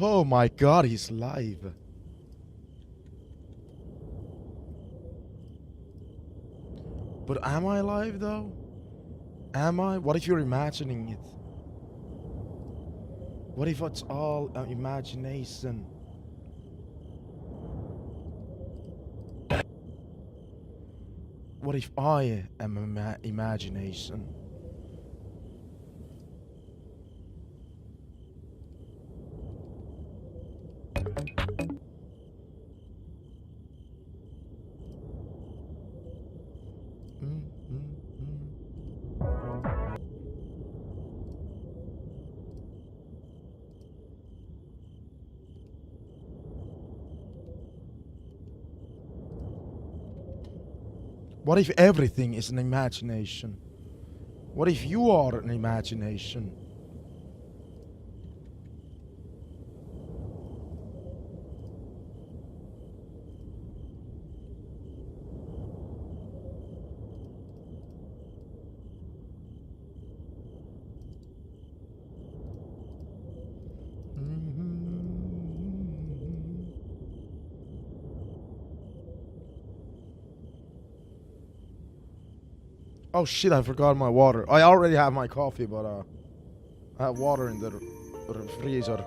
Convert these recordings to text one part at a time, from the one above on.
Oh my god, he's live. But am I live though? Am I? What if you're imagining it? What if it's all imagination? What if I am imagination? What if everything is an imagination? What if you are an imagination? Oh shit, I forgot my water. I already have my coffee, but I have water in the freezer.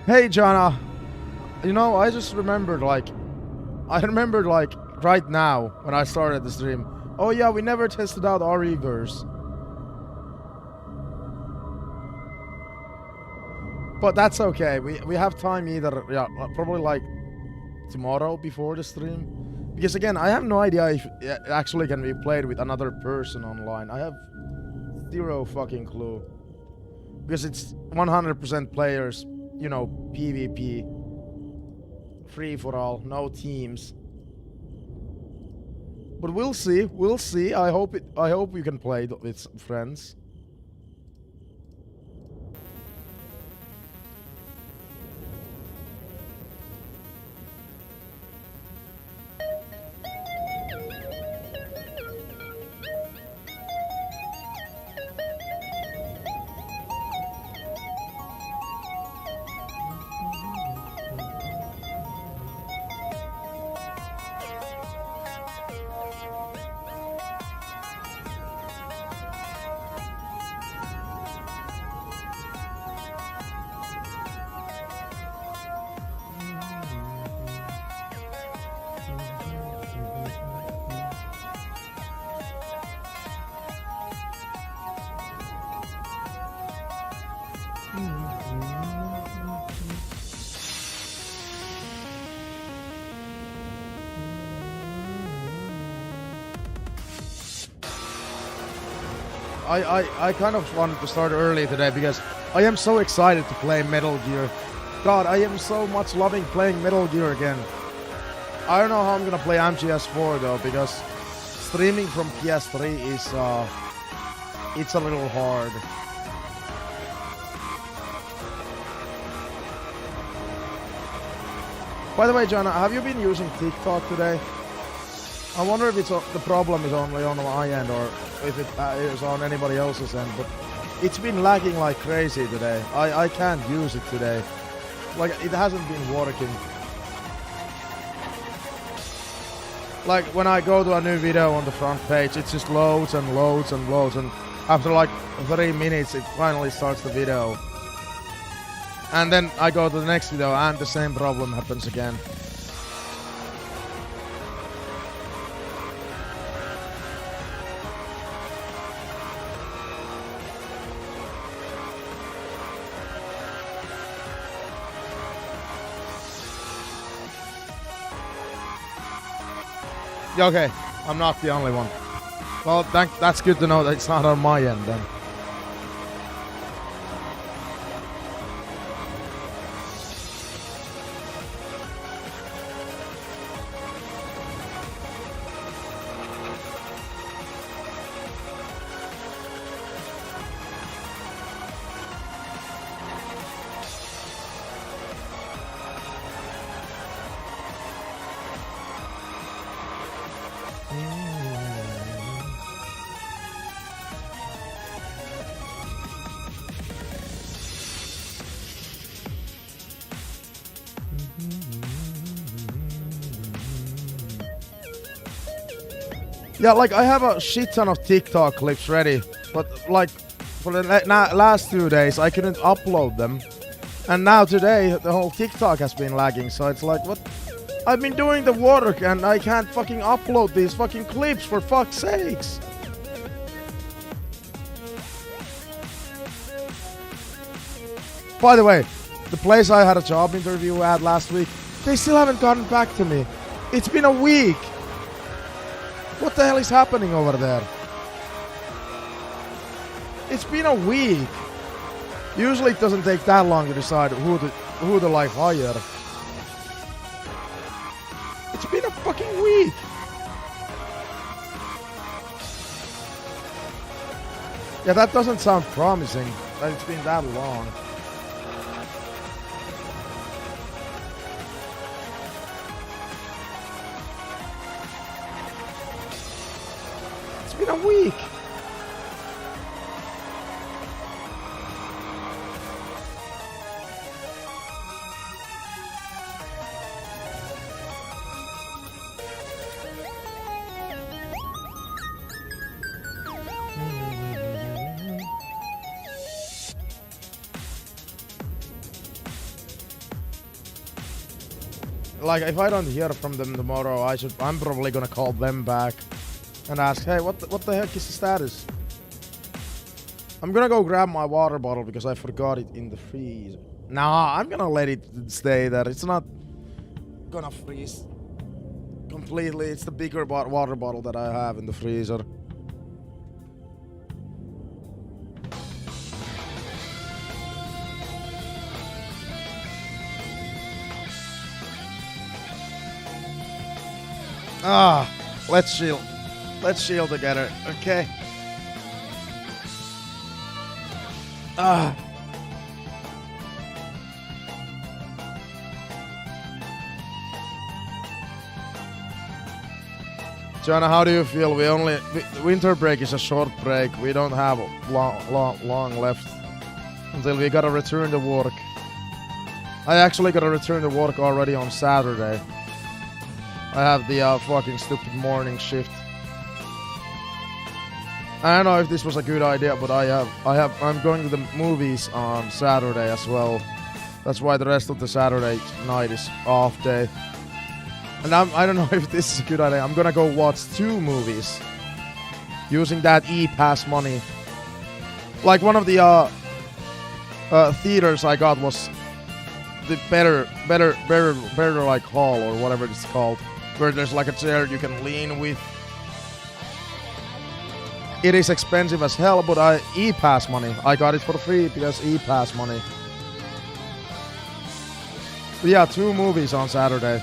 Hey, Jana. You know, I just remembered, like, right now when I started the stream. Oh yeah, we never tested out our reverse. But that's okay. We have time either, yeah, probably like tomorrow before the stream. Because again, I have no idea if it actually can be played with another person online. I have zero fucking clue. Because it's 100% players, you know, PvP. Free for all, no teams. But we'll see. We'll see. I hope you can play with some friends. I kind of wanted to start early today because I am so excited to play Metal Gear. God, I am so much loving playing Metal Gear again. I don't know how I'm gonna play MGS 4 though, because streaming from PS3 is it's a little hard. By the way, Jana, have you been using TikTok today? I wonder if the problem is only on my end or if it is on anybody else's end, but it's been lagging like crazy today. I can't use it today. Like, it hasn't been working. Like, when I go to a new video on the front page, it just loads and loads and loads, and after like 3 minutes, it finally starts the video. And then I go to the next video and the same problem happens again. Yeah, okay, I'm not the only one. Well, that's good to know that it's not on my end then. Yeah, like, I have a shit ton of TikTok clips ready, but like for the last 2 days I couldn't upload them, and now today the whole TikTok has been lagging, so it's like, what? I've been doing the work and I can't fucking upload these fucking clips, for fuck's sakes. By the way, the place I had a job interview at last week, they still haven't gotten back to me. It's been a week. What the hell is happening over there? It's been a week. Usually it doesn't take that long to decide who to like hire. It's been a fucking week. Yeah, that doesn't sound promising that it's been that long. It's been a week. Like, if I don't hear from them tomorrow, I'm probably gonna call them back and ask, hey, what the heck is the status? I'm gonna go grab my water bottle because I forgot it in the freezer. Nah, I'm gonna let it stay there. It's not gonna freeze completely. It's the bigger water bottle that I have in the freezer. Let's chill. Let's shield together, okay? Ah. Joanna, how do you feel? Winter break is a short break. We don't have long left until we gotta return to work. I actually gotta return to work already on Saturday. I have the fucking stupid morning shift. I don't know if this was a good idea, but I'm going to the movies on Saturday as well. That's why the rest of the Saturday night is off day. And I don't know if this is a good idea. I'm gonna go watch 2 movies using that E-Pass money. Like one of the theaters I got was the better like hall or whatever it's called, where there's like a chair you can lean with. It is expensive as hell, but E-Pass money. I got it for free because E-Pass money. But yeah, 2 movies on Saturday.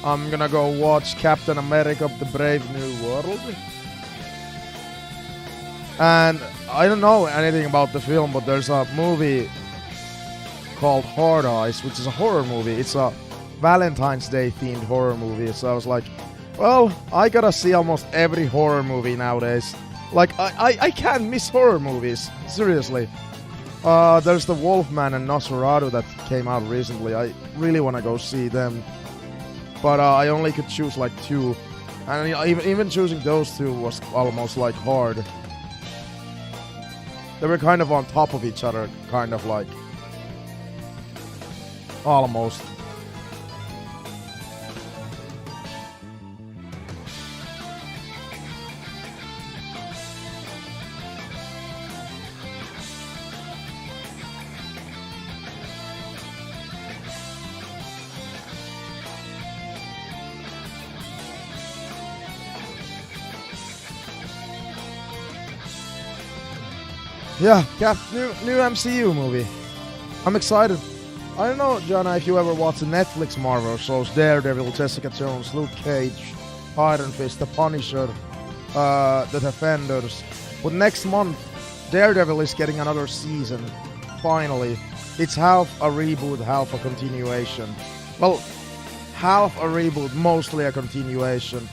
I'm gonna go watch Captain America: The Brave New World. And I don't know anything about the film, but there's a movie called Hard Eyes, which is a horror movie. It's a Valentine's Day themed horror movie. So I was like, well, I gotta see almost every horror movie nowadays. Like, I can't miss horror movies. Seriously. There's the Wolfman and Nosferatu that came out recently. I really want to go see them. But I only could choose like 2. And even choosing those 2 was almost like hard. They were kind of on top of each other, kind of like. Almost. Yeah, new MCU movie. I'm excited. I don't know, Jana, if you ever watched the Netflix Marvel shows, Daredevil, Jessica Jones, Luke Cage, Iron Fist, The Punisher, The Defenders. But next month, Daredevil is getting another season. Finally. It's half a reboot, half a continuation. Well, half a reboot, mostly a continuation.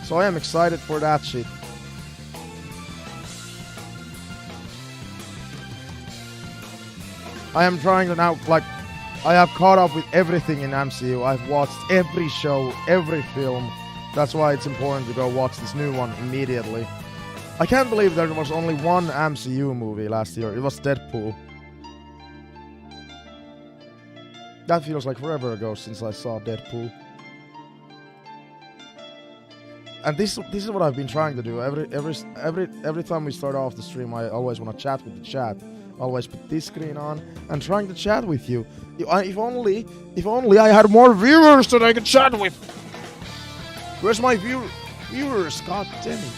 So I am excited for that shit. I am trying to now, like, I have caught up with everything in MCU. I've watched every show, every film. That's why it's important to go watch this new one immediately. I can't believe there was only one MCU movie last year. It was Deadpool. That feels like forever ago since I saw Deadpool. And this is what I've been trying to do. Every time we start off the stream, I always want to chat with the chat. Always put this screen on and trying to chat with you. If only I had more viewers that I could chat with. Where's my viewers? God damn it.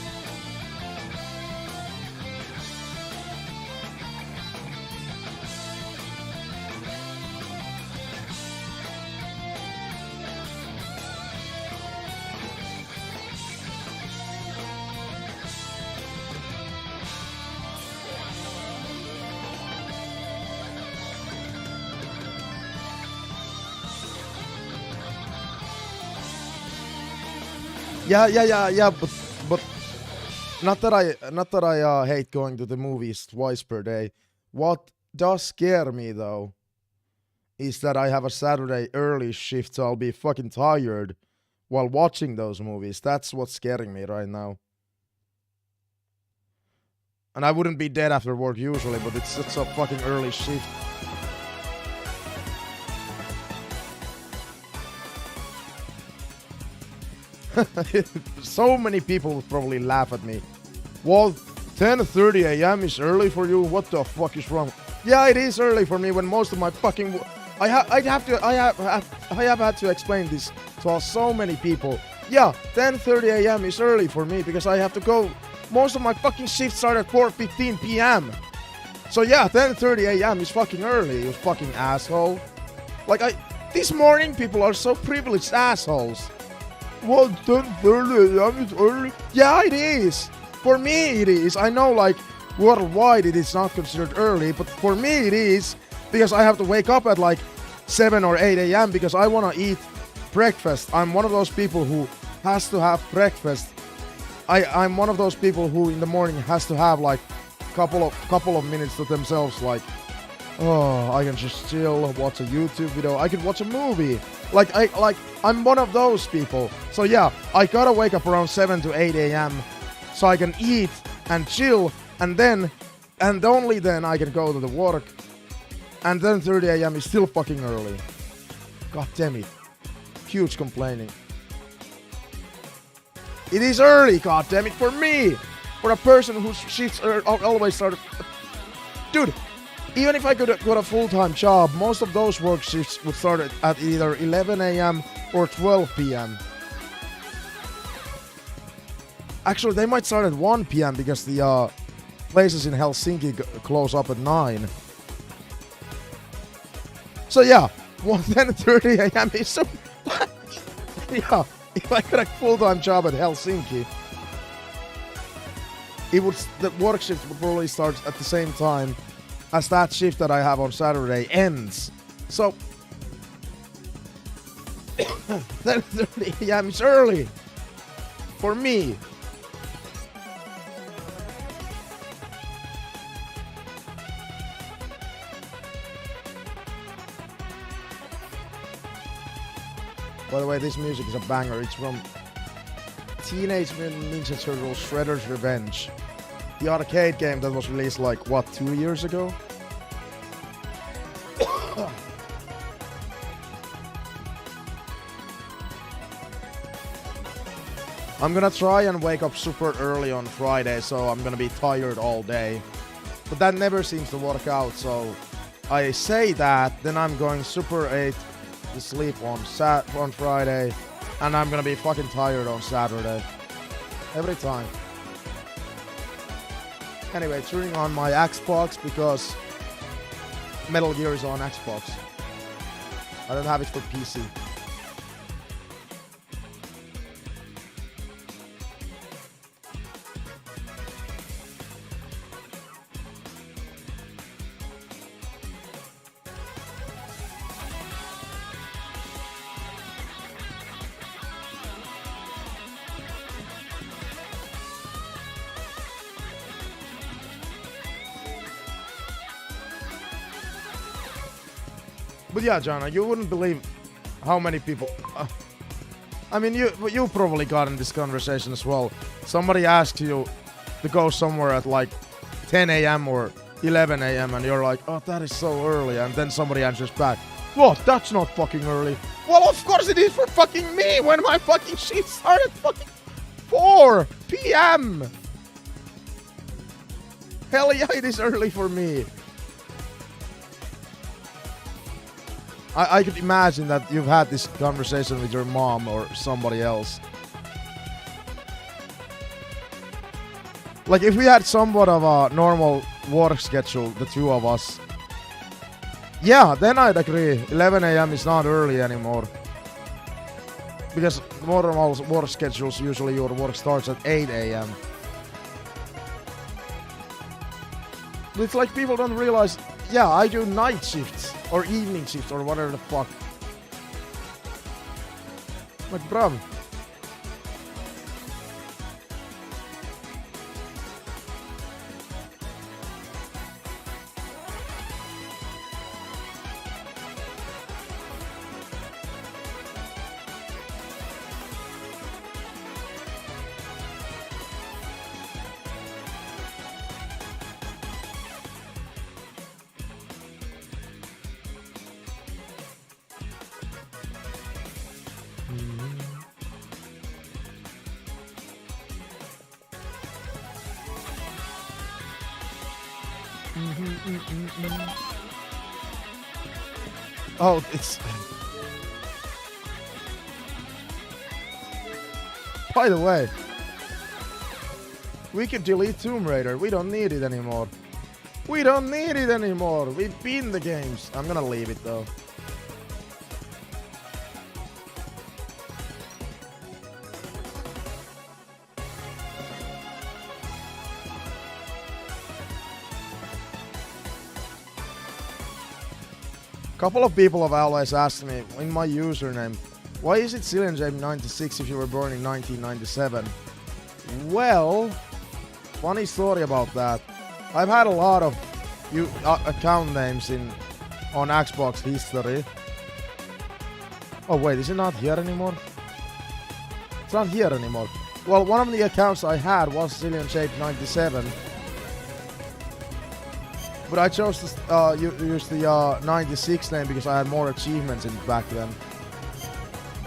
Yeah, but not that I hate going to the movies twice per day. What does scare me though is that I have a Saturday early shift, so I'll be fucking tired while watching those movies. That's what's scaring me right now. And I wouldn't be dead after work usually, but it's such a fucking early shift. So many people would probably laugh at me. Well, 10:30 a.m. is early for you? What the fuck is wrong? Yeah, it is early for me when most of my fucking... I have had to explain this to so many people. Yeah, 10:30 a.m. is early for me because I have to go... Most of my fucking shifts start at 4:15 p.m. So yeah, 10:30 a.m. is fucking early, you fucking asshole. Like, this morning people are so privileged assholes. Well, 10:30 a.m. is early. Yeah, it is. For me, it is. I know, like, worldwide it is not considered early, but for me it is because I have to wake up at like 7 or 8 a.m. because I want to eat breakfast. I'm one of those people who has to have breakfast. I'm one of those people who in the morning has to have like couple of minutes to themselves, like, oh, I can just chill, watch a YouTube video, I can watch a movie. I'm one of those people. So yeah, I gotta wake up around 7 to 8 a.m. so I can eat and chill, and only then I can go to the work. And then 10:30 a.m. is still fucking early. God damn it. Huge complaining. It is early, god damn it, for me! For a person whose shifts are always started. Dude, even if I could have got a full-time job, most of those work shifts would start at either 11 a.m. or 12 p.m. Actually, they might start at 1 p.m. because the places in Helsinki close up at 9. So yeah, 10:30 a.m. is so... yeah, if I got a full-time job at Helsinki, the work shift would probably start at the same time as that shift that I have on Saturday ends. So 10:30 a.m. is early for me. By the way, this music is a banger. It's from Teenage Mutant Ninja Turtles Shredder's Revenge. The arcade game that was released like, what, 2 years ago? I'm gonna try and wake up super early on Friday, so I'm gonna be tired all day. But that never seems to work out, so I say that, then I'm going super 8 to sleep on Friday, and I'm gonna be fucking tired on Saturday. Every time. Anyway, turning on my Xbox because Metal Gear is on Xbox. I don't have it for PC. But yeah, Jana, you wouldn't believe how many people... I mean, you probably got in this conversation as well. Somebody asks you to go somewhere at like 10 a.m. or 11 a.m. and you're like, oh, that is so early. And then somebody answers back, what? That's not fucking early. Well, of course it is for fucking me when my fucking shift started at fucking 4 p.m. Hell yeah, it is early for me. I could imagine that you've had this conversation with your mom or somebody else. Like, if we had somewhat of a normal work schedule, the two of us, yeah, then I'd agree. 11 a.m. is not early anymore. Because normal work schedules, usually your work starts at 8 a.m. It's like people don't realize, yeah, I do night shifts. Or evening shifts, or whatever the fuck. Like, bruv. Oh, it's... By the way, we could delete Tomb Raider. We don't need it anymore. We don't need it anymore. We've beaten the games. I'm gonna leave it though. Couple of people have always asked me in my username, why is it ZillionJape96 if you were born in 1997? Well, funny story about that. I've had a lot of account names on Xbox history. Oh wait, is it not here anymore? It's not here anymore. Well, one of the accounts I had was ZillionJape97. But I chose to use the 96 name because I had more achievements in it back then.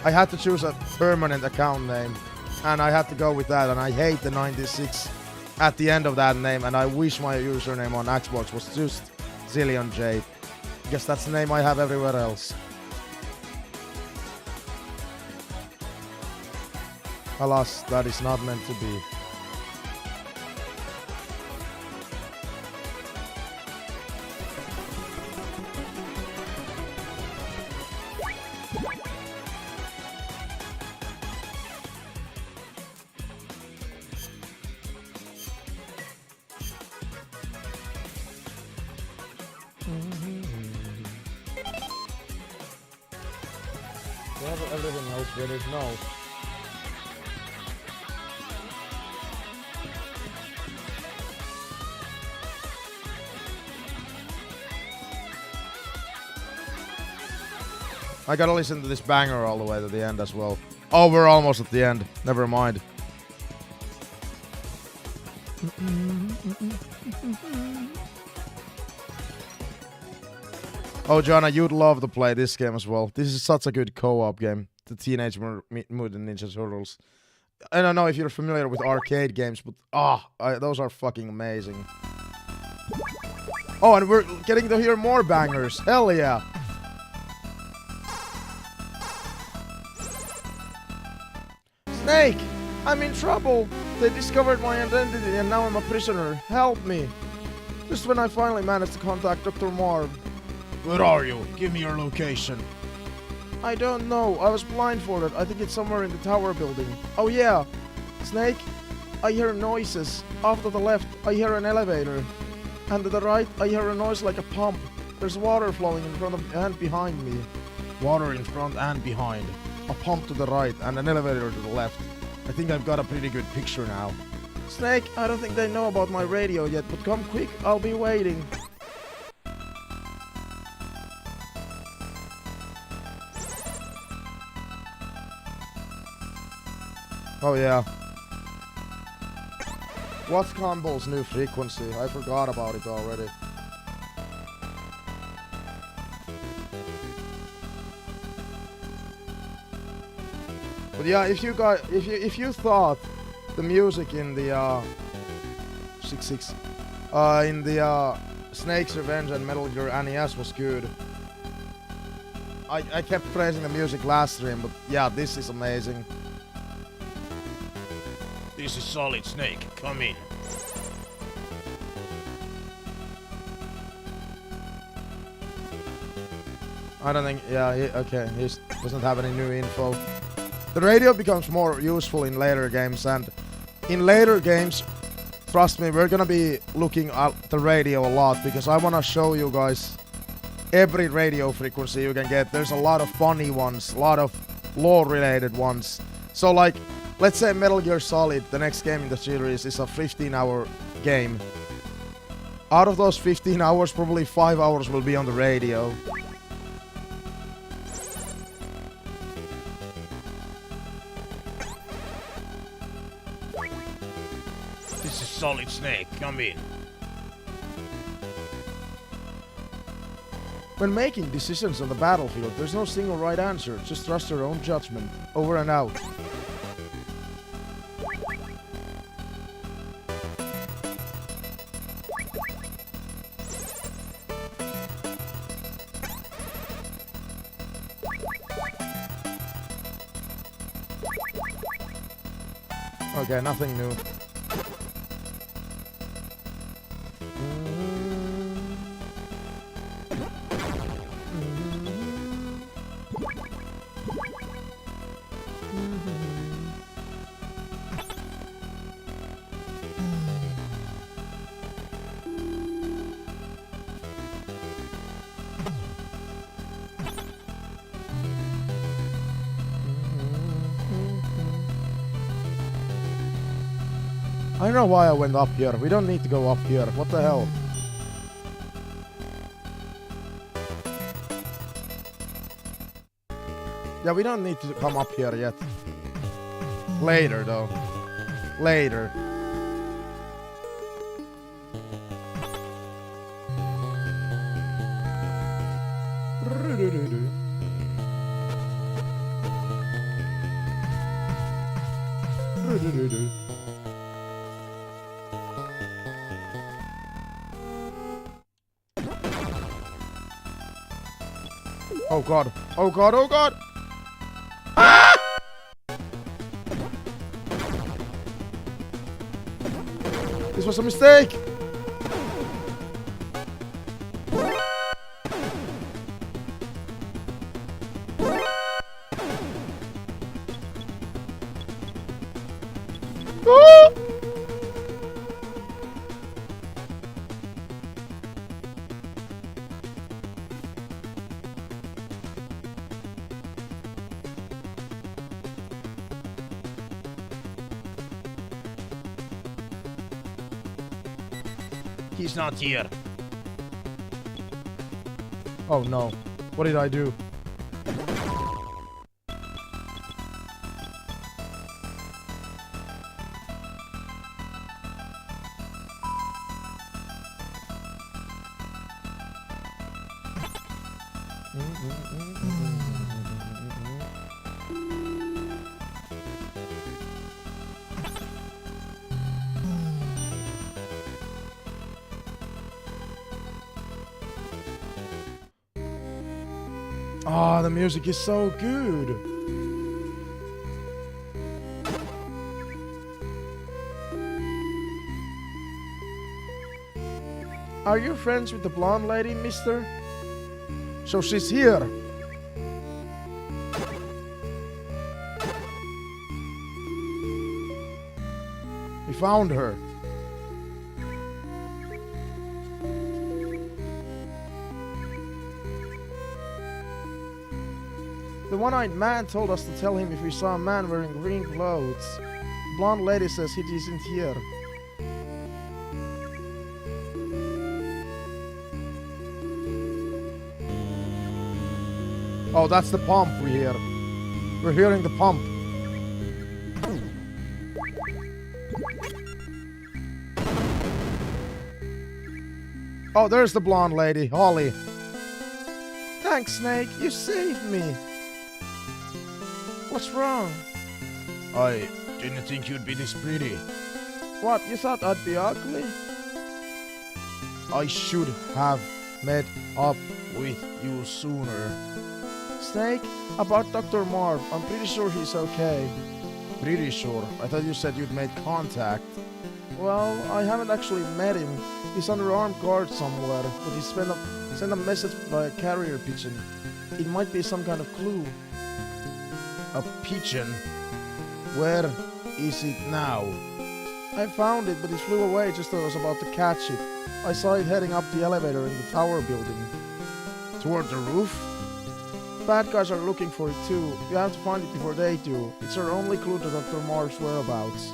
I had to choose a permanent account name, and I had to go with that, and I hate the 96 at the end of that name, and I wish my username on Xbox was just ZillionJape, because that's the name I have everywhere else. Alas, that is not meant to be. Do I have everything else ready? No. I gotta listen to this banger all the way to the end as well. Oh, we're almost at the end. Never mind. Oh, Joanna, you'd love to play this game as well. This is such a good co-op game. The Teenage Mutant Ninja Turtles. I don't know if you're familiar with arcade games, but those are fucking amazing. Oh, and we're getting to hear more bangers. Hell yeah. Snake! I'm in trouble! They discovered my identity and now I'm a prisoner. Help me! Just when I finally managed to contact Dr. Marv. Where are you? Give me your location. I don't know. I was blindfolded. I think it's somewhere in the tower building. Oh yeah! Snake? I hear noises. Off to the left, I hear an elevator. And to the right, I hear a noise like a pump. There's water flowing in front of and behind me. Water in front and behind. A pump to the right and an elevator to the left. I think I've got a pretty good picture now. Snake, I don't think they know about my radio yet, but come quick, I'll be waiting. Oh yeah. What's Combo's new frequency? I forgot about it already. But yeah, if you thought the music in the in the Snake's Revenge and Metal Gear NES was good. I kept praising the music last stream, but yeah, this is amazing. This is Solid Snake. Come in. I don't think. Yeah. He doesn't have any new info. The radio becomes more useful in later games, and in later games, trust me, we're gonna be looking at the radio a lot because I wanna show you guys every radio frequency you can get. There's a lot of funny ones, a lot of lore-related ones. So like, let's say Metal Gear Solid, the next game in the series, is a 15-hour game. Out of those 15 hours, probably 5 hours will be on the radio. Solid Snake, come in. When making decisions on the battlefield, there's no single right answer. Just trust your own judgment. Over and out. Okay, nothing new. I don't know why I went up here. We don't need to go up here. What the hell? Yeah, we don't need to come up here yet. Later, though. Later. Oh god. Oh god, oh god! Ah! This was a mistake! Ah! He's not here. Oh no. What did I do? Oh, the music is so good. Are you friends with the blonde lady, mister? So she's here. We found her. The one-eyed man told us to tell him if we saw a man wearing green clothes. The blonde lady says he isn't here. Oh, that's the pump we hear. We're hearing the pump. Oh, there's the blonde lady, Holly. Thanks, Snake. You saved me. What's wrong? I didn't think you'd be this pretty. What, you thought I'd be ugly? I should have met up with you sooner. Snake, about Dr. Marv, I'm pretty sure he's okay. Pretty sure? I thought you said you'd made contact. Well, I haven't actually met him. He's under armed guard somewhere, but he sent a message by a carrier pigeon. It might be some kind of clue. A pigeon? Where is it now? I found it, but it flew away just as I was about to catch it. I saw it heading up the elevator in the tower building. Toward the roof? Bad guys are looking for it too. You have to find it before they do. It's our only clue to Dr. Marv's whereabouts.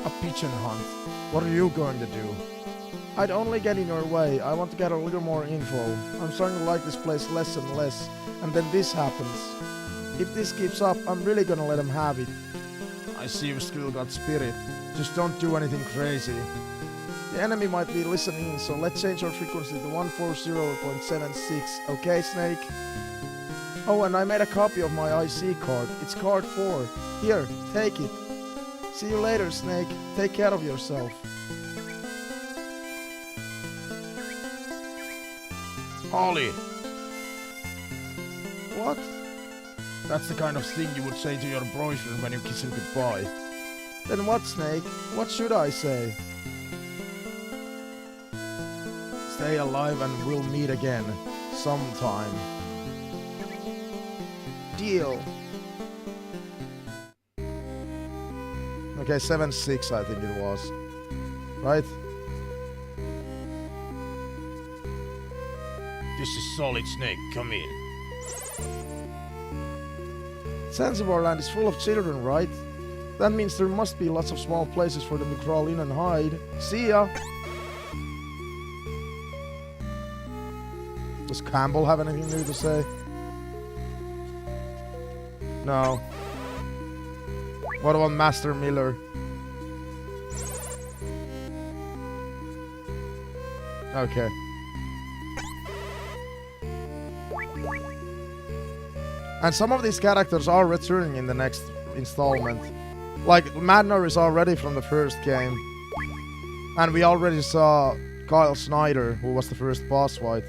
A pigeon hunt. What are you going to do? I'd only get in your way. I want to get a little more info. I'm starting to like this place less and less. And then this happens. If this keeps up, I'm really gonna let him have it. I see you've still got spirit. Just don't do anything crazy. The enemy might be listening, so let's change our frequency to 140.76. Okay, Snake? Oh, and I made a copy of my IC card. It's card 4. Here, take it. See you later, Snake. Take care of yourself. Holly. What? That's the kind of thing you would say to your boyfriend when you kiss him goodbye. Then what, Snake? What should I say? Stay alive and we'll meet again. Sometime. Deal. Okay, 7-6 I think it was. Right? This is Solid Snake, come in. Zanzibar land is full of children, right? That means there must be lots of small places for them to crawl in and hide. See ya! Does Campbell have anything new to say? No. What about Master Miller? Okay. And some of these characters are returning in the next installment. Like, Madner is already from the first game. And we already saw Kyle Snyder, who was the first boss fight.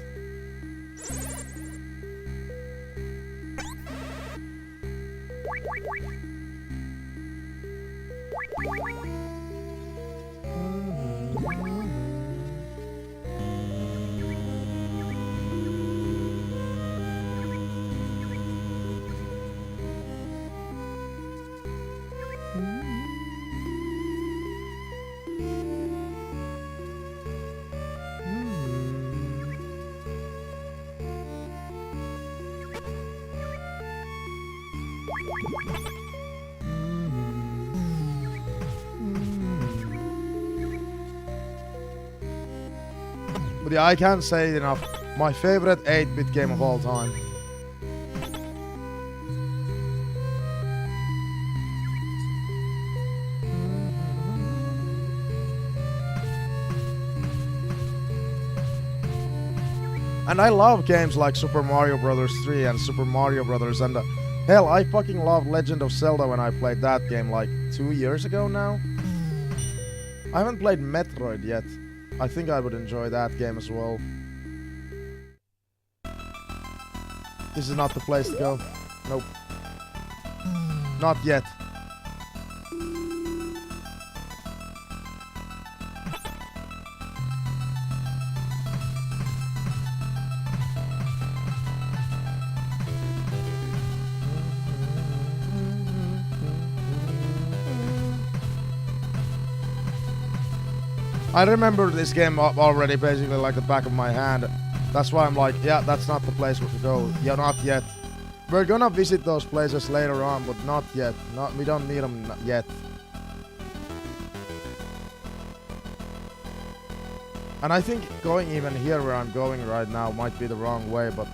But yeah, I can't say it enough. My favorite 8-bit game of all time. And I love games like Super Mario Bros. 3 and Super Mario Bros. And hell, I fucking love Legend of Zelda when I played that game like 2 years ago now. I haven't played Metroid yet. I think I would enjoy that game as well. This is not the place to go. Nope. Not yet. I remember this game already basically like the back of my hand. That's why I'm like, yeah, that's not the place where to go. Yeah, not yet. We're gonna visit those places later on, but not yet. We don't need them yet. And I think going even here where I'm going right now might be the wrong way, but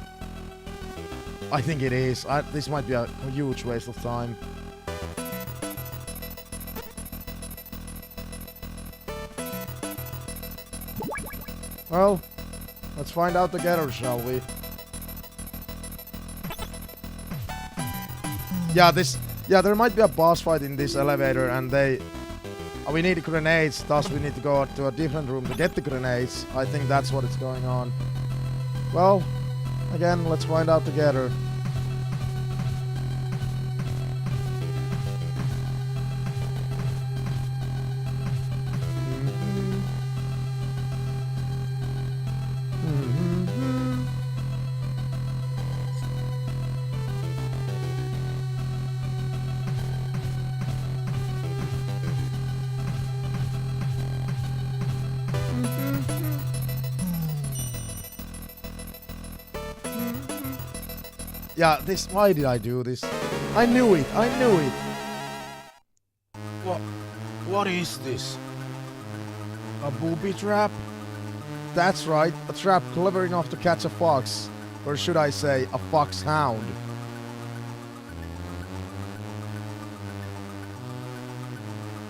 I think it is. This might be a huge waste of time. Well, let's find out together, shall we? Yeah, there might be a boss fight in this elevator, and we need grenades, thus we need to go to a different room to get the grenades. I think that's what is going on. Well, again, let's find out together. Yeah, why did I do this? I knew it. What is this? A booby trap? That's right, a trap clever enough to catch a fox. Or should I say, a foxhound.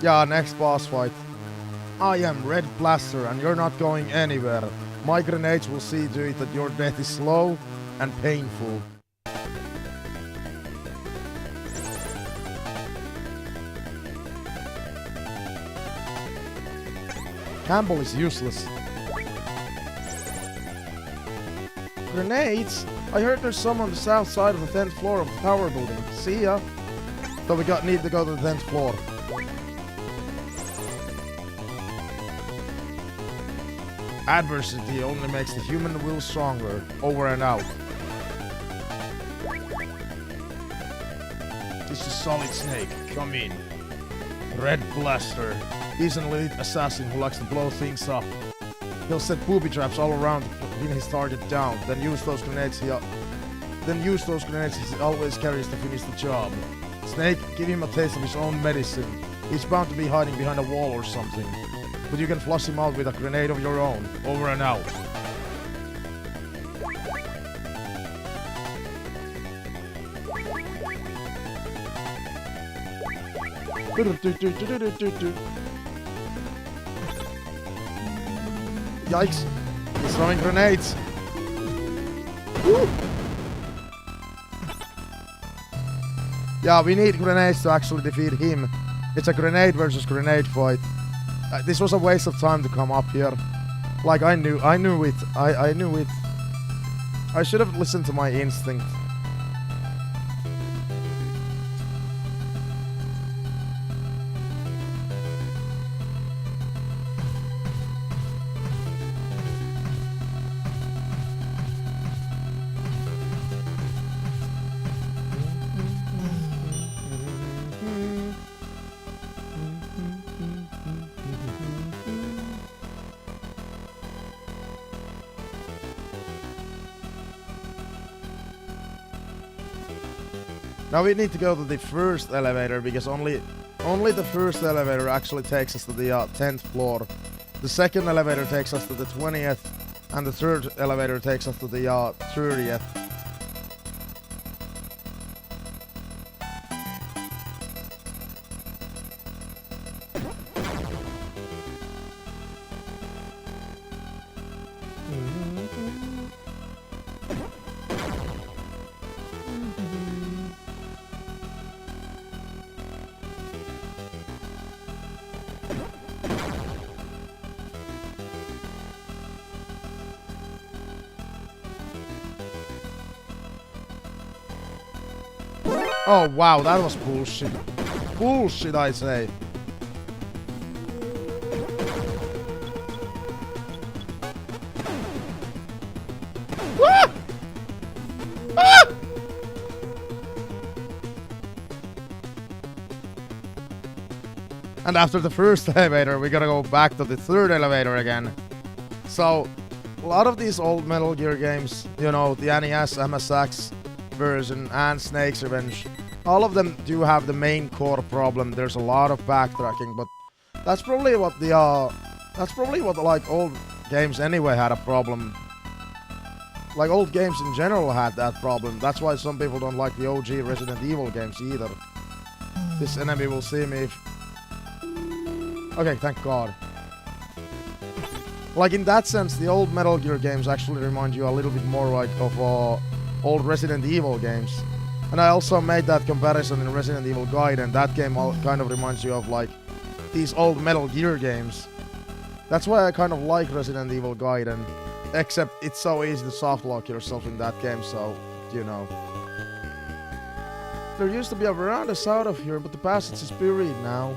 Yeah, next boss fight. I am Red Blaster and you're not going anywhere. My grenades will see to it that your death is slow and painful. Campbell is useless. Grenades? I heard there's some on the south side of the 10th floor of the tower building. See ya. So we need to go to the 10th floor. Adversity only makes the human will stronger. Over and out. This is Solid Snake. Come in. Red Blaster. He's an elite assassin who likes to blow things up. He'll set booby traps all around to pin his target down, then use those grenades he always carries to finish the job. Snake, give him a taste of his own medicine. He's bound to be hiding behind a wall or something. But you can flush him out with a grenade of your own. Over and out. Yikes! He's throwing grenades! Woo! Yeah, we need grenades to actually defeat him. It's a grenade versus grenade fight. This was a waste of time to come up here. Like, I knew it. I knew it. I should have listened to my instinct. Now we need to go to the first elevator, because only the first elevator actually takes us to the 10th floor. The second elevator takes us to the 20th, and the third elevator takes us to the 30th. Oh wow, that was bullshit. Bullshit, I say. Ah! Ah! And after the first elevator, we gotta go back to the third elevator again. So, a lot of these old Metal Gear games, you know, the NES, MSX version, and Snake's Revenge, all of them do have the main core problem. There's a lot of backtracking, but that's probably what like old games anyway had a problem. Like old games in general had that problem. That's why some people don't like the OG Resident Evil games either. This enemy will see me if... Okay, thank God. Like in that sense, the old Metal Gear games actually remind you a little bit more like of old Resident Evil games. And I also made that comparison in Resident Evil Gaiden. That game kind of reminds you of like these old Metal Gear games. That's why I kind of like Resident Evil Gaiden. Except it's so easy to softlock yourself in that game, so, you know. There used to be a veranda south of here, but the passage is buried now.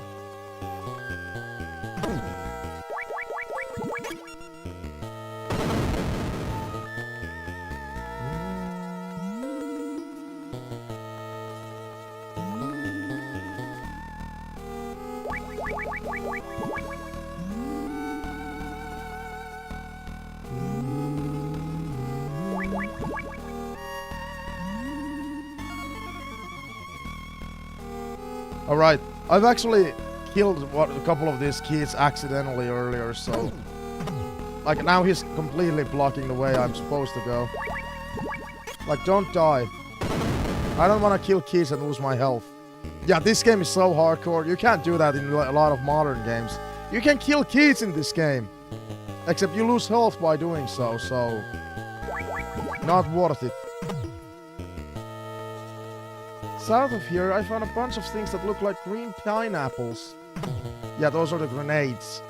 Alright, I've actually killed a couple of these kids accidentally earlier, so... Like, now he's completely blocking the way I'm supposed to go. Like, don't die. I don't want to kill kids and lose my health. Yeah, this game is so hardcore. You can't do that in a lot of modern games. You can kill kids in this game. Except you lose health by doing so, so... Not worth it. South of here, I found a bunch of things that look like green pineapples. Yeah, those are the grenades.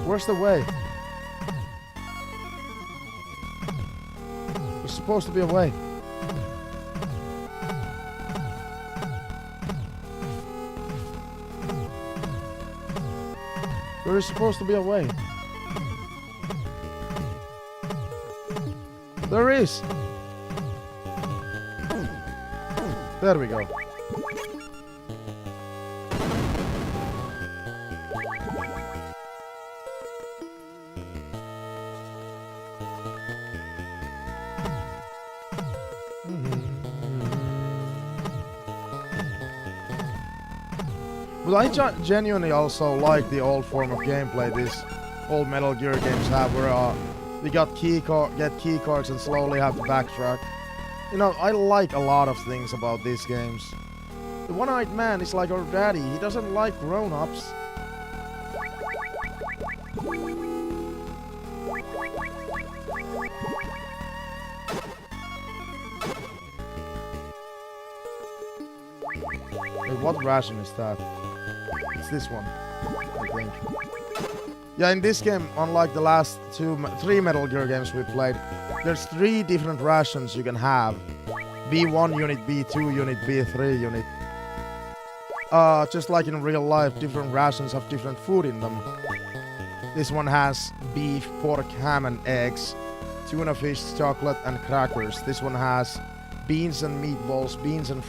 Where's the way? There's supposed to be a way. There is supposed to be a way. There is. There we go. But I genuinely also like the old form of gameplay these old Metal Gear games have, where we get key cards and slowly have to backtrack. You know, I like a lot of things about these games. The one-eyed man is like our daddy. He doesn't like grown-ups. Hey, what ration is that? It's this one, I think. Yeah, in this game, unlike the last three Metal Gear games we played, there's 3 different rations you can have. B1 unit, B2 unit, B3 unit. Just like in real life, different rations have different food in them. This one has beef, pork, ham and eggs, tuna fish, chocolate and crackers. This one has beans and meatballs, beans and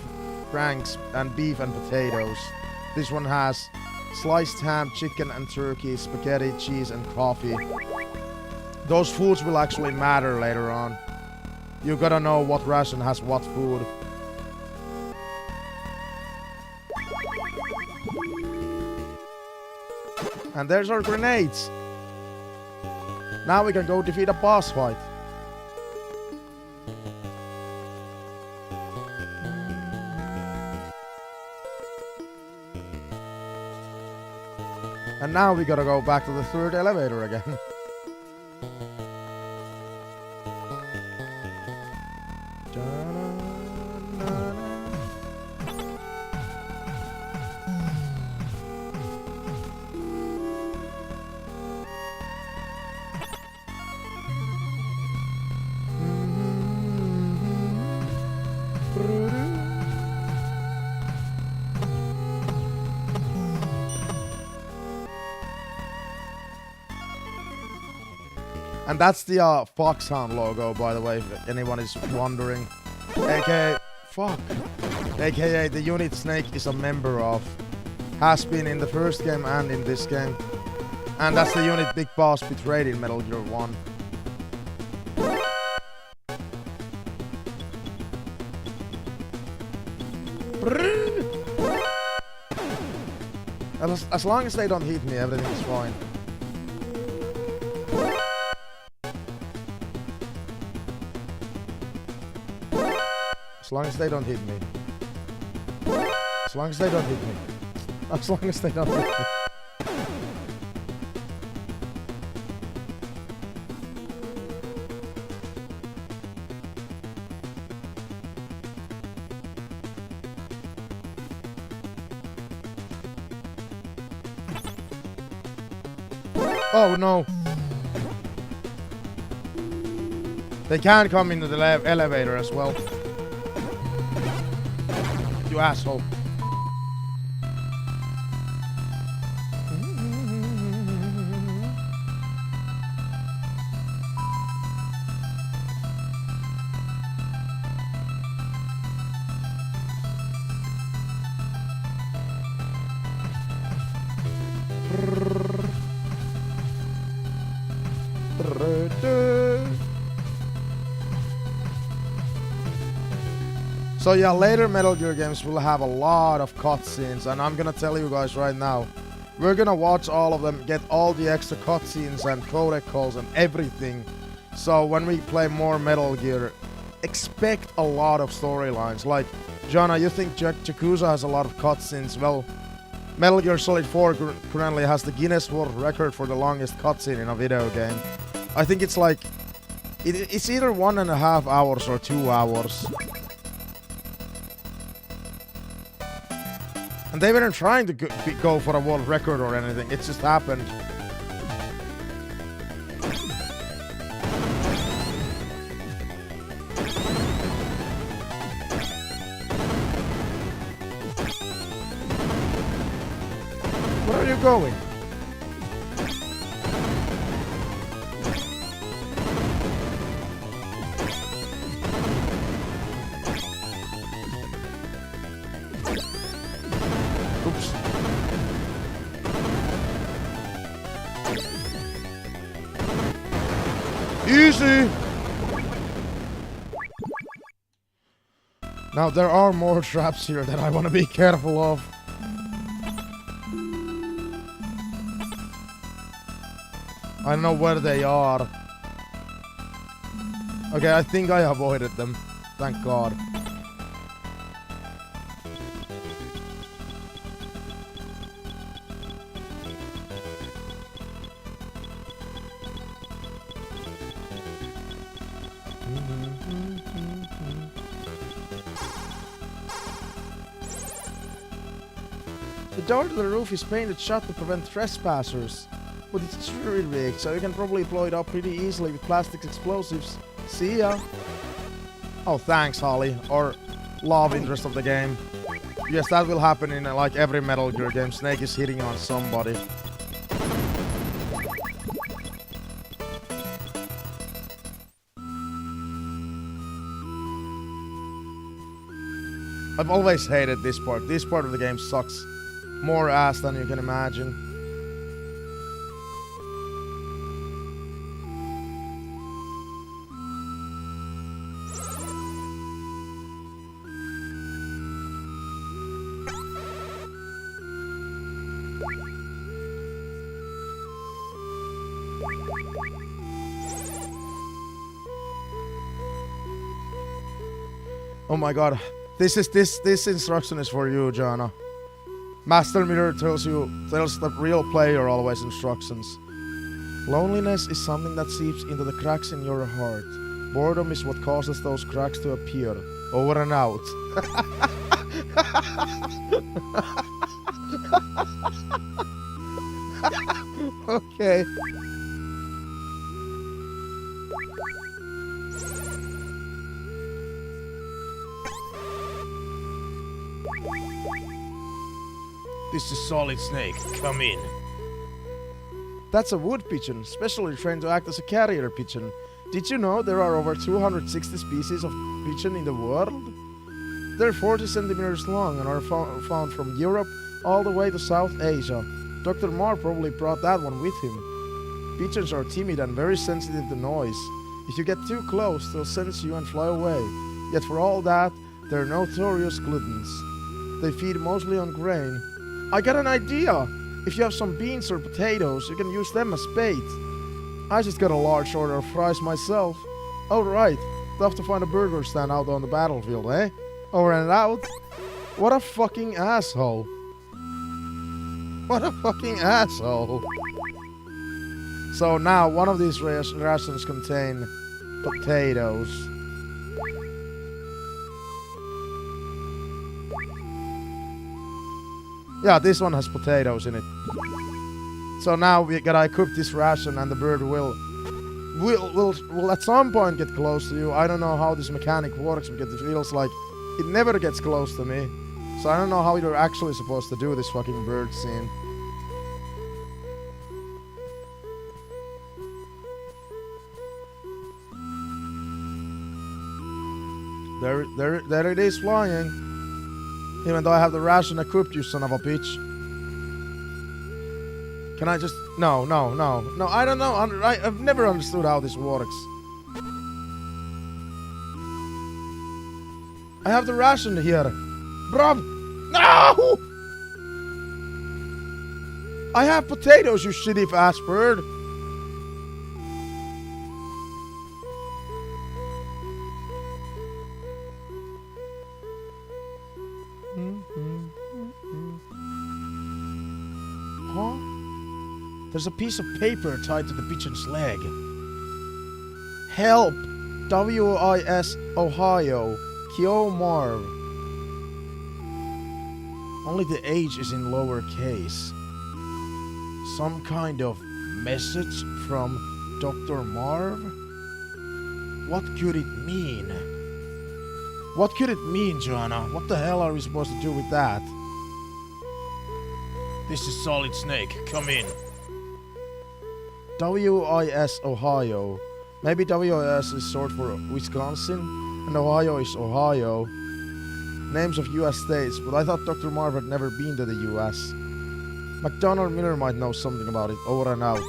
franks, and beef and potatoes. This one has sliced ham, chicken and turkey, spaghetti, cheese and coffee. Those foods will actually matter later on. You gotta know what ration has what food. And there's our grenades. Now we can go defeat a boss fight. And now we gotta go back to the 3rd elevator again. And that's the Foxhound logo, by the way, if anyone is wondering. AKA, AKA the unit Snake is a member of. Has been in the first game and in this game. And that's the unit Big Boss betrayed in Metal Gear 1. As long as they don't hit me, everything is fine. As long as they don't hit me. As long as they don't hit me. As long as they don't hit me. Oh no. They can come into the elevator as well. You asshole. So yeah, later Metal Gear games will have a lot of cutscenes, and I'm gonna tell you guys right now, we're gonna watch all of them, get all the extra cutscenes and codec calls and everything. So when we play more Metal Gear, expect a lot of storylines. Like, Jana, you think Yakuza has a lot of cutscenes? Well, Metal Gear Solid 4 currently has the Guinness World Record for the longest cutscene in a video game. I think it's like, it's either 1.5 hours or 2 hours. And they weren't trying to go for a world record or anything, it just happened. Where are you going? Easy! Now there are more traps here that I want to be careful of. I don't know where they are. Okay, I think I avoided them. Thank God. The door to the roof is painted shut to prevent trespassers, but it's jury rigged, so you can probably blow it up pretty easily with plastic explosives. See ya! Oh, thanks, Holly, or love interest of the game. Yes, that will happen in like every Metal Gear game. Snake is hitting on somebody. I've always hated this part. This part of the game sucks more ass than you can imagine. Oh my God. This instruction is for you, Jana. Master Mirror tells the real player always instructions. Loneliness is something that seeps into the cracks in your heart. Boredom is what causes those cracks to appear. Over and out. Okay. This is Solid Snake. Come in. That's a wood pigeon, specially trained to act as a carrier pigeon. Did you know there are over 260 species of pigeon in the world? They're 40 centimeters long and are found from Europe all the way to South Asia. Dr. Marr probably brought that one with him. Pigeons are timid and very sensitive to noise. If you get too close, they'll sense you and fly away. Yet for all that, they're notorious gluttons. They feed mostly on grain. I got an idea! If you have some beans or potatoes, you can use them as bait. I just got a large order of fries myself. Oh right, they'll have to find a burger stand out on the battlefield, eh? Over and out. What a fucking asshole. What a fucking asshole. So now, one of these rations contain potatoes. Yeah, this one has potatoes in it. So now we gotta equip this ration and the bird will at some point get close to you. I don't know how this mechanic works because it feels like it never gets close to me. So I don't know how you're actually supposed to do this fucking bird scene. There it is flying. Even though I have the ration equipped, you son of a bitch. Can I just... No, I don't know. I've never understood how this works. I have the ration here. Bruv! No! I have potatoes, you shitty ass bird. Huh? There's a piece of paper tied to the pigeon's leg. Help! WIS Ohio. Kyo Marv. Only the H is in lowercase. Some kind of message from Dr. Marv? What could it mean? What could it mean, Joanna? What the hell are we supposed to do with that? This is Solid Snake. Come in. WIS Ohio. Maybe WIS is short for Wisconsin, and Ohio is Ohio. Names of US states, but I thought Dr. Marv had never been to the US. McDonald Miller might know something about it. Over and out.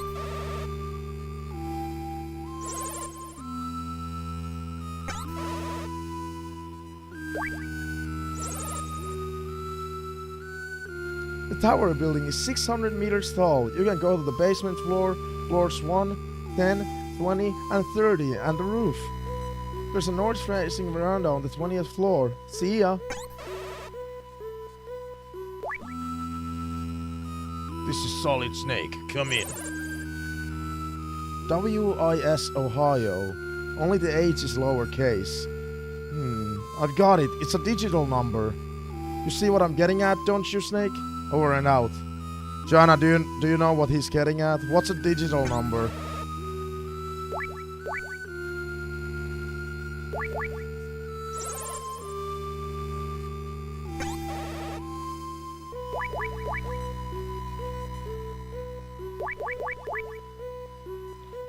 The tower building is 600 meters tall. You can go to the basement floor Floors 1, 10, 20, and 30, and the roof. There's a north-facing veranda on the 20th floor. See ya. This is Solid Snake. Come in. WIS Ohio. Only the H is lowercase. I've got it. It's a digital number. You see what I'm getting at, don't you, Snake? Over and out. Joanna, do you know what he's getting at? What's a digital number?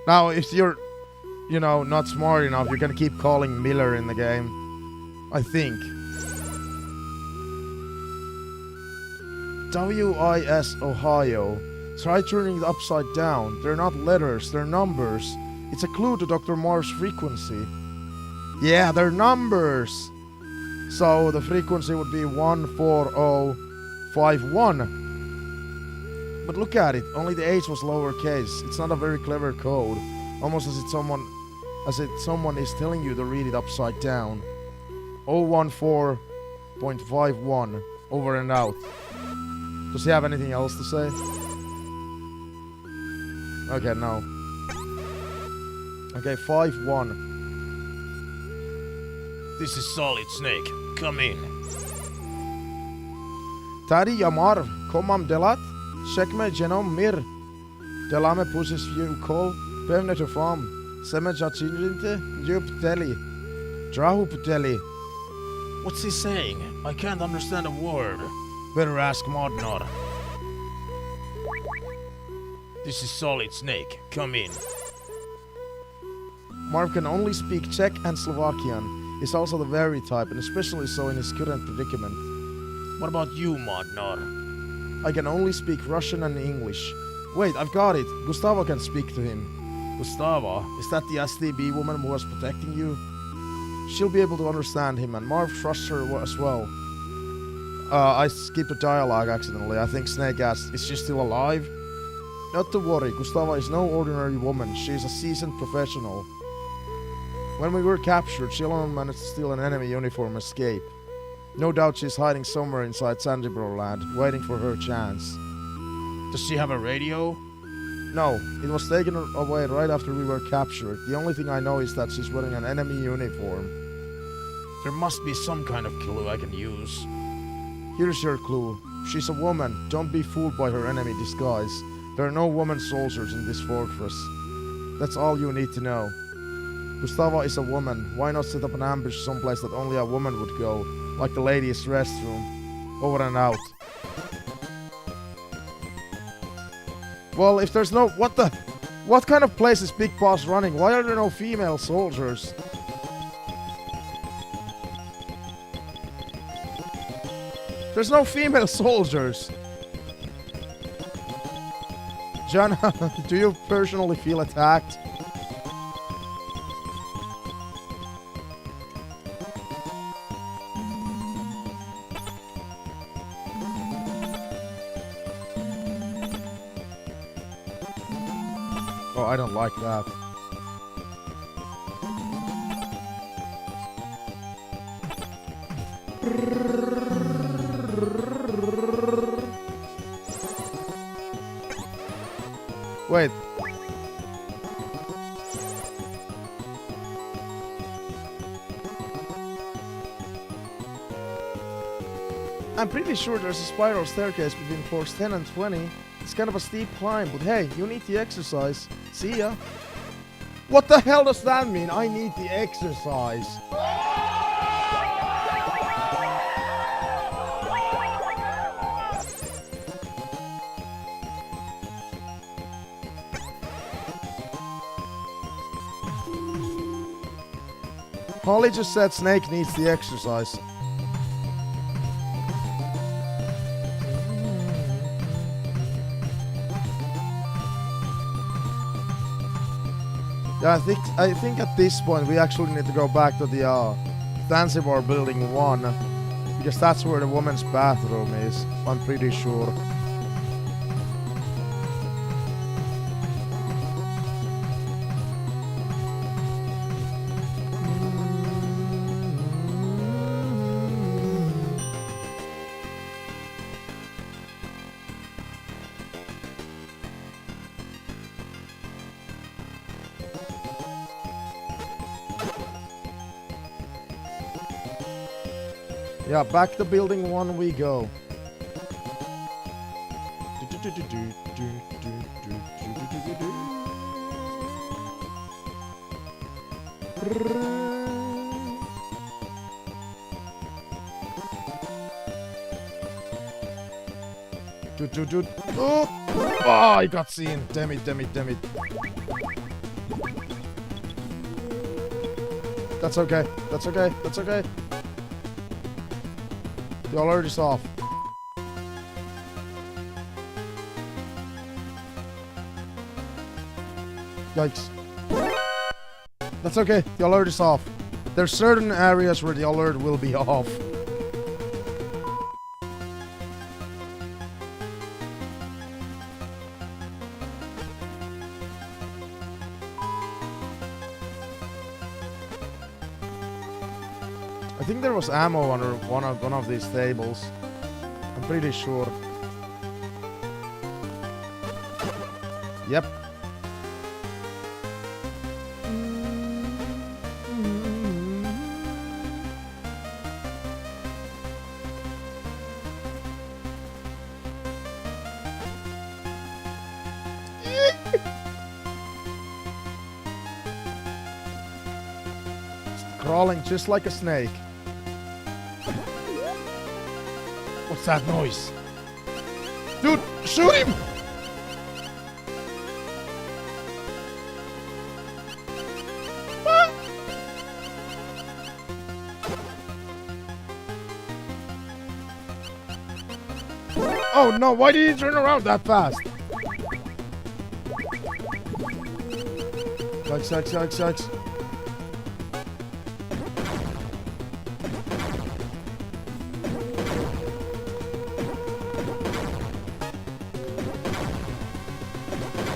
Now, if you're, not smart enough, you can keep calling Miller in the game. I think. WIS Ohio. Try turning it upside down. They're not letters, they're numbers. It's a clue to Dr. Marv's frequency. Yeah, they're numbers! So the frequency would be 14051. But look at it, only the H was lowercase. It's not a very clever code. Almost as if someone is telling you to read it upside down. 014.51. Over and out. Does he have anything else to say? Okay, no. Okay, 5-1. This is Solid Snake. Come in. Tady Jamar, komam delat? Čekme jenom mir. Děláme pouze svůj úkol, pevně doufám. Jsme začínili, kdo pteli. Drahu pteli. What's he saying? I can't understand a word. Better ask Modnor. This is Solid Snake. Come in. Marv can only speak Czech and Slovakian. He's also the very type, and especially so in his current predicament. What about you, Modnor? I can only speak Russian and English. Wait, I've got it. Gustavo can speak to him. Gustavo? Is that the STB woman who was protecting you? She'll be able to understand him, and Marv trusts her as well. I skipped a dialogue accidentally. I think Snake asked, is she still alive? Not to worry, Gustavo is no ordinary woman. She is a seasoned professional. When we were captured, she alone managed to steal an enemy uniform and escape. No doubt she's hiding somewhere inside Zanzibar land, waiting for her chance. Does she have a radio? No, it was taken away right after we were captured. The only thing I know is that she's wearing an enemy uniform. There must be some kind of clue I can use. Here's your clue. She's a woman. Don't be fooled by her enemy disguise. There are no woman soldiers in this fortress. That's all you need to know. Gustavo is a woman. Why not set up an ambush someplace that only a woman would go? Like the ladies' restroom. Over and out. Well, if there's no... What kind of place is Big Boss running? Why are there no female soldiers? There's no female soldiers. John, do you personally feel attacked? Oh, I don't like that. Wait. I'm pretty sure there's a spiral staircase between floors 10 and 20. It's kind of a steep climb, but hey, you need the exercise. See ya. What the hell does that mean? I need the exercise. Holly just said Snake needs the exercise. Yeah, I think at this point we actually need to go back to the Zanzibar building 1, because that's where the woman's bathroom is. I'm pretty sure. Yeah, back to building 1 we go. Oh, I got seen. Damn it, damn it, damn it. That's okay. That's okay. That's okay. The alert is off. Yikes. That's okay. The alert is off. There's certain areas where the alert will be off. I think there was ammo under one of these tables. I'm pretty sure. Yep. Crawling just like a snake. What's that noise? Dude, shoot him! What? Oh no, why did he turn around that fast? Yikes, yikes, yikes, yikes.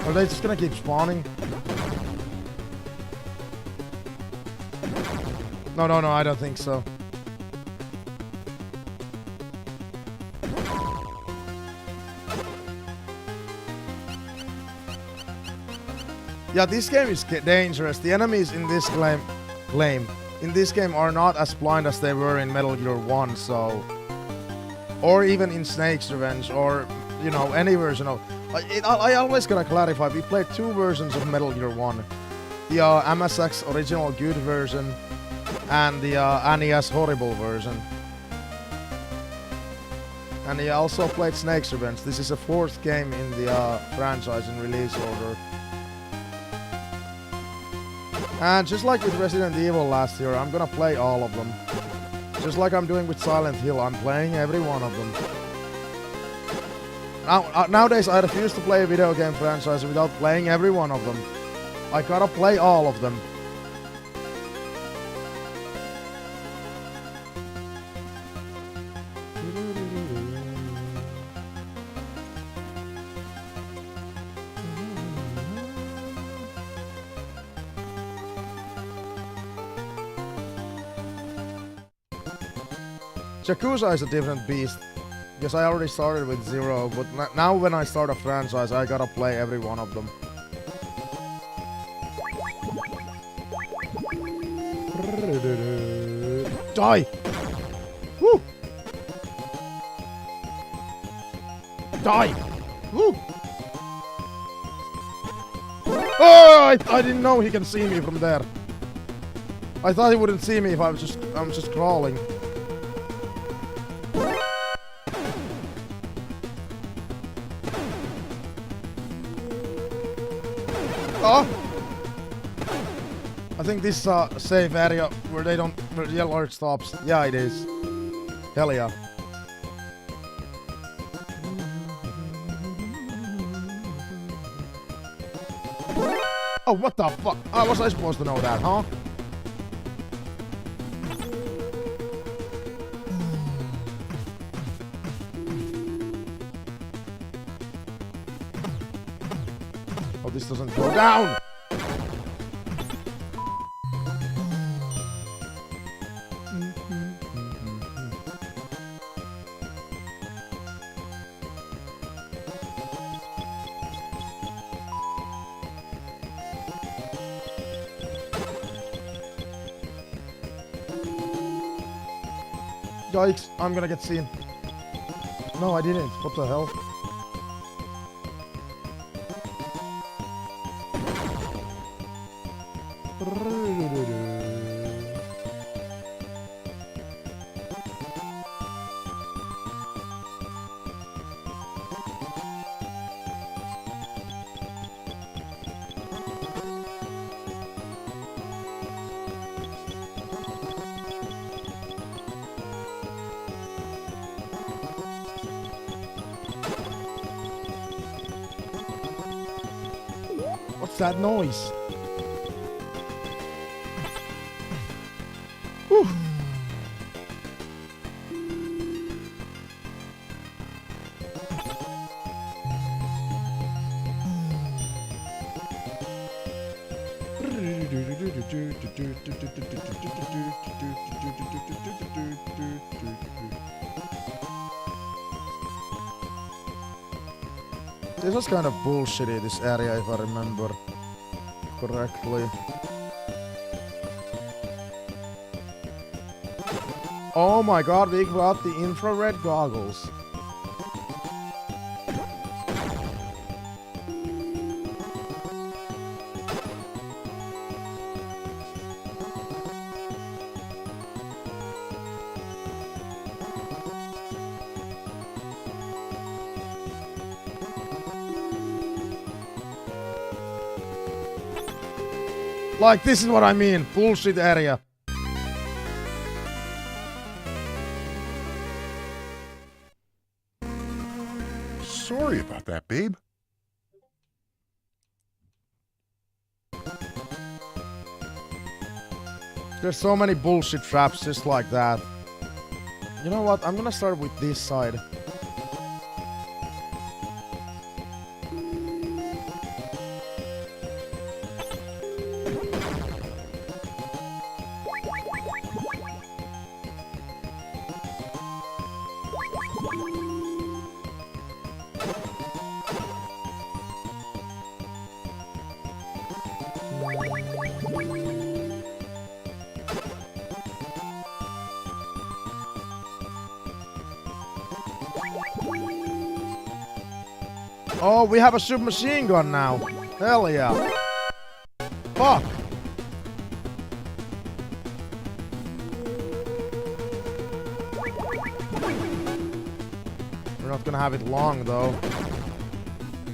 Are they just gonna keep spawning? No, no, no, I don't think so. Yeah, this game is dangerous. The enemies in this in this game are not as blind as they were in Metal Gear 1, so... Or even in Snake's Revenge, or, you know, any version of... I always gotta clarify, we played 2 versions of Metal Gear 1. The MSX original good version, and the NES horrible version. And he also played Snake's Revenge. This is the 4th game in the franchise in release order. And just like with Resident Evil last year, I'm gonna play all of them. Just like I'm doing with Silent Hill, I'm playing every one of them. Nowadays, I refuse to play a video game franchise without playing every one of them. I gotta play all of them. Yakuza is a different beast. Because I already started with 0, but now when I start a franchise, I gotta play every one of them. Die! Woo! Die! Woo! Oh! I didn't know he can see me from there. I thought he wouldn't see me if I'm just crawling. Oh! I think this is a safe area where where the alert stops. Yeah, it is. Hell yeah. Oh, what the fuck? How was I supposed to know that, huh? Oh, this doesn't go down! Yikes, I'm gonna get seen. No, I didn't. What the hell? What's that noise? Whew. This was kind of bullshitty, this area, if I remember correctly. Oh my god, we got the infrared goggles. Like, this is what I mean. Bullshit area. Sorry about that, babe. There's so many bullshit traps just like that. You know what? I'm gonna start with this side. Oh, we have a submachine gun now. Hell yeah. Fuck. We're not gonna have it long though.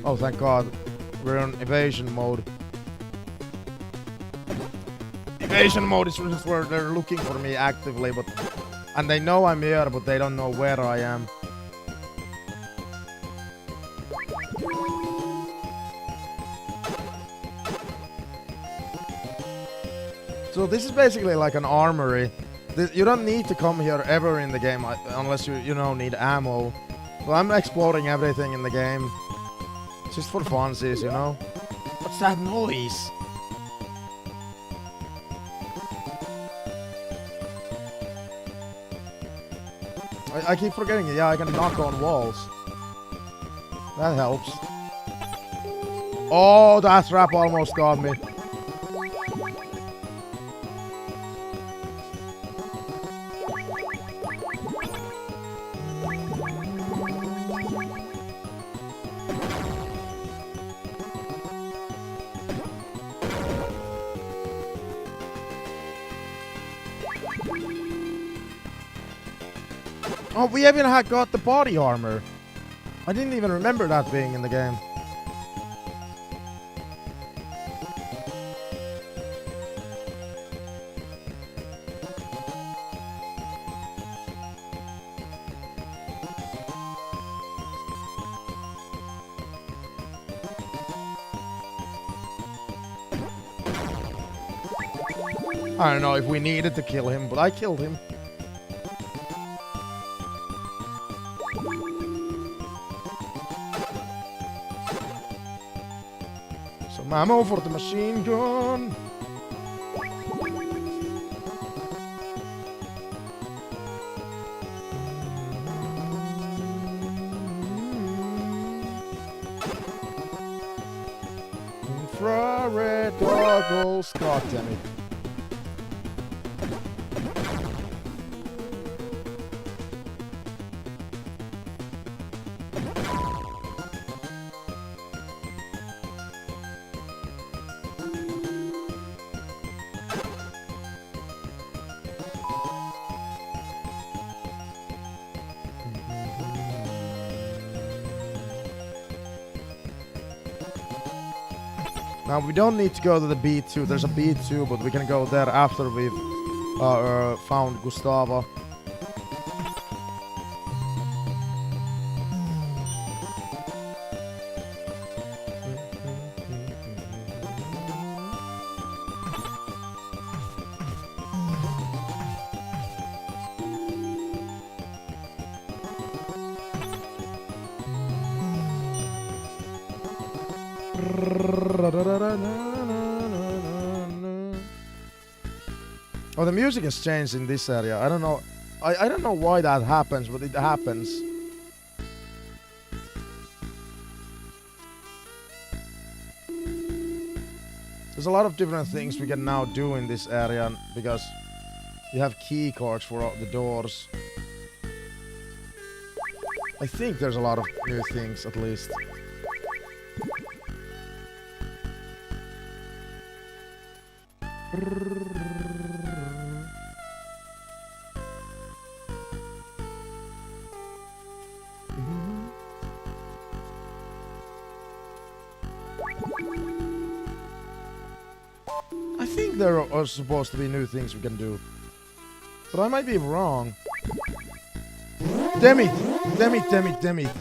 Oh, thank God. We're in evasion mode. Evasion mode is just where they're looking for me actively, but... And they know I'm here, but they don't know where I am. So this is basically like an armory. You don't need to come here ever in the game unless you know, need ammo. But I'm exploring everything in the game. Just for funsies, you know? What's that noise? I keep forgetting it. Yeah, I can knock on walls. That helps. Oh, that trap almost got me. Oh, we even had got the body armor. I didn't even remember that being in the game. I don't know if we needed to kill him, but I killed him. Some ammo for the machine gun. Infrared goggles. God damn it. Now we don't need to go to the B2. There's a B2, but we can go there after we've found Gustavo. Oh, the music has changed in this area. I don't know. I don't know why that happens, but it happens. There's a lot of different things we can now do in this area because you have key cards for all the doors. I think there's a lot of new things, at least. I think there are supposed to be new things we can do. But I might be wrong. Damn it! Damn it, damn it, damn it.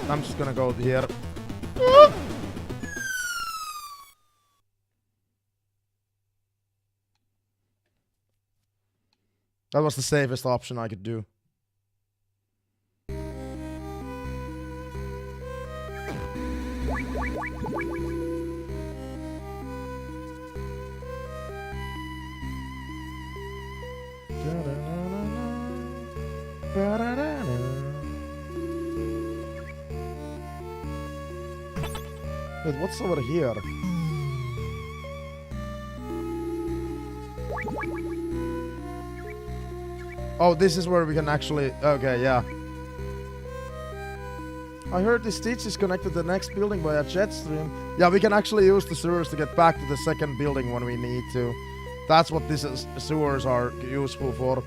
I'm just gonna go here. That was the safest option I could do. Wait, what's over here? Oh, this is where we can actually... Okay, yeah. I heard this stage is connected to the next building by a jet stream. Yeah, we can actually use the sewers to get back to the second building when we need to. That's what these sewers are useful for.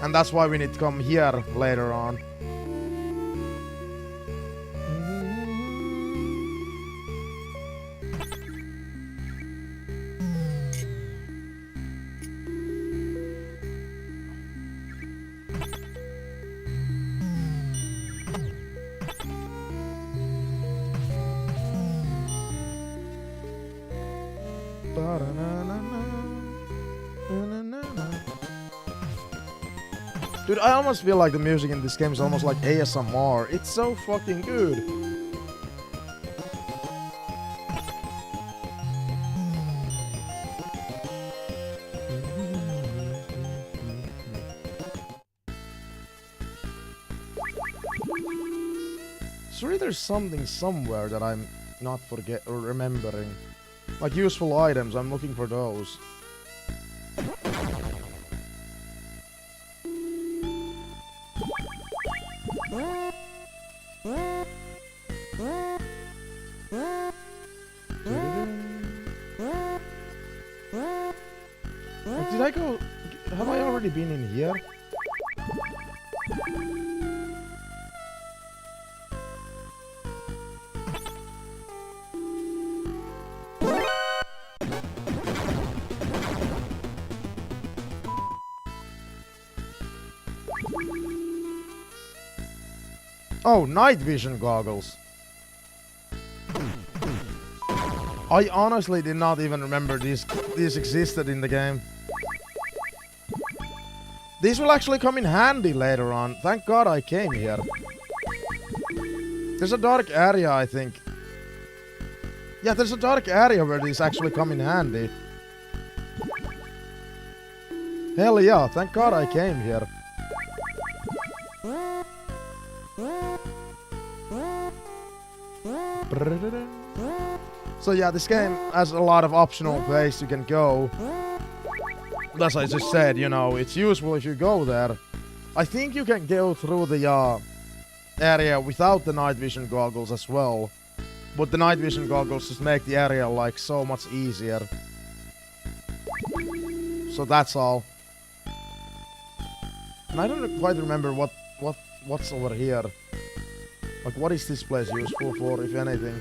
And that's why we need to come here later on. Dude, I almost feel like the music in this game is almost like ASMR. It's so fucking good. Surely there's something somewhere that I'm not remembering. Like useful items, I'm looking for those. Did I go... Have I already been in here? Oh, night vision goggles. I honestly did not even remember these existed in the game. These will actually come in handy later on. Thank God I came here. There's a dark area, I think. Yeah, there's a dark area where these actually come in handy. Hell yeah, thank God I came here. So yeah, this game has a lot of optional places you can go. As I just said, you know, it's useful if you go there. I think you can go through the area without the night vision goggles as well. But the night vision goggles just make the area like so much easier. So that's all. And I don't quite remember what's over here. Like, what is this place useful for, if anything?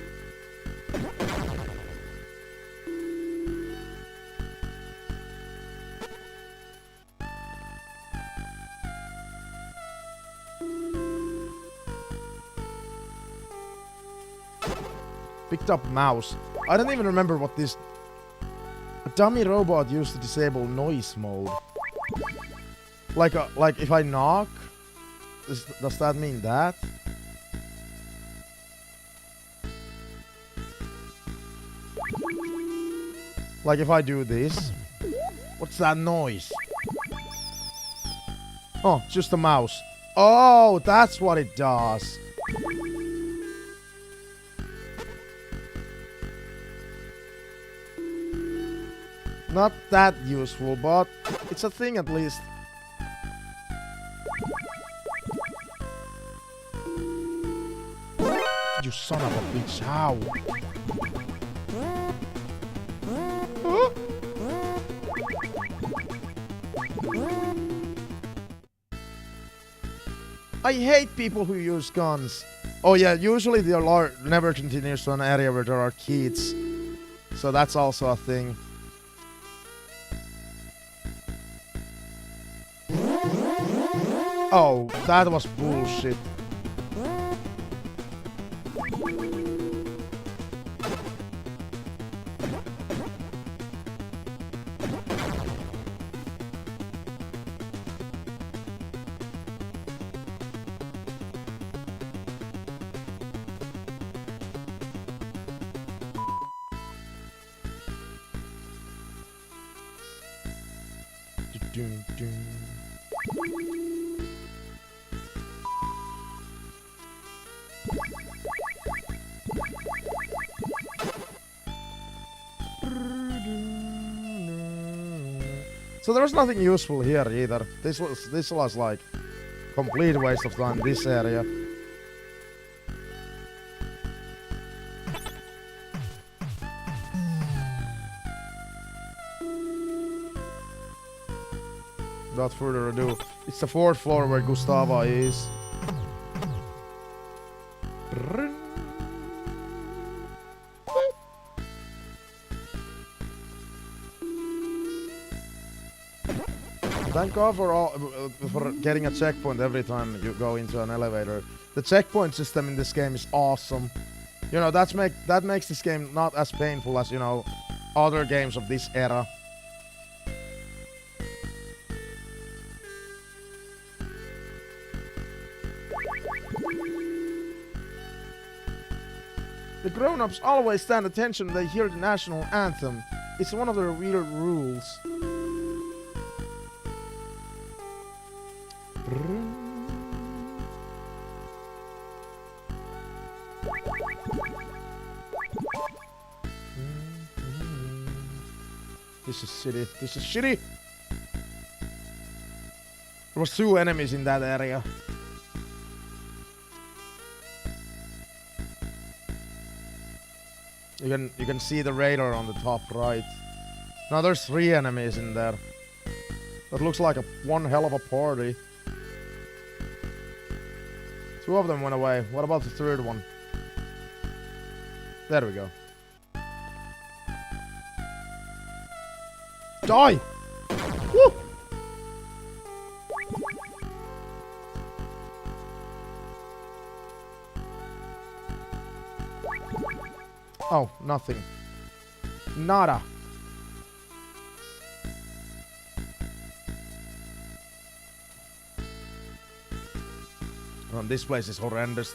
Picked up mouse. I don't even remember what this... A dummy robot used to disable noise mode. Like if I knock? Does that mean that? Like if I do this? What's that noise? Oh, just a mouse. Oh, that's what it does. Not that useful, but it's a thing at least. You son of a bitch, how? Huh? I hate people who use guns. Oh yeah, usually the alarm never continues to an area where there are kids. So that's also a thing. Oh, that was bullshit. So there's nothing useful here either. This was like complete waste of time, this area. Without further ado, it's the 4th floor where Gustava is. Thank God for getting a checkpoint every time you go into an elevator. The checkpoint system in this game is awesome. You know, that makes this game not as painful as, you know, other games of this era. The grown-ups always stand attention when they hear the national anthem. It's one of their weird rules. This is shitty. This is shitty. There was 2 enemies in that area. You can see the radar on the top right. Now there's 3 enemies in there. That looks like one hell of a party. 2 of them went away. What about the 3rd one? There we go. Die! Woo! Oh, nothing. Nada. Oh, this place is horrendous.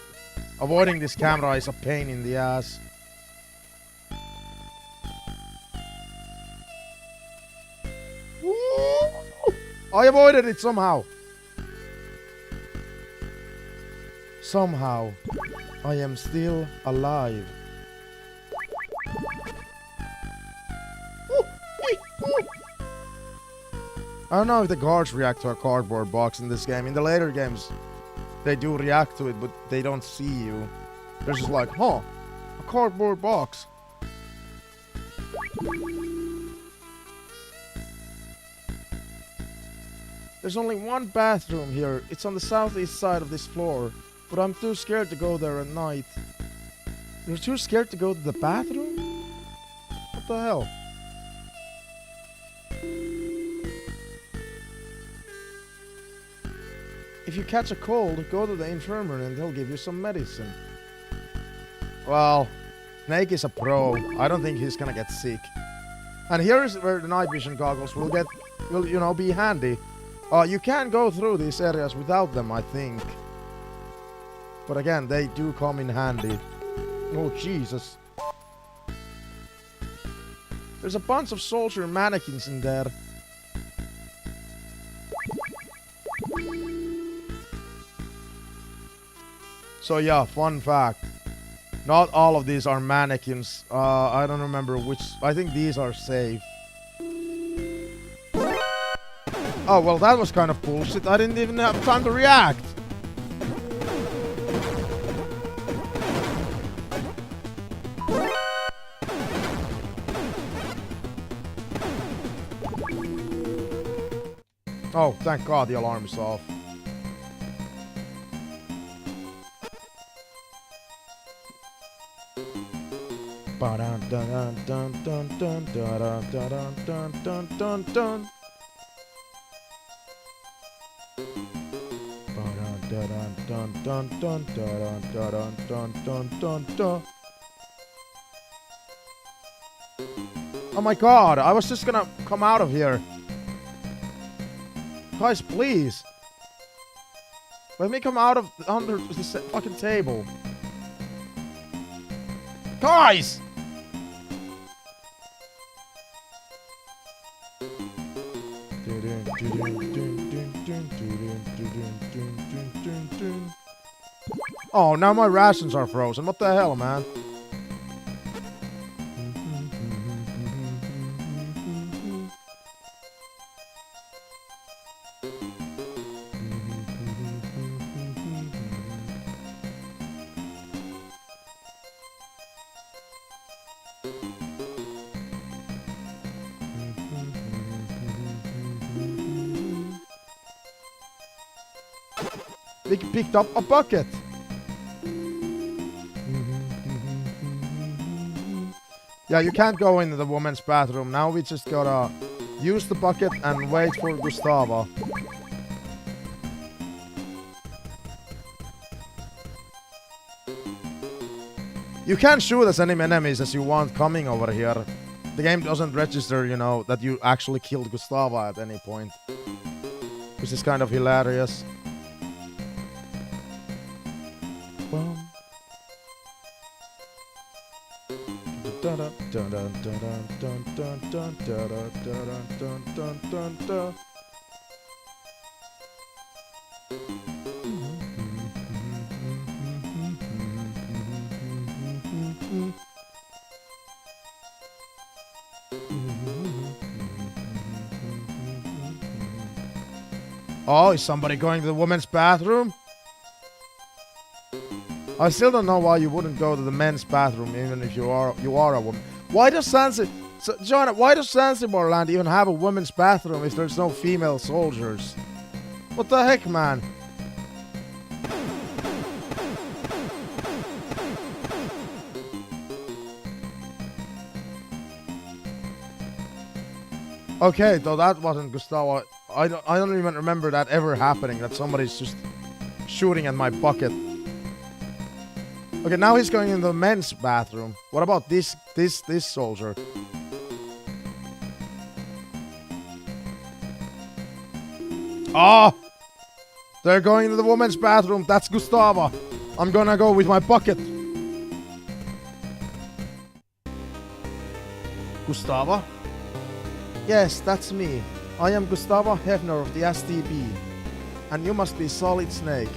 Avoiding this camera is a pain in the ass. I avoided it somehow. Somehow, I am still alive. I don't know if the guards react to a cardboard box in this game. In the later games, they do react to it, but they don't see you. They're just like, huh, a cardboard box. There's only one bathroom here. It's on the southeast side of this floor. But I'm too scared to go there at night. You're too scared to go to the bathroom? What the hell? If you catch a cold, go to the infirmary and they'll give you some medicine. Well, Snake is a pro. I don't think he's gonna get sick. And here's where the night vision goggles will you know, be handy. You can go through these areas without them, I think. But again, they do come in handy. Oh, Jesus. There's a bunch of soldier mannequins in there. So yeah, fun fact. Not all of these are mannequins. I don't remember which. I think these are safe. Oh, well, that was kind of bullshit. I didn't even have time to react. Oh, thank God the alarm is off. Oh my God, I was just gonna come out of here. Guys, please. Let me come out of under the fucking table. Guys! Oh, now my rations are frozen. What the hell, man? We picked up a bucket. Yeah, you can't go into the woman's bathroom. Now we just gotta use the bucket and wait for Gustavo. You can shoot as many enemies as you want coming over here. The game doesn't register, you know, that you actually killed Gustavo at any point. Which is kind of hilarious. Oh, is somebody going to the women's bathroom? I still don't know why you wouldn't go to the men's bathroom even if you are a woman. Why does why does Zanzibar land even have a women's bathroom if there's no female soldiers? What the heck, man? Okay, though that wasn't Gustavo. I don't even remember that ever happening, that somebody's just shooting at my bucket. Okay, now he's going in the men's bathroom. What about this soldier? Oh! They're going to the women's bathroom. That's Gustavo. I'm gonna go with my bucket. Gustavo? Yes, that's me. I am Gustavo Hefner of the STB. And you must be Solid Snake.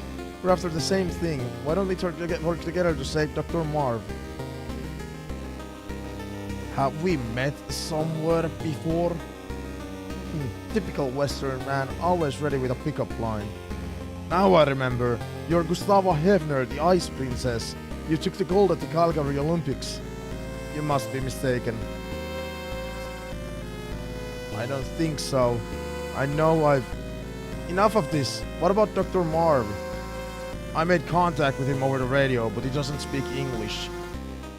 We're after the same thing. Why don't we work together to save Dr. Marv? Have we met somewhere before? Typical Western man, always ready with a pickup line. Now I remember. You're Gustavo Hefner, the Ice Princess. You took the gold at the Calgary Olympics. You must be mistaken. I don't think so. I know Enough of this. What about Dr. Marv? I made contact with him over the radio, but he doesn't speak English.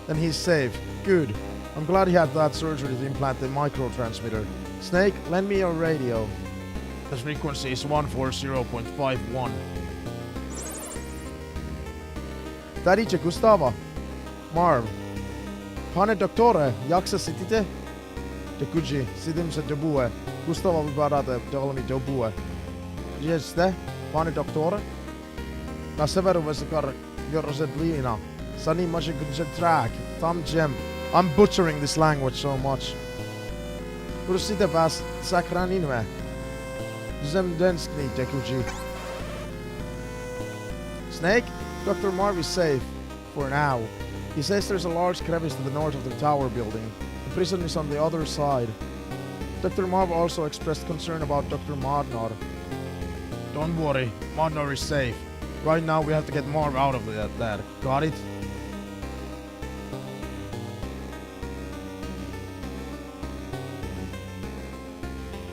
Then he's safe. Good. I'm glad he had that surgery to implant the microtransmitter. Snake, lend me your radio. The frequency is 140.51. Tady c'è Gustava. Marv. Pane doktore, jak se cítíte? Děkuji, cítím se dobře. Gustava, vypadáte velmi dobře. Kde jste, pane doktore? Na severu Vesakar Jorozedlina. Sani maže track. Tam Jem. I'm butchering this language so much. Prosíte vás, sakraníme. Zemdenskni, děkuji. Snake? Dr. Marv is safe. For now. He says there's a large crevice to the north of the tower building. The prison is on the other side. Dr. Marv also expressed concern about Dr. Modnar. Don't worry, Modnar is safe. Right now we have to get Marv out of that. Got it?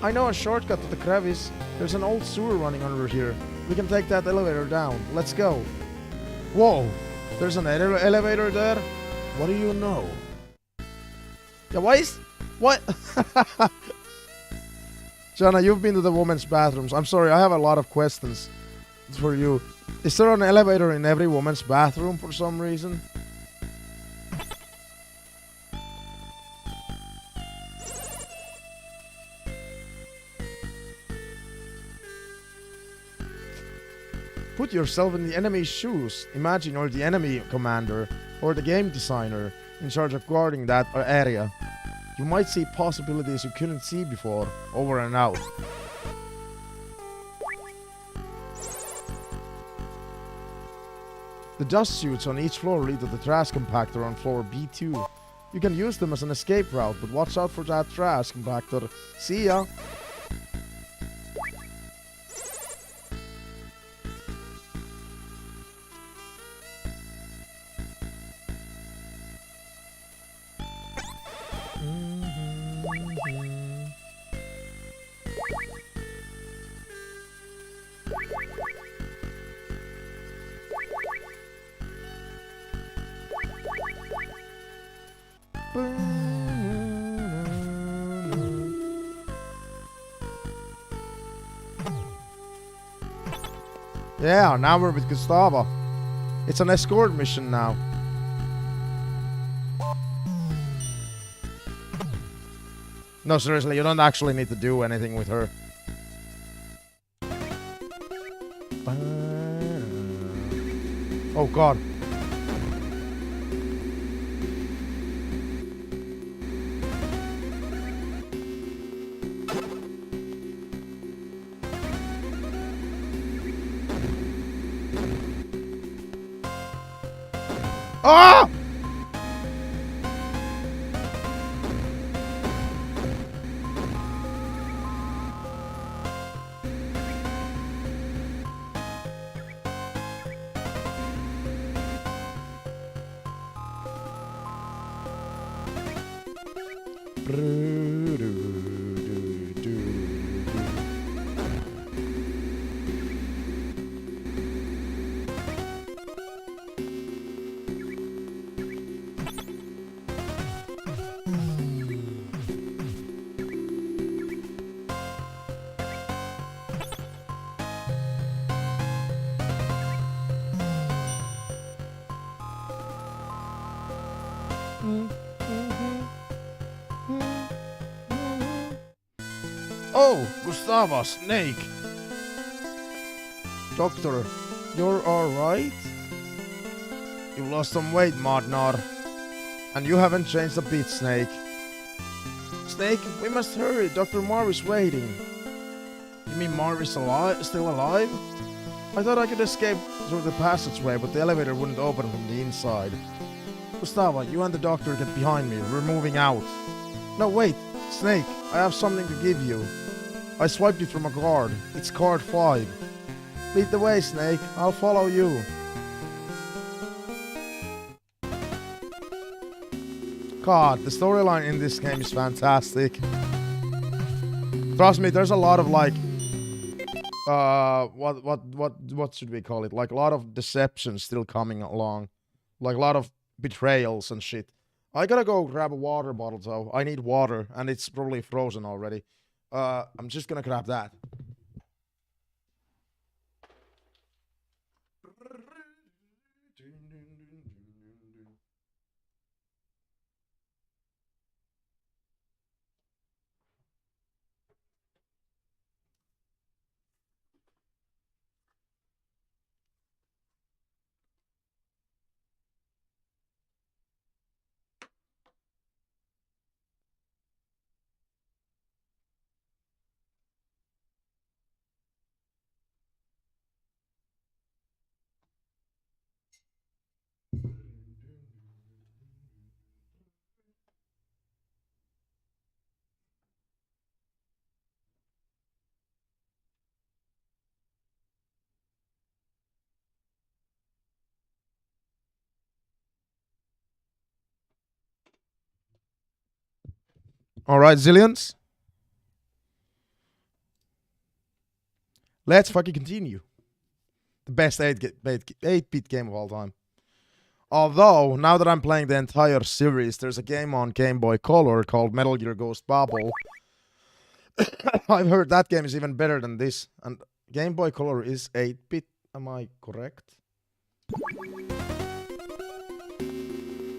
I know a shortcut to the crevice. There's an old sewer running under here. We can take that elevator down. Let's go. Whoa! There's an elevator there? What do you know? Yeah, why is... What? Jana, you've been to the women's bathrooms. I'm sorry, I have a lot of questions for you. Is there an elevator in every woman's bathroom for some reason? Put yourself in the enemy's shoes. Imagine you're the enemy commander or the game designer in charge of guarding that area. You might see possibilities you couldn't see before. Over and out. The dust chutes on each floor lead to the trash compactor on floor B2. You can use them as an escape route, but watch out for that trash compactor. See ya! Yeah, now we're with Gustava. It's an escort mission now. No, seriously, you don't actually need to do anything with her. Oh god. Ah! Oh, Gustava, Snake. Doctor, you're alright? You lost some weight, Modnar. And you haven't changed a bit, Snake. Snake, we must hurry. Dr. Marv is waiting. You mean Marv is still alive? I thought I could escape through the passageway, but the elevator wouldn't open from the inside. Gustava, you and the doctor get behind me. We're moving out. No, wait. Snake, I have something to give you. I swiped it from a card. It's card 5. Lead the way, Snake. I'll follow you. God, the storyline in this game is fantastic. Trust me, there's a lot of like what should we call it? Like a lot of deception still coming along, like a lot of betrayals and shit. I gotta go grab a water bottle though. I need water, and it's probably frozen already. I'm just gonna grab that. All right, Zillions. Let's fucking continue. The best 8-bit game of all time. Although, now that I'm playing the entire series, there's a game on Game Boy Color called Metal Gear Ghost Babel. I've heard that game is even better than this. And Game Boy Color is 8-bit. Am I correct?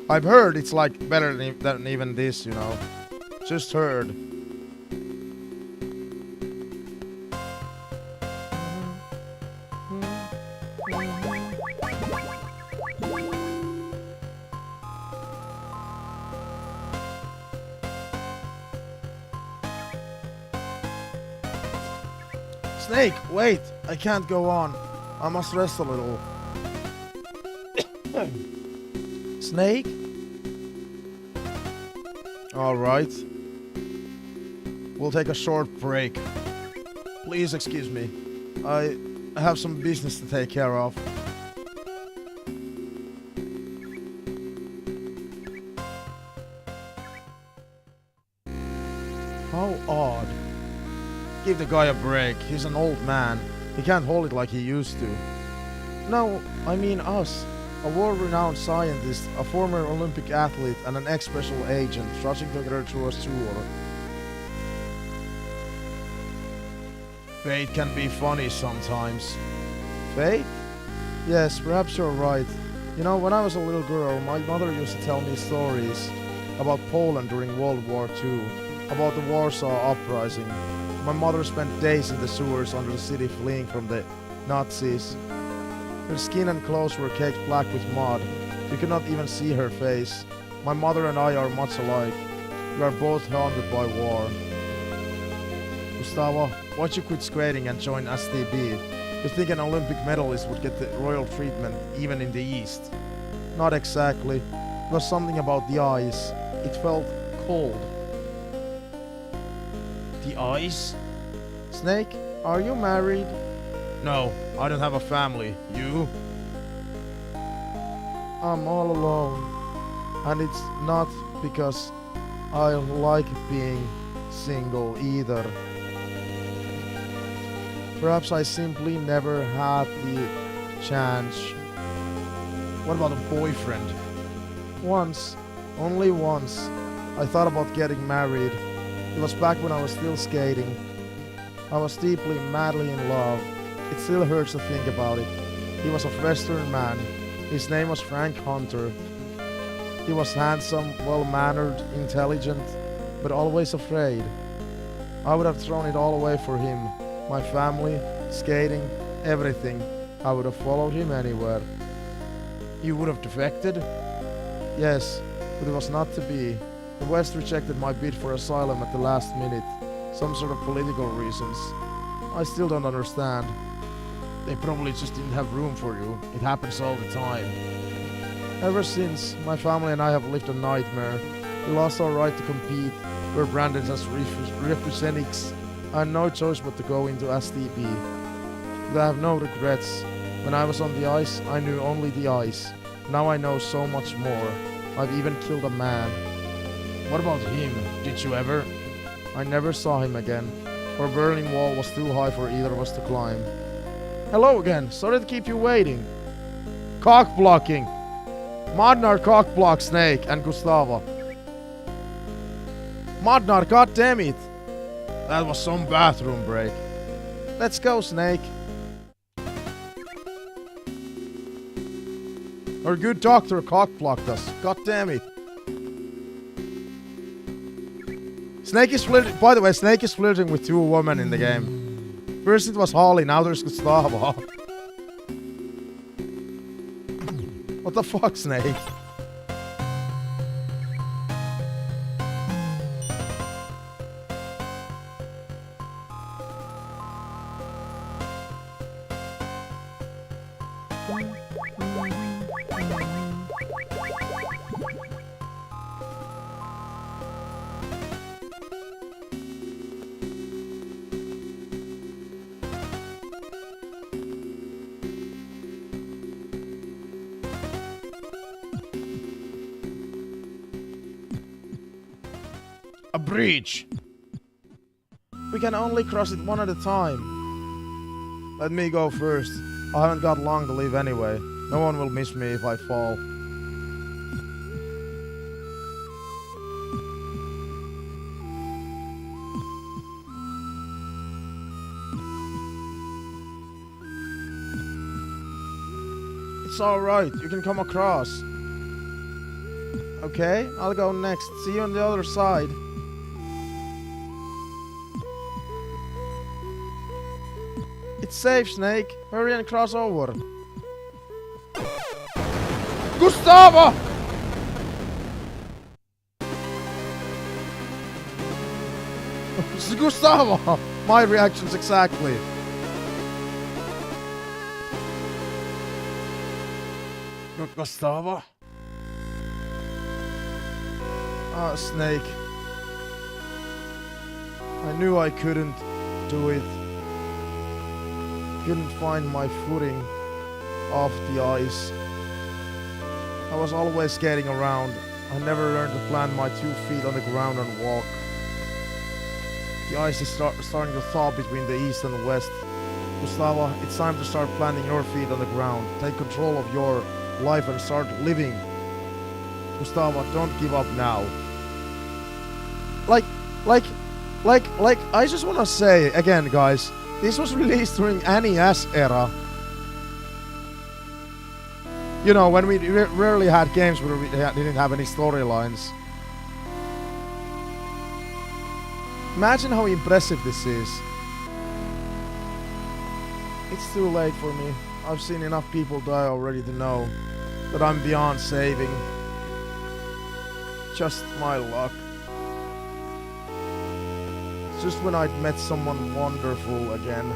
I've heard it's like better than even this, you know. Just heard. Snake, wait! I can't go on. I must rest a little. Snake? Alright. We'll take a short break. Please excuse me. I have some business to take care of. How odd. Give the guy a break. He's an old man. He can't hold it like he used to. No, I mean us. A world-renowned scientist, a former Olympic athlete, and an ex-special agent trudging together through a sewer. Fate can be funny sometimes. Fate? Yes, perhaps you're right. You know, when I was a little girl, my mother used to tell me stories about Poland during World War II, about the Warsaw Uprising. My mother spent days in the sewers under the city fleeing from the Nazis. Her skin and clothes were caked black with mud. You could not even see her face. My mother and I are much alike. We are both haunted by war. Gustavo, why'd you quit skating and join STB? You think an Olympic medalist would get the royal treatment even in the East? Not exactly. It was something about the ice. It felt cold. The ice? Snake, are you married? No, I don't have a family. You? I'm all alone. And it's not because I like being single either. Perhaps I simply never had the chance. What about a boyfriend? Once, only once, I thought about getting married. It was back when I was still skating. I was deeply, madly in love. It still hurts to think about it. He was a Western man. His name was Frank Hunter. He was handsome, well-mannered, intelligent, but always afraid. I would have thrown it all away for him. My family, skating, everything. I would have followed him anywhere. You would have defected? Yes, but it was not to be. The West rejected my bid for asylum at the last minute. Some sort of political reasons. I still don't understand. They probably just didn't have room for you. It happens all the time. Ever since, my family and I have lived a nightmare. We lost our right to compete. We're branded as refugees. I had no choice but to go into STB. But I have no regrets. When I was on the ice, I knew only the ice. Now I know so much more. I've even killed a man. What about him? Did you ever? I never saw him again. For Berlin Wall was too high for either of us to climb. Hello again. Sorry to keep you waiting. Cock blocking. Modnar cock block Snake and Gustavo. Modnar, god damn it. That was some bathroom break. Let's go, Snake. Our good doctor cock blocked us. God damn it. Snake is flirting. By the way, Snake is flirting with 2 women in the game. First it was Holly, now there's Gustavo. What the fuck, Snake? A breach! We can only cross it one at a time. Let me go first. I haven't got long to live anyway. No one will miss me if I fall. It's alright, you can come across. Okay, I'll go next. See you on the other side. It's safe, Snake. Hurry and cross over. Gustavo! It's Gustavo! My reactions exactly. Gustavo? Ah, Snake. I knew I couldn't do it. Couldn't find my footing off the ice. I was always skating around. I never learned to plant my 2 feet on the ground and walk. The ice is starting to thaw between the east and west. Gustavo, it's time to start planting your feet on the ground. Take control of your life and start living. Gustavo, don't give up now. I just want to say, again, guys, this was released during NES era. You know, when we rarely had games where we didn't have any storylines. Imagine how impressive this is. It's too late for me. I've seen enough people die already to know that I'm beyond saving. Just my luck. Just when I'd met someone wonderful again.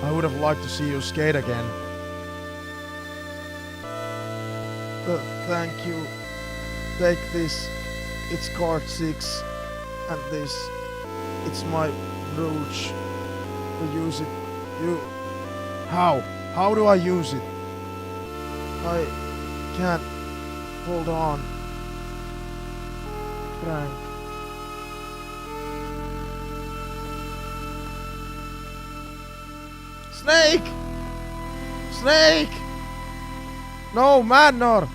I would have liked to see you skate again. Thank you. Take this. It's card 6. And this. It's my brooch. To use it. You. How? How do I use it? I can't. Hold on. Frank. Snake! Snake! No, Madnor!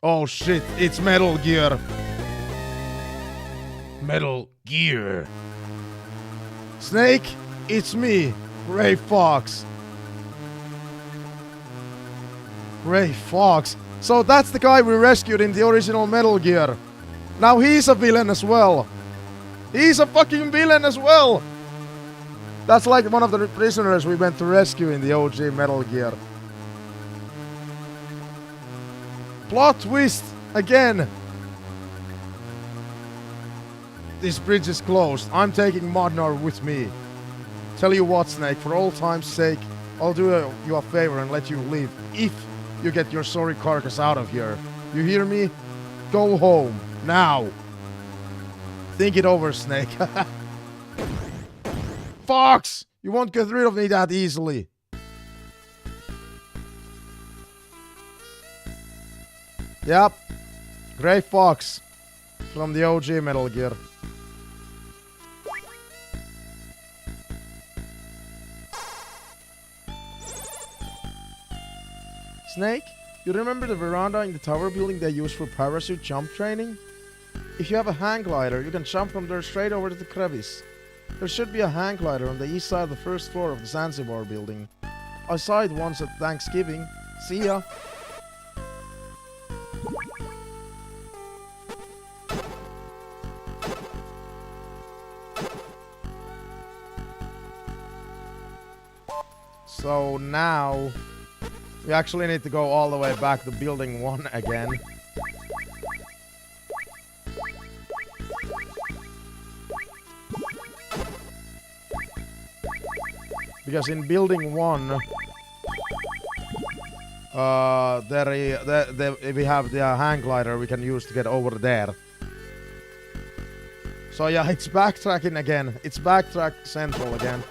Oh shit, it's Metal Gear. Metal Gear. Snake, it's me, Gray Fox. Gray Fox? So that's the guy we rescued in the original Metal Gear. Now he's a villain as well. He's a fucking villain as well. That's like one of the prisoners we went to rescue in the OG Metal Gear. Plot twist again. This bridge is closed. I'm taking Modnar with me. Tell you what, Snake, for old time's sake, I'll do you a favor and let you leave if you get your sorry carcass out of here. You hear me? Go home. Now. Think it over, Snake. Fox! You won't get rid of me that easily. Yep. Gray Fox from the OG Metal Gear. Snake, you remember the veranda in the tower building they use for parachute jump training? If you have a hang glider, you can jump from there straight over to the crevice. There should be a hang glider on the east side of the first floor of the Zanzibar building. I saw it once at Thanksgiving. See ya. So now we actually need to go all the way back to building 1 again. Because in building 1 we have the hang glider we can use to get over there. So yeah, it's backtracking again. It's backtrack central again.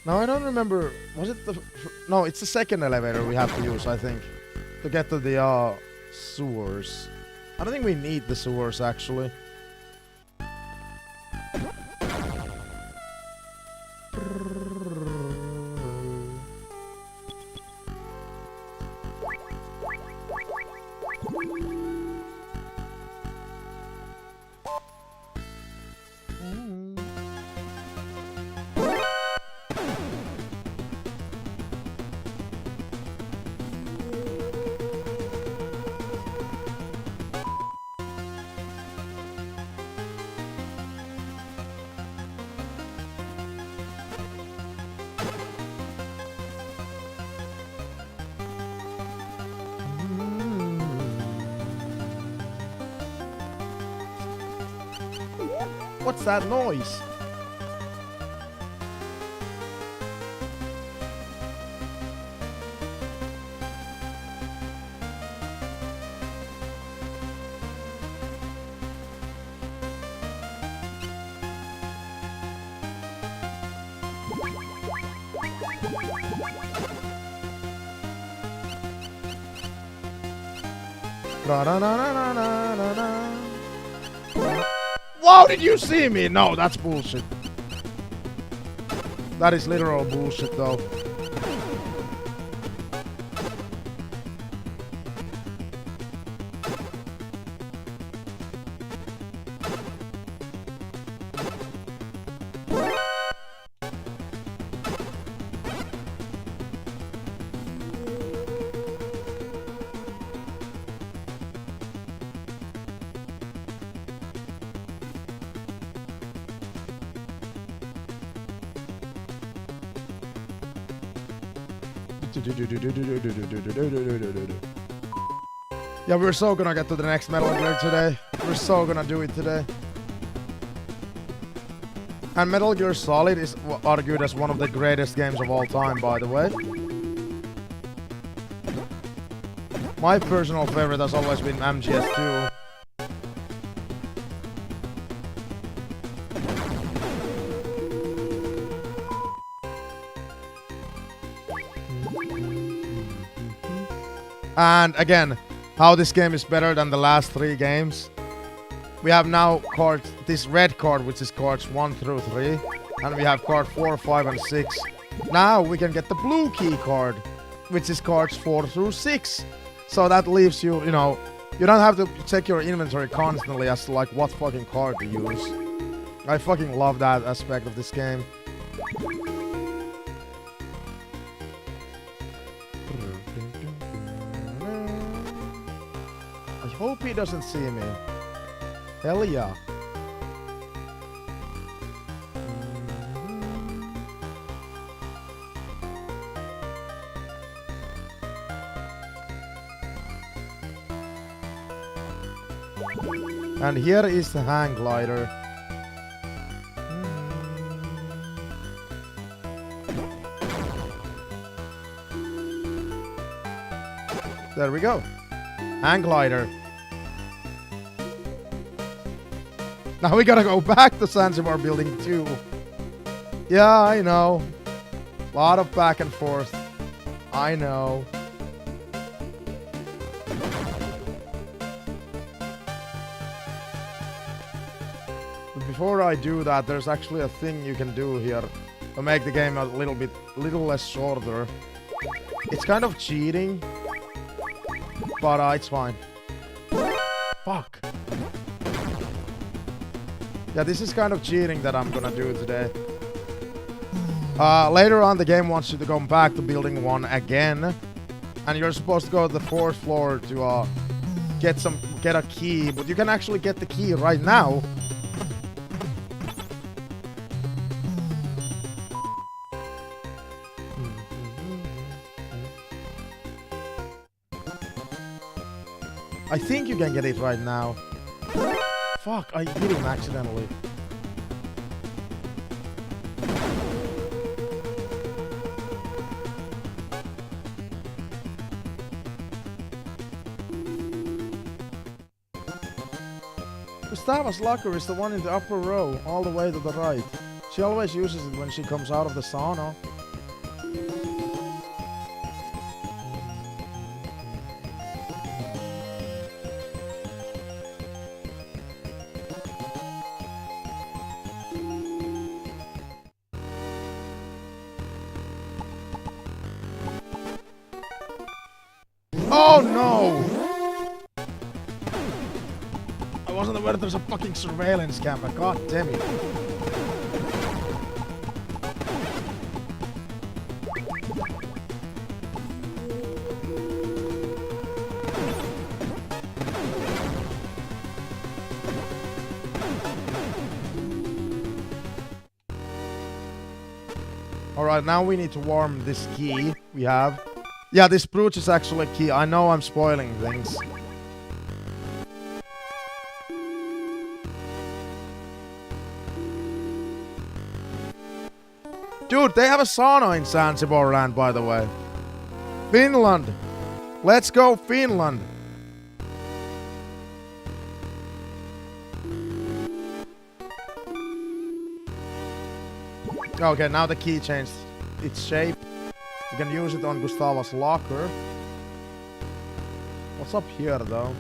Now I don't remember, was it the... No, it's the second elevator we have to use, I think. To get to the sewers. I don't think we need the sewers, actually. What's that noise? Wow, did you see me? No, that's bullshit. That is literal bullshit, though. Yeah, we're so gonna get to the next Metal Gear today. We're so gonna do it today. And Metal Gear Solid is argued as one of the greatest games of all time, by the way. My personal favorite has always been MGS2. And again, how this game is better than the last 3 games. We have now cards, this red card, which is cards 1 through 3. And we have card 4, 5, and 6. Now we can get the blue key card, which is cards 4 through 6. So that leaves you, you know, you don't have to check your inventory constantly as to like what fucking card to use. I fucking love that aspect of this game. I hope he doesn't see me. Hell yeah. And here is the hang glider. There we go. Hang glider. Now we gotta go back to Zanzibar Building 2. Yeah, I know. Lot of back and forth. I know. But before I do that, there's actually a thing you can do here to make the game a little less shorter. It's kind of cheating, but it's fine. Fuck. Yeah, this is kind of cheating that I'm gonna do today. Later on, the game wants you to go back to building 1 again, and you're supposed to go to the 4th floor to get a key, but you can actually get the key right now. I think you can get it right now. Fuck, I hit him accidentally. Gustava's locker is the one in the upper row, all the way to the right. She always uses it when she comes out of the sauna. Oh no! I wasn't aware there's a fucking surveillance camera. God damn it. Alright, now we need to warm this key we have. Yeah, this brooch is actually a key. I know I'm spoiling things. Dude, they have a sauna in Zanzibar land, by the way. Finland. Let's go, Finland. Okay, now the key changed its shape. You can use it on Gustava's locker. What's up here, though?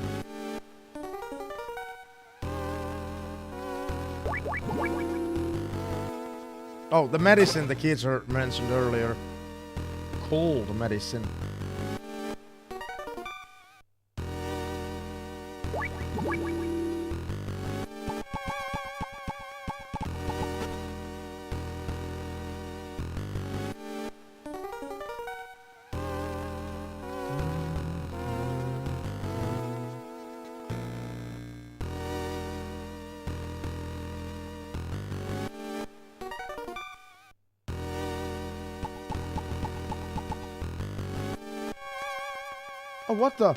Oh, the medicine the kids mentioned earlier. Cold medicine. Oh, what the?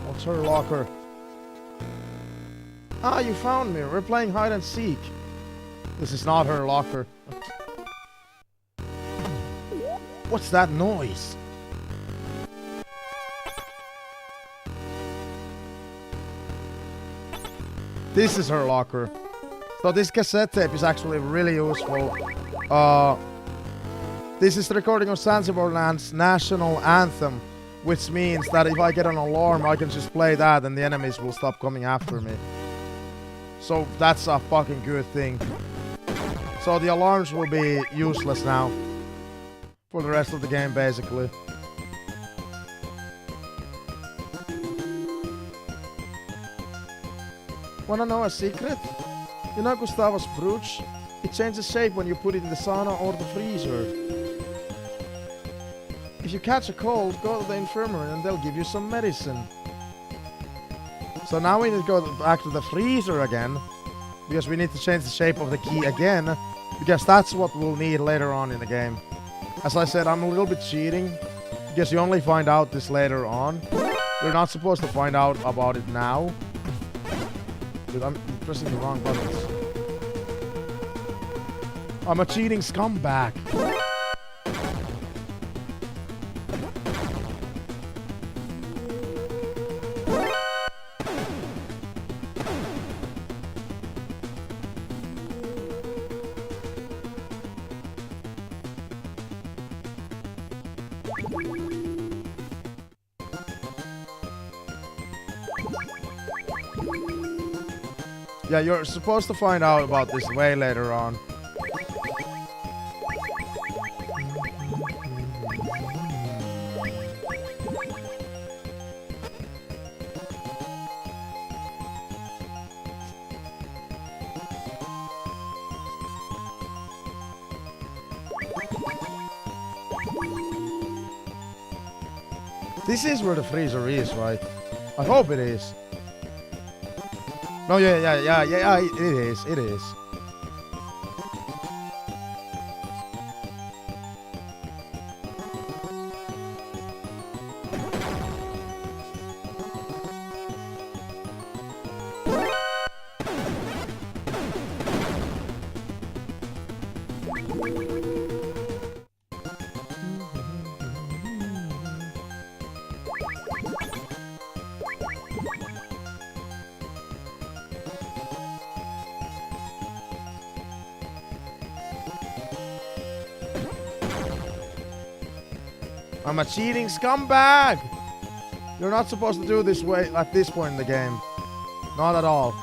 What's her locker? Ah, you found me. We're playing hide and seek. This is not her locker. What's that noise? This is her locker. So this cassette tape is actually really useful. This is the recording of Zanzibar Land's national anthem, which means that if I get an alarm, I can just play that and the enemies will stop coming after me. So that's a fucking good thing. So the alarms will be useless now for the rest of the game, basically. Wanna know a secret? You know Gustava's brooch? It changes shape when you put it in the sauna or the freezer. If you catch a cold, go to the infirmary and they'll give you some medicine. So now we need to go back to the freezer again, because we need to change the shape of the key again. Because that's what we'll need later on in the game. As I said, I'm a little bit cheating. Because you only find out this later on. You're not supposed to find out about it now. Dude, I'm pressing the wrong buttons. I'm a cheating scumbag. Yeah, you're supposed to find out about this way later on. This is where the freezer is, right? I hope it is. No, yeah, it is, it is. I'm a cheating scumbag! You're not supposed to do this way at this point in the game. Not at all.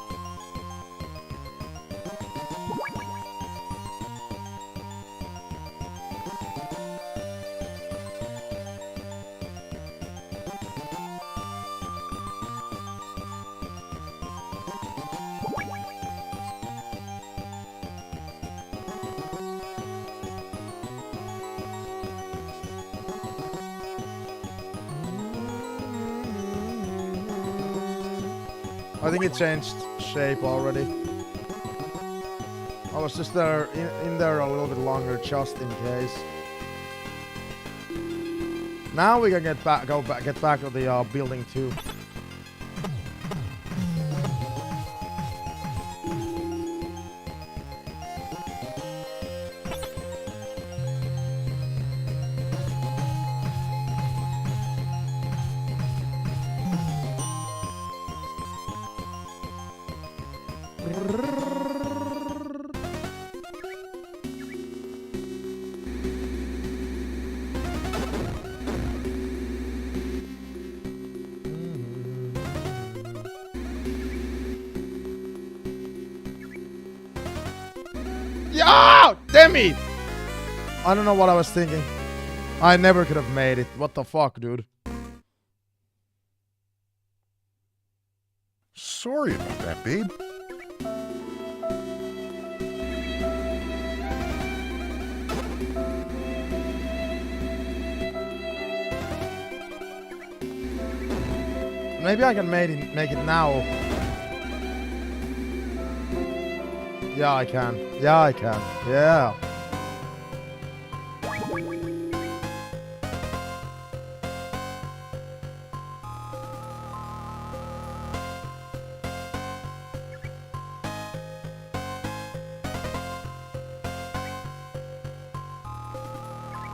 I think it changed shape already. I was just there in there a little bit longer just in case. Now we can get back to the building 2. Yeah! Damn it! I don't know what I was thinking. I never could have made it. What the fuck, dude? Sorry about that, babe. Maybe I can make it now. Yeah, I can. Yeah, I can. Yeah.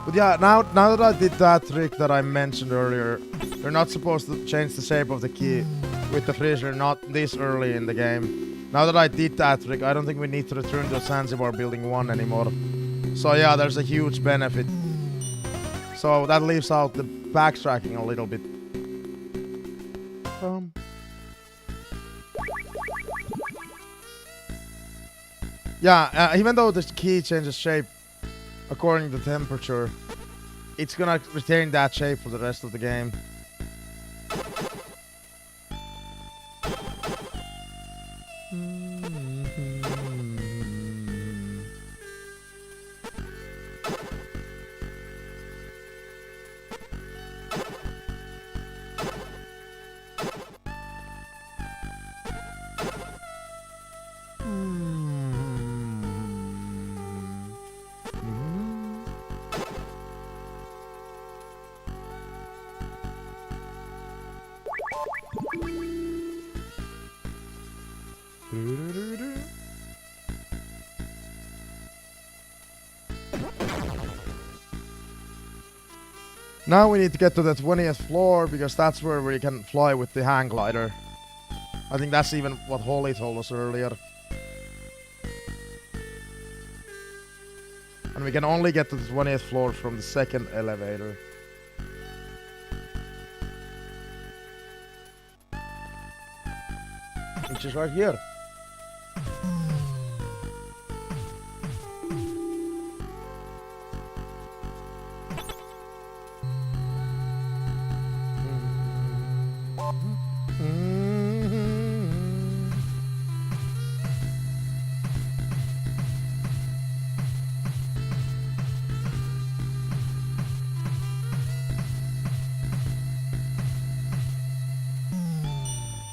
But yeah, now that I did that trick that I mentioned earlier, you're not supposed to change the shape of the key with the freezer not this early in the game. Now that I did that trick, I don't think we need to return to Zanzibar Building 1 anymore. So yeah, there's a huge benefit. So that leaves out the backtracking a little bit. Yeah, even though the key changes shape according to temperature, it's gonna retain that shape for the rest of the game. Now we need to get to the 20th floor because that's where we can fly with the hang glider. I think that's even what Holly told us earlier. And we can only get to the 20th floor from the second elevator. Which is right here.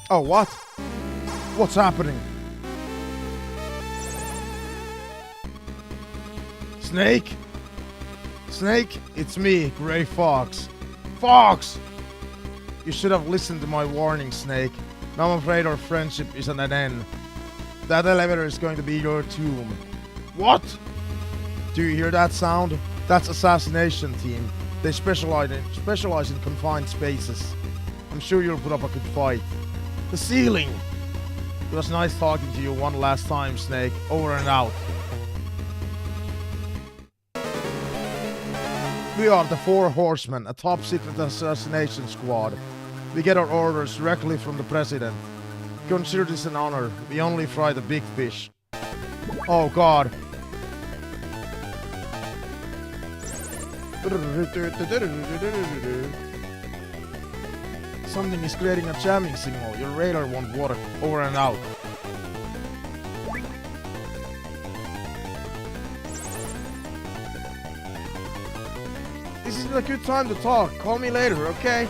Oh, what? What's happening? Snake? Snake? It's me, Gray Fox. Fox! You should have listened to my warning, Snake. Now I'm afraid our friendship is at an end. That elevator is going to be your tomb. What? Do you hear that sound? That's assassination team. They specialize in confined spaces. I'm sure you'll put up a good fight. The ceiling! It was nice talking to you one last time, Snake. Over and out. We are the Four Horsemen, a top-secret assassination squad. We get our orders directly from the President. Consider this an honor. We only fry the big fish. Oh, God. Something is creating a jamming signal. Your radar won't work. Over and out. This isn't a good time to talk. Call me later, okay?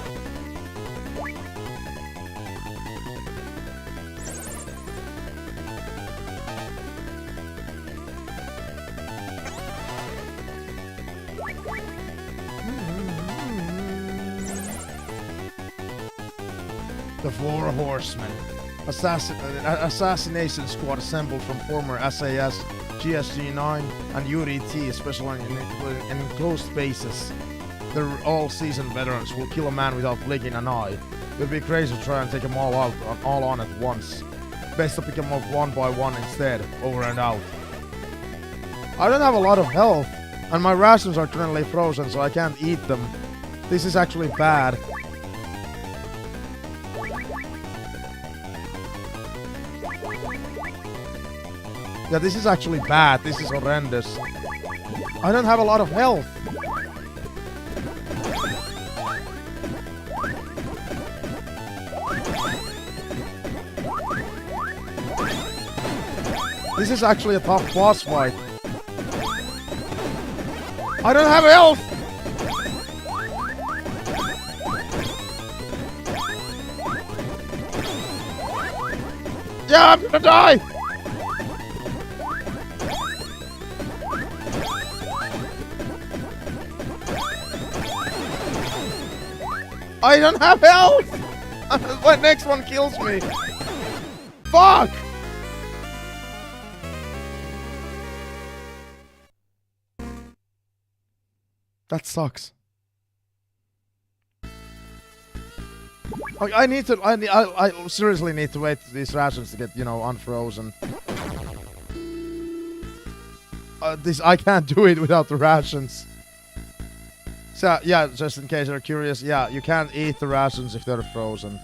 The Four Horsemen. Assassination squad assembled from former SAS, GSG-9, and UDT specializing in enclosed spaces. They're all seasoned veterans who will kill a man without blinking an eye. It would be crazy to try and take them all out, all on at once. Best to pick them up one by one instead. Over and out. I don't have a lot of health, and my rations are currently frozen, so I can't eat them. This is actually bad. Yeah, this is actually bad. This is horrendous. I don't have a lot of health. This is actually a tough boss fight. I don't have health! Yeah, I'm gonna die! I don't have health! The next one kills me. Fuck! That sucks. I need to. I seriously need to wait for these rations to get, you know, unfrozen. I can't do it without the rations. So yeah, just in case you're curious, yeah, you can't eat the rations if they're frozen.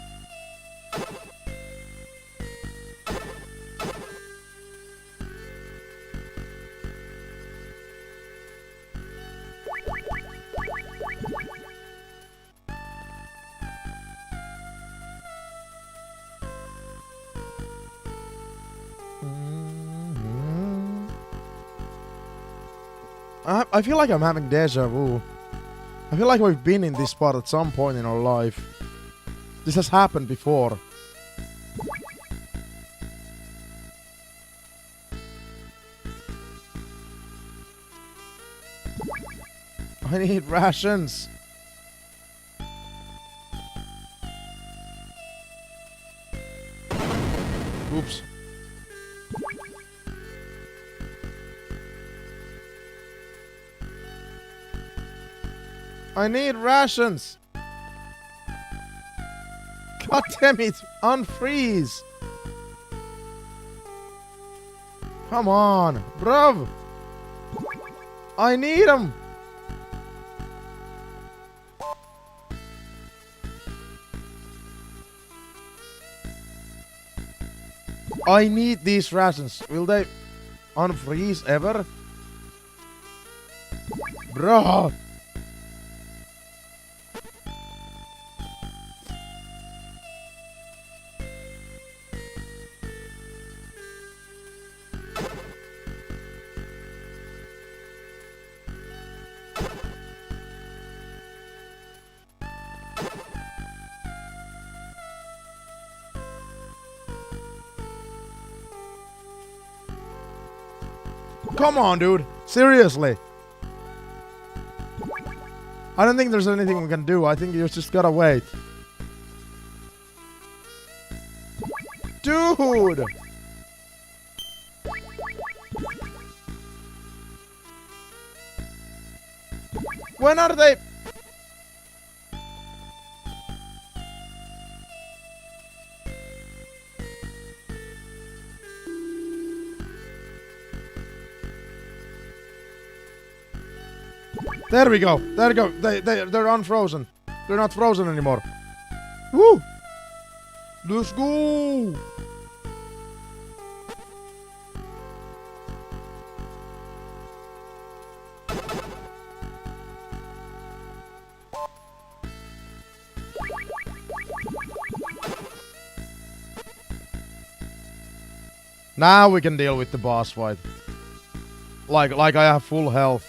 I feel like I'm having deja vu. I feel like we've been in this spot at some point in our life. This has happened before. I need rations. Oops. I need rations. God damn it. Unfreeze. Come on, bruv. I need them. I need these rations. Will they unfreeze ever? Bro. Come on, dude. Seriously. I don't think there's anything we can do. I think you just gotta wait. Dude! When are they? There we go. There we go. They're unfrozen. They're not frozen anymore. Woo! Let's go! Now we can deal with the boss fight. Like I have full health.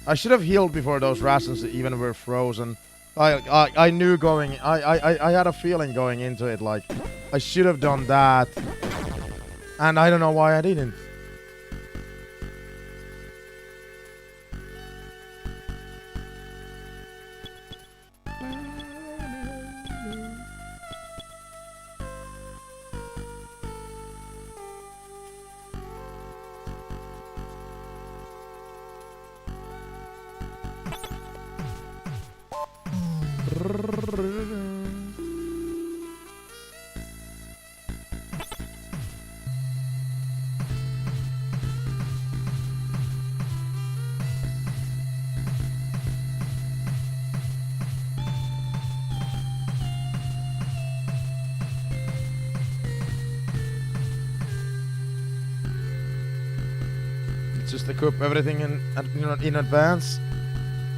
I should have healed before those rations even were frozen. I knew going. I had a feeling going into it. Like I should have done that, and I don't know why I didn't. Just equip everything in advance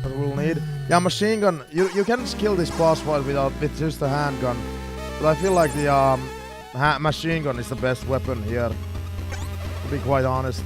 that we'll need. Yeah, machine gun. You can kill this boss fight with just a handgun, but I feel like the machine gun is the best weapon here. To be quite honest.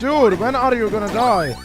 Dude, when are you gonna die?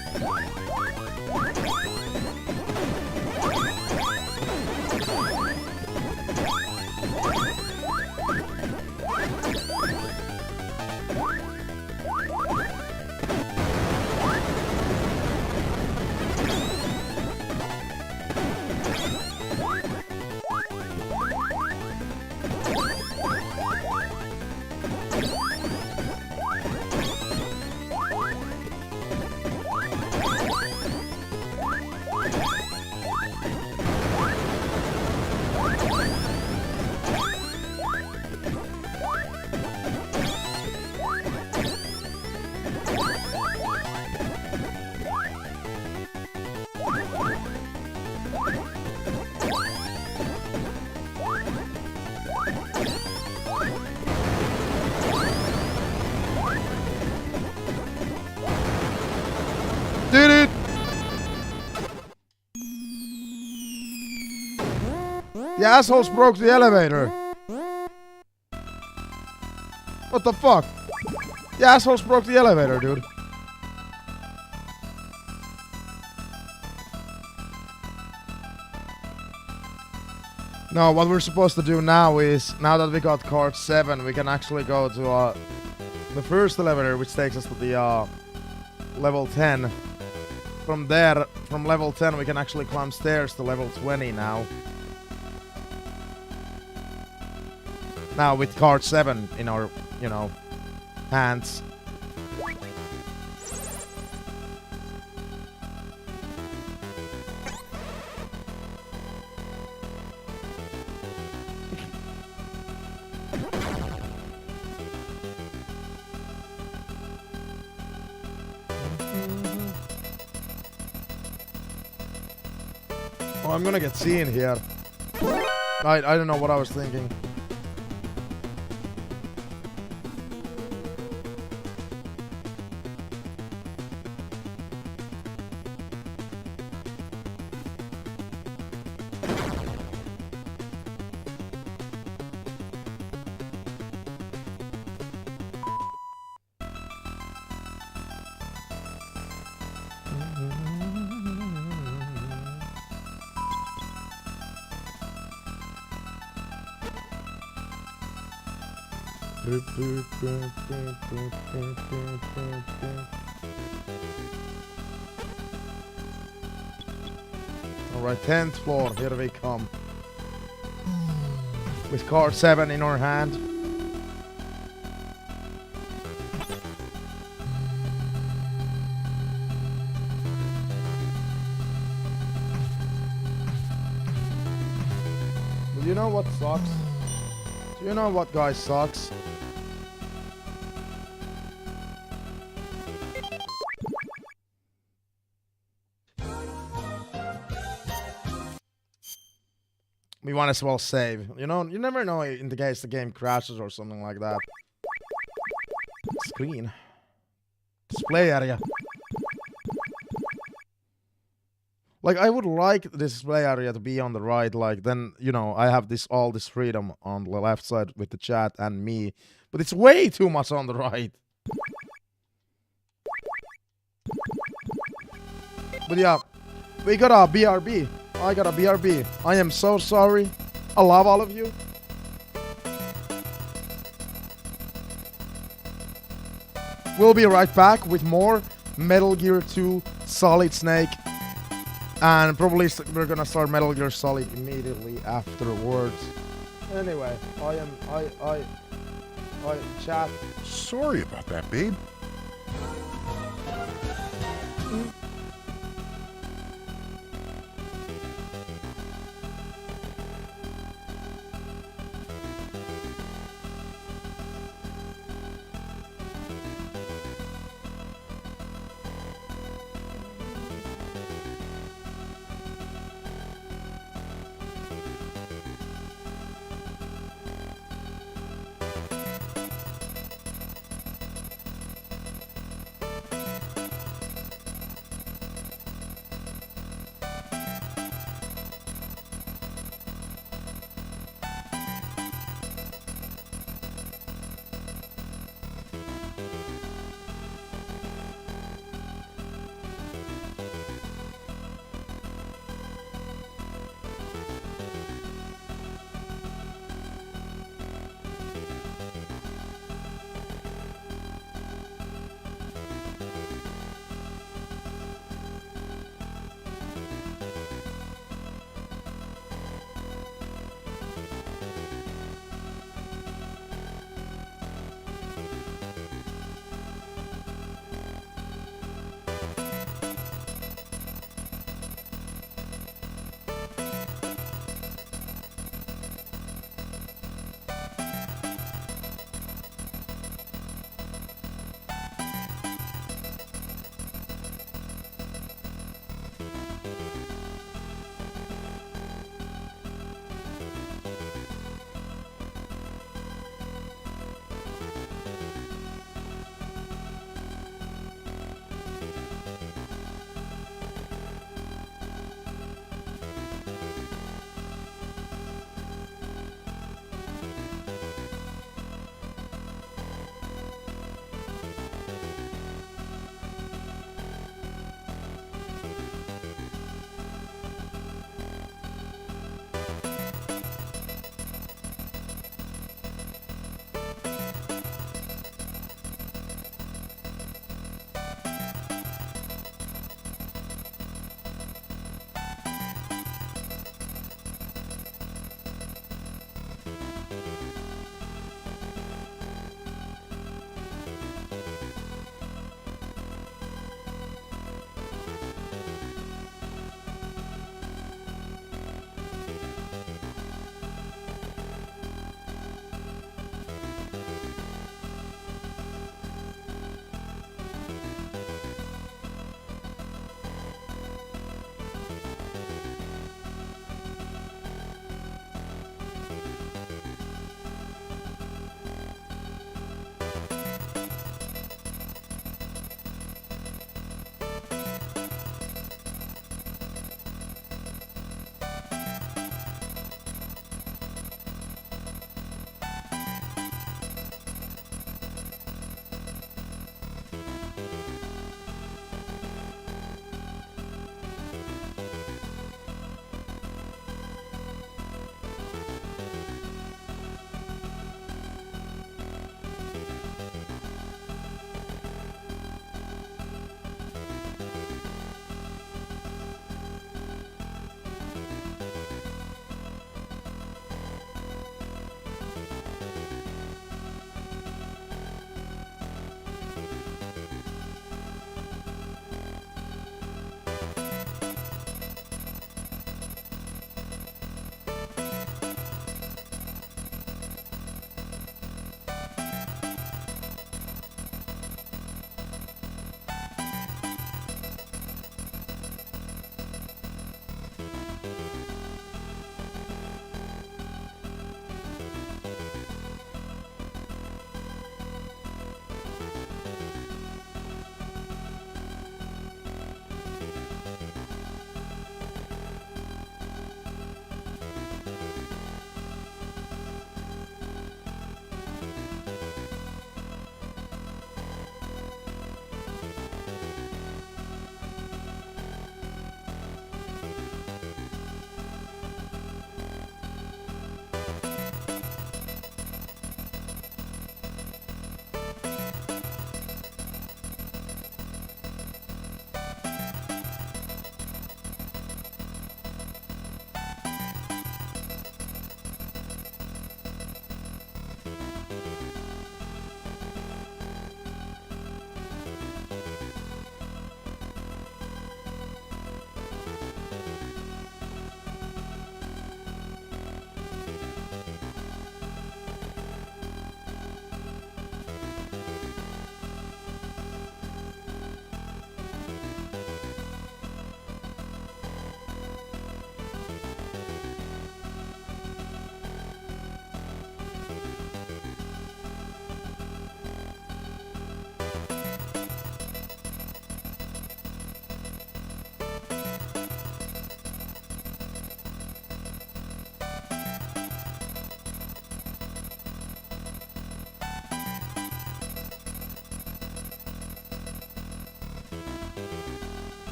The assholes broke the elevator. What the fuck? The assholes broke the elevator, dude. No, what we're supposed to do now is, now that we got card 7, we can actually go to the first elevator, which takes us to the level 10. From there, from level 10, we can actually climb stairs to level 20 now. Now with card 7 in our, you know, hands. Oh, I'm gonna get seen here. I don't know what I was thinking. Alright, 10th floor, here we come. With card 7 in our hand. But you know what sucks? Do you know what, guys, sucks? We might as well save. You know, you never know in the case the game crashes or something like that. Screen. Display area. Like, I would like the display area to be on the right, like, then, you know, I have all this freedom on the left side with the chat and me. But it's way too much on the right. But yeah, we got a BRB. I got a BRB. I am so sorry. I love all of you. We'll be right back with more Metal Gear 2 Solid Snake. And probably we're gonna start Metal Gear Solid immediately afterwards. Anyway, I chat. Sorry about that, babe.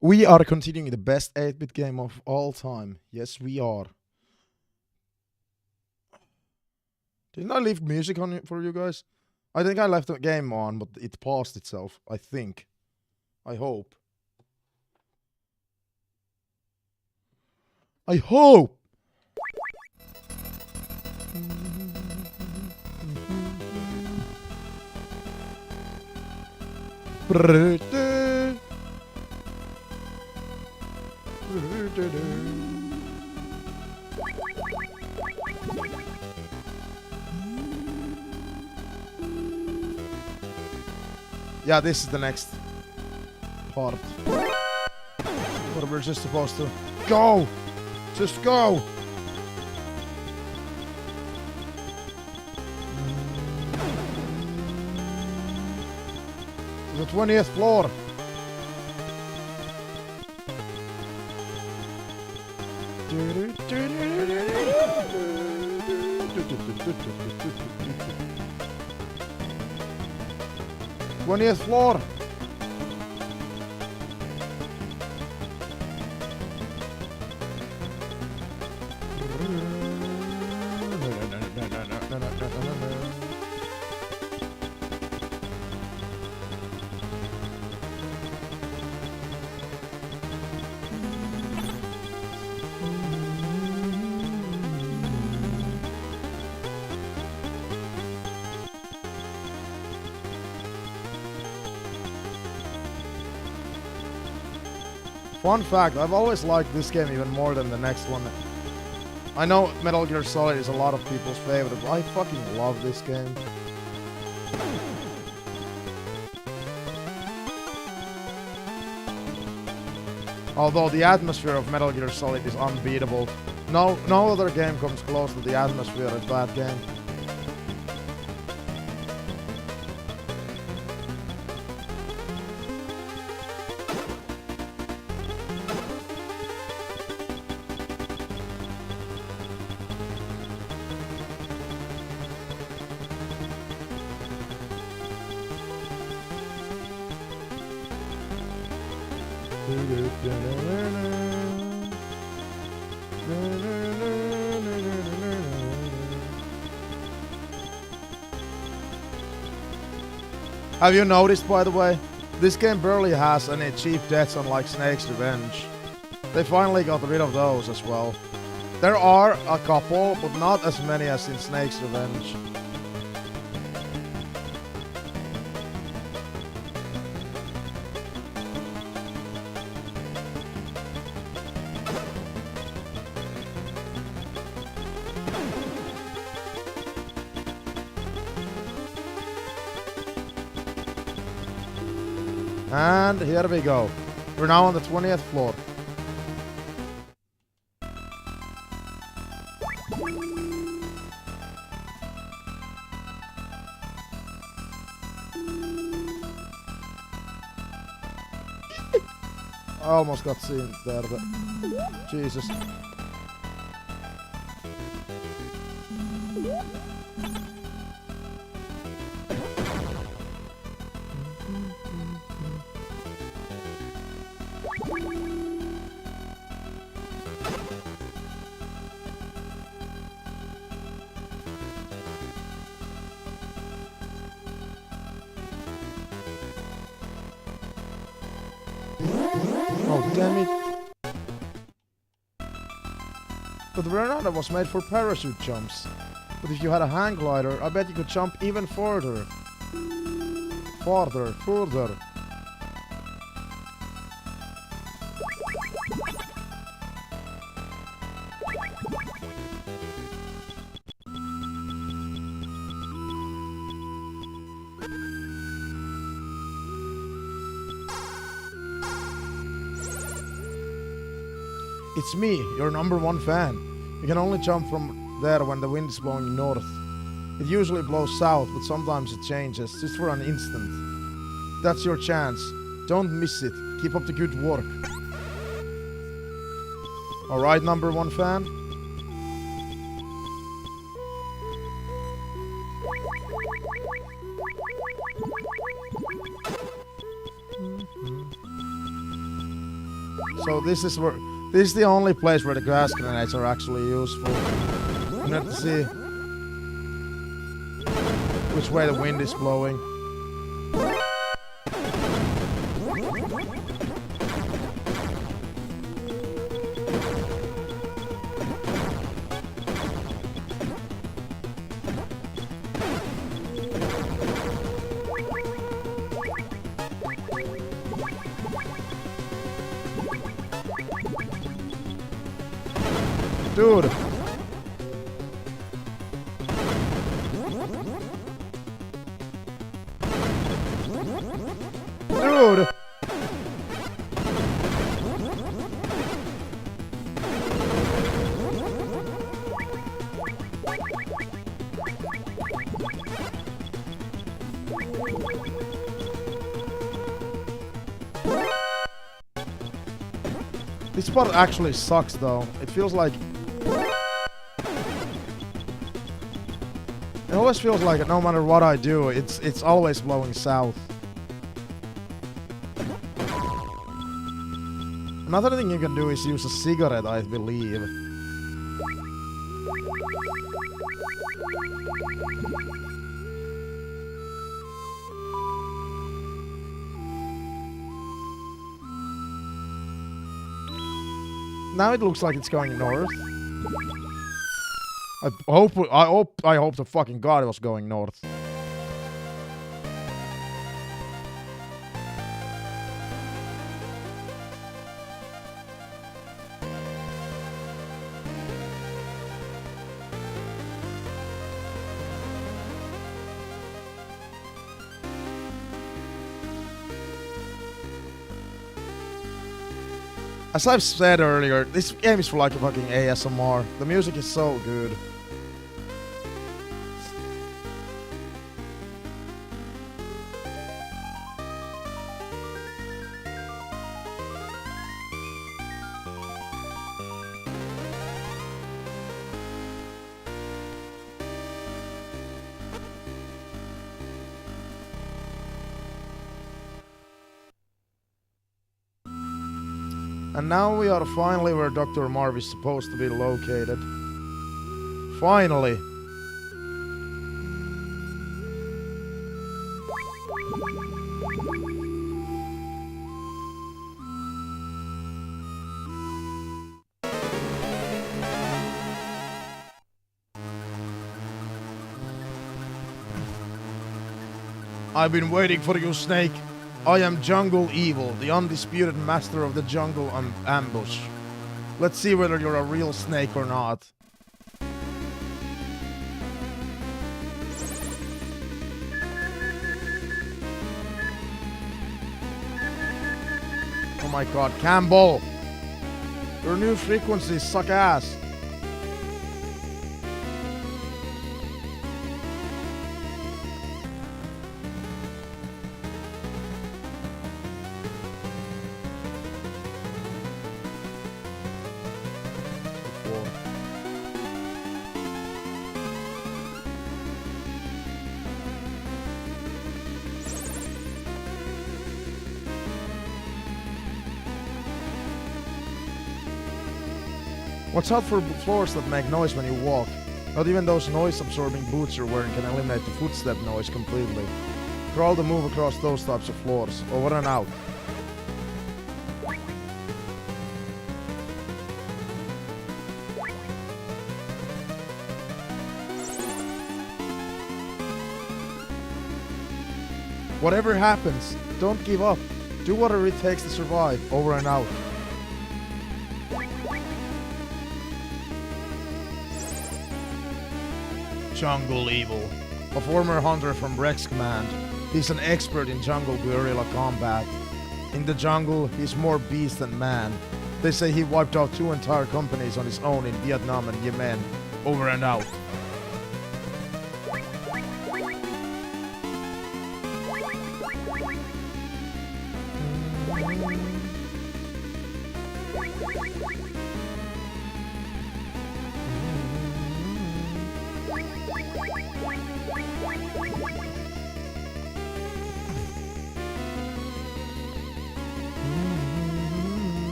We are continuing the best 8-bit game of all time. Yes, we are. Didn't I leave music on for you guys? I think I left the game on, but it paused itself. I think. I hope. I hope! Yeah, this is the next part. But we're just supposed to go! Just go! The 20th floor. Twentieth floor. Fun fact, I've always liked this game even more than the next one. I know Metal Gear Solid is a lot of people's favorite, but I fucking love this game. Although the atmosphere of Metal Gear Solid is unbeatable. No other game comes close to the atmosphere of that game. Have you noticed, by the way, this game barely has any cheap deaths unlike Snake's Revenge. They finally got rid of those as well. There are a couple, but not as many as in Snake's Revenge. And here we go. We're now on the 20th floor. I almost got seen there, but Jesus. Oh, damn it. But the Renata was made for parachute jumps. But if you had a hang glider, I bet you could jump even further. Further. It's me, your #1 fan. You can only jump from there when the wind is blowing north. It usually blows south, but sometimes it changes, just for an instant. That's your chance. Don't miss it. Keep up the good work. Alright, #1 fan? So this is the only place where the gas grenades are actually useful. You have to see which way the wind is blowing. Dude! Dude! This spot actually sucks though. It feels like... It always feels like no matter what I do, it's always blowing south. Another thing you can do is use a cigarette, I believe. Now it looks like it's going north. I hope to fucking God it was going north. As I've said earlier, this game is for like a fucking ASMR. The music is so good. And now we are finally where Dr. Marv is supposed to be located. Finally! I've been waiting for you, Snake. I am Jungle Evil, the undisputed master of the jungle ambush. Let's see whether you're a real snake or not. Oh my god, Campbell! Your new frequencies suck ass. Watch out for floors that make noise when you walk. Not even those noise-absorbing boots you're wearing can eliminate the footstep noise completely. Crawl to move across those types of floors. Over and out. Whatever happens, don't give up. Do whatever it takes to survive. Over and out. Jungle Evil, a former hunter from Rex Command. He's an expert in jungle guerrilla combat. In the jungle, he's more beast than man. They say he wiped out 2 entire companies on his own in Vietnam and Yemen. Over and out.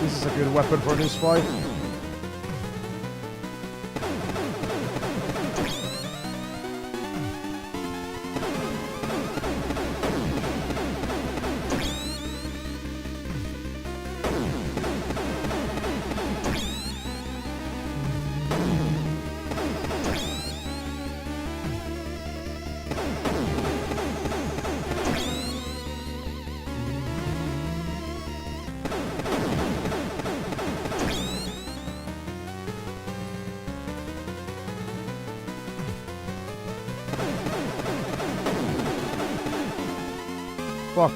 This is a good weapon for this fight. Fuck.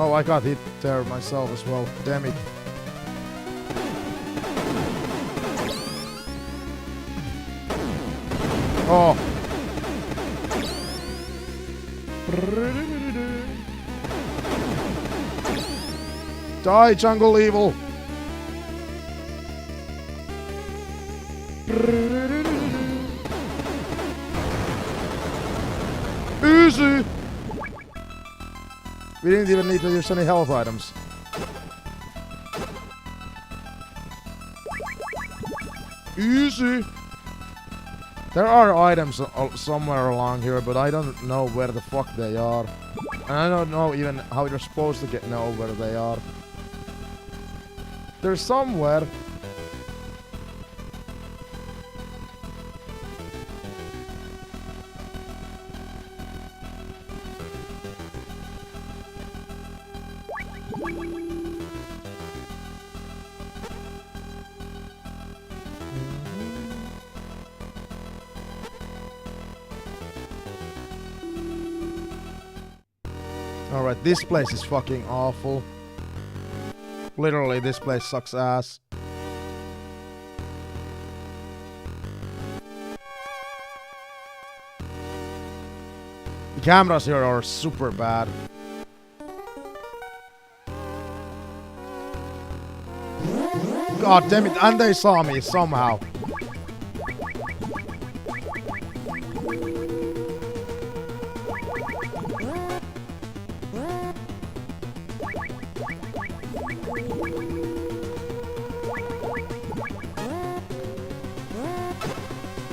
Oh, I got hit there myself as well. Damn it. Oh. Die, jungle evil. Easy. We didn't even need to use any health items. Easy. There are items somewhere along here, but I don't know where the fuck they are. And I don't know even how you're supposed to know where they are. They're somewhere. Alright, this place is fucking awful. Literally, this place sucks ass. The cameras here are super bad. God damn it, and they saw me somehow.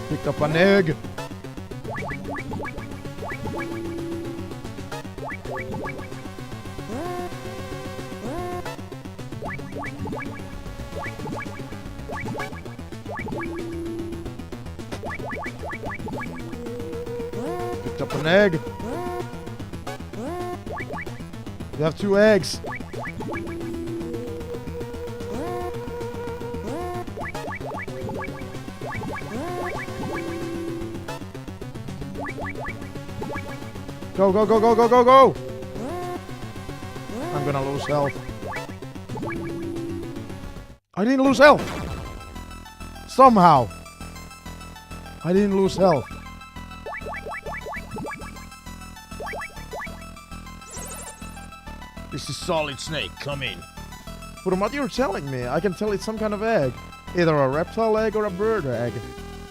Picked up an egg. Picked up an egg. We have 2 eggs. Go, go, go, go, go, go, go! I'm gonna lose health. I didn't lose health! Somehow! I didn't lose health. This is Solid Snake. Come in. From what you're telling me, I can tell it's some kind of egg. Either a reptile egg or a bird egg.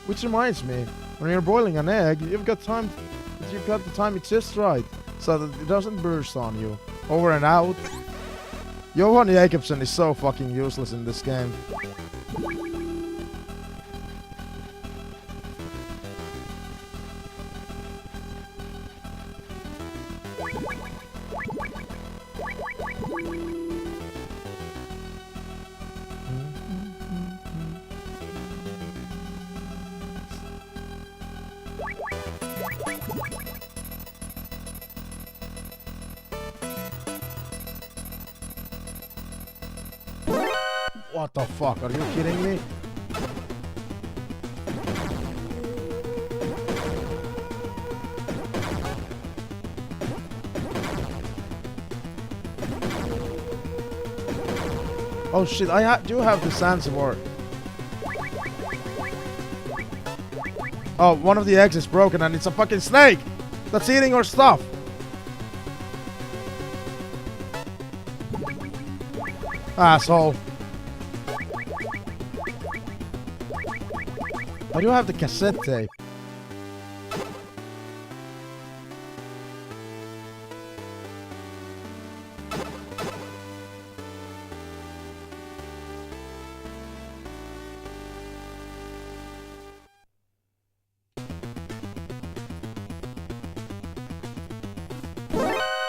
Which reminds me, when you're boiling an egg, you've got the time it just right, so that it doesn't burst on you. Over and out. Johan Jacobsen is so fucking useless in this game. What the fuck? Are you kidding me? Oh shit, I do have the Zanzibar. Oh, one of the eggs is broken and it's a fucking snake that's eating our stuff. Asshole. I do have the cassette tape.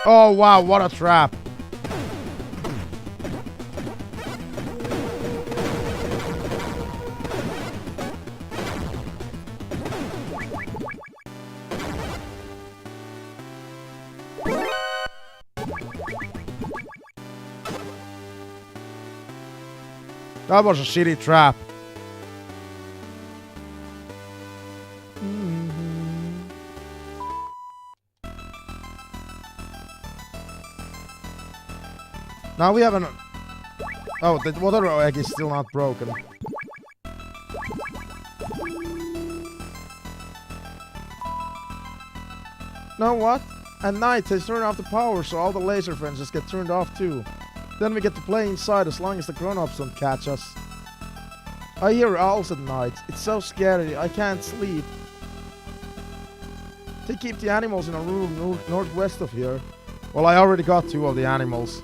Oh wow, what a trap. That was a shitty trap. Now we have an... Oh, the water egg is still not broken. Know what? At night they turn off the power so all the laser fences get turned off too. Then we get to play inside as long as the grown-ups don't catch us. I hear owls at night. It's so scary, I can't sleep. They keep the animals in a room northwest of here. Well, I already got 2 of the animals.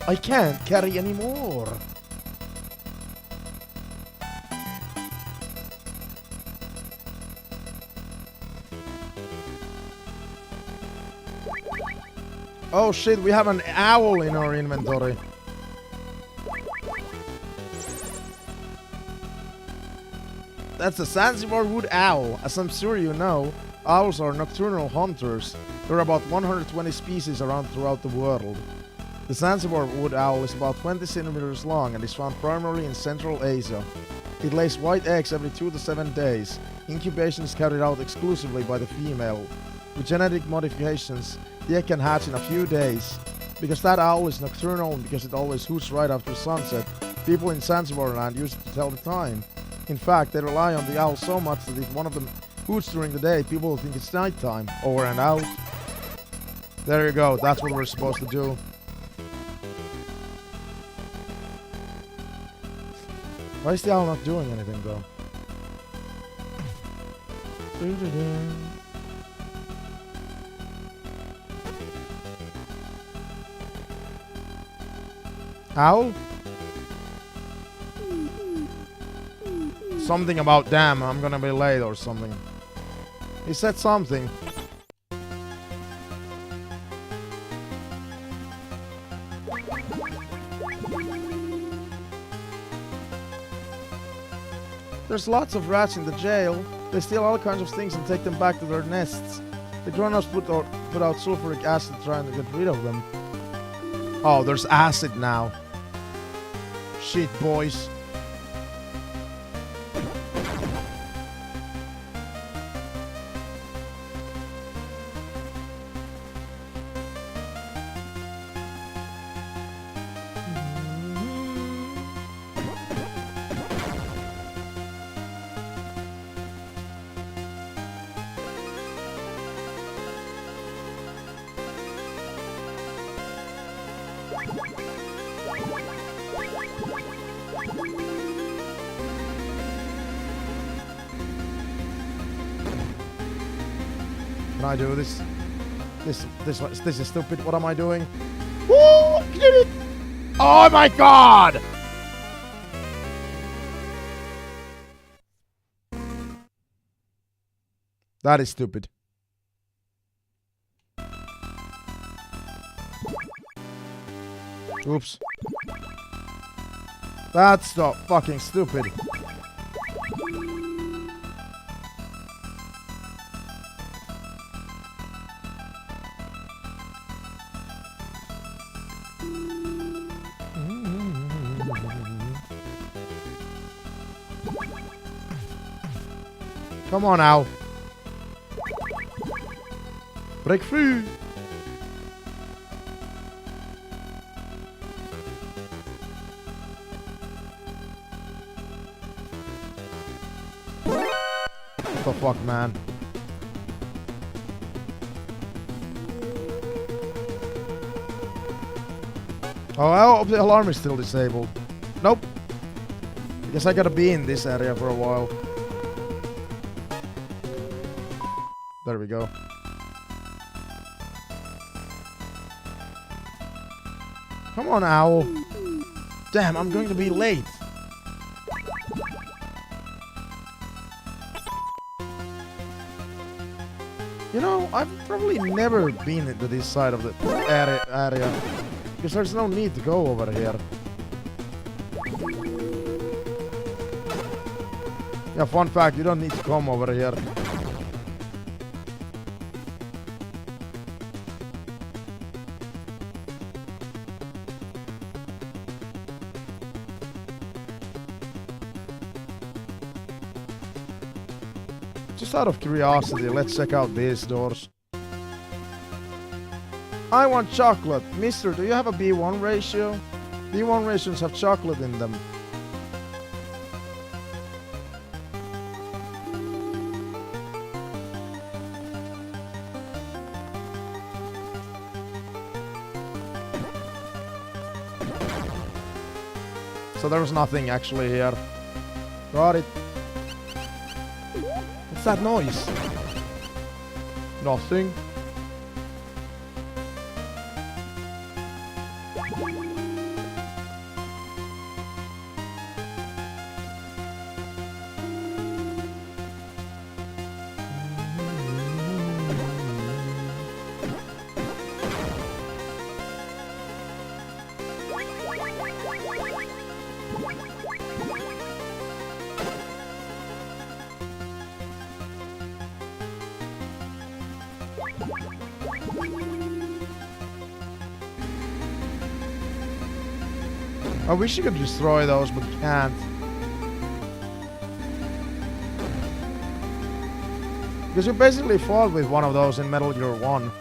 I can't carry any more. Oh shit, we have an owl in our inventory. That's a Zanzibar wood owl. As I'm sure you know, owls are nocturnal hunters. There are about 120 species around throughout the world. The Zanzibar wood owl is about 20 centimeters long and is found primarily in Central Asia. It lays white eggs every 2 to 7 days. Incubation is carried out exclusively by the female. With genetic modifications, the egg can hatch in a few days. Because that owl is nocturnal and because it always hoots right after sunset, people in Zanzibar land use it to tell the time. In fact, they rely on the owl so much that if one of them hoots during the day, people will think it's nighttime. Over and out. There you go, that's what we're supposed to do. Why is the owl not doing anything though? Owl? Something about damn, I'm gonna be late or something. He said something. There's lots of rats in the jail. They steal all kinds of things and take them back to their nests. The grown-ups put out sulfuric acid trying to get rid of them. Oh, there's acid now. Shit, boys. Can I do this? This is stupid. What am I doing? Woo! I did it! Oh my god! That is stupid. Oops. That's not fucking stupid. Come on now. Break free. What the fuck, man? Oh, I hope the alarm is still disabled. Nope. I guess I gotta be in this area for a while. There we go. Come on, Owl. Damn, I'm going to be late. You know, I've probably never been into this side of the area. Because there's no need to go over here. Yeah, fun fact, you don't need to come over here. Just out of curiosity, let's check out these doors. I want chocolate. Mister, do you have a B1 ratio? B1 ratios have chocolate in them. So there was nothing actually here. Got it. What's that noise? Nothing. I wish you could destroy those, but can't. Because you basically fought with one of those in Metal Gear 1.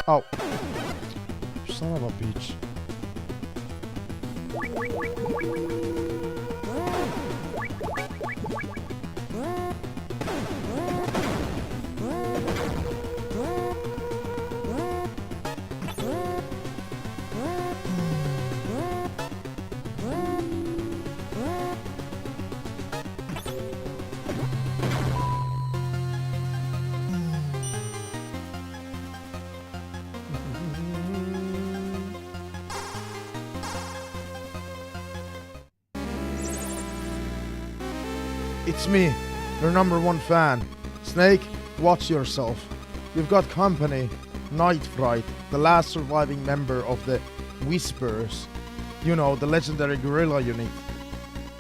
Oh. Son of a bitch. It's me, your #1 fan. Snake, watch yourself. You've got company. Night Fright, the last surviving member of the Whispers. You know, the legendary guerrilla unit.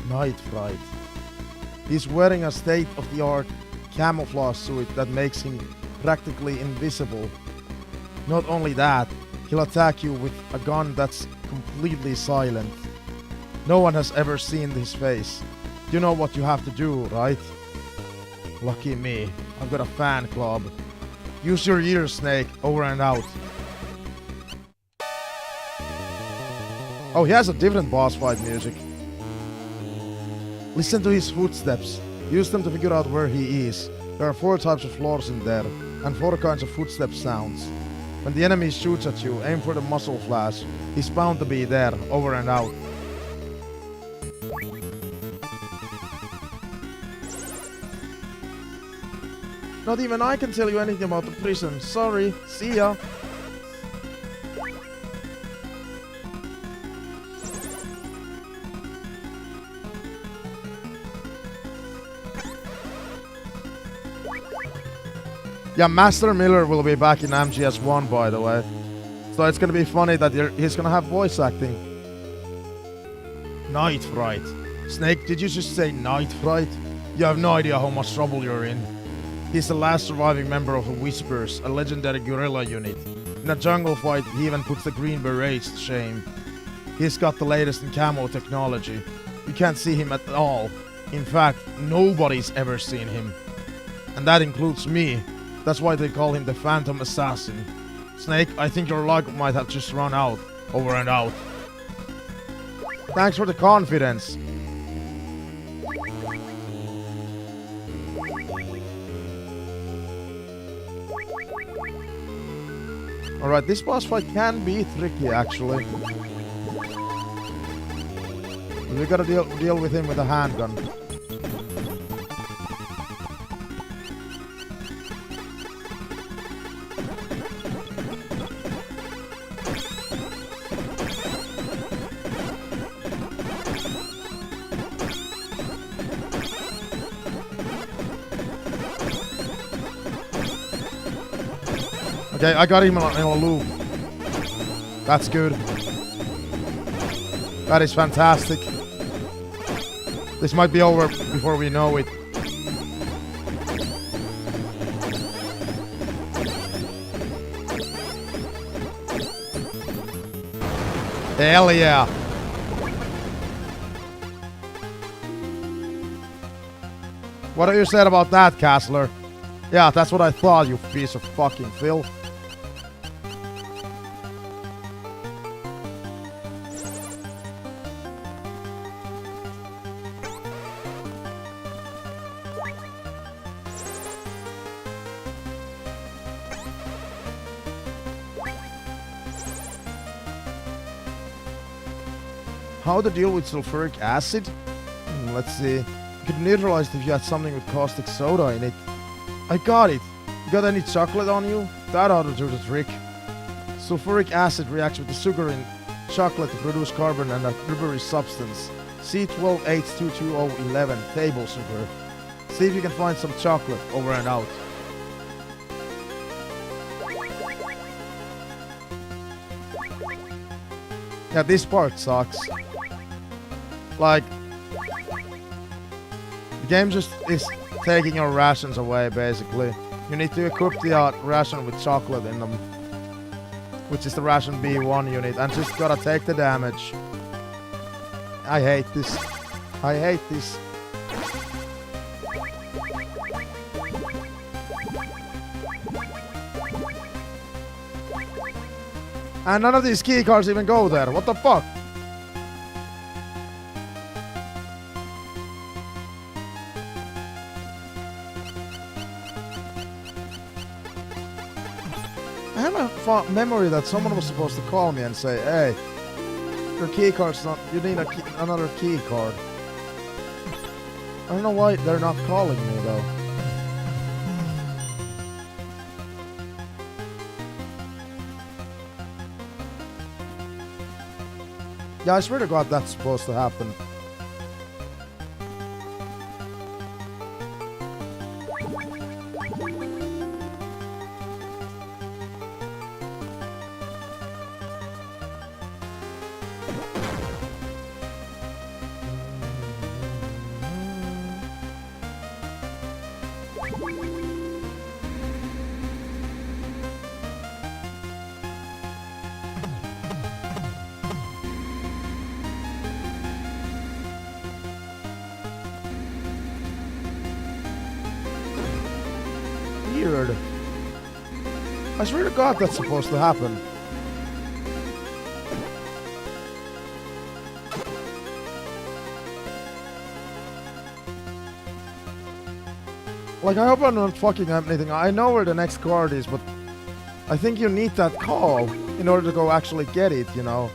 Night Fright. He's wearing a state-of-the-art camouflage suit that makes him practically invisible. Not only that, he'll attack you with a gun that's completely silent. No one has ever seen his face. You know what you have to do, right? Lucky me, I've got a fan club. Use your ears, Snake. Over and out. Oh, he has a different boss fight music. Listen to his footsteps. Use them to figure out where he is. There are 4 types of floors in there, and 4 kinds of footstep sounds. When the enemy shoots at you, aim for the muzzle flash. He's bound to be there. Over and out. Not even I can tell you anything about the prison. Sorry. See ya. Yeah, Master Miller will be back in MGS 1, by the way. So it's gonna be funny that he's gonna have voice acting. Night Fright. Snake, did you just say Night Fright? You have no idea how much trouble you're in. He's the last surviving member of the Whispers, a legendary guerrilla unit. In a jungle fight, he even puts the Green Berets to shame. He's got the latest in camo technology. You can't see him at all. In fact, nobody's ever seen him. And that includes me. That's why they call him the Phantom Assassin. Snake, I think your luck might have just run out. Over and out. Thanks for the confidence. Alright, this boss fight can be tricky actually. We gotta deal with him with a handgun. Okay, I got him in a loop. That's good. That is fantastic. This might be over before we know it. Hell yeah. What have you said about that, Castler? Yeah, that's what I thought, you piece of fucking filth. How to deal with sulfuric acid? Let's see. You could neutralize it if you had something with caustic soda in it. I got it. You got any chocolate on you? That ought to do the trick. Sulfuric acid reacts with the sugar in chocolate to produce carbon and a rubbery substance. C12H22011 table sugar. See if you can find some chocolate. Over and out. Yeah, this part sucks. Like, the game just is taking your rations away, basically. You need to equip the ration with chocolate in them, which is the ration B1 unit, and just gotta take the damage. I hate this. I hate this. And none of these key cards even go there. What the fuck? I have a memory that someone was supposed to call me and say, hey, your key card's not, you need another key card. I don't know why they're not calling me though. Yeah, I swear to God that's supposed to happen. Weird. I swear to God that's supposed to happen. Like, I hope I'm not fucking up anything. I know where the next card is, but I think you need that call in order to go actually get it, you know.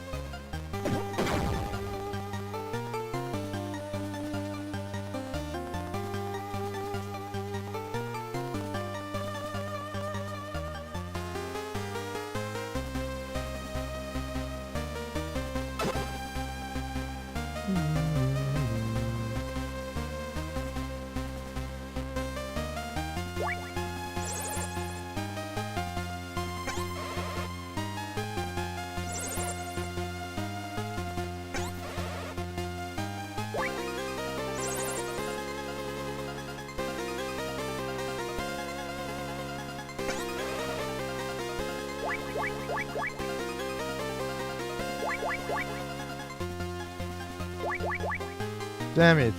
Damn it.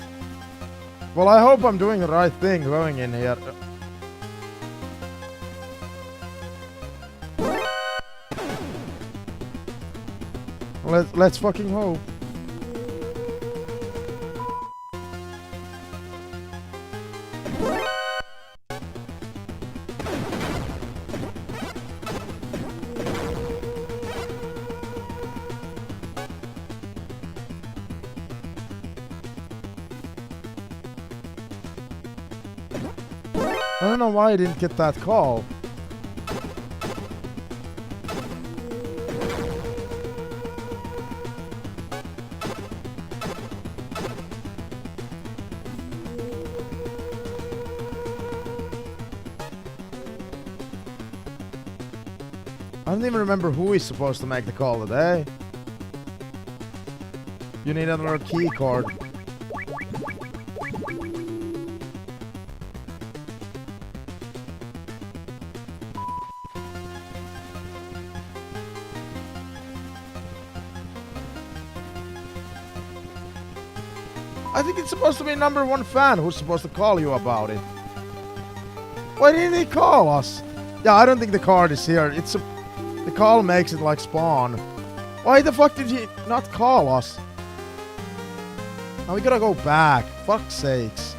Well, I hope I'm doing the right thing going in here. Let's fucking hope. I don't know why I didn't get that call. I don't even remember who is supposed to make the call today. You need another key card. I think it's supposed to be #1 fan who's supposed to call you about it. Why didn't he call us? Yeah, I don't think the card is here. The call makes it like spawn. Why the fuck did he not call us? Now we gotta go back. Fuck's sakes.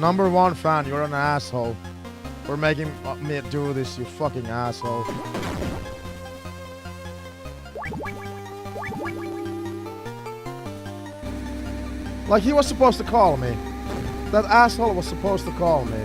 #1 fan, you're an asshole. For making me do this, you fucking asshole. Like, he was supposed to call me. That asshole was supposed to call me.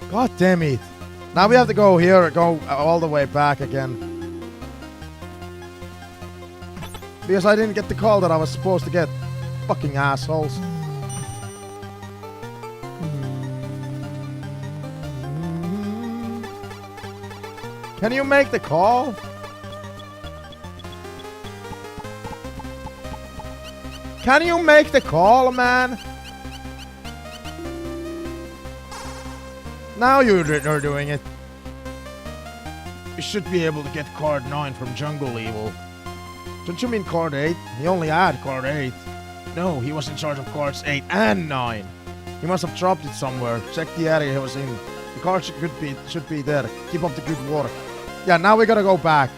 God damn it. Now we have to go here, go all the way back again. Because I didn't get the call that I was supposed to get. Fucking assholes. Can you make the call? Can you make the call, man? Now you're doing it. You should be able to get card 9 from Jungle Evil. Don't you mean card 8? He only had card 8. No, he was in charge of cards 8 and 9. He must have dropped it somewhere. Check the area he was in. The card should be there. Keep up the good work. Yeah, now we gotta go back.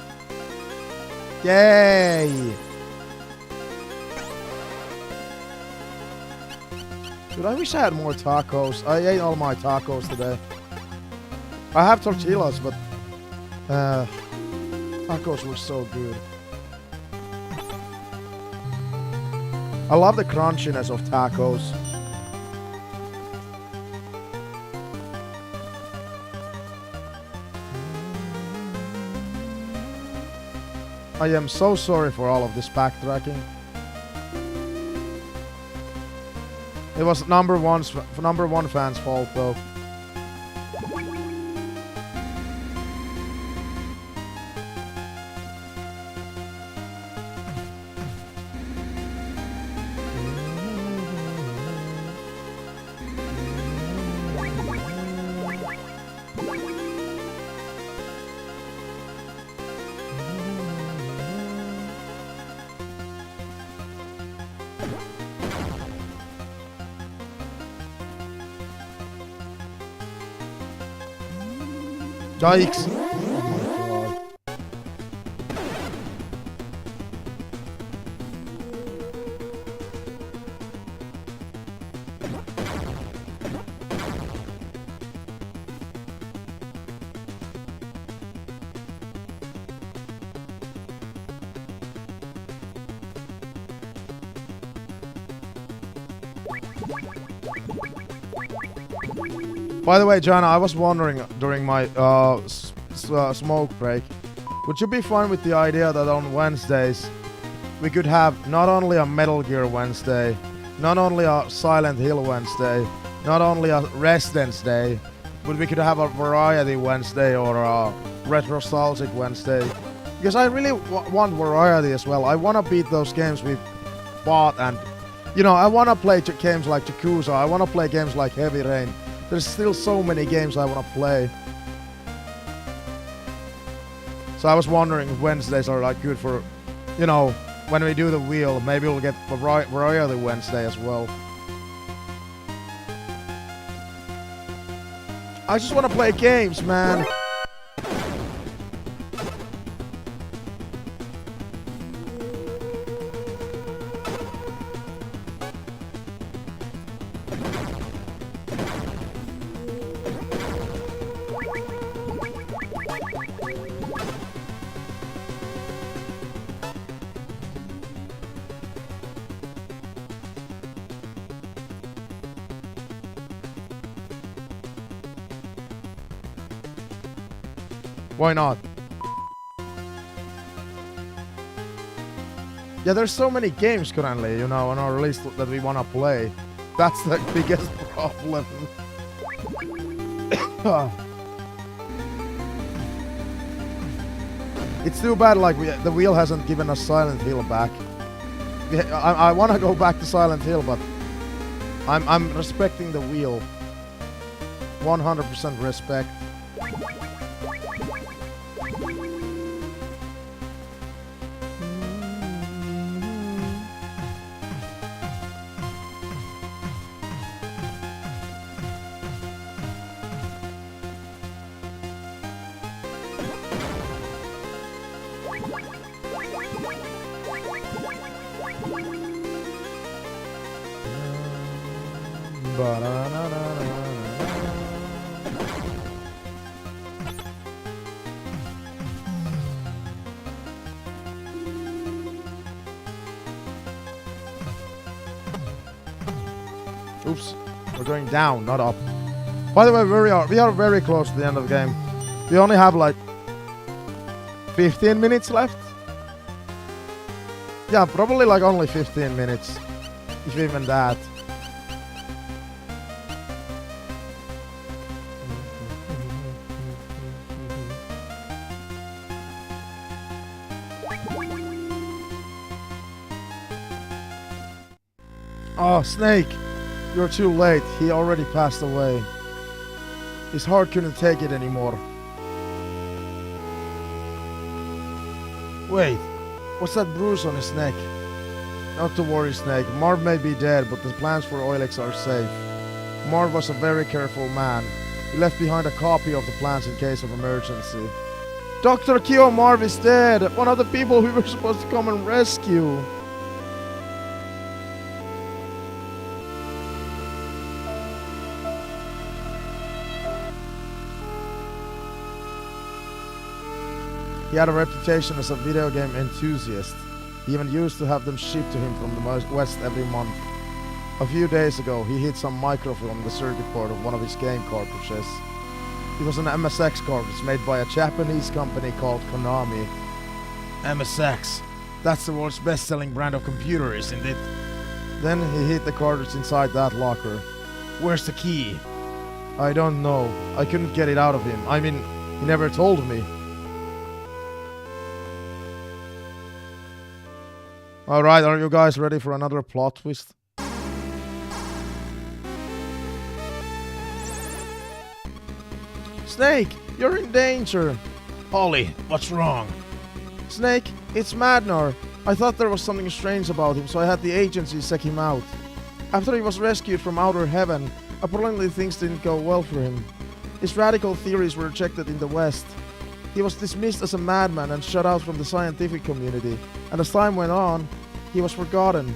Yay! Dude, I wish I had more tacos. I ate all my tacos today. I have tortillas, but tacos were so good. I love the crunchiness of tacos. I am so sorry for all of this backtracking. It was #1 fan's fault though. Yikes! Oh my god. By the way, Jana, I was wondering during my smoke break, would you be fine with the idea that on Wednesdays we could have not only a Metal Gear Wednesday, not only a Silent Hill Wednesday, not only a Residence Day, but we could have a Variety Wednesday or a Retrostalgic Wednesday? Because I really want variety as well. I want to beat those games we've bought, and you know, I want to play games like Yakuza. I want to play games like Heavy Rain. There's still so many games I want to play. So I was wondering if Wednesdays are like good for, you know, when we do the wheel, maybe we'll get Variety Wednesday as well. I just want to play games, man. Why not? Yeah, there's so many games currently, you know, on our list that we want to play. That's the biggest problem. It's too bad, like, the wheel hasn't given us Silent Hill back. I want to go back to Silent Hill, but I'm respecting the wheel. 100% respect. Oops, we're going down, not up. By the way, we are very close to the end of the game. We only have like 15 minutes left. Yeah, probably like only 15 minutes, if even that. Oh, Snake! You're too late. He already passed away. His heart couldn't take it anymore. Wait, what's that bruise on his neck? Not to worry, Snake. Marv may be dead, but the plans for Oilix are safe. Marv was a very careful man. He left behind a copy of the plans in case of emergency. Dr. Kyo Marv is dead! One of the people we were supposed to come and rescue! He had a reputation as a video game enthusiast. He even used to have them shipped to him from the West every month. A few days ago, he hit some microfilm on the circuit board of one of his game cartridges. It was an MSX cartridge made by a Japanese company called Konami. MSX. That's the world's best-selling brand of computer, isn't it? Then he hid the cartridge inside that locker. Where's the key? I don't know. I couldn't get it out of him. I mean, he never told me. Alright, are you guys ready for another plot twist? Snake, you're in danger! Ollie, what's wrong? Snake, it's Madnar. I thought there was something strange about him, so I had the agency check him out. After he was rescued from outer heaven, apparently things didn't go well for him. His radical theories were rejected in the West. He was dismissed as a madman and shut out from the scientific community, and as time went on, he was forgotten.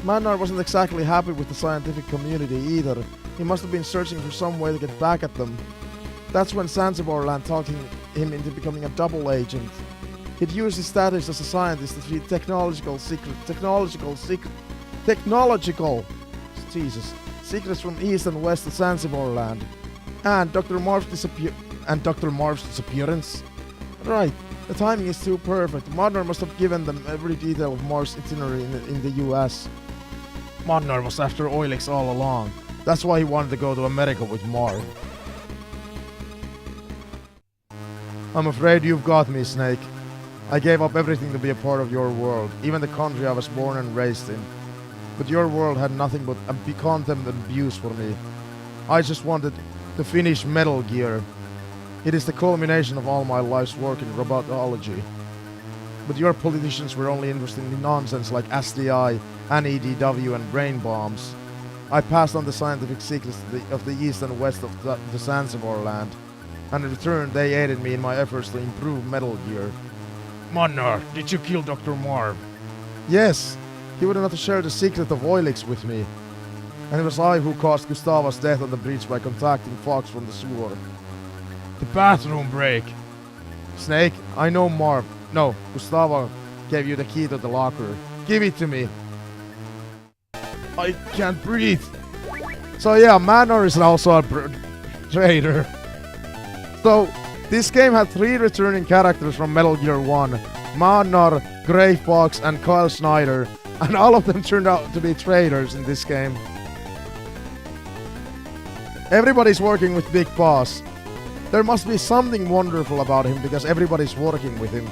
Madnar wasn't exactly happy with the scientific community either. He must have been searching for some way to get back at them. That's when Zanzibarland talked him into becoming a double agent. He'd used his status as a scientist to feed technological secrets from east and west of Zanzibarland. And Dr. Marv's disappearance. Right, the timing is too perfect. Madnar must have given them every detail of Marv's itinerary in the US. Madnar was after Oilix all along. That's why he wanted to go to America with Marv. I'm afraid you've got me, Snake. I gave up everything to be a part of your world, even the country I was born and raised in. But your world had nothing but contempt and abuse for me. I just wanted to finish Metal Gear. It is the culmination of all my life's work in robotology. But your politicians were only interested in nonsense like SDI, NEDW and brain bombs. I passed on the scientific secrets of the east and west of the Zanzibarland, and in return they aided me in my efforts to improve Metal Gear. Madnar, did you kill Dr. Marv? Yes, he would not share the secret of Oilix with me. And it was I who caused Gustavo's death on the bridge by contacting Fox from the sewer. The bathroom break. Snake, I know Marv. No, Gustavo gave you the key to the locker. Give it to me. I can't breathe. So yeah, Madnar is also a traitor. So, this game had 3 returning characters from Metal Gear 1. Madnar, Gray Fox and Kyle Snyder. And all of them turned out to be traitors in this game. Everybody's working with Big Boss. There must be something wonderful about him because everybody's working with him.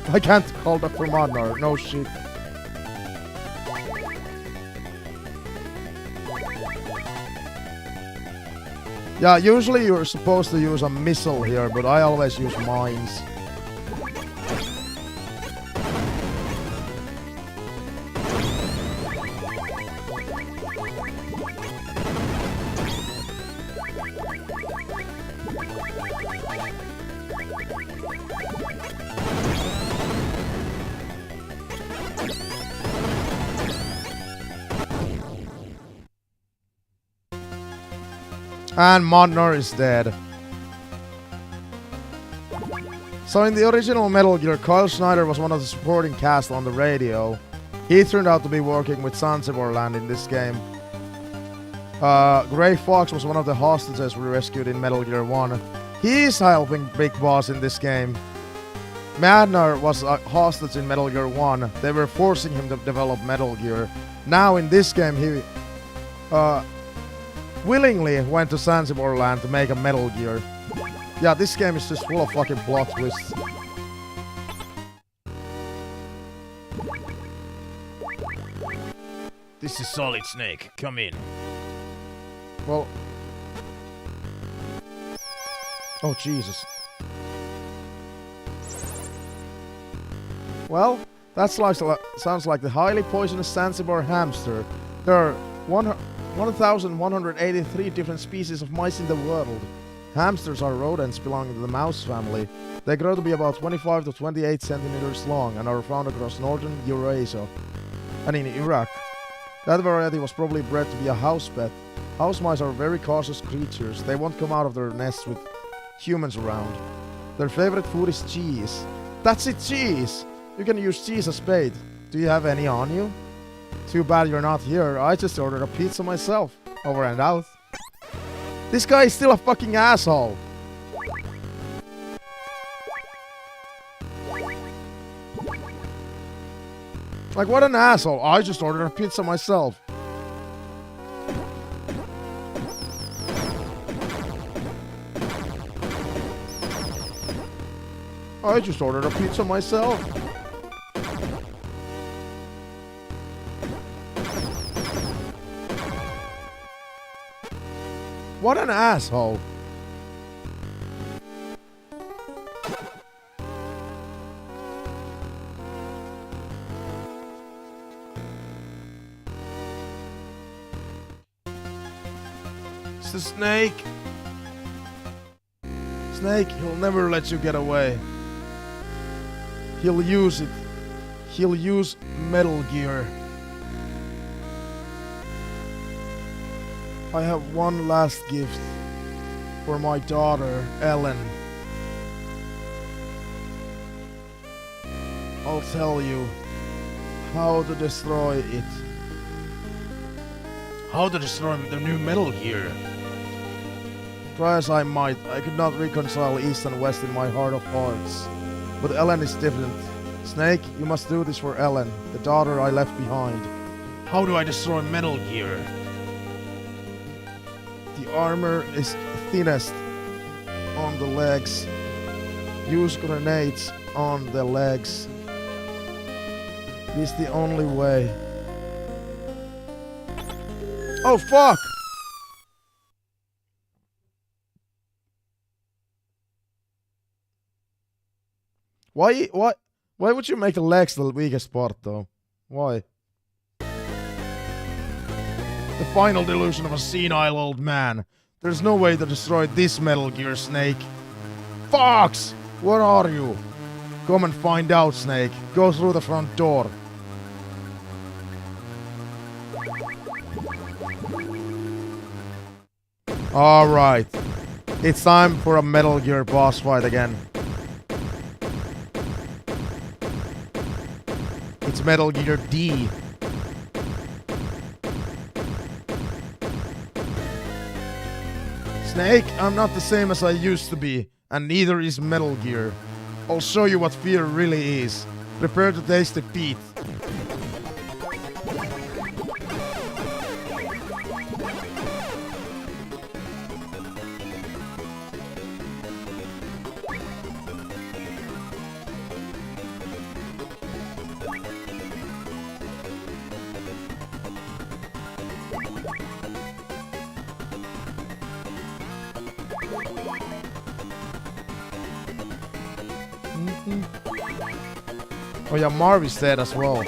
I can't call Dr. Madnar, no shit. Yeah, usually you're supposed to use a missile here, but I always use mines. And Madnar is dead. So in the original Metal Gear, Kyle Snyder was one of the supporting cast on the radio. He turned out to be working with Zanzibarland in this game. Gray Fox was one of the hostages we rescued in Metal Gear 1. He's helping Big Boss in this game. Madnar was a hostage in Metal Gear 1. They were forcing him to develop Metal Gear. Now in this game he willingly went to Zanzibarland to make a Metal Gear. Yeah, this game is just full of fucking plot twists. This is Solid Snake. Come in. Well... Oh, Jesus. Well, that sounds like the highly poisonous Zanzibar hamster. There are 1,183 different species of mice in the world. Hamsters are rodents belonging to the mouse family. They grow to be about 25 to 28 centimeters long and are found across northern Eurasia and in Iraq. That variety was probably bred to be a house pet. House mice are very cautious creatures. They won't come out of their nests with humans around. Their favorite food is cheese. That's it, cheese! You can use cheese as bait. Do you have any on you? Too bad you're not here. I just ordered a pizza myself. Over and out. This guy is still a fucking asshole. Like, what an asshole. I just ordered a pizza myself. I just ordered a pizza myself. What an asshole. It's the snake. Snake, he'll never let you get away. He'll use it. He'll use Metal Gear. I have one last gift for my daughter, Ellen. I'll tell you how to destroy it. How to destroy the new Metal Gear? Try as I might, I could not reconcile East and West in my heart of hearts. But Ellen is different. Snake, you must do this for Ellen, the daughter I left behind. How do I destroy Metal Gear? The armor is thinnest on the legs. Use grenades on the legs. It is the only way. Oh fuck! Why would you make the legs the weakest part though? Why? The final delusion of a senile old man. There's no way to destroy this Metal Gear, Snake. Fox! Where are you? Come and find out, Snake. Go through the front door. Alright. It's time for a Metal Gear boss fight again. It's Metal Gear D. Snake, I'm not the same as I used to be, and neither is Metal Gear. I'll show you what fear really is. Prepare to taste defeat. Oh yeah, Marv is dead as well.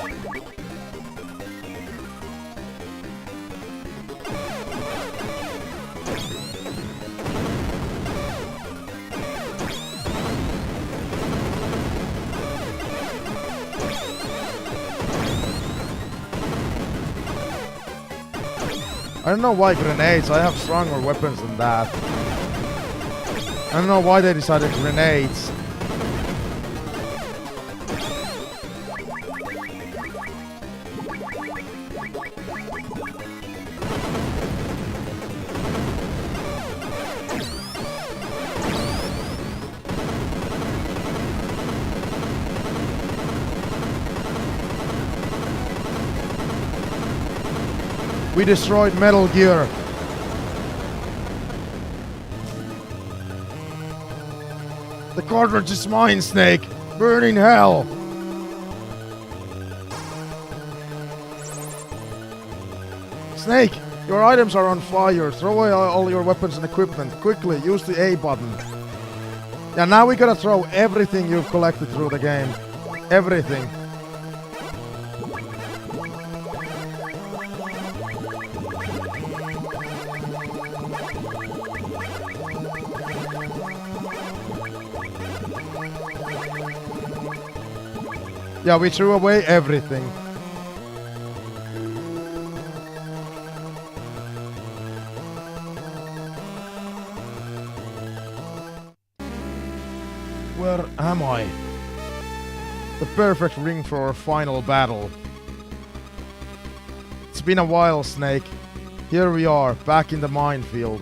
I don't know why grenades, I have stronger weapons than that. I don't know why they decided grenades. We destroyed Metal Gear. The cartridge is mine, Snake. Burn in hell. Snake, your items are on fire. Throw away all your weapons and equipment. Quickly, use the A button. Yeah, now we gotta throw everything you've collected through the game. Everything. Yeah, we threw away everything. Where am I? The perfect ring for our final battle. It's been a while, Snake. Here we are, back in the minefield.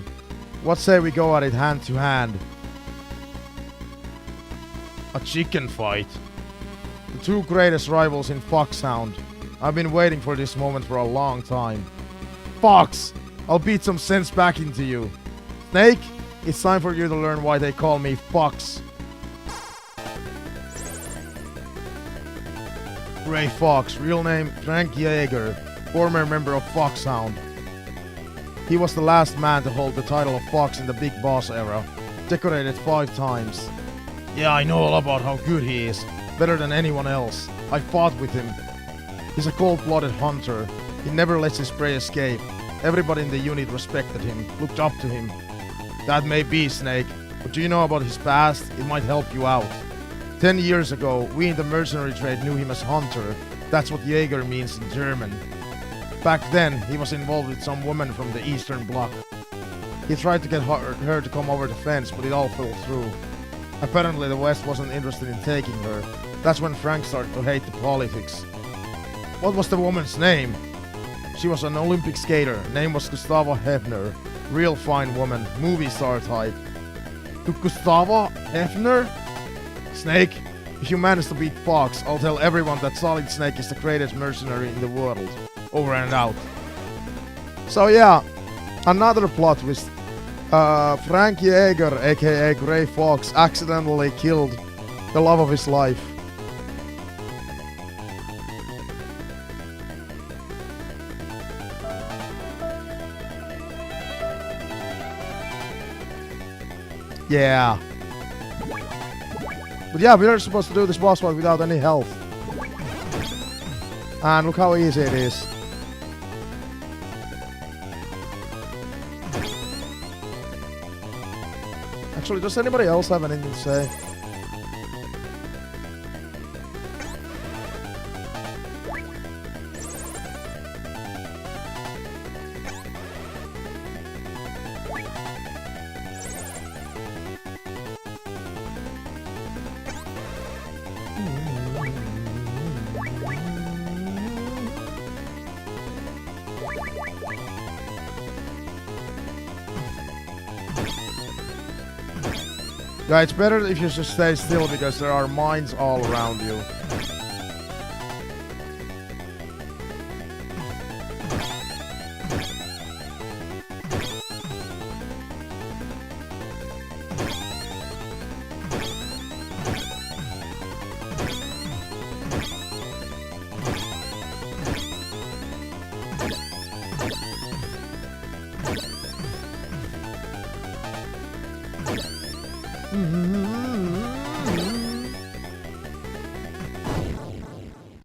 What say we go at it hand to hand? A chicken fight. The two greatest rivals in Foxhound. I've been waiting for this moment for a long time. Fox! I'll beat some sense back into you. Snake, it's time for you to learn why they call me Fox. Gray Fox, real name Frank Jaeger, former member of Foxhound. He was the last man to hold the title of Fox in the Big Boss era, decorated 5 times. Yeah, I know all about how good he is. Better than anyone else. I fought with him. He's a cold-blooded hunter. He never lets his prey escape. Everybody in the unit respected him, looked up to him. That may be, Snake. But do you know about his past? It might help you out. 10 years ago, we in the mercenary trade knew him as Hunter. That's what Jaeger means in German. Back then, he was involved with some woman from the Eastern Bloc. He tried to get her to come over the fence, but it all fell through. Apparently, the West wasn't interested in taking her. That's when Frank started to hate the politics. What was the woman's name? She was an Olympic skater. Name was Gustava Hefner. Real fine woman, movie star type. Gustava Hefner? Snake, if you manage to beat Fox, I'll tell everyone that Solid Snake is the greatest mercenary in the world. Over and out. So yeah, another plot twist. Frank Jaeger, aka Gray Fox, accidentally killed the love of his life. Yeah. But yeah, we are supposed to do this boss fight without any health. And look how easy it is. Actually, does anybody else have anything to say? Yeah, it's better if you just stay still because there are mines all around you.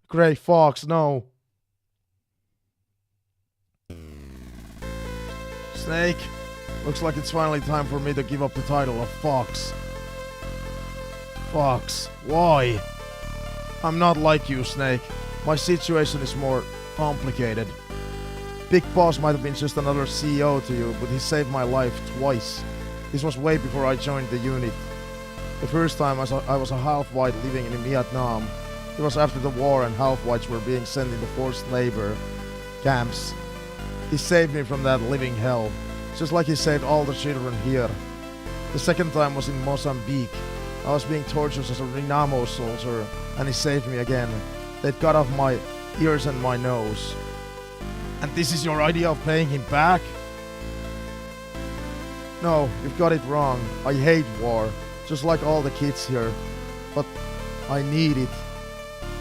Gray Fox, no. Snake, looks like it's finally time for me to give up the title of Fox. Fox, why? I'm not like you, Snake. My situation is more complicated. Big Boss might have been just another CEO to you, but he saved my life twice. This was way before I joined the unit. The first time I was a half-white living in Vietnam. It was after the war and half-whites were being sent into forced labor camps. He saved me from that living hell, just like he saved all the children here. The second time was in Mozambique. I was being tortured as a Renamo soldier, and he saved me again. They'd cut off my ears and my nose. And this is your idea of paying him back? No, you've got it wrong. I hate war, just like all the kids here. But I need it.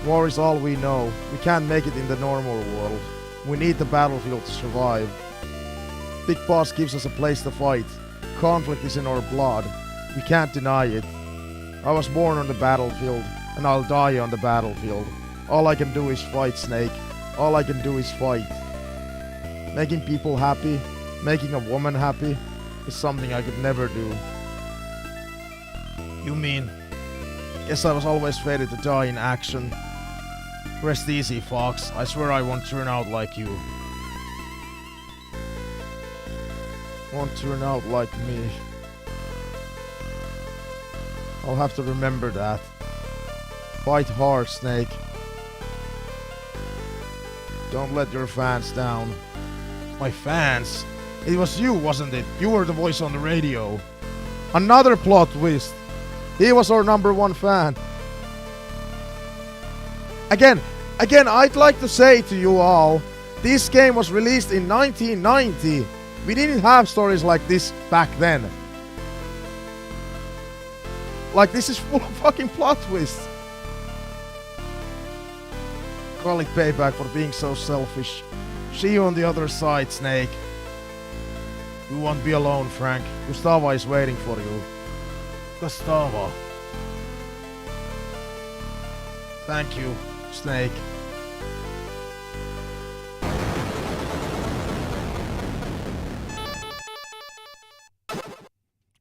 War is all we know. We can't make it in the normal world. We need the battlefield to survive. Big Boss gives us a place to fight. Conflict is in our blood. We can't deny it. I was born on the battlefield, and I'll die on the battlefield. All I can do is fight, Snake. All I can do is fight. Making people happy, making a woman happy, is something I could never do. You mean? Guess I was always fated to die in action. Rest easy, Fox. I swear I won't turn out like you. Won't turn out like me. I'll have to remember that. Fight hard, Snake. Don't let your fans down. My fans? It was you, wasn't it? You were the voice on the radio. Another plot twist. He was our #1 fan. Again, I'd like to say to you all, this game was released in 1990. We didn't have stories like this back then. Like, this is full of fucking plot twists. Call it payback for being so selfish. See you on the other side, Snake. You won't be alone, Frank. Gustava is waiting for you. Gustavo. Thank you, Snake.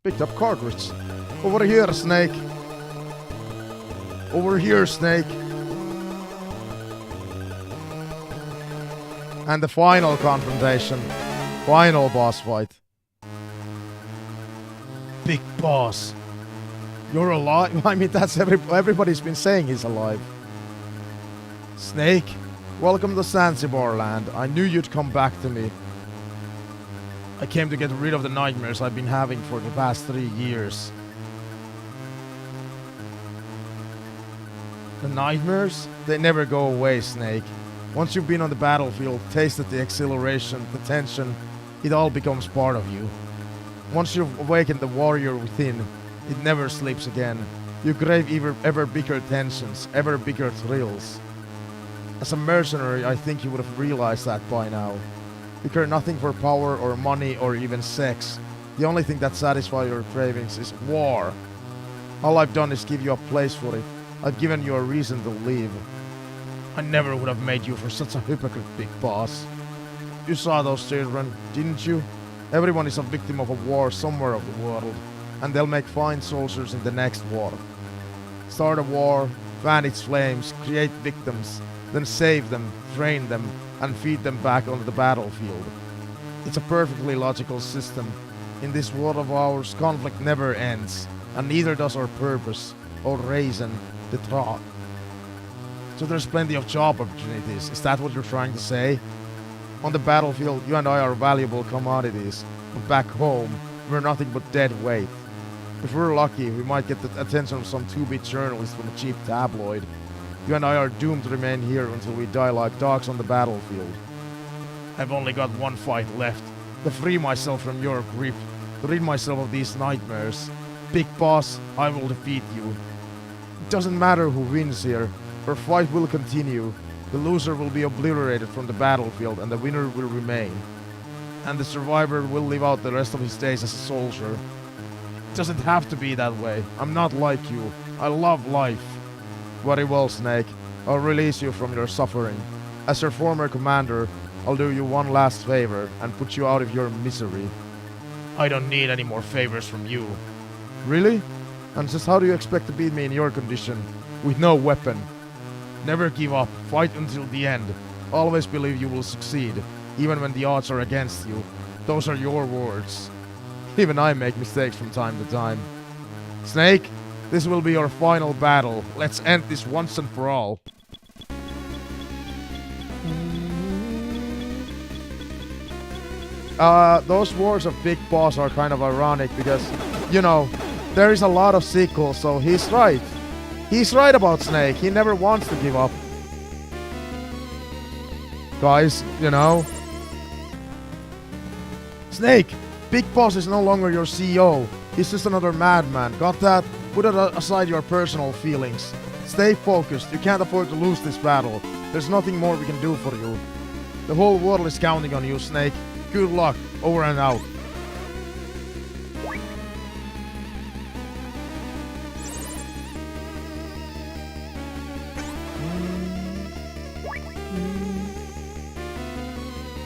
Picked up cartridge. Over here, Snake. Over here, Snake. And the final confrontation. Final boss fight. Big boss. You're alive? I mean, that's everybody's been saying he's alive. Snake, welcome to Zanzibar land. I knew you'd come back to me. I came to get rid of the nightmares I've been having for the past 3 years. The nightmares? They never go away, Snake. Once you've been on the battlefield, tasted the exhilaration, the tension, it all becomes part of you. Once you've awakened the warrior within, it never sleeps again. You crave ever bigger tensions, ever bigger thrills. As a mercenary, I think you would have realized that by now. You care nothing for power or money or even sex. The only thing that satisfies your cravings is war. All I've done is give you a place for it. I've given you a reason to live. I never would have made you for such a hypocrite, big boss. You saw those children, didn't you? Everyone is a victim of a war somewhere of the world, and they'll make fine soldiers in the next war. Start a war, fan its flames, create victims, then save them, train them, and feed them back onto the battlefield. It's a perfectly logical system. In this world of ours, conflict never ends, and neither does our purpose, or reason, the thought. So there's plenty of job opportunities, is that what you're trying to say? On the battlefield, you and I are valuable commodities, but back home, we're nothing but dead weight. If we're lucky, we might get the attention of some 2-bit journalist from a cheap tabloid. You and I are doomed to remain here until we die like dogs on the battlefield. I've only got one fight left. To free myself from your grip, to rid myself of these nightmares. Big boss, I will defeat you. It doesn't matter who wins here. Our fight will continue. The loser will be obliterated from the battlefield and the winner will remain. And the survivor will live out the rest of his days as a soldier. It doesn't have to be that way. I'm not like you. I love life. Very well, Snake. I'll release you from your suffering. As your former commander, I'll do you one last favor and put you out of your misery. I don't need any more favors from you. Really? And just how do you expect to beat me in your condition? With no weapon. Never give up. Fight until the end. Always believe you will succeed, even when the odds are against you. Those are your words. Even I make mistakes from time to time. Snake, this will be your final battle. Let's end this once and for all. Those words of Big Boss are kind of ironic because, you know, there is a lot of sequels, so he's right. He's right about Snake. He never wants to give up. Guys, you know. Snake, Big Boss is no longer your CEO. He's just another madman. Got that? Put aside your personal feelings. Stay focused. You can't afford to lose this battle. There's nothing more we can do for you. The whole world is counting on you, Snake. Good luck. Over and out.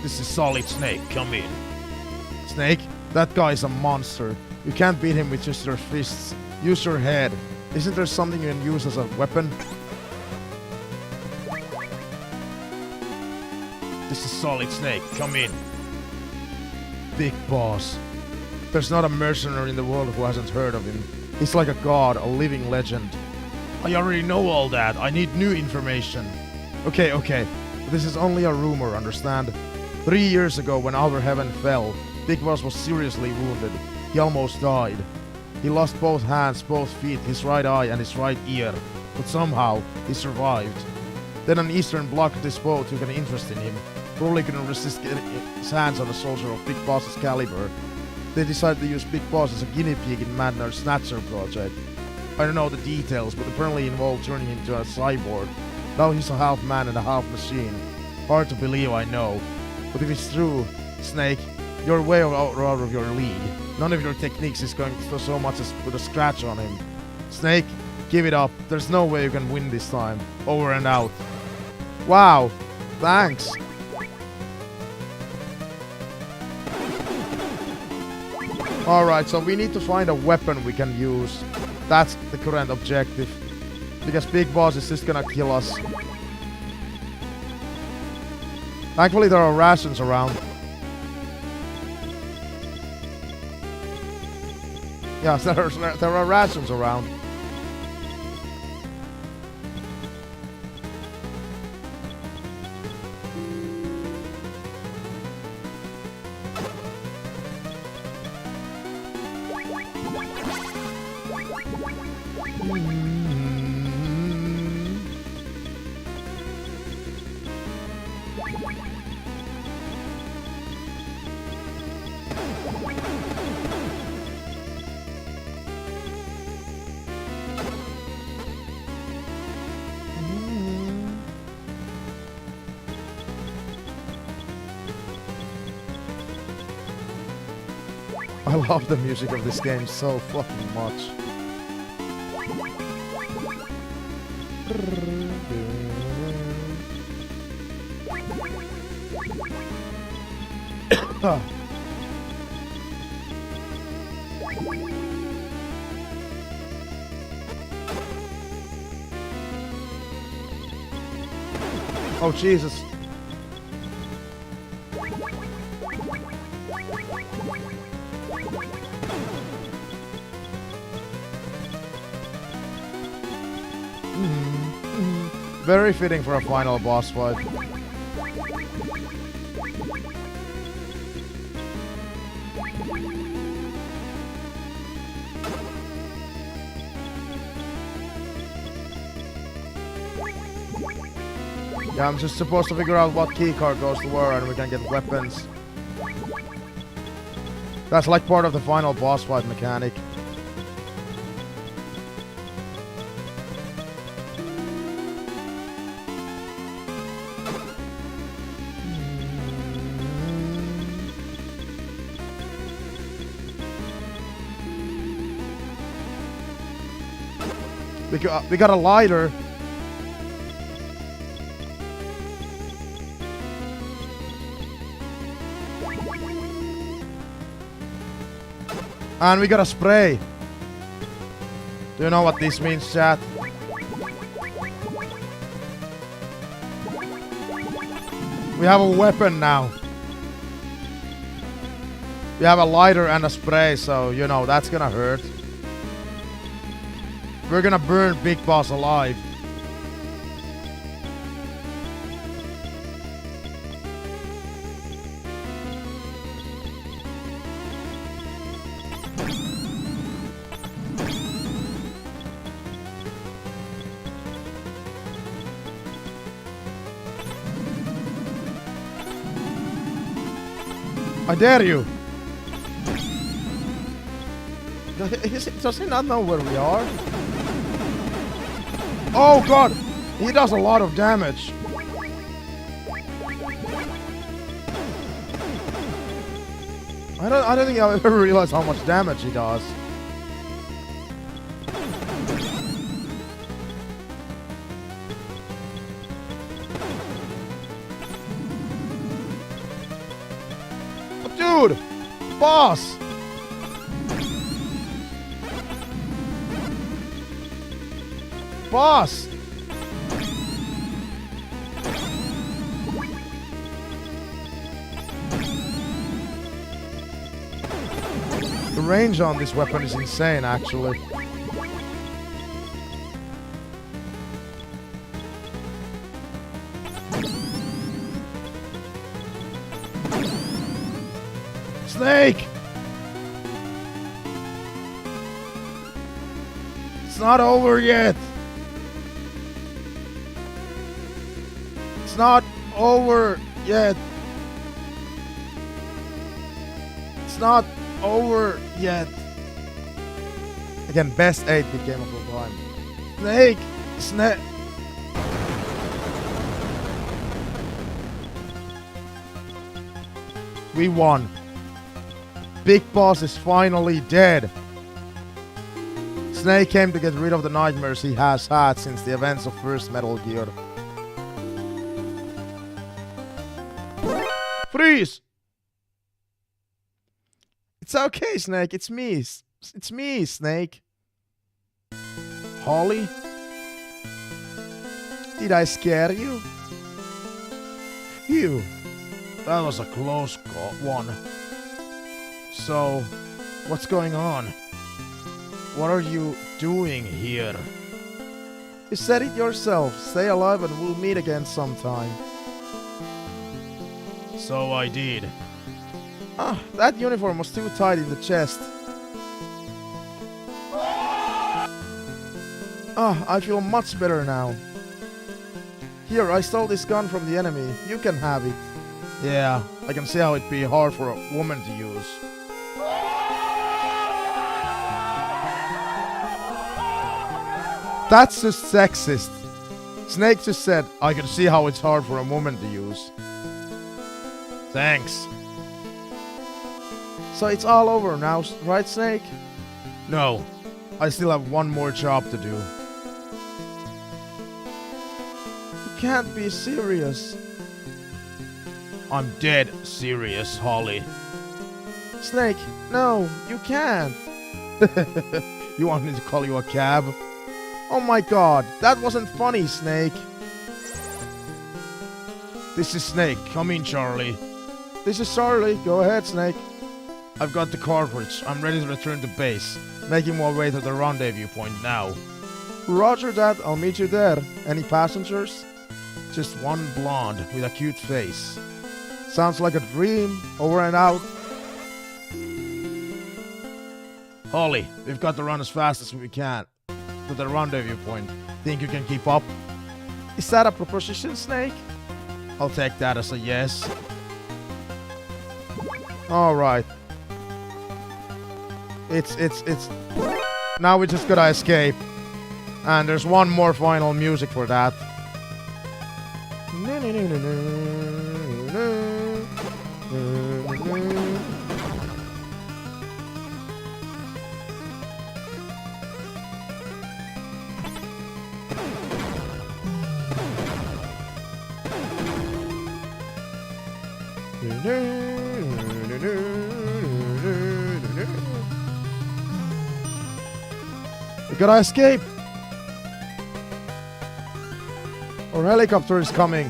This is Solid Snake. Come in. Snake, that guy is a monster. You can't beat him with just your fists. Use your head. Isn't there something you can use as a weapon? This is Solid Snake. Come in. Big Boss. There's not a mercenary in the world who hasn't heard of him. He's like a god, a living legend. I already know all that. I need new information. Okay. But this is only a rumor, understand? 3 years ago, when our heaven fell, Big Boss was seriously wounded. He almost died. He lost both hands, both feet, his right eye and his right ear. But somehow, he survived. Then an Eastern Bloc despot took an interest in him. Probably couldn't resist getting his hands on a soldier of Big Boss's caliber. They decided to use Big Boss as a guinea pig in Madner's Snatcher project. I don't know the details, but apparently involved turning him into a cyborg. Now he's a half man and a half machine. Hard to believe, I know. But if it's true, Snake, you're way out of your league. None of your techniques is going to so much as put a scratch on him. Snake, give it up. There's no way you can win this time. Over and out. Wow. Thanks. Alright, so we need to find a weapon we can use. That's the current objective. Because Big Boss is just gonna kill us. Thankfully there are rations around. Yes, there are rations around. I love the music of this game so fucking much. Oh Jesus. Very fitting for a final boss fight. Yeah, I'm just supposed to figure out what keycard goes to where and we can get weapons. That's like part of the final boss fight mechanic. We got a lighter. And we got a spray. Do you know what this means, chat? We have a weapon now. We have a lighter and a spray, so you know that's gonna hurt. We're gonna burn Big Boss alive. I dare you. Does he not know where we are? Oh god! He does a lot of damage. I don't think I've ever realized how much damage he does. Dude! Boss! Boss! The range on this weapon is insane, actually. Snake! It's not over yet! It's not over yet! It's not over yet! Again, best 8-bit game of all time. Snake! Snake! We won. Big Boss is finally dead. Snake came to get rid of the nightmares he has had since the events of first Metal Gear. Freeze! It's okay, Snake. It's me. It's me, Snake. Holly? Did I scare you? Phew. That was a close one. So, what's going on? What are you doing here? You said it yourself. Stay alive and we'll meet again sometime. So I did. Ah, that uniform was too tight in the chest. Ah, I feel much better now. Here, I stole this gun from the enemy. You can have it. Yeah, I can see how it'd be hard for a woman to use. That's just sexist. Snake just said, I can see how it's hard for a woman to use. Thanks. so it's all over now, right, Snake? No, I still have one more job to do. You can't be serious. I'm dead serious, Holly. Snake, no, you can't. You want me to call you a cab? Oh my god, that wasn't funny, Snake. This is Snake. Come in, Charlie. This is Charlie. Go ahead, Snake. I've got the cartridge. I'm ready to return to base. Making my way to the rendezvous point now. Roger that, I'll meet you there. Any passengers? Just one blonde with a cute face. Sounds like a dream. Over and out. Holly, we've got to run as fast as we can to the rendezvous point. Think you can keep up? Is that a proposition, Snake? I'll take that as a yes. Alright. It's... Now we just gotta escape. And there's one more final music for that. We gotta escape! Our helicopter is coming.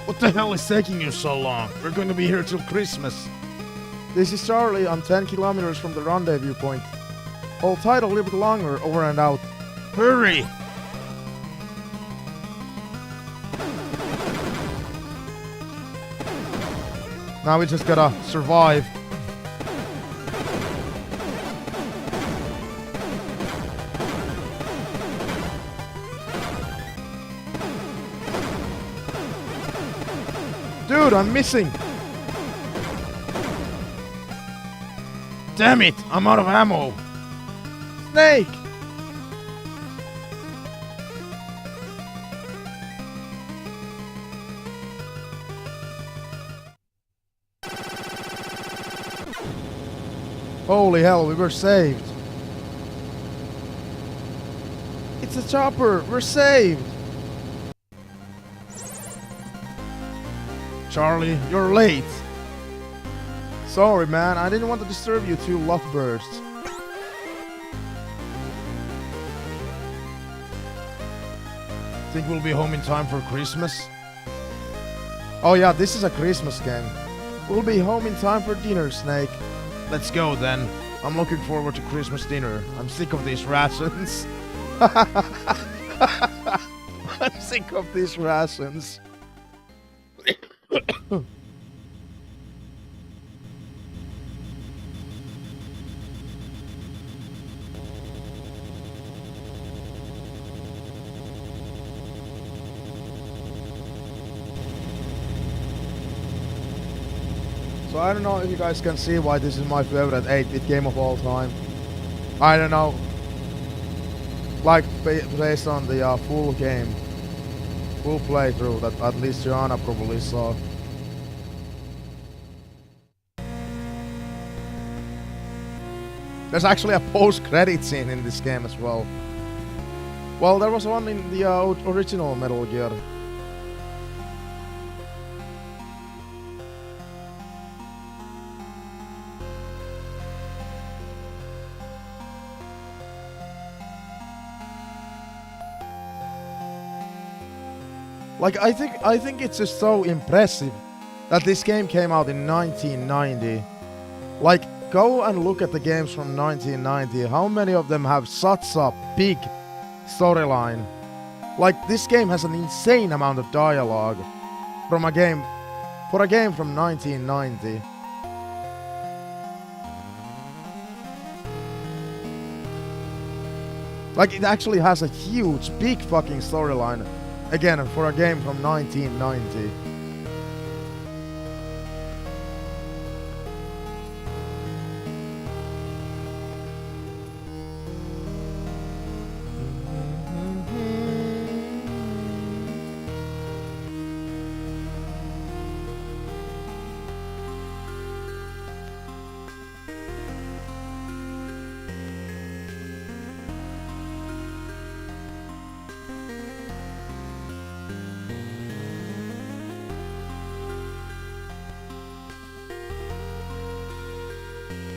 What the hell is taking you so long? We're going to be here till Christmas. This is Charlie. I'm 10 kilometers from the rendezvous point. Hold tight a little bit longer. Over and out. Hurry! Now we just gotta survive. Dude, I'm missing. Damn it! I'm out of ammo! Snake! Holy hell, we were saved. It's a chopper. We're saved. Charlie, you're late. Sorry, man. I didn't want to disturb you two lovebirds. Think we'll be home in time for Christmas? Oh yeah, this is a Christmas game. We'll be home in time for dinner, Snake. Let's go then. I'm looking forward to Christmas dinner. I'm sick of these rations. I'm sick of these rations. So I don't know if you guys can see why this is my favorite 8-bit game of all time. I don't know. Like, based on the full game. Full playthrough that at least Joanna probably saw. There's actually a post-credit scene in this game as well. Well, there was one in the original Metal Gear. Like, I think it's just so impressive that this game came out in 1990. Like, go and look at the games from 1990. How many of them have such a big storyline? Like, this game has an insane amount of dialogue from a game from 1990. Like, it actually has a huge, big fucking storyline. Again, for a game from 1990.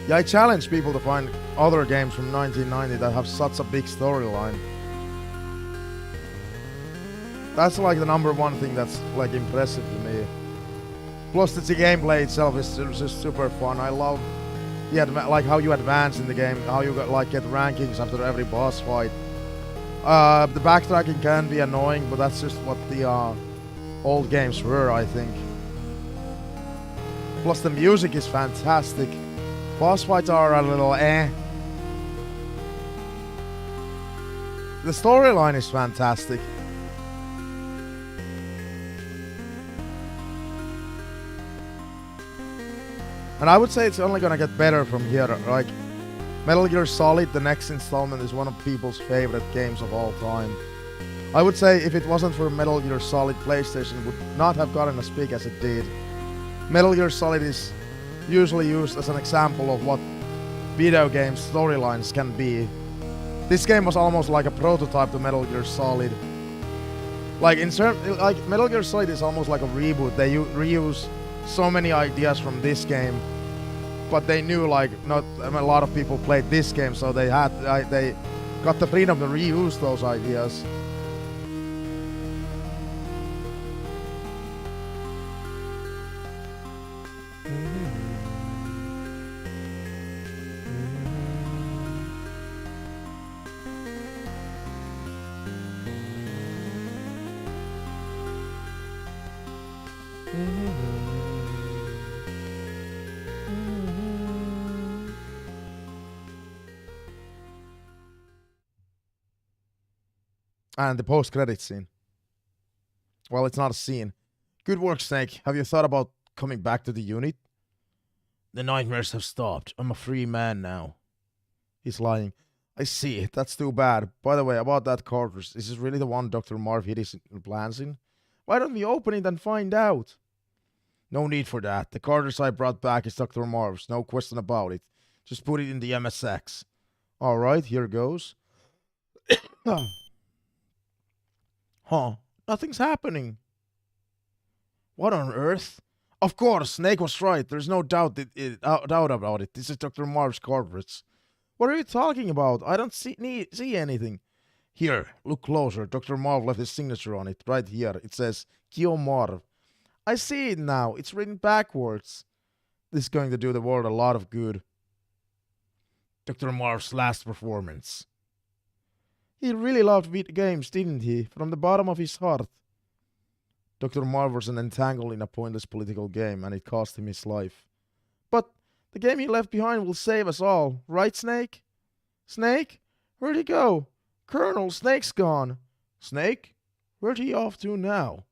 Yeah, I challenge people to find other games from 1990 that have such a big storyline. That's like the number one thing that's like impressive to me. Plus the gameplay itself is just super fun. I love like how you advance in the game, how you get rankings after every boss fight. The backtracking can be annoying, but that's just what the old games were, I think. Plus the music is fantastic. Boss fights are a little eh. The storyline is fantastic. And I would say it's only gonna get better from here. Like, Metal Gear Solid, the next installment, is one of people's favorite games of all time. I would say if it wasn't for Metal Gear Solid, PlayStation would not have gotten as big as it did. Metal Gear Solid is usually used as an example of what video game storylines can be. This game was almost like a prototype to Metal Gear Solid. Like Metal Gear Solid is almost like a reboot. They reuse so many ideas from this game, but they knew like not a lot of people played this game, so they got the freedom to reuse those ideas. And the post-credit scene. Well, it's not a scene. Good work, Snake. Have you thought about coming back to the unit? The nightmares have stopped. I'm a free man now. He's lying. I see. That's too bad. By the way, about that cartridge, is this really the one Dr. Marv hid his plans in? Why don't we open it and find out? No need for that. The cartridge I brought back is Dr. Marv's. No question about it. Just put it in the MSX. Alright, here goes. Huh? Nothing's happening. What on earth? Of course, Snake was right. There's no doubt about it. This is Dr. Marv's cartridge. What are you talking about? I don't see anything. Here, look closer. Dr. Marv left his signature on it. Right here. It says, Kyo Marv. I see it now. It's written backwards. This is going to do the world a lot of good. Dr. Marv's last performance. He really loved video games, didn't he? From the bottom of his heart. Dr. Marv was entangled in a pointless political game, and it cost him his life. But the game he left behind will save us all, right, Snake? Snake? Where'd he go? Colonel, Snake's gone. Snake? Where'd he off to now?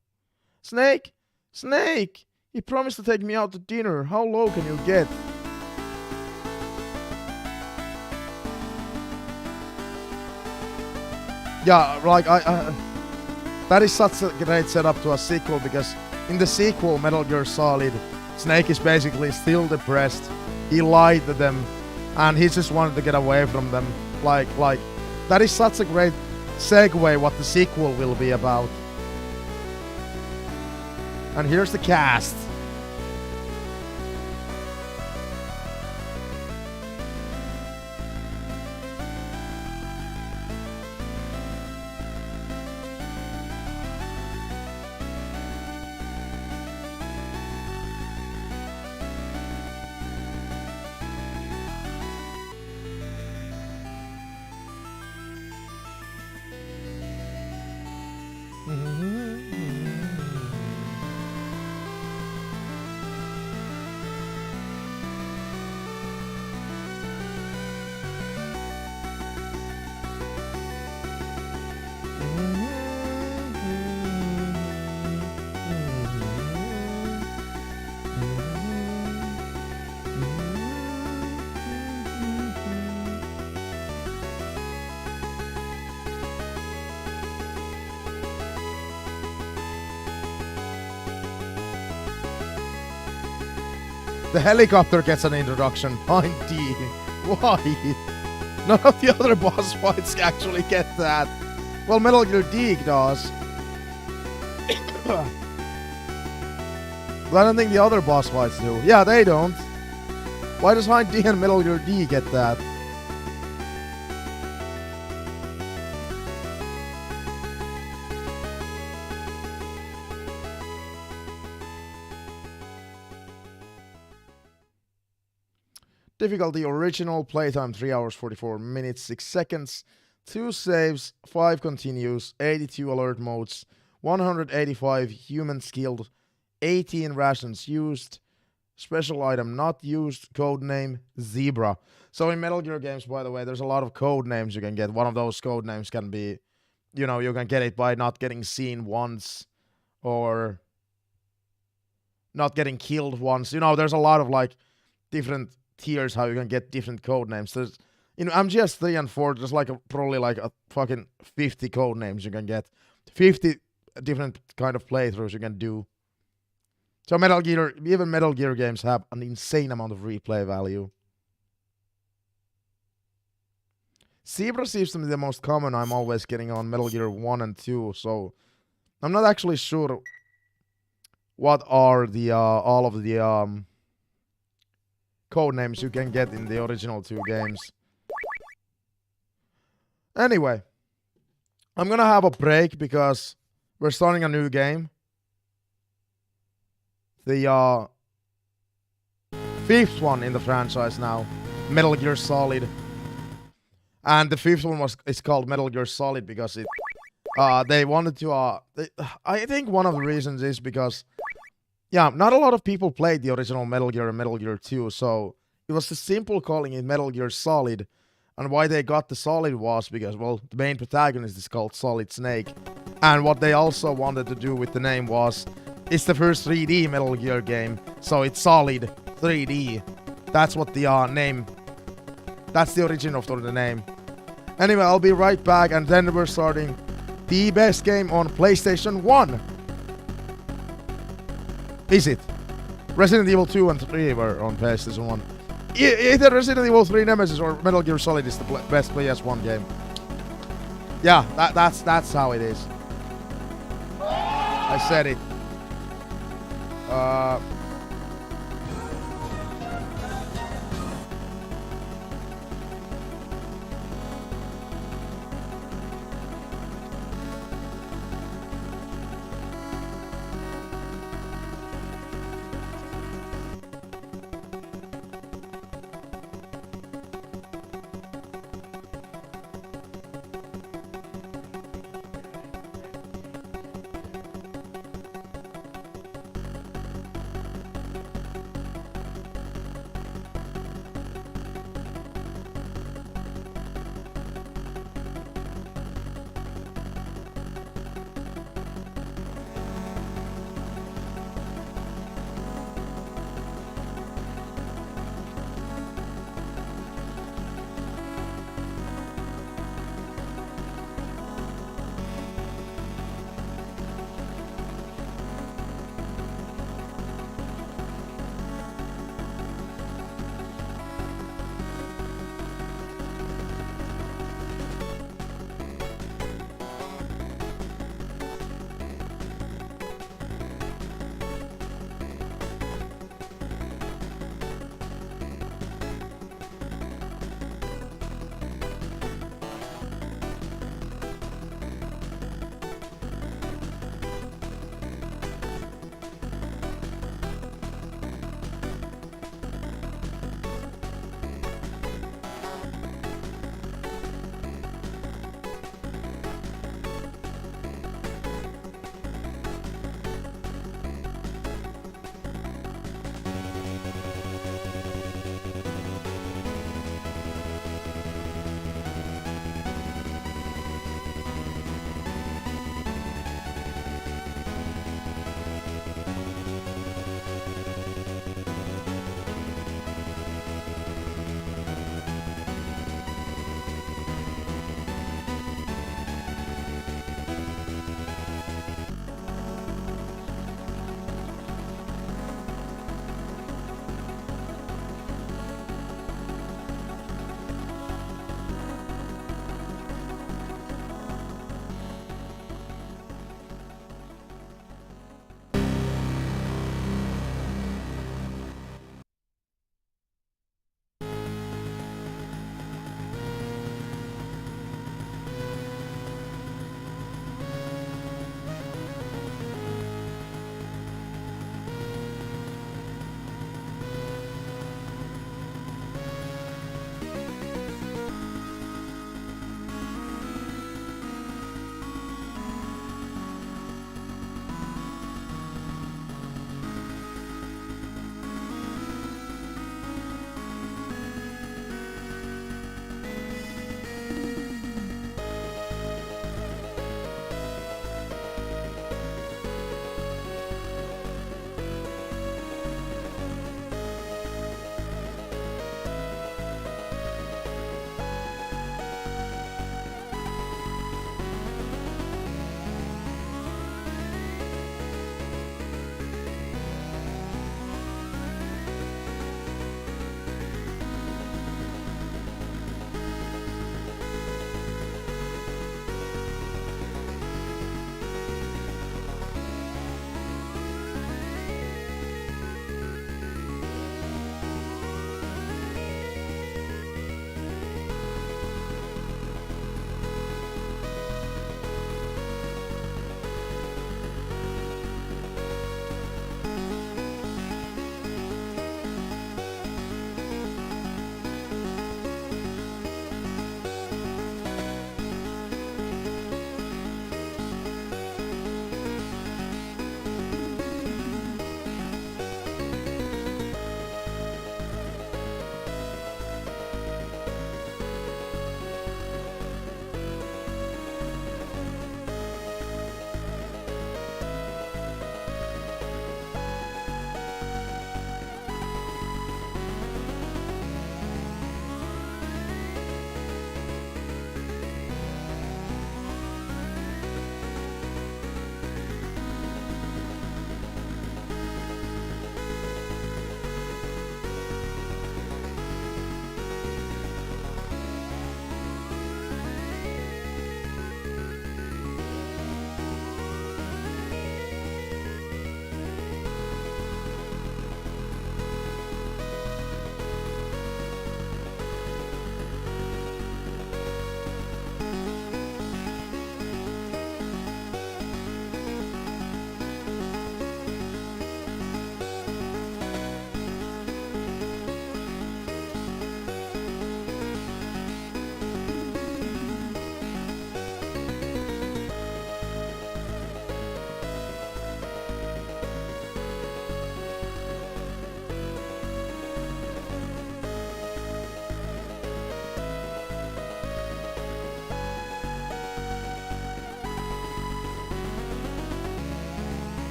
Snake? Snake! He promised to take me out to dinner. How low can you get? Yeah, like that is such a great setup to a sequel, because in the sequel, Metal Gear Solid, Snake is basically still depressed. He lied to them, and he just wanted to get away from them. Like that is such a great segue what the sequel will be about. And here's the cast. The helicopter gets an introduction. Hind D. Why? None of the other boss fights actually get that. Well, Metal Gear Dig does. But I don't think the other boss fights do. Yeah, they don't. Why does Hind D and Metal Gear D get that? Difficulty original, playtime 3 hours 44 minutes 6 seconds, 2 saves, 5 continues, 82 alert modes, 185 human skilled, 18 rations used, special item not used, code name Zebra. So in Metal Gear games, by the way, there's a lot of code names you can get. One of those code names can be, you know, you can get it by not getting seen once or not getting killed once. You know, there's a lot of like different tiers how you can get different code names. There's, in MGS 3 and 4, there's like probably like a fucking 50 code names you can get. 50 different kind of playthroughs you can do. So Metal Gear, even Metal Gear games have an insane amount of replay value. Zebra seems to be the most common I'm always getting on Metal Gear 1 and 2, so I'm not actually sure what are the all of the code names you can get in the original 2 games. Anyway, I'm gonna have a break because we're starting a new game. The 5th one in the franchise now, Metal Gear Solid. And the 5th one is called Metal Gear Solid because it they wanted to I think one of the reasons is because, yeah, not a lot of people played the original Metal Gear and Metal Gear 2, so it was the simple calling it Metal Gear Solid. And why they got the Solid was because, well, the main protagonist is called Solid Snake. And what they also wanted to do with the name was, it's the first 3D Metal Gear game, so it's Solid 3D. That's what the name, that's the origin of the name. Anyway, I'll be right back, and then we're starting the best game on PlayStation 1. Is it? Resident Evil 2 and 3 were on PlayStation 1. Either Resident Evil 3 Nemesis or Metal Gear Solid is the best PS1 game. Yeah, that's how it is. I said it.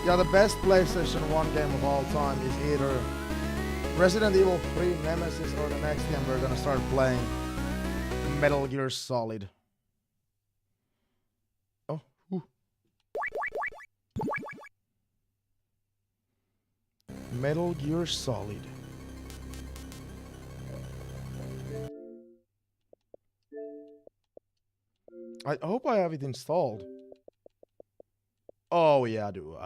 Yeah, the best PlayStation 1 game of all time is either Resident Evil 3 Nemesis or the next game we're gonna start playing, Metal Gear Solid. Oh, ooh. Metal Gear Solid. I hope I have it installed. Oh yeah, I do.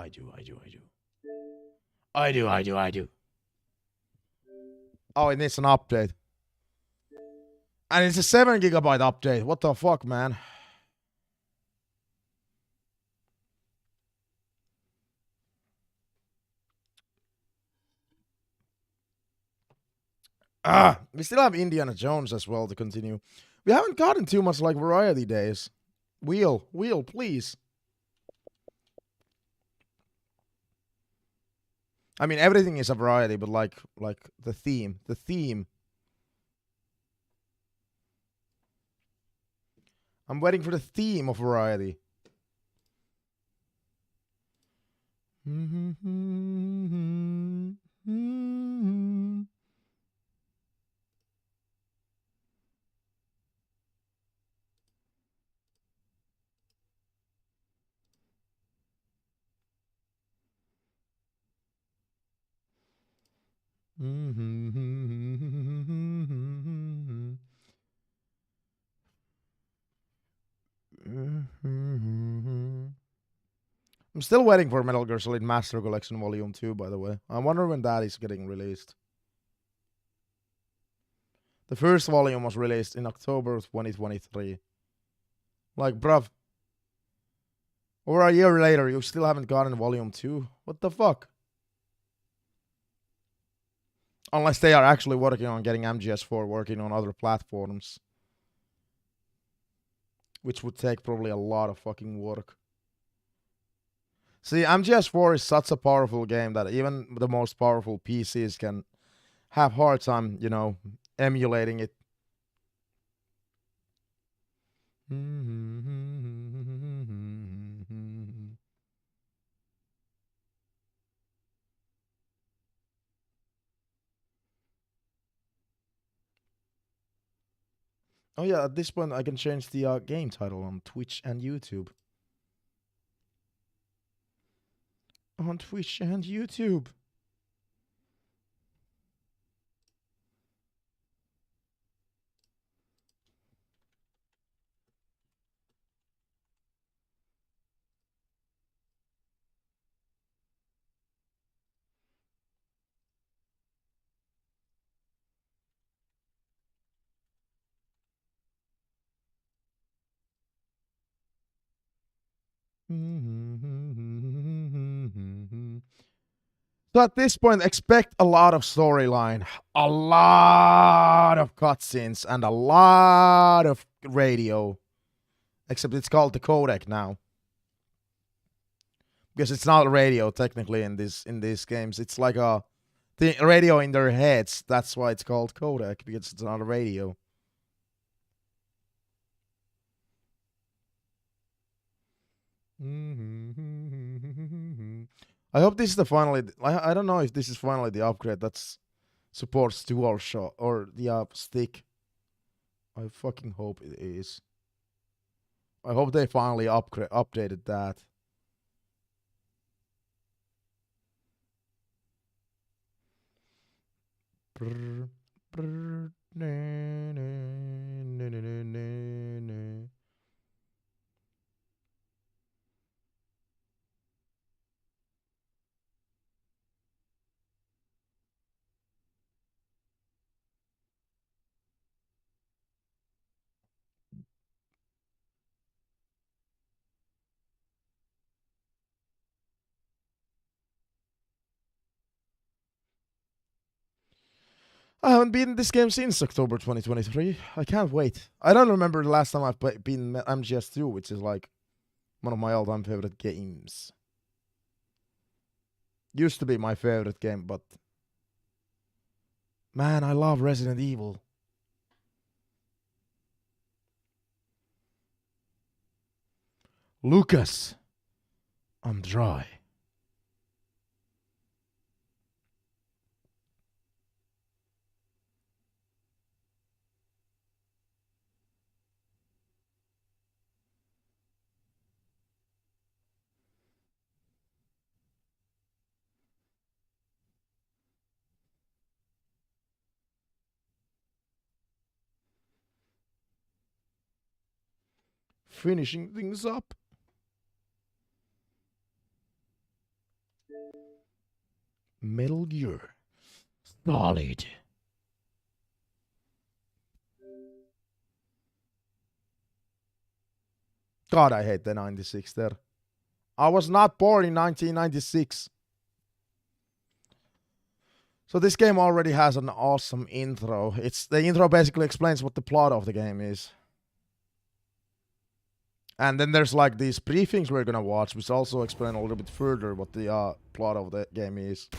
Oh, it needs an update. And it's a 7 gigabyte update. What the fuck, man? We still have Indiana Jones as well to continue. We haven't gotten too much like variety days. Wheel, please. I mean, everything is a variety, but like the theme. I'm waiting for the theme of variety. I'm still waiting for Metal Gear Solid Master Collection Volume 2, by the way. I wonder when that is getting released. The first volume was released in October 2023. Like, bruv. Over a year later, you still haven't gotten Volume 2? What the fuck? Unless they are actually working on getting MGS4 working on other platforms. Which would take probably a lot of fucking work. See, MGS4 is such a powerful game that even the most powerful PCs can have hard time, you know, emulating it. Oh yeah, at this point I can change the game title on Twitch and YouTube. On Twitch and YouTube. So at this point, expect a lot of storyline, a lot of cutscenes, and a lot of radio. Except it's called the codec now, because it's not radio technically in these games. It's like the radio in their heads. That's why it's called codec, because it's not a radio. I hope this is the finally. I don't know if this is finally the upgrade that supports DualShock or the stick. I fucking hope it is. I hope they finally updated that. Brr, brr, na, na, na, na, na, na. I haven't beaten this game since October 2023. I can't wait. I don't remember the last time I've beaten MGS2, which is like one of my all-time favorite games. Used to be my favorite game, but man, I love Resident Evil. Lucas, I'm dry. Finishing things up. Metal Gear Solid. God, I hate the 96 there. I was not born in 1996. So this game already has an awesome intro. The intro basically explains what the plot of the game is. And then there's like these briefings we're gonna watch, which also explain a little bit further what the plot of the game is.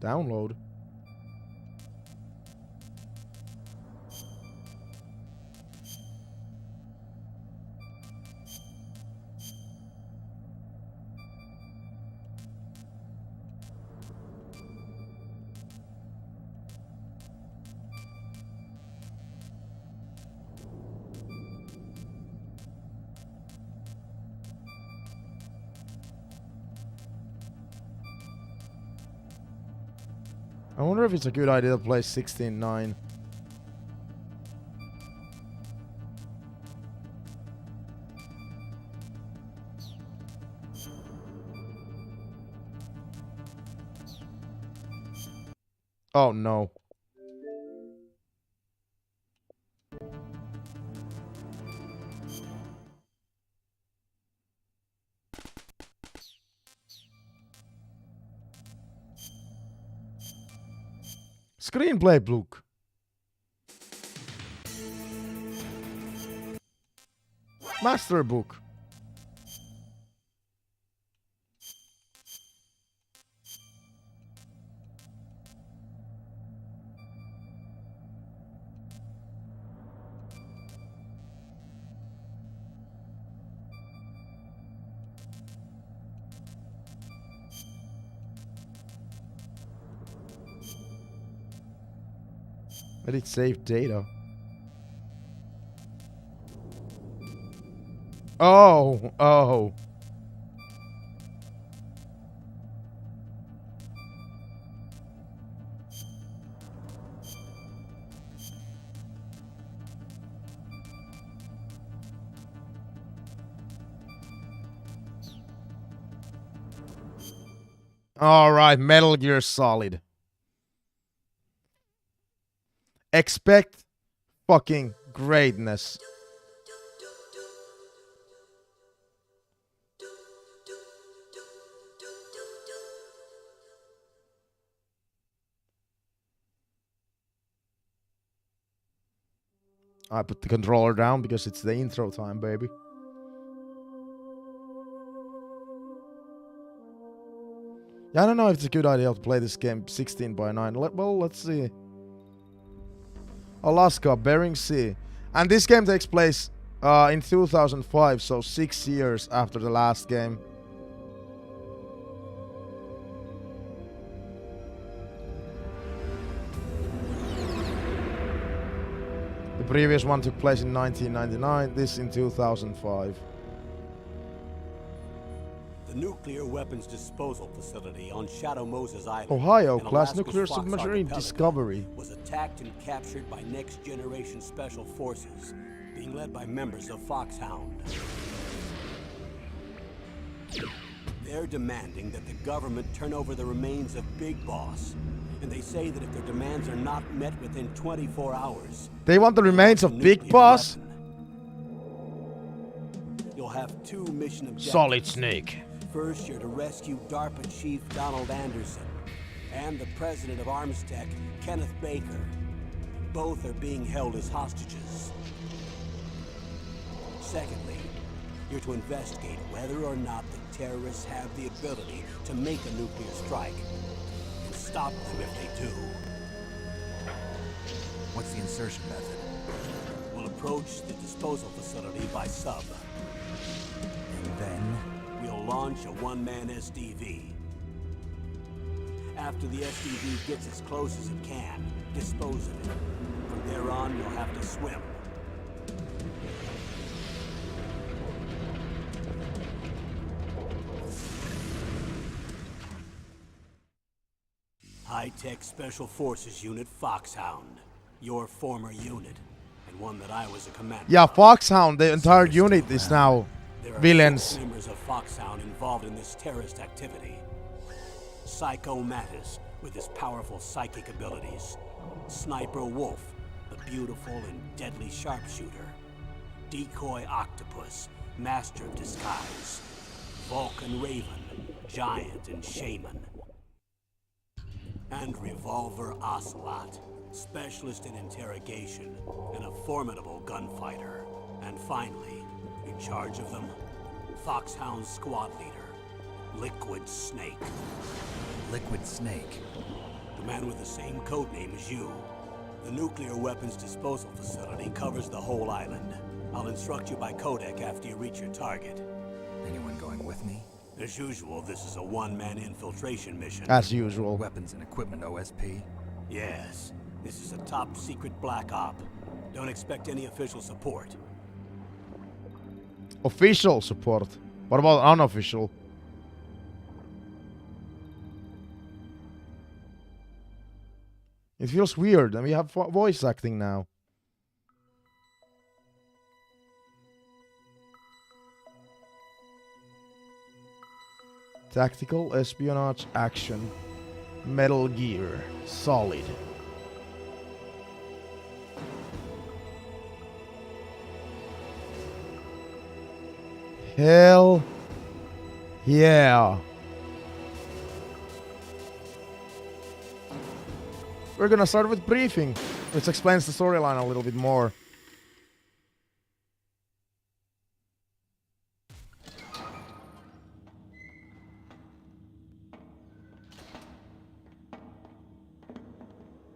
Download. I wonder if it's a good idea to play 16:9. Oh no. Screenplay book. Master book. But it saved data. Oh. All right, Metal Gear Solid. Expect fucking greatness. I put the controller down because it's the intro time, baby. Yeah, I don't know if it's a good idea to play this game 16:9. Well, let's see. Alaska, Bering Sea. And this game takes place in 2005, so 6 years after the last game. The previous one took place in 1999, this in 2005. The nuclear weapons disposal facility on Shadow Moses Island, Ohio-class nuclear submarine Discovery was attacked and captured by Next Generation Special Forces, being led by members of Foxhound. They're demanding that the government turn over the remains of Big Boss, and they say that if their demands are not met within 24 hours... They want the remains of Big Boss? You'll have two mission objectives. Solid Snake. First, you're to rescue DARPA Chief Donald Anderson and the president of Armstech, Kenneth Baker. Both are being held as hostages. Secondly, you're to investigate whether or not the terrorists have the ability to make a nuclear strike and stop them if they do. What's the insertion method? We'll approach the disposal facility by sub. And then? We'll launch a one-man SDV. After the SDV gets as close as it can, dispose of it. From there on, you'll have to swim. High-tech Special Forces Unit Foxhound. Your former unit, and one that I was a commander. Yeah, Foxhound, the entire unit is now There are villains. 4 members of Foxhound involved in this terrorist activity. Psycho Mattis, with his powerful psychic abilities. Sniper Wolf, the beautiful and deadly sharpshooter. Decoy Octopus, master of disguise. Vulcan Raven, giant and shaman. And Revolver Ocelot, specialist in interrogation and a formidable gunfighter. And finally, in charge of them, Foxhound's squad leader, Liquid Snake. Liquid Snake. The man with the same codename as you. The nuclear weapons disposal facility covers the whole island. I'll instruct you by codec after you reach your target. Anyone going with me? As usual, this is a one-man infiltration mission. As usual. Weapons and equipment OSP? Yes, this is a top-secret black op. Don't expect any official support. Official support. What about unofficial? It feels weird, and we have voice acting now. Tactical espionage action. Metal Gear Solid. Hell yeah. We're gonna start with briefing, which explains the storyline a little bit more.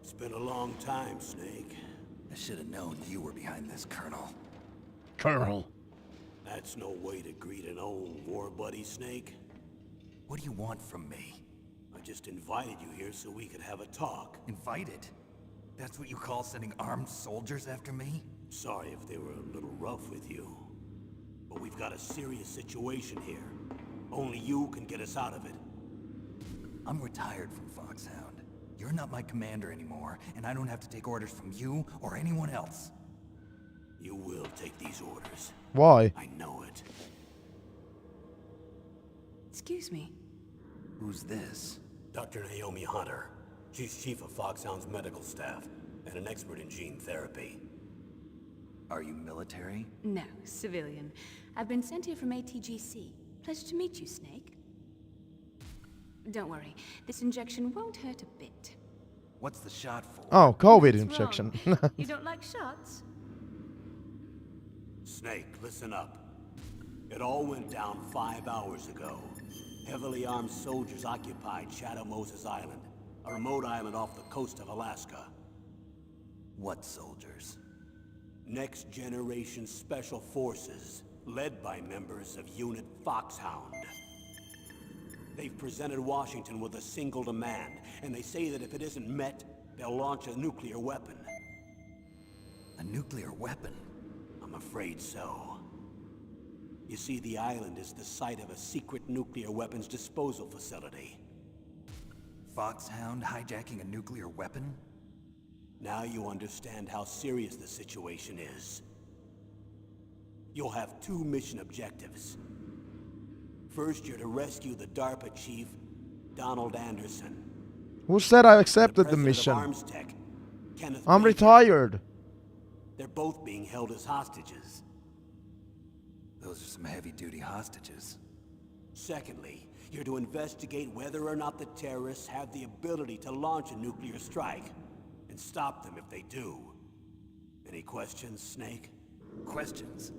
It's been a long time, Snake. I should have known you were behind this, Colonel. Colonel. That's no way to greet an old war buddy, Snake. What do you want from me? I just invited you here so we could have a talk. Invited? That's what you call sending armed soldiers after me? Sorry if they were a little rough with you. But we've got a serious situation here. Only you can get us out of it. I'm retired from Foxhound. You're not my commander anymore, and I don't have to take orders from you or anyone else. You will take these orders. Why? I know it. Excuse me. Who's this? Dr. Naomi Hunter. She's chief of Foxhound's medical staff and an expert in gene therapy. Are you military? No, civilian. I've been sent here from ATGC. Pleasure to meet you, Snake. Don't worry, this injection won't hurt a bit. What's the shot for? Oh, COVID What's injection. wrong? You don't like shots? Snake, listen up. It all went down 5 hours ago. Heavily armed soldiers occupied Shadow Moses Island, a remote island off the coast of Alaska. What soldiers? Next generation special forces, led by members of Unit Foxhound. They've presented Washington with a single demand, and they say that if it isn't met, they'll launch a nuclear weapon. A nuclear weapon? I'm afraid so. You see, the island is the site of a secret nuclear weapons disposal facility. Foxhound hijacking a nuclear weapon? Now you understand how serious the situation is. You'll have 2 mission objectives. First, you're to rescue the DARPA chief, Donald Anderson. Who said I accepted the President of mission? Armstech, Kenneth I'm Baker. retired. They're both being held as hostages. Those are some heavy-duty hostages. Secondly, you're to investigate whether or not the terrorists have the ability to launch a nuclear strike, and stop them if they do. Any questions, Snake? Questions?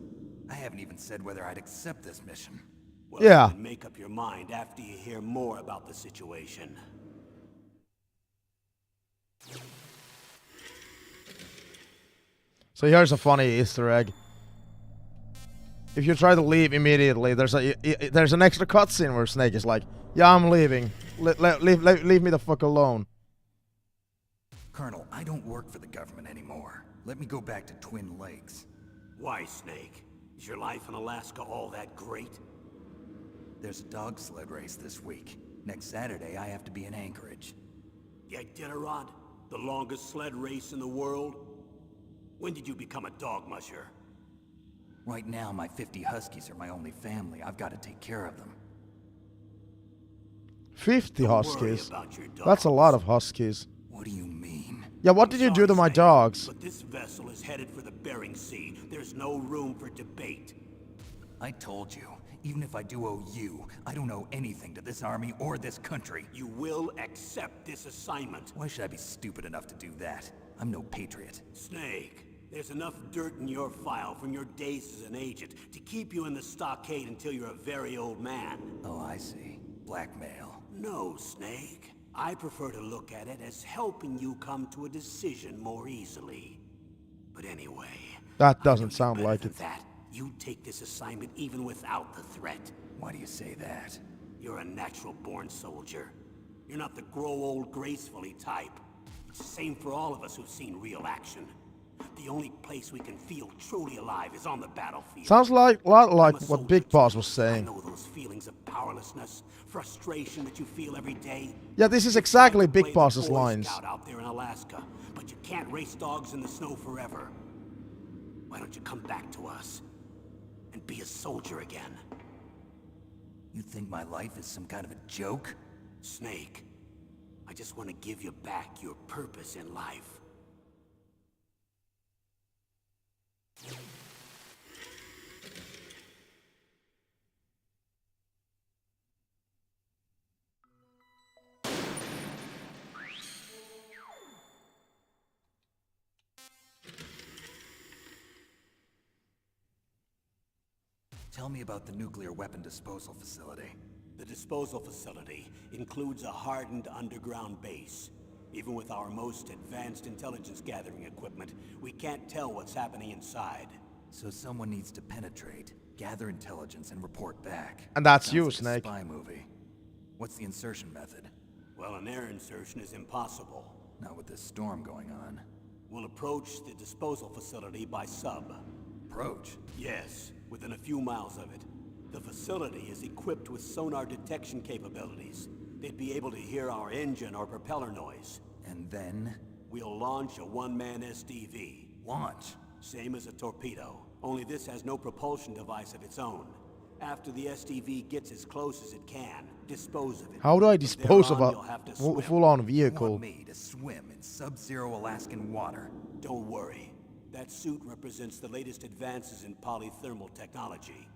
I haven't even said whether I'd accept this mission. Well, Yeah. then make up your mind after you hear more about the situation. So here's a funny Easter egg. If you try to leave immediately, there's an extra cutscene where Snake is like, "Yeah, I'm leaving. Leave me the fuck alone." Colonel, I don't work for the government anymore. Let me go back to Twin Lakes. Why, Snake? Is your life in Alaska all that great? There's a dog sled race this week. Next Saturday, I have to be in Anchorage. The Iditarod? The longest sled race in the world? When did you become a dog musher? Right now, my 50 huskies are my only family. I've got to take care of them. 50 Don't worry huskies. about your dogs. That's a lot of huskies. What do you mean? Yeah, what did you do to my Snake, dogs? But this vessel is headed for the Bering Sea. There's no room for debate. I told you, even if I do owe you, I don't owe anything to this army or this country. You will accept this assignment. Why should I be stupid enough to do that? I'm no patriot. Snake, there's enough dirt in your file from your days as an agent to keep you in the stockade until you're a very old man. Oh, I see. Blackmail. No, Snake. I prefer to look at it as helping you come to a decision more easily. But anyway... That I know doesn't you sound better like than it. That. You take this assignment even without the threat. Why do you say that? You're a natural-born soldier. You're not the grow-old gracefully type. It's the same for all of us who've seen real action. The only place we can feel truly alive is on the battlefield. Sounds like a lot like I'm a what soldier Big Boss too. was I saying. know those feelings of powerlessness, frustration that you feel every day. Yeah, this is You're exactly trying to play Big the Boss's Boy lines. Scout out there in Alaska, but you can't race dogs in the snow forever. Why don't you come back to us and be a soldier again? You think my life is some kind of a joke? Snake, I just want to give you back your purpose in life. Tell me about the nuclear weapon disposal facility. The disposal facility includes a hardened underground base. Even with our most advanced intelligence gathering equipment, we can't tell what's happening inside. So someone needs to penetrate, gather intelligence, and report back. And that's Sounds you, like Snake. A spy movie. What's the insertion method? Well, an air insertion is impossible. Not with this storm going on. We'll approach the disposal facility by sub. Approach? Yes, within a few miles of it. The facility is equipped with sonar detection capabilities. They'd be able to hear our engine or propeller noise. And then? We'll launch a one-man SDV. Launch? Same as a torpedo, only this has no propulsion device of its own. After the SDV gets as close as it can, dispose of it. How do I From dispose there of on, a you'll have to swim. full-on You vehicle? want me to swim in sub-zero Alaskan water? Don't worry. That suit represents the latest advances in polythermal technology.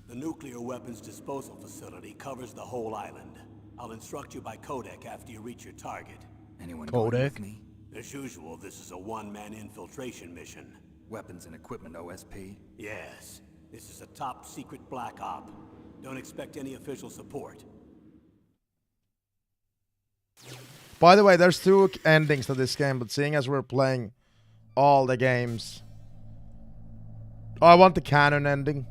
The nuclear weapons disposal facility covers the whole island. I'll instruct you by codec after you reach your target. Anyone going Codec? with me? As usual, this is a one-man infiltration mission. Weapons and equipment OSP? Yes, this is a top-secret black op. Don't expect any official support. By the way, there's two endings to this game, but seeing as we're playing all the games... Oh, I want the canon ending.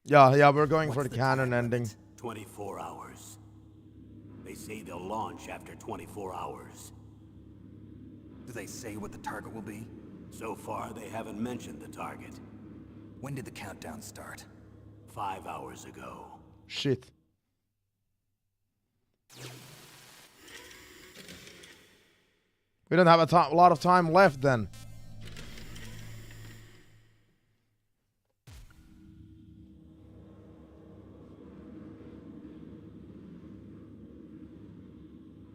Yeah, we're going for What's the the canon time ending. limit? 24 hours. They say they'll launch after 24 hours. Do they say what the target will be? So far, they haven't mentioned the target. When did the countdown start? 5 hours ago. Shit. We don't have a lot of time left then.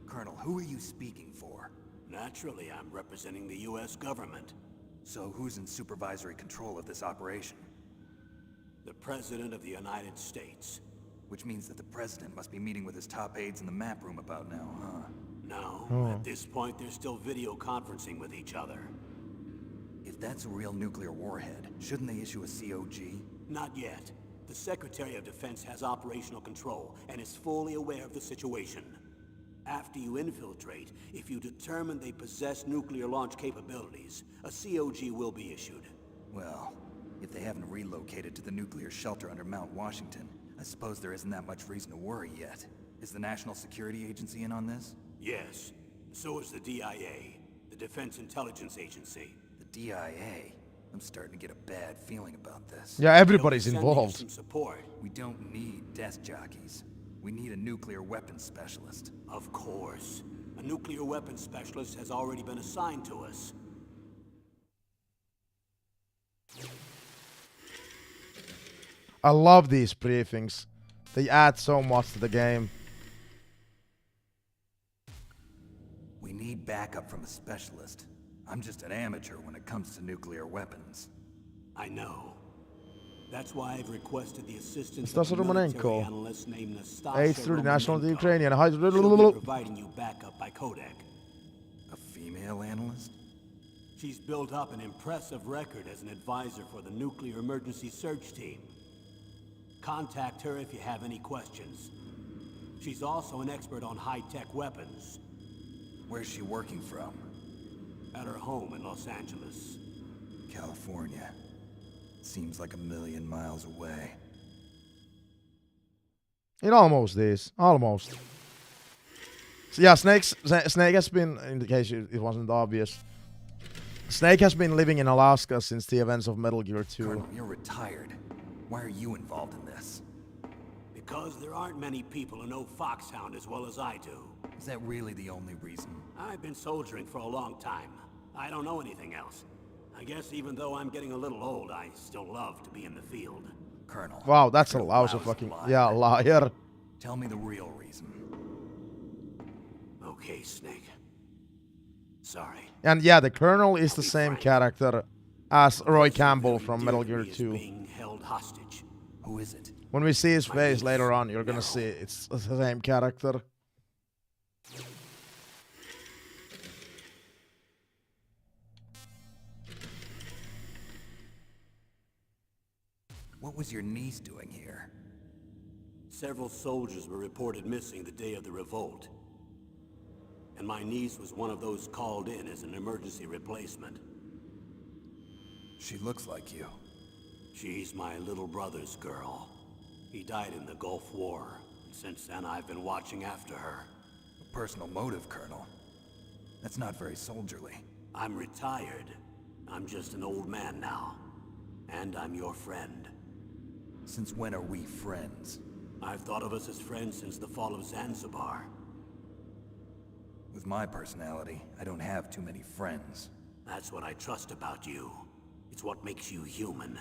Colonel, who are you speaking for? Naturally, I'm representing the U.S. government. So who's in supervisory control of this operation? The President of the United States. Which means that the President must be meeting with his top aides in the map room about now, huh? No, at this point, they're still video conferencing with each other. If that's a real nuclear warhead, shouldn't they issue a COG? Not yet. The Secretary of Defense has operational control and is fully aware of the situation. After you infiltrate, if you determine they possess nuclear launch capabilities, a COG will be issued. Well, if they haven't relocated to the nuclear shelter under Mount Washington, I suppose there isn't that much reason to worry yet. Is the National Security Agency in on this? Yes. So is the DIA, the Defense Intelligence Agency. The DIA? I'm starting to get a bad feeling about this. Yeah, everybody's They'll be sending you involved. some support. We don't need desk jockeys. We need a nuclear weapons specialist. Of course. A nuclear weapons specialist has already been assigned to us. I love these briefings. They add so much to the game. We need backup from a specialist. I'm just an amateur when it comes to nuclear weapons. I know. That's why I've requested the assistance Stas of a military Romanenko. analyst named Nastasha Aids through the national of the Romanenko. Ukrainian. She'll be providing you backup by Kodak. A female analyst? She's built up an impressive record as an advisor for the Nuclear Emergency Search Team. Contact her if you have any questions. She's also an expert on high-tech weapons. Where's she working from? At her home in Los Angeles. California. Seems like a million miles away. It almost is. Almost. So yeah, Snake has been, in the case it wasn't obvious, Snake has been living in Alaska since the events of Metal Gear 2. Colonel, you're retired. Why are you involved in this? Because there aren't many people who know Foxhound as well as I do. Is that really the only reason? I've been soldiering for a long time. I don't know anything else. I guess even though I'm getting a little old, I still love to be in the field. Colonel. Wow, that's a you're lousy lousy fucking... liar. Yeah, liar. Tell me the real reason. Okay, Snake. Sorry. And yeah, the Colonel is the same character as Roy Campbell from Metal Gear He is 2. being held hostage. Who is it? When we see his My face niece, later on, you're gonna Meryl. see it's the same character. What was your niece doing here? Several soldiers were reported missing the day of the revolt. And my niece was one of those called in as an emergency replacement. She looks like you. She's my little brother's girl. He died in the Gulf War. Since then, I've been watching after her. A personal motive, Colonel. That's not very soldierly. I'm retired. I'm just an old man now. And I'm your friend. Since when are we friends? I've thought of us as friends since the fall of Zanzibar. With my personality, I don't have too many friends. That's what I trust about you. It's what makes you human.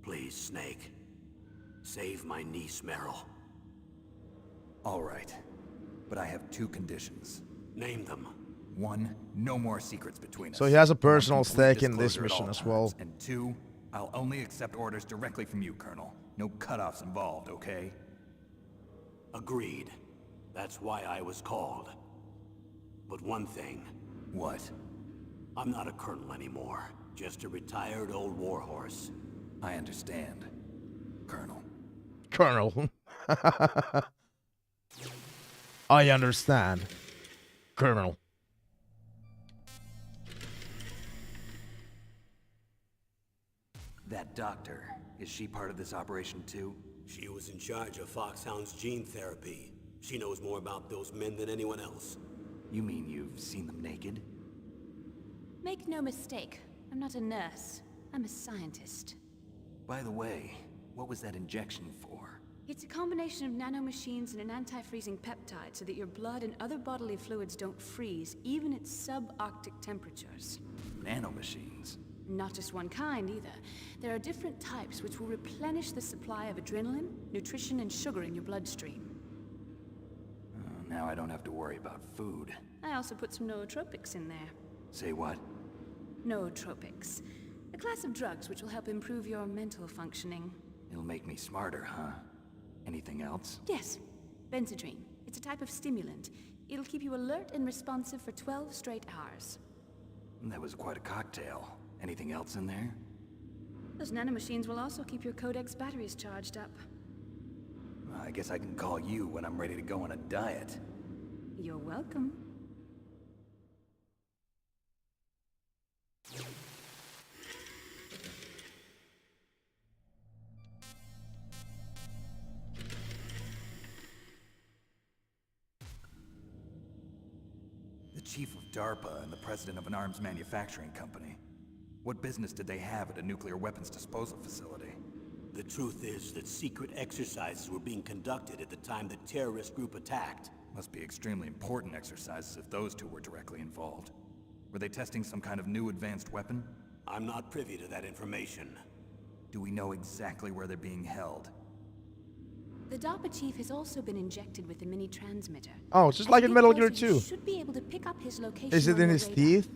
Please, Snake. Save my niece, Meryl. All right. But I have two conditions. Name them. One, no more secrets between us. So he has a I want personal complete stake in this disclosure at mission all as well. times. And two, I'll only accept orders directly from you, Colonel. No cutoffs involved, okay? Agreed. That's why I was called. But one thing, What? I'm not a colonel anymore. Just a retired old warhorse. I understand, Colonel. Colonel. I understand. Colonel. That doctor, is she part of this operation too? She was in charge of Foxhound's gene therapy. She knows more about those men than anyone else. You mean you've seen them naked? Make no mistake, I'm not a nurse. I'm a scientist. By the way, what was that injection for? It's a combination of nanomachines and an anti-freezing peptide so that your blood and other bodily fluids don't freeze, even at subarctic temperatures. Nanomachines. Not just one kind, either. There are different types which will replenish the supply of adrenaline, nutrition, and sugar in your bloodstream. Now I don't have to worry about food. I also put some nootropics in there. Say what? Nootropics. A class of drugs which will help improve your mental functioning. It'll make me smarter, huh? Anything else? Yes. Benzedrine. It's a type of stimulant. It'll keep you alert and responsive for 12 straight hours. That was quite a cocktail. Anything else in there? Those nanomachines will also keep your Codex batteries charged up. I guess I can call you when I'm ready to go on a diet. You're welcome. The chief of DARPA and the president of an arms manufacturing company. What business did they have at a nuclear weapons disposal facility? The truth is that secret exercises were being conducted at the time the terrorist group attacked. Must be extremely important exercises if those two were directly involved. Were they testing some kind of new advanced weapon? I'm not privy to that information. Do we know exactly where they're being held? The DARPA chief has also been injected with a mini transmitter. Oh, it's just As like you in get Metal Gear closer, you 2. should be able to pick up his location. Is it on in your his radar. teeth?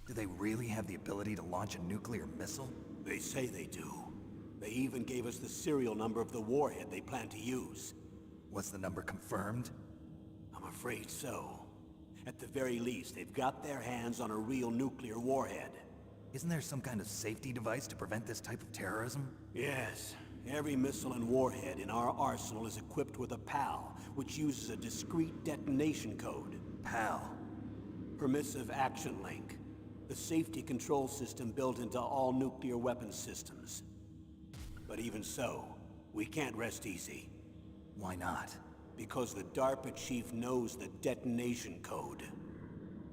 Do they really have the ability to launch a nuclear missile? They say they do. They even gave us the serial number of the warhead they plan to use. Was the number confirmed? I'm afraid so. At the very least, they've got their hands on a real nuclear warhead. Isn't there some kind of safety device to prevent this type of terrorism? Yes. Every missile and warhead in our arsenal is equipped with a PAL, which uses a discrete detonation code. PAL. Permissive Action Link. The safety control system built into all nuclear weapons systems. But even so, we can't rest easy. Why not? Because the DARPA chief knows the detonation code.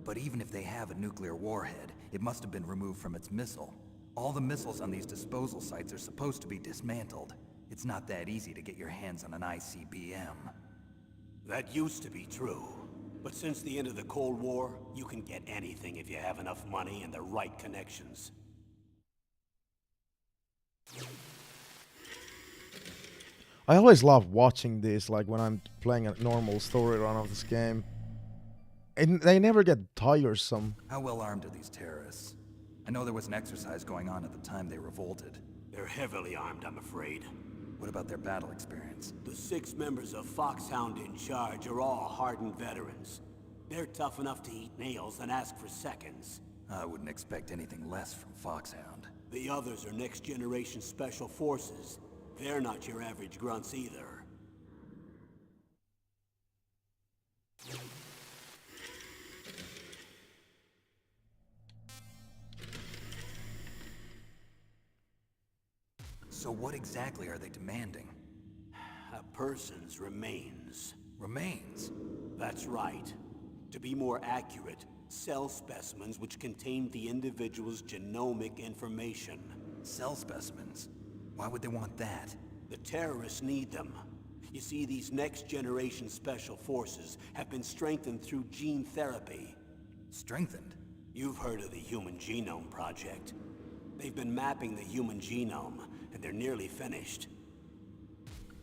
But even if they have a nuclear warhead, it must have been removed from its missile. All the missiles on these disposal sites are supposed to be dismantled. It's not that easy to get your hands on an ICBM. That used to be true. But since the end of the Cold War, you can get anything if you have enough money and the right connections. I always love watching this, like when I'm playing a normal story run of this game. And they never get tiresome. How well armed are these terrorists? I know there was an exercise going on at the time they revolted. They're heavily armed, I'm afraid. What about their battle experience? The 6 members of Foxhound in charge are all hardened veterans. They're tough enough to eat nails and ask for seconds. I wouldn't expect anything less from Foxhound. The others are next-generation special forces. They're not your average grunts either. So what exactly are they demanding? A person's remains. Remains? That's right. To be more accurate, cell specimens which contain the individual's genomic information. Cell specimens? Why would they want that? The terrorists need them. You see, these next-generation special forces have been strengthened through gene therapy. Strengthened? You've heard of the Human Genome Project. They've been mapping the human genome, and they're nearly finished.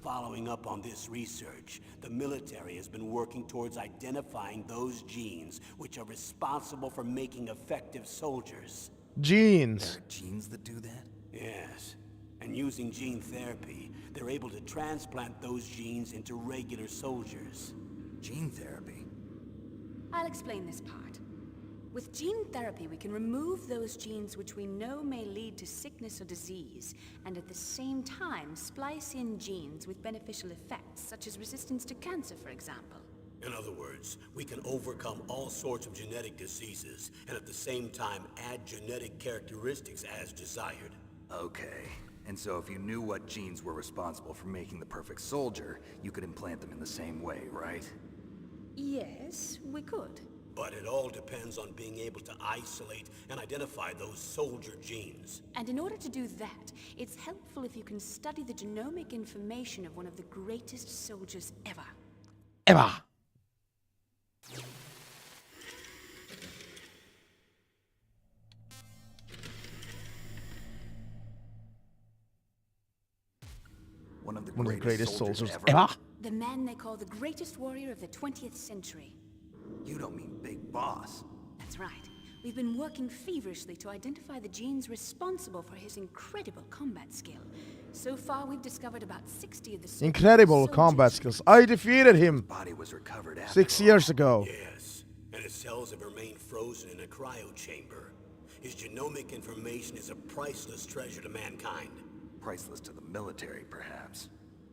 Following up on this research, the military has been working towards identifying those genes which are responsible for making effective soldiers. Genes. There are genes that do that? Yes. And using gene therapy, they're able to transplant those genes into regular soldiers. Gene therapy? I'll explain this part. With gene therapy, we can remove those genes which we know may lead to sickness or disease, and at the same time splice in genes with beneficial effects, such as resistance to cancer, for example. In other words, we can overcome all sorts of genetic diseases, and at the same time add genetic characteristics as desired. Okay. And so if you knew what genes were responsible for making the perfect soldier, you could implant them in the same way, right? Yes, we could. But it all depends on being able to isolate and identify those soldier genes. And in order to do that, it's helpful if you can study the genomic information of one of the greatest soldiers ever. Ever. One of the One of the greatest soldiers ever? ever. The man they call the greatest warrior of the 20th century. You don't mean Big Boss. That's right. We've been working feverishly to identify the genes responsible for his incredible combat skill. So far, we've discovered about 60 of the Incredible soldiers. combat skills. I defeated him Body was recovered after 6 years ago. Yes, and his cells have remained frozen in a cryo chamber. His genomic information is a priceless treasure to mankind. Priceless to the military, perhaps.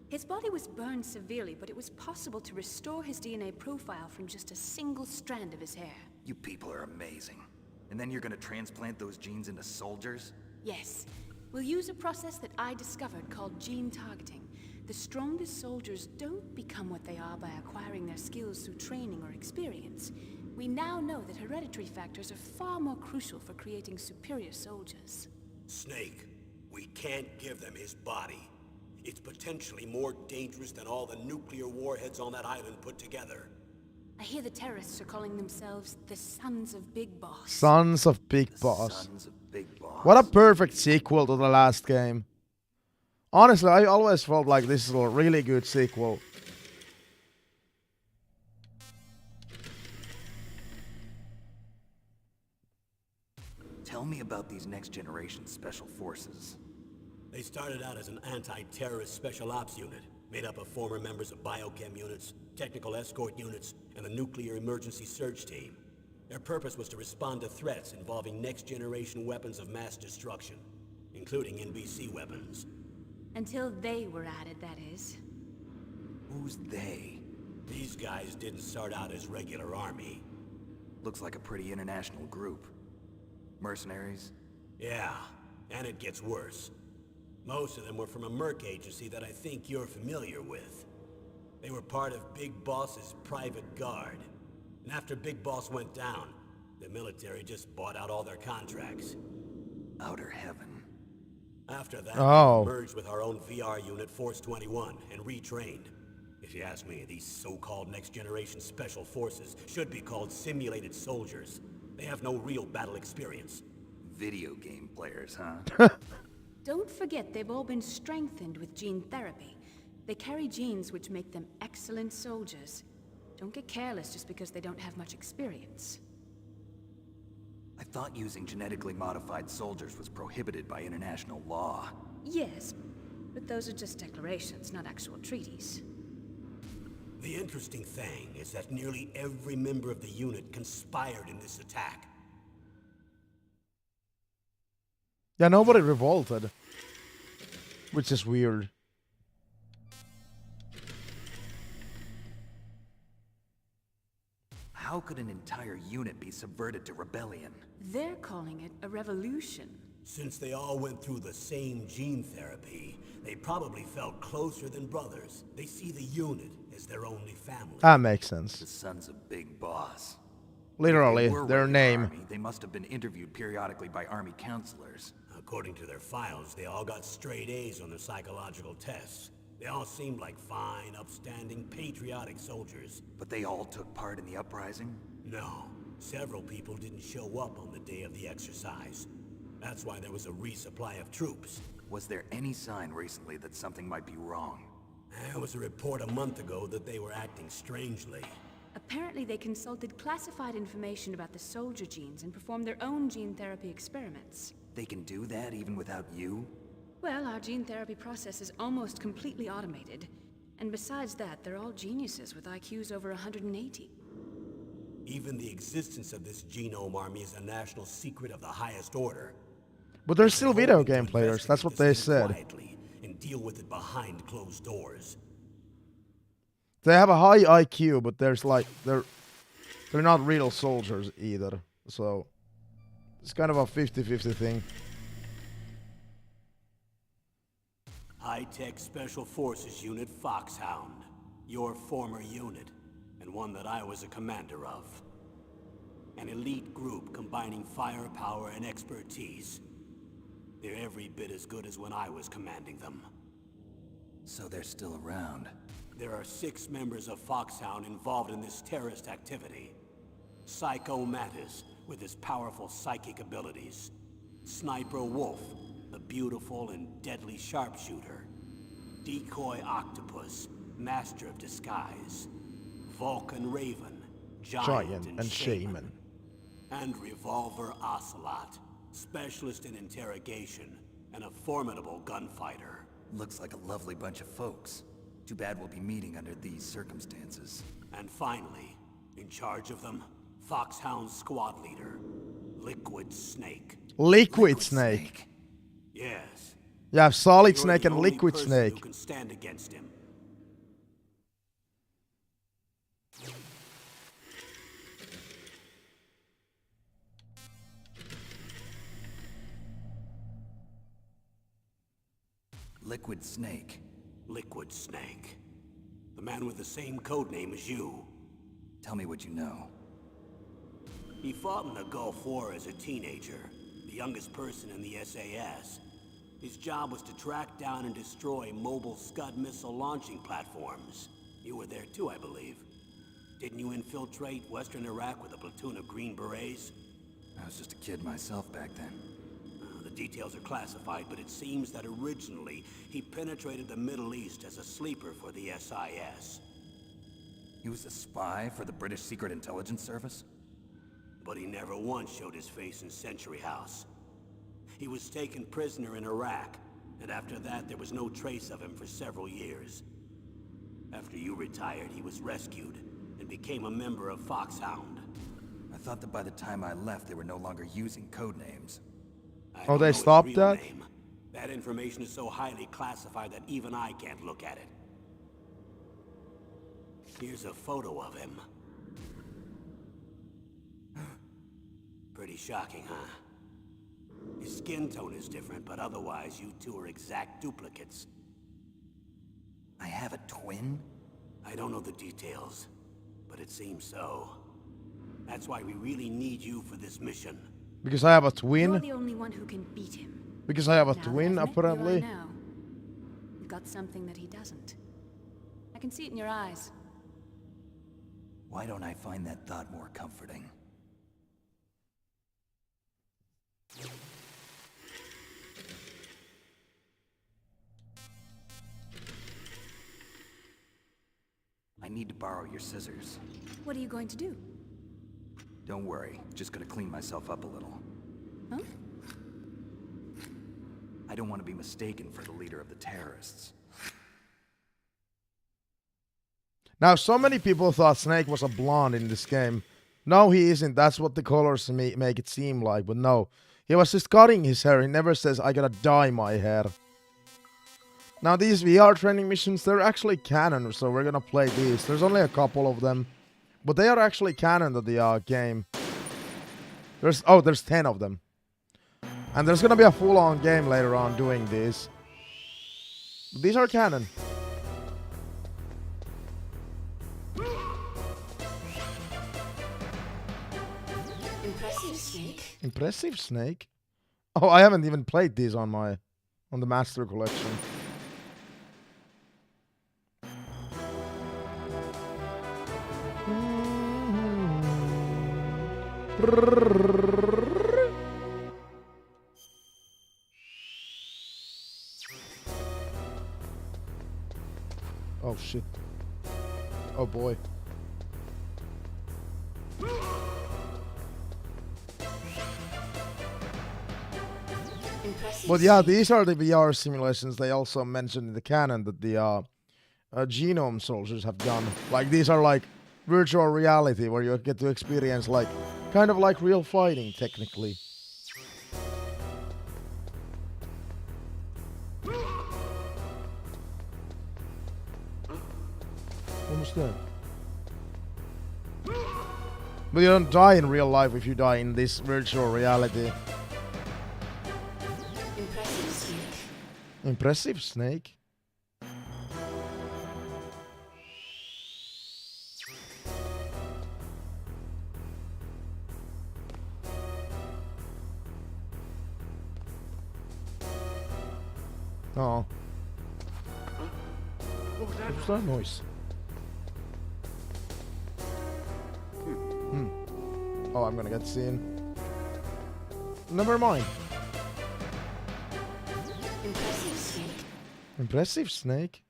His body was burned severely, but it was possible to restore his DNA profile from just a single strand of his hair. You people are amazing. And then you're gonna transplant those genes into soldiers? Yes. We'll use a process that I discovered called gene targeting. The strongest soldiers don't become what they are by acquiring their skills through training or experience. We now know that hereditary factors are far more crucial for creating superior soldiers. Snake, we can't give them his body. It's potentially more dangerous than all the nuclear warheads on that island put together. I hear the terrorists are calling themselves the Sons of Big Boss. Sons of Big Boss. Sons of Big Boss. What a perfect sequel to the last game. Honestly, I always felt like this is a really good sequel. Tell me about these next generation special forces. They started out as an anti-terrorist special ops unit, made up of former members of biochem units, technical escort units, and the nuclear emergency surge team. Their purpose was to respond to threats involving next-generation weapons of mass destruction, including NBC weapons. Until they were added, that is. Who's they? These guys didn't start out as regular army. Looks like a pretty international group. Mercenaries? Yeah, and it gets worse. Most of them were from a merc agency that I think you're familiar with. They were part of Big Boss's private guard. And after Big Boss went down, the military just bought out all their contracts. Outer heaven. After that, Oh. they merged with our own VR unit, Force 21, and retrained. If you ask me, these so-called next-generation special forces should be called simulated soldiers. They have no real battle experience. Video game players, huh? Don't forget they've all been strengthened with gene therapy. They carry genes which make them excellent soldiers. Don't get careless just because they don't have much experience. I thought using genetically modified soldiers was prohibited by international law. Yes, but those are just declarations, not actual treaties. The interesting thing is that nearly every member of the unit conspired in this attack. Yeah, nobody revolted. Which is weird. How could an entire unit be subverted to rebellion? They're calling it a revolution. Since they all went through the same gene therapy, they probably felt closer than brothers. They see the unit as their only family. That makes The sense. Sons of Big Boss. Literally, If they were their regular name. Army, they must have been interviewed periodically by Army counselors. According to their files, they all got straight A's on their psychological tests. They all seemed like fine, upstanding, patriotic soldiers. But they all took part in the uprising? No, several people didn't show up on the day of the exercise. That's why there was a resupply of troops. Was there any sign recently that something might be wrong? There was a report a month ago that they were acting strangely. Apparently they consulted classified information about the soldier genes and performed their own gene therapy experiments. They can do that even without you? Well, our gene therapy process is almost completely automated. And besides that, they're all geniuses with IQs over 180. Even the existence of this genome army is a national secret of the highest order. But they're still They're video hoping to game players. That's investigate what this they thing said. quietly and deal with it behind closed doors. They have a high IQ, but there's like they're not real soldiers either. So it's kind of a 50-50 thing. High-tech Special Forces Unit Foxhound. Your former unit, and one that I was a commander of. An elite group combining firepower and expertise. They're every bit as good as when I was commanding them. So they're still around. There are 6 members of Foxhound involved in this terrorist activity. Psycho Mattis, with his powerful psychic abilities. Sniper Wolf, the beautiful and deadly sharpshooter. Decoy Octopus, master of disguise. Vulcan Raven, giant and shaman. And Revolver Ocelot, specialist in interrogation and a formidable gunfighter. Looks like a lovely bunch of folks. Too bad we'll be meeting under these circumstances. And finally, in charge of them, Foxhound squad leader, Liquid Snake. Liquid Snake. Yes. You have Solid You're Snake the and only Liquid person Snake. who can stand against him. Liquid Snake. Liquid Snake. The man with the same code name as you. Tell me what you know. He fought in the Gulf War as a teenager, the youngest person in the SAS. His job was to track down and destroy mobile Scud missile launching platforms. You were there too, I believe. Didn't you infiltrate Western Iraq with a platoon of Green Berets? I was just a kid myself back then. The details are classified, but it seems that originally he penetrated the Middle East as a sleeper for the SIS. He was a spy for the British Secret Intelligence Service? But he never once showed his face in Century House. He was taken prisoner in Iraq, and after that there was no trace of him for several years. After you retired, he was rescued and became a member of Foxhound. I thought that by the time I left, they were no longer using code names. I Oh, don't they know his stopped real that? name. That information is so highly classified that even I can't look at it. Here's a photo of him. Pretty shocking, huh? His skin tone is different, but otherwise you two are exact duplicates. I have a twin? I don't know the details, but it seems so. That's why we really need you for this mission. Because I have a You're twin? the only one who can beat him. Because I have a Now that twin, I've met apparently. You, I know. You've got something that he doesn't. I can see it in your eyes. Why don't I find that thought more comforting? I need to borrow your scissors. What are you going to do? Don't worry, just gonna clean myself up a little. Huh? I don't want to be mistaken for the leader of the terrorists. Now, so many people thought Snake was a blonde in this game. No, he isn't. That's what the colors make it seem like. But no, he was just cutting his hair. He never says, I gotta dye my hair. Now, these VR training missions, they're actually canon, so we're gonna play these. There's only a couple of them. But they are actually canon to the game. There's 10 of them. And there's gonna be a full-on game later on doing these. But these are canon. Impressive, Snake. Impressive, Snake. Oh, I haven't even played these on the Master Collection. Oh shit. Oh boy. Impressive. But yeah, these are the VR simulations. They also mentioned in the canon that the genome soldiers have done. Like, these are like virtual reality where you get to experience like kind of like real fighting technically. Almost there. But you don't die in real life if you die in this virtual reality. Impressive, Snake. Impressive, Snake. Oh. What was that noise? Oh, I'm gonna get seen. Never mind. Impressive, Snake. Impressive, Snake.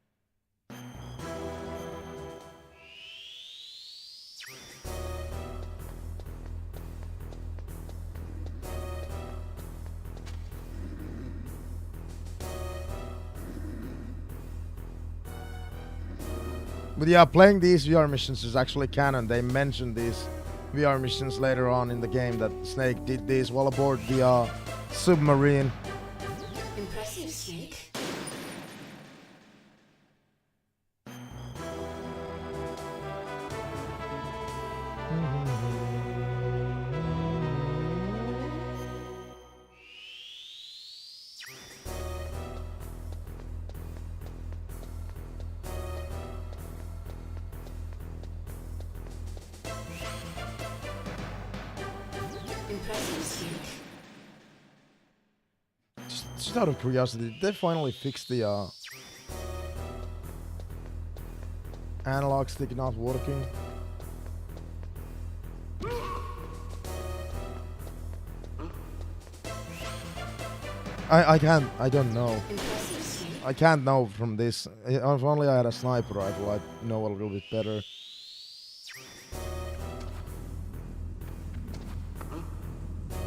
But yeah, playing these VR missions is actually canon. They mentioned these VR missions later on in the game that Snake did this while aboard the submarine. Impressive, Snake. Impressive, Snake. Just out of curiosity, did they finally fix the analog stick not working? I don't know. Impressive, Snake. I can't know from this. If only I had a sniper rifle, I'd know a little bit better.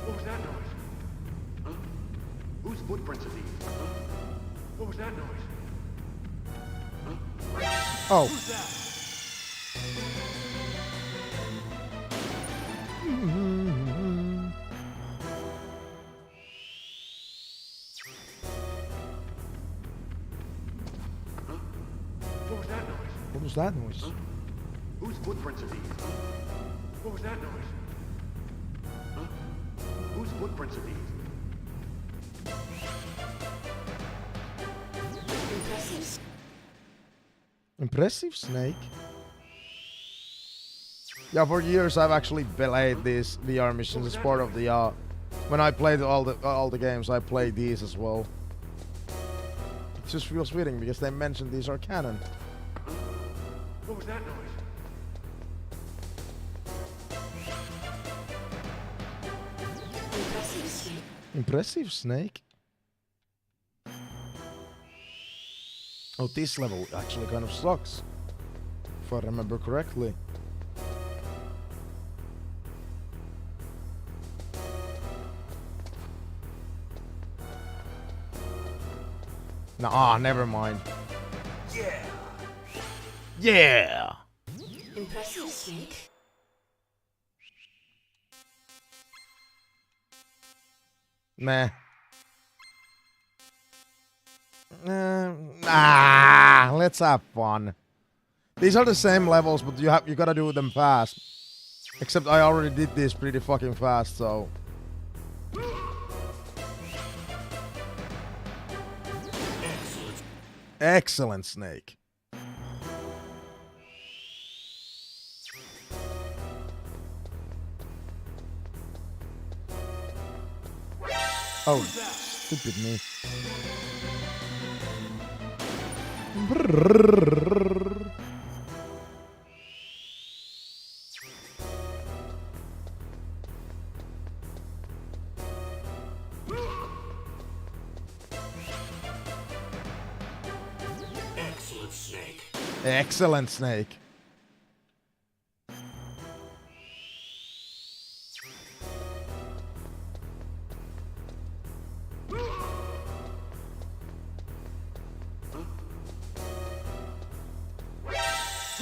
What was that noise? Huh? Whose footprints are these? Huh? What was that noise? Huh? Oh. Who's that? What was that noise? What was that noise? Huh? Whose footprints are these? Huh? What was that noise? Huh? Whose footprints are these? Impressive. Impressive, Snake. Yeah, for years I've actually played these VR missions as part of the when I played all the games, I played these as well. It just feels fitting because they mentioned these are canon. What was that noise? Impressive, Snake. Impressive, Snake. Oh, this level actually kind of sucks, if I remember correctly. Nah, never mind. Yeah! Yeah! Impressive, Snake. Meh. Let's have fun. These are the same levels, but you gotta do them fast. Except I already did this pretty fucking fast, so. Excellent, Snake. Oh, stupid me. Excellent, Snake. Excellent, Snake.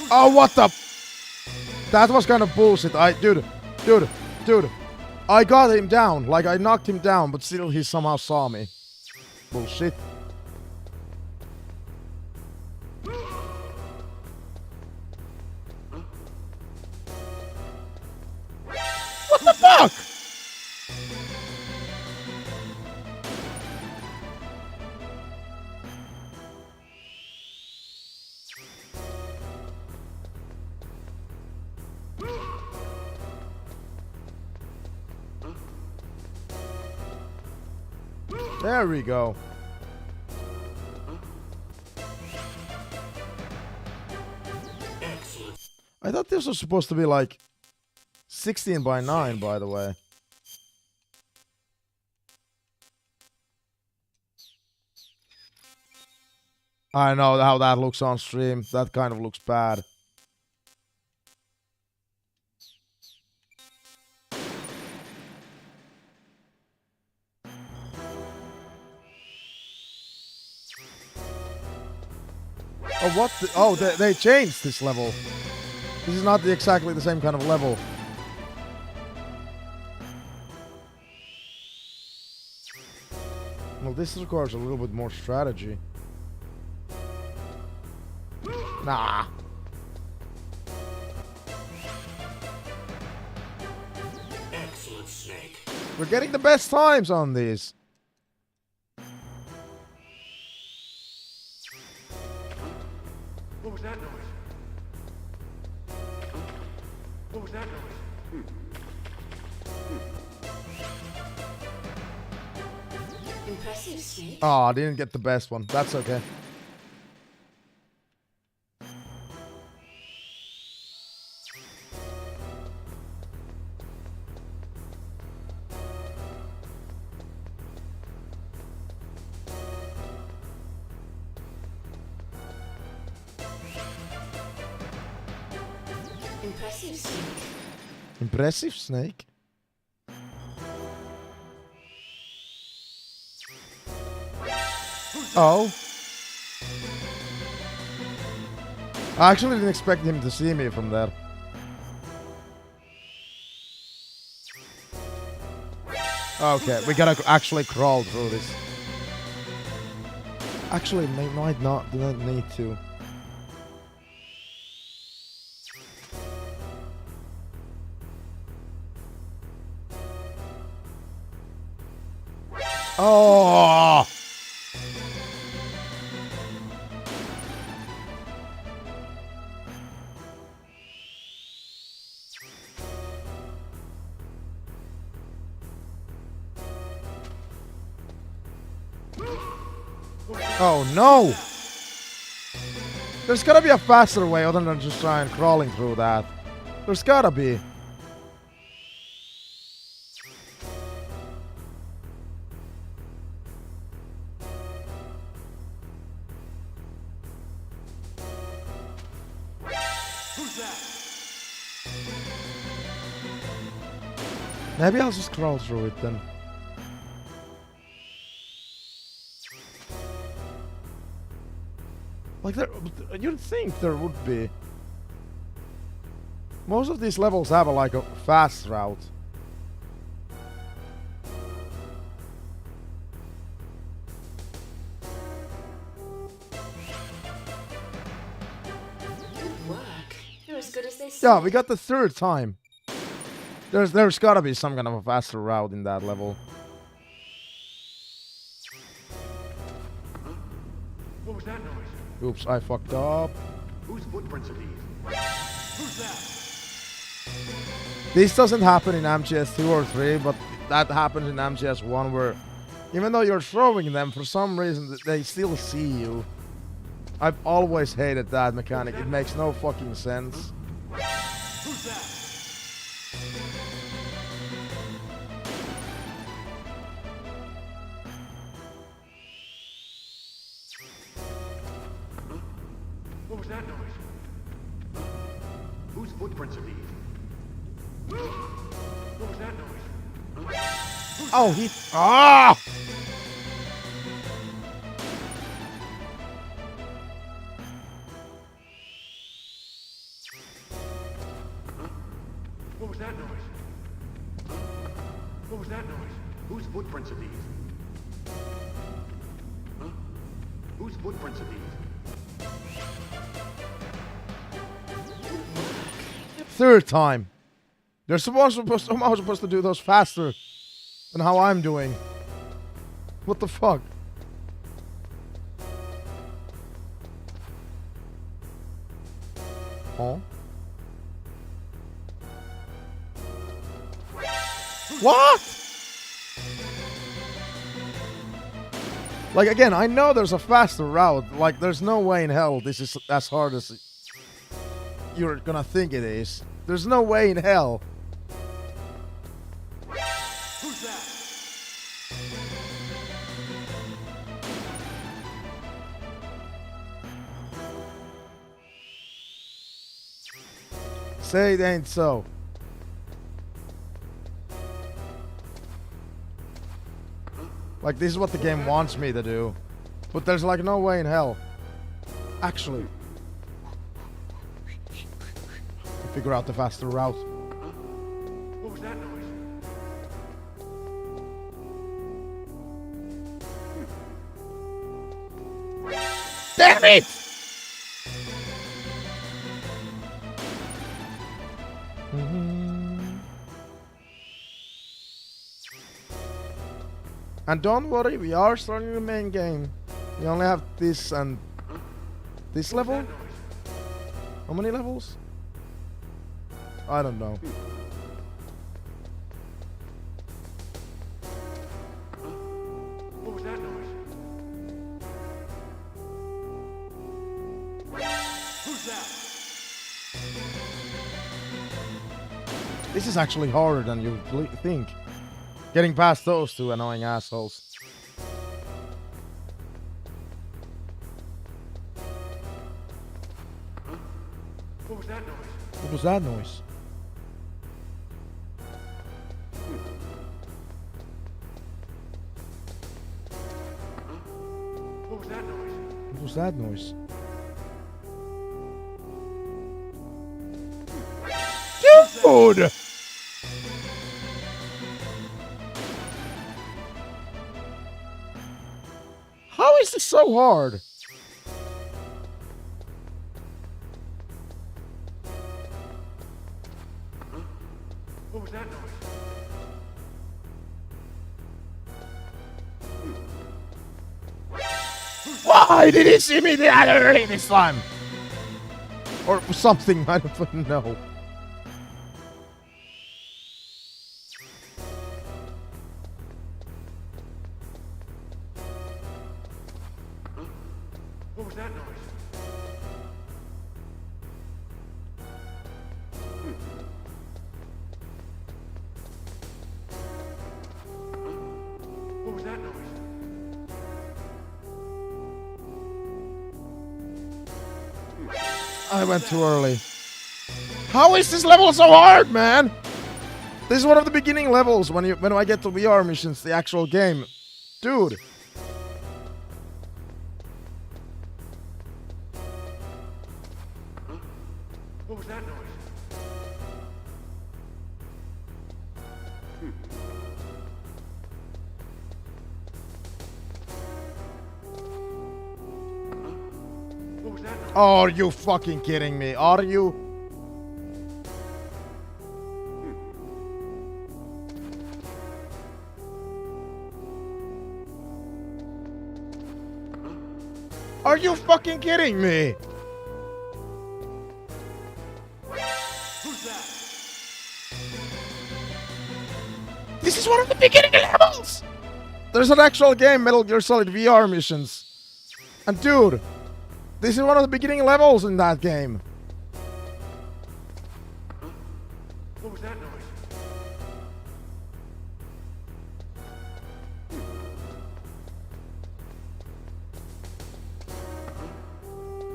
Oh, what the? That was kind of bullshit. Dude. I got him down. Like, I knocked him down, but still he somehow saw me. Bullshit. What the fuck? There we go. I thought this was supposed to be like 16 by 9, by the way. I know how that looks on stream. That kind of looks bad. Oh, what the? Oh, they changed this level. This is not exactly the same kind of level. Well, this requires a little bit more strategy. Nah. Excellent, Snake. We're getting the best times on these. What was that noise? What was that noise? Impressive, Snake. Oh, I didn't get the best one. That's okay. Impressive, Snake. Impressive, Snake. Oh. I actually didn't expect him to see me from there. Okay, we gotta actually crawl through this. Actually, might not need to. Oh! Oh no! There's gotta be a faster way other than just trying crawling through that. There's gotta be. Maybe I'll just crawl through it then. Like you'd think there would be. Most of these levels have like a fast route. Good work. You're as good as they say. Yeah, we got the third time. There's gotta be some kind of a faster route in that level. What was that noise? Oops, I fucked up. Whose footprints are these? Who's that? This doesn't happen in MGS 2 or 3, but that happens in MGS 1 where even though you're throwing them, for some reason they still see you. I've always hated that mechanic. It makes no fucking sense. Who's that? What was that noise? Whose footprints are these? What was that noise? Oh, he... Ah! What was that noise? What was that noise? Whose footprints are these? Whose footprints are these? Third time. They're somehow supposed to do those faster than how I'm doing. What the fuck? Huh? What? Like, again, I know there's a faster route. Like, there's no way in hell this is as hard as you're gonna think it is. There's no way in hell. Who's that? Say it ain't so. Like, this is what the game wants me to do. But there's like no way in hell. Actually. Figure out the faster route. What was that noise? it! And don't worry, we are starting the main game. We only have this and this level. How many levels? I don't know. What was that noise? Who's that? This is actually harder than you think. Getting past those two annoying assholes. What was that noise? What was that noise? What was that noise? What was that noise? Dude! How is this so hard? What was that noise? Why did he see me that early this time? Or something, I don't fucking know. What was that noise? What was that noise? I went too early. How is this level so hard, man? This is one of the beginning levels when I get to VR missions, the actual game. Dude. What was that noise? What was that noise? Oh, are you fucking kidding me? Are you? Are you fucking kidding me? Who's that? This is one of the beginning levels! There's an actual game, Metal Gear Solid VR missions. And dude, this is one of the beginning levels in that game. What was that noise?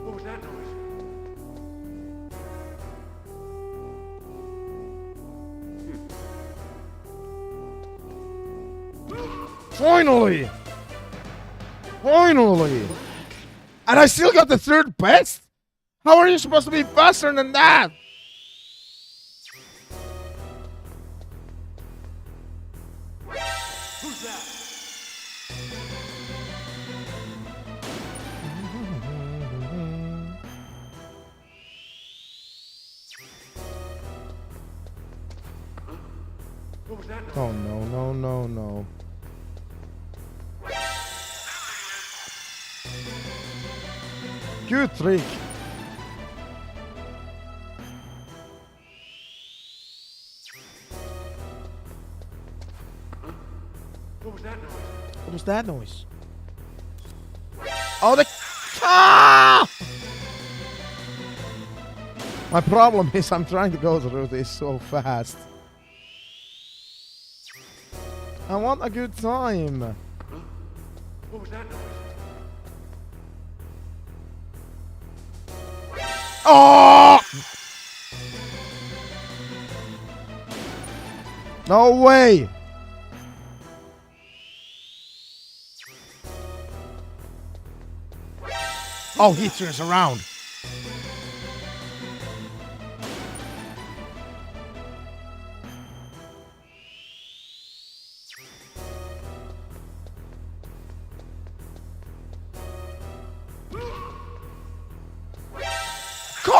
What was that noise? Finally! Finally! And I still got the third best? How are you supposed to be faster than that? Who's that? What was that noise? Oh no, no, no, no. Good trick. What was that noise? What was that noise? Oh, the... Ah! My problem is I'm trying to go through this so fast. I want a good time. What was that noise? Oh! No way! Oh, he turns around.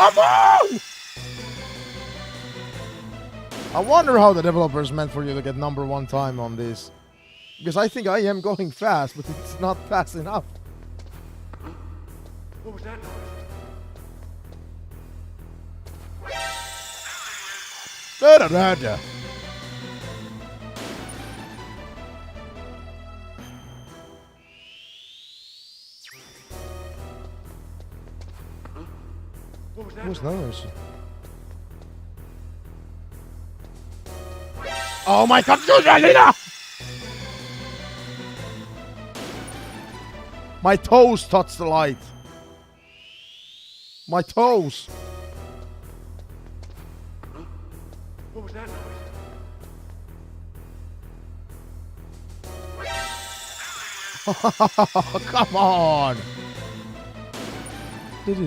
Come on! I wonder how the developers meant for you to get #1 time on this. Because I think I am going fast, but it's not fast enough. What was that noise? Da-da-da-da. What was that What's noise? that noise? Oh my god, Lina! My toes touched the light. My toes. What was that noise? Come on. What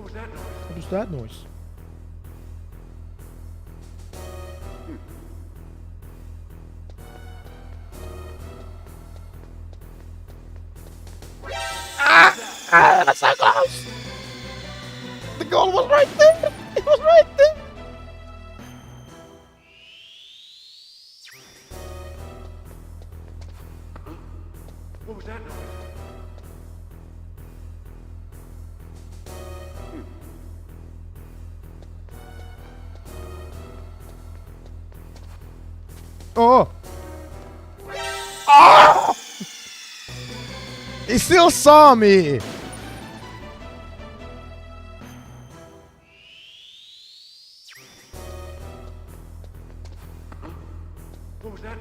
was that noise? What is that noise? That's so close. The goal was right there. It was right there. What was that noise? Oh. Oh! He still saw me. What was that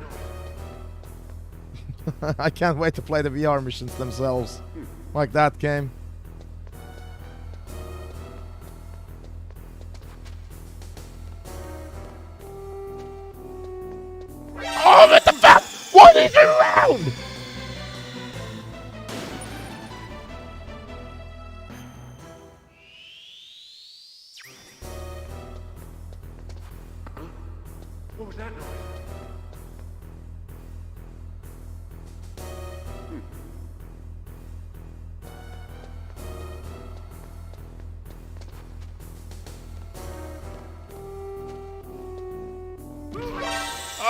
noise? I can't wait to play the VR missions themselves. Like that game. Oh, what the fuck? What is around? What was that noise?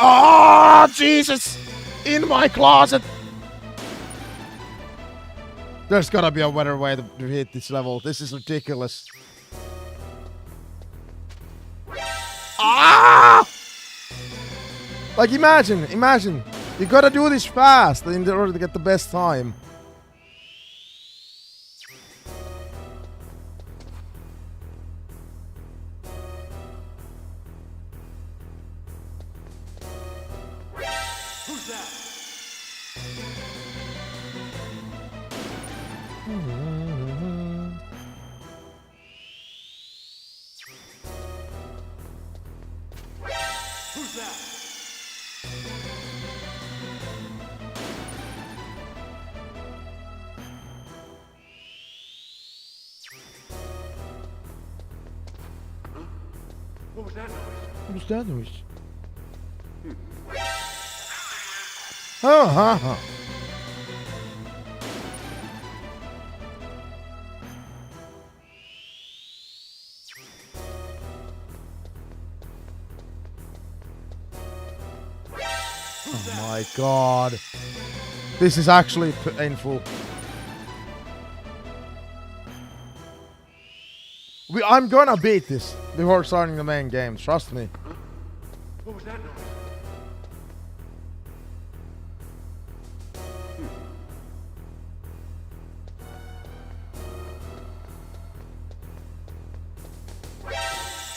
Oh, Jesus! In my closet! There's gotta be a better way to hit this level. This is ridiculous. Ah! Like, imagine. You gotta do this fast in order to get the best time. Who's that? Who's that? What was that noise? What was that noise? Huh. Oh my god. This is actually painful. I'm gonna beat this before starting the main game, trust me. What was that noise?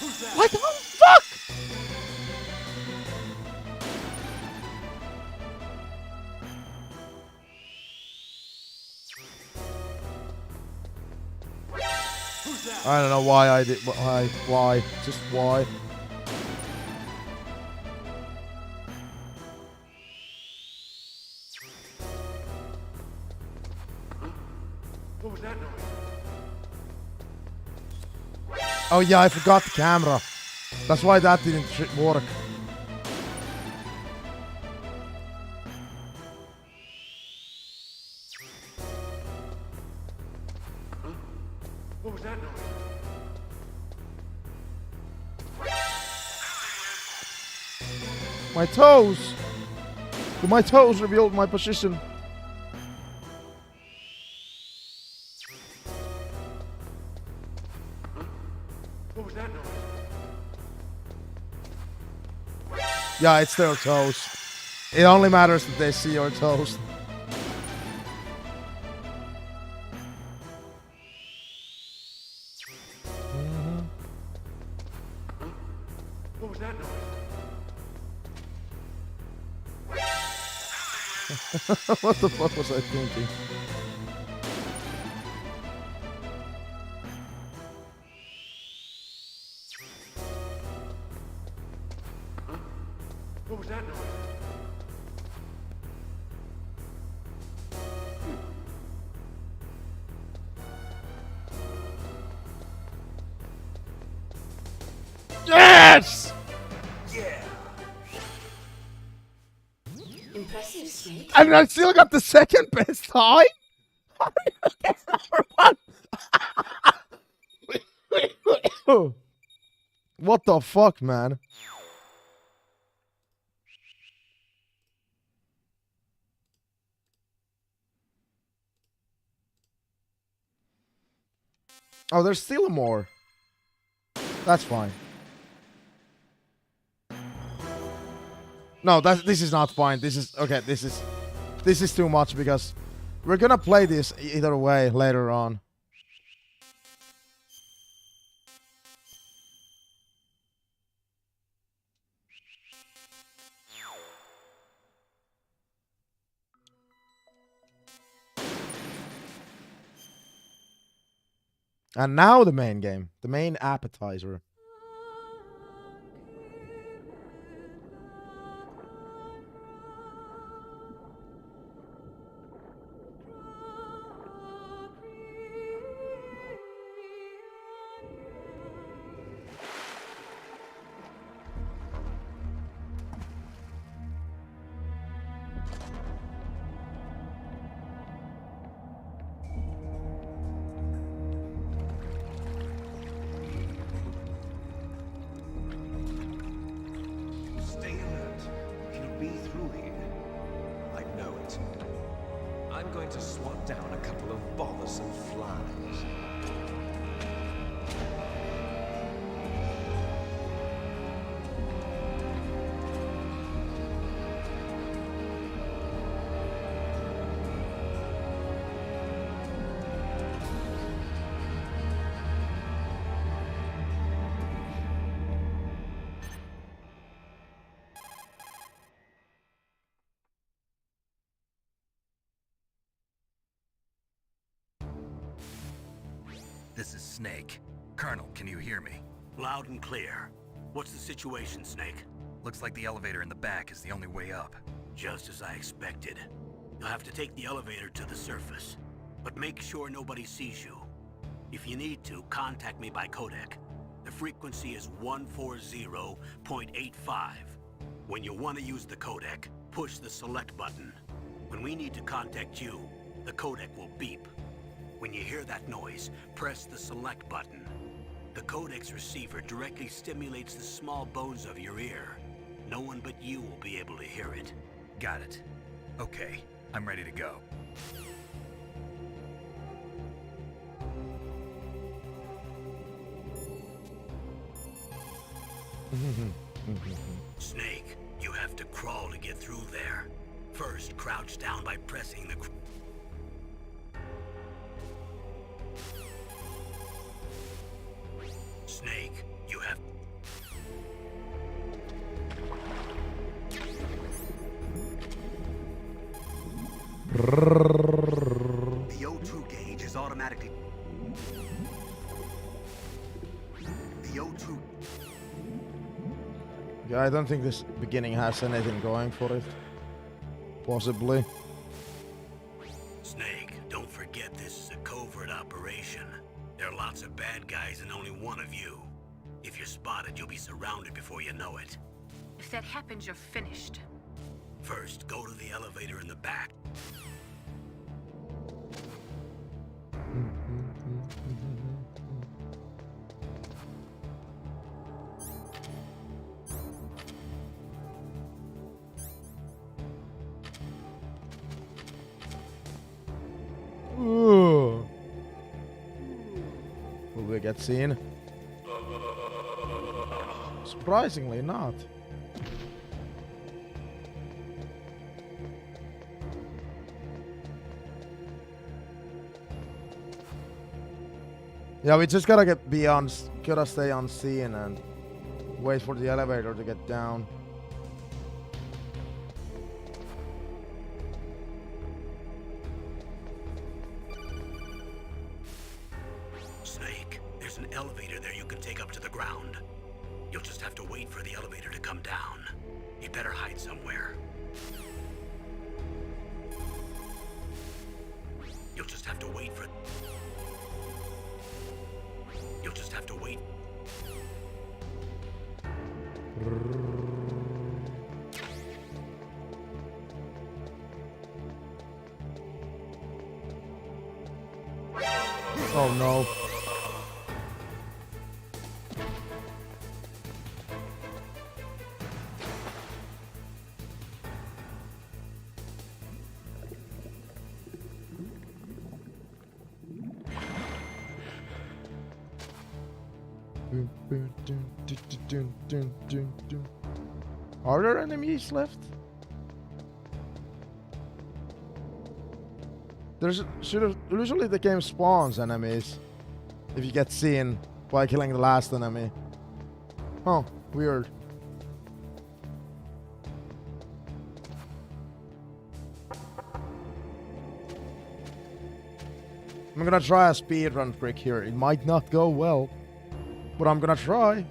Who's that? What the fuck? Who's that? I don't know why I did. Why? Just why? What was that noise? Oh yeah, I forgot the camera. That's why that didn't work. What was that noise? My toes! My toes revealed my position. What was that noise? Yeah, it's their toes. It only matters that they see your toes. What was that noise? What the fuck was I thinking? What was that noise? Yes! Impressive, Snake. And I still got the second best time? What the fuck, man? Oh, there's still more. That's fine. No, this is not fine. This is okay. This is too much because we're gonna play this either way later on. And now the main game, the main appetizer. Stay alert. He'll be through here. I know it. I'm going to swat down a couple of bothersome flies. This is Snake. Colonel, can you hear me? Loud and clear. What's the situation, Snake? Looks like the elevator in the back is the only way up. Just as I expected. You'll have to take the elevator to the surface. But make sure nobody sees you. If you need to, contact me by codec. The frequency is 140.85. When you want to use the codec, push the select button. When we need to contact you, the codec will beep. When you hear that noise, press the select button. The codec's receiver directly stimulates the small bones of your ear. No one but you will be able to hear it. Got it. Okay, I'm ready to go. Snake, you have to crawl to get through there. First, crouch down by pressing the... Snake, you have... The O2 gauge is automatically... The O2... Yeah, I don't think this beginning has anything going for it. Possibly. Snake, don't forget this is a covert operation. There are lots of bad guys and only one of you. If you're spotted, you'll be surrounded before you know it. If that happens, you're finished. First, go to the elevator in the back. we get seen. Surprisingly not. Yeah, we just gotta gotta stay unseen and wait for the elevator to get down. Snake, there's an elevator there you can take up to the ground. You'll just have to wait for the elevator to come down. You better hide somewhere. You'll just have to wait for... You'll just have to wait. Oh no. Are there enemies left? Usually the game spawns enemies if you get seen by killing the last enemy. Oh, weird. I'm gonna try a speedrun trick here. It might not go well, but I'm gonna try.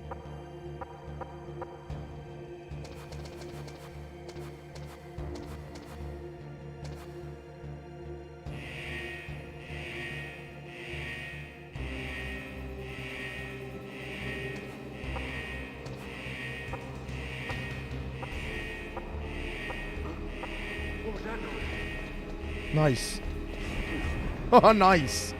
What was that noise? Nice. Oh, nice.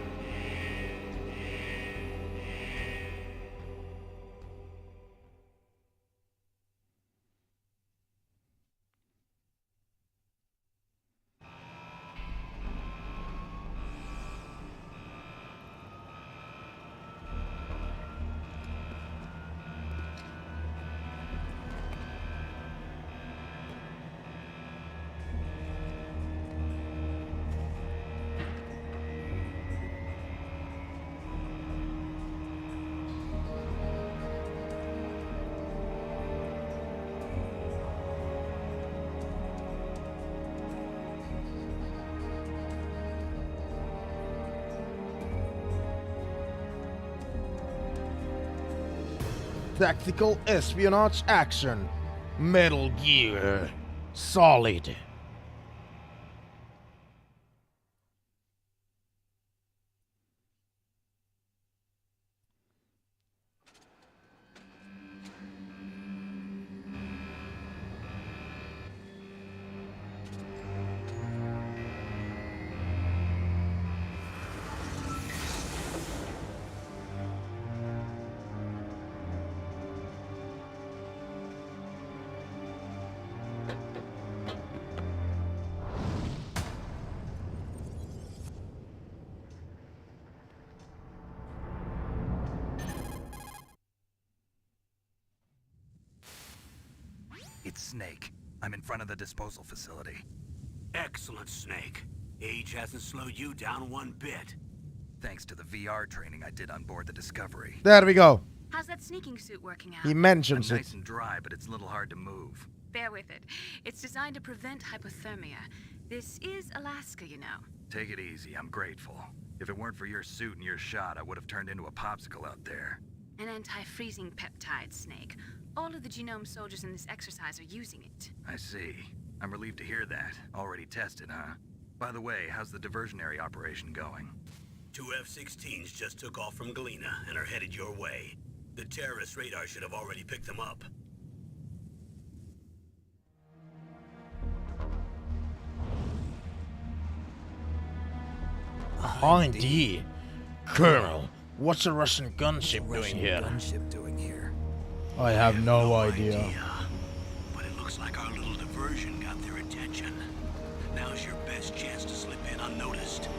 Tactical espionage action. Metal Gear Solid. It's Snake. I'm in front of the disposal facility. Excellent, Snake. Age hasn't slowed you down one bit. Thanks to the VR training I did on board the Discovery. There we go. How's that sneaking suit working out? He mentions I'm it. nice and dry, but it's a little hard to move. Bear with it. It's designed to prevent hypothermia. This is Alaska, you know. Take it easy, I'm grateful. If it weren't for your suit and your shot, I would have turned into a popsicle out there. An anti-freezing peptide, Snake. All of the genome soldiers in this exercise are using it. I see. I'm relieved to hear that. Already tested, huh? By the way, how's the diversionary operation going? 2 F-16s just took off from Galena and are headed your way. The terrorist radar should have already picked them up. ID. Colonel, what's a Russian gunship doing here? Gunship doing here? I have no idea. But it looks like our little diversion got their attention. Now's your best chance to slip in unnoticed.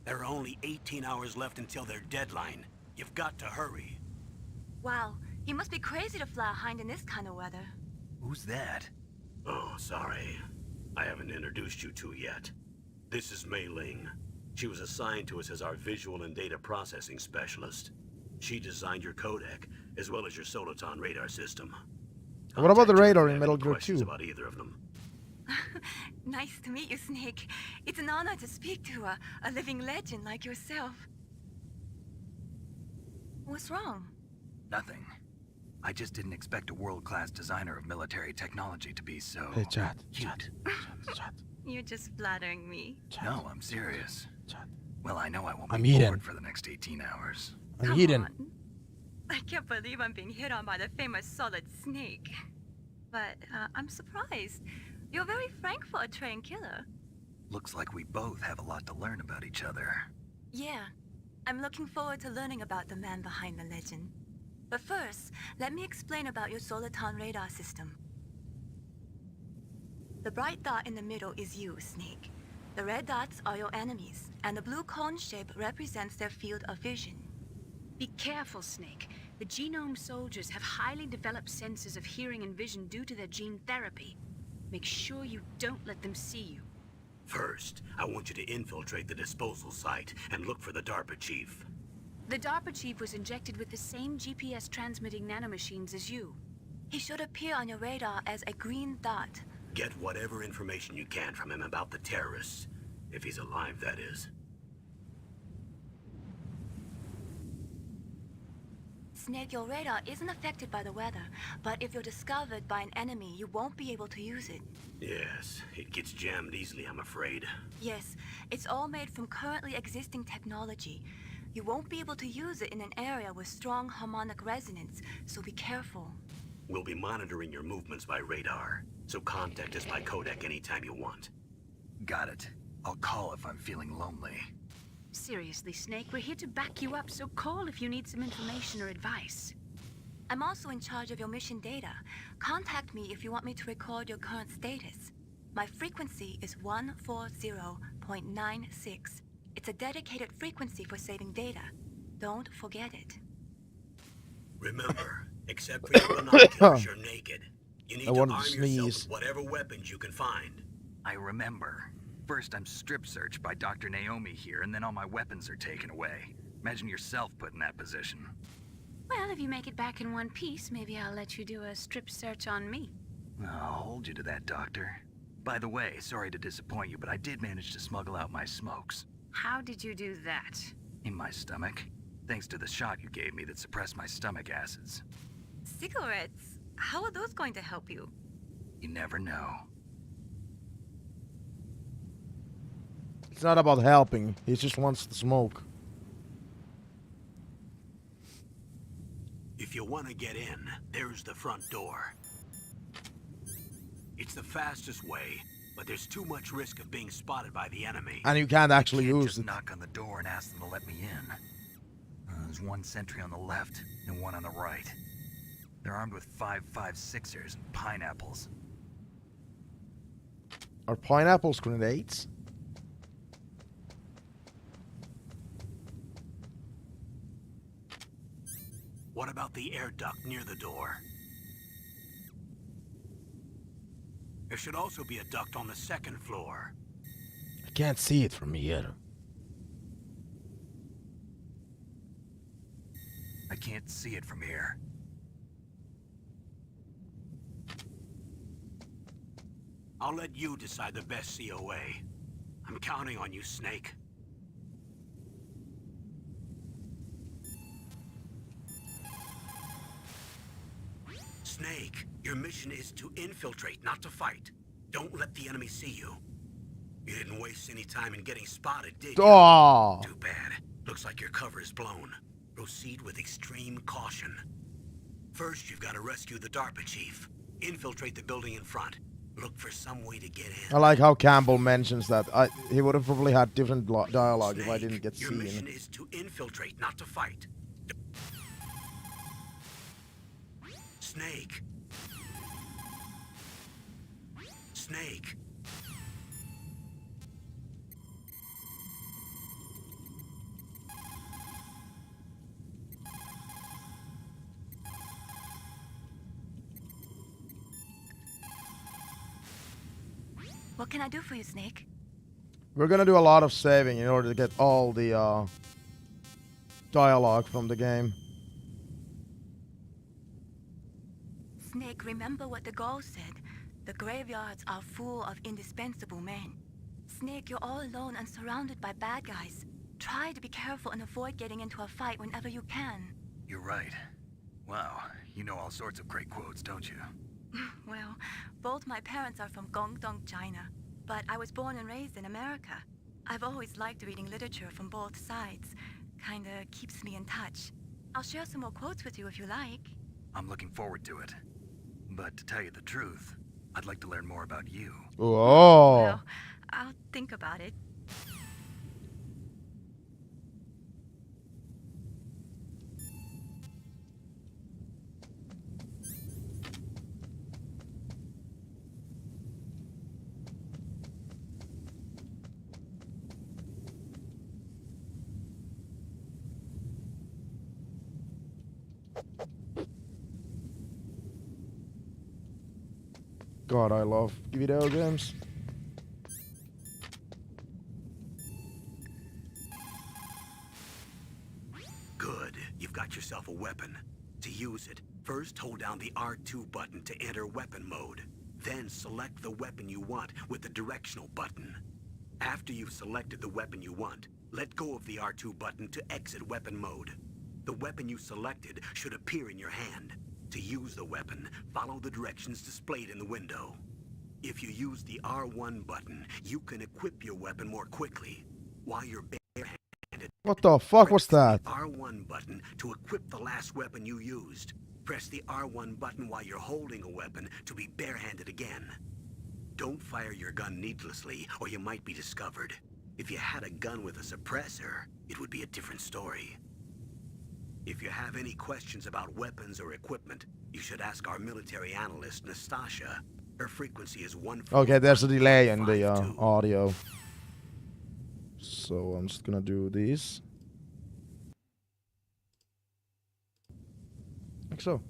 There are only 18 hours left until their deadline. You've got to hurry. Wow, you must be crazy to fly a hind in this kind of weather. Who's that? Oh, sorry. I haven't introduced you to yet. This is Mei Ling. She was assigned to us as our visual and data processing specialist. She designed your codec, as well as your Soliton radar system. What about the Contact her if radar you in have Metal any Gear questions 2? about either of them. Nice to meet you, Snake. It's an honor to speak to a living legend like yourself. What's wrong? Nothing. I just didn't expect a world-class designer of military technology to be so... Hey, chat. cute. Chat. You're just flattering me. No, I'm serious. Chat. Well, I know I won't I'm be eating. bored for the next 18 hours. I'm Come hidden. on. I can't believe I'm being hit on by the famous Solid Snake. But I'm surprised. You're very frank for a trained killer. Looks like we both have a lot to learn about each other. Yeah, I'm looking forward to learning about the man behind the legend. But first, let me explain about your Soliton radar system. The bright dot in the middle is you, Snake. The red dots are your enemies, and the blue cone shape represents their field of vision. Be careful, Snake. The genome soldiers have highly developed senses of hearing and vision due to their gene therapy. Make sure you don't let them see you. First, I want you to infiltrate the disposal site and look for the DARPA chief. The DARPA chief was injected with the same GPS transmitting nanomachines as you. He should appear on your radar as a green dot. Get whatever information you can from him about the terrorists. If he's alive, that is. Snake, your radar isn't affected by the weather, but if you're discovered by an enemy, you won't be able to use it. Yes, it gets jammed easily, I'm afraid. Yes, it's all made from currently existing technology. You won't be able to use it in an area with strong harmonic resonance, so be careful. We'll be monitoring your movements by radar, so contact us by codec anytime you want. Got it. I'll call if I'm feeling lonely. Seriously, Snake, we're here to back you up, so call if you need some information or advice. I'm also in charge of your mission data. Contact me if you want me to record your current status. My frequency is 140.96. It's a dedicated frequency for saving data. Don't forget it. Remember, except for your binoculars, you're naked. You need I to wanted arm to yourself sneeze. with whatever weapons you can find. I remember. First, I'm strip searched by Dr. Naomi here, and then all my weapons are taken away. Imagine yourself put in that position. Well, if you make it back in one piece, maybe I'll let you do a strip search on me. I'll hold you to that, Doctor. By the way, sorry to disappoint you, but I did manage to smuggle out my smokes. How did you do that? In my stomach. Thanks to the shot you gave me that suppressed my stomach acids. Cigarettes? How are those going to help you? You never know. It's not about helping. He just wants to smoke. If you want to get in, there's the front door. It's the fastest way, but there's too much risk of being spotted by the enemy. And you can't actually Can't use just it. knock on the door and ask them to let me in. There's one sentry on the left and one on the right. They're armed with 5.56ers and pineapples. Are pineapples grenades? What about the air duct near the door? There should also be a duct on the second floor. I can't see it from here. I can't see it from here. I'll let you decide the best COA. I'm counting on you, Snake. Snake, your mission is to infiltrate, not to fight. Don't let the enemy see you. You didn't waste any time in getting spotted, did you? Oh, Too bad. Looks like your cover is blown. Proceed with extreme caution. First, you've got to rescue the DARPA chief. Infiltrate the building in front. Look for some way to get in. I like how Campbell mentions that. He would have probably had different dialogue if I Snake, didn't get your seen. mission is to infiltrate, not to fight. Snake. Snake. can I do for you, Snake? We're gonna do a lot of saving in order to get all the dialogue from the game. Snake, remember what the Gaul said. The graveyards are full of indispensable men. Snake, you're all alone and surrounded by bad guys. Try to be careful and avoid getting into a fight whenever you can. You're right. Wow, you know all sorts of great quotes, don't you? Well, both my parents are from Guangdong, China, but I was born and raised in America. I've always liked reading literature from both sides. Kinda keeps me in touch. I'll share some more quotes with you if you like. I'm looking forward to it. But to tell you the truth, I'd like to learn more about you. Oh. Well, I'll think about it. God, I love video games. Good. You've got yourself a weapon. To use it, first hold down the R2 button to enter weapon mode. Then select the weapon you want with the directional button. After you've selected the weapon you want, let go of the R2 button to exit weapon mode. The weapon you selected should appear in your hand. To use the weapon, follow the directions displayed in the window. If you use the R1 button, you can equip your weapon more quickly. While you're barehanded, What the fuck was that? press the R1 button to equip the last weapon you used. Press the R1 button while you're holding a weapon to be barehanded again. Don't fire your gun needlessly, or you might be discovered. If you had a gun with a suppressor, it would be a different story. If you have any questions about weapons or equipment, you should ask our military analyst, Nastasha. Her frequency is 1. Okay, there's a delay in the audio. So I'm just gonna do these. Like so.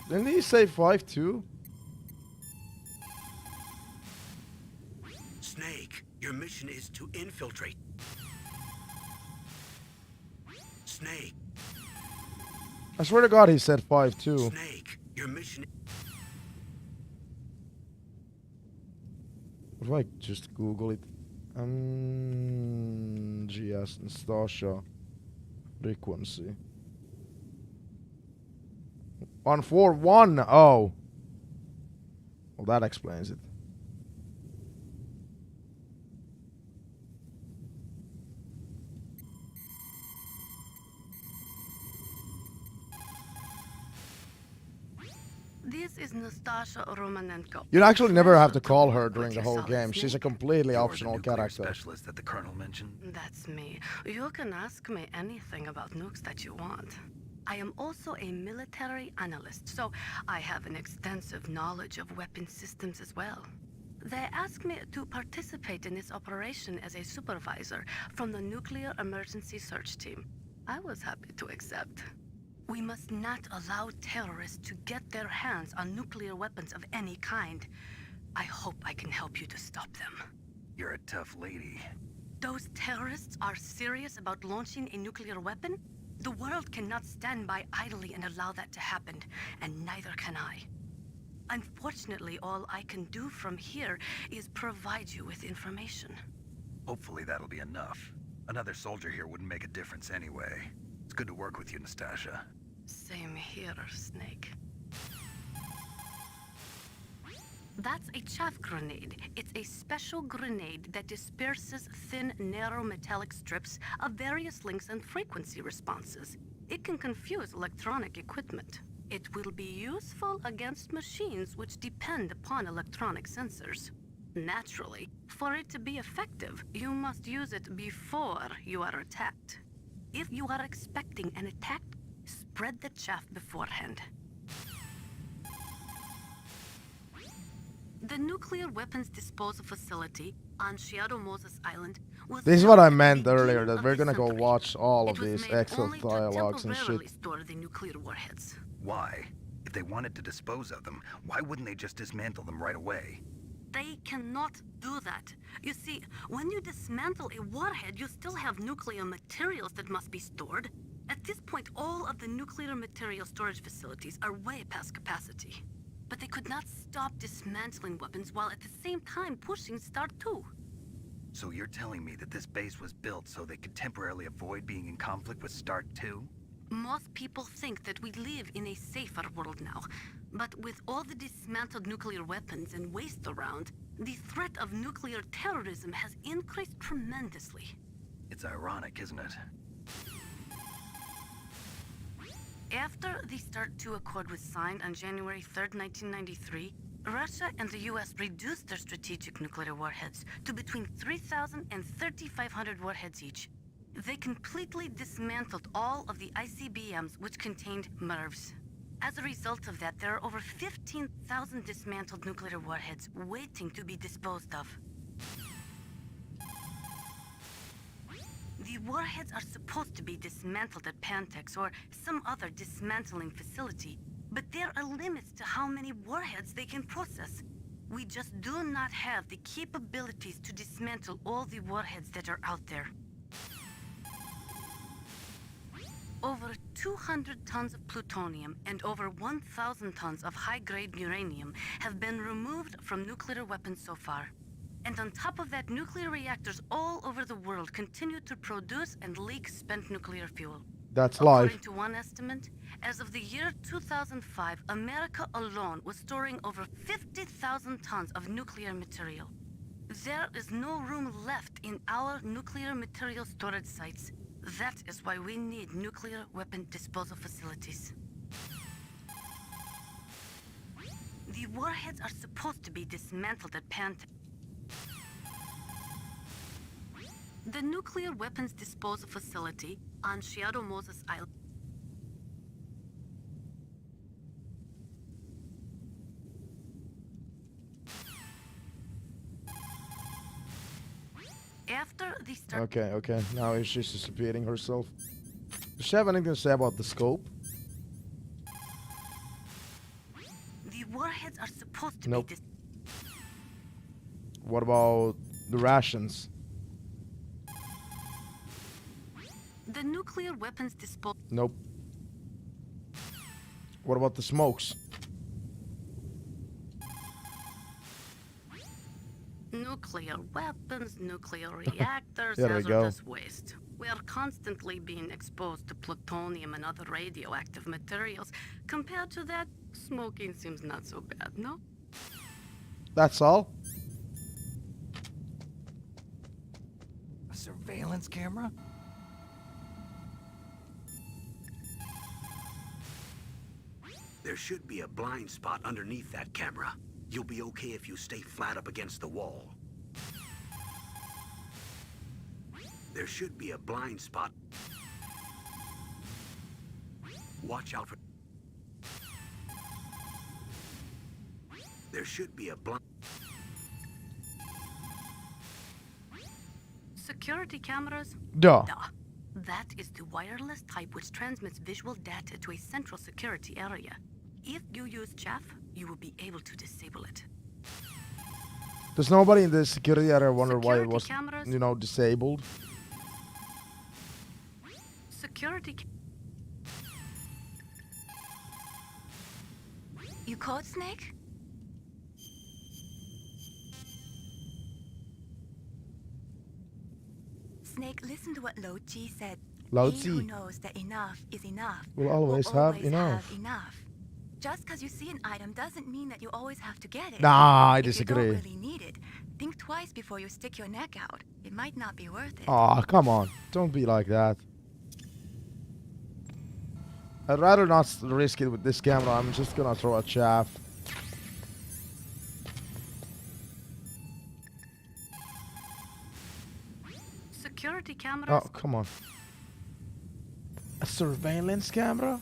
Didn't he say 5-2? Snake, your mission is to infiltrate. Snake. I swear to God he said 5-2. Snake, your mission. What if I just Google it? MGS Nastasha frequency. 141. Oh. Well, that explains it. This is Nastasha Romanenko. You'd actually never have to call her during the whole game. She's a completely You're optional the nuclear character. specialist that the Colonel mentioned? That's me. You can ask me anything about nukes that you want. I am also a military analyst, so I have an extensive knowledge of weapon systems as well. They asked me to participate in this operation as a supervisor from the Nuclear Emergency Search Team. I was happy to accept. We must not allow terrorists to get their hands on nuclear weapons of any kind. I hope I can help you to stop them. You're a tough lady. Those terrorists are serious about launching a nuclear weapon? The world cannot stand by idly and allow that to happen, and neither can I. Unfortunately, all I can do from here is provide you with information. Hopefully that'll be enough. Another soldier here wouldn't make a difference anyway. It's good to work with you, Nastasha. Same here, Snake. That's a chaff grenade. It's a special grenade that disperses thin, narrow metallic strips of various lengths and frequency responses. It can confuse electronic equipment. It will be useful against machines which depend upon electronic sensors. Naturally, for it to be effective, you must use it before you are attacked. If you are expecting an attack, spread the chaff beforehand. The nuclear weapons disposal facility on Shadow Moses Island was This is what I found at the meant earlier, beginning that of we're the gonna go century. watch all It of was these made extra only to dialogues and shit. temporarily store the nuclear warheads. Why? If they wanted to dispose of them, why wouldn't they just dismantle them right away? They cannot do that. You see, when you dismantle a warhead, you still have nuclear materials that must be stored. At this point, all of the nuclear material storage facilities are way past capacity. But they could not stop dismantling weapons while at the same time pushing Start 2. So you're telling me that this base was built so they could temporarily avoid being in conflict with Start 2? Most people think that we live in a safer world now, but with all the dismantled nuclear weapons and waste around, the threat of nuclear terrorism has increased tremendously. It's ironic, isn't it? After the START II Accord was signed on January 3rd, 1993, Russia and the US reduced their strategic nuclear warheads to between 3,000 and 3,500 warheads each. They completely dismantled all of the ICBMs which contained MIRVs. As a result of that, there are over 15,000 dismantled nuclear warheads waiting to be disposed of. The warheads are supposed to be dismantled at Pantex or some other dismantling facility, but there are limits to how many warheads they can process. We just do not have the capabilities to dismantle all the warheads that are out there. Over 200 tons of plutonium and over 1,000 tons of high-grade uranium have been removed from nuclear weapons so far. And on top of that, nuclear reactors all over the world continue to produce and leak spent nuclear fuel. That's life. According to one estimate, as of the year 2005, America alone was storing over 50,000 tons of nuclear material. There is no room left in our nuclear material storage sites. That is why we need nuclear weapon disposal facilities. The warheads are supposed to be dismantled at Pantex. The nuclear weapons disposal facility on Shadow Moses Island. After the start. Okay. Now she's just repeating herself. Does she have anything to say about the scope? The warheads are supposed to Nope. be What about the rations? The nuclear weapons disposal. Nope. What about the smokes? Nuclear weapons, nuclear reactors, There we go. hazardous waste. We are constantly being exposed to plutonium and other radioactive materials. Compared to that, smoking seems not so bad, no? That's all? A surveillance camera? There should be a blind spot underneath that camera. You'll be okay if you stay flat up against the wall. There should be a blind spot. Watch out for... There should be a blind... Security cameras? Duh. That is the wireless type which transmits visual data to a central security area. If you use Jape, you will be able to disable it. Does nobody in the security area wonder why it Security was, cameras? you know, disabled? Security. You caught Snake? Snake, listen to what Lo Chi said. Lao He who Tzu knows that enough is enough will always have enough. Just because you see an item doesn't mean that you always have to get it. Nah, I If disagree. you don't really need it, think twice before you stick your neck out. It might not be worth it. Aw, come on. Don't be like that. I'd rather not risk it with this camera. I'm just gonna throw a chaff. Security cameras? Oh, come on. A surveillance camera?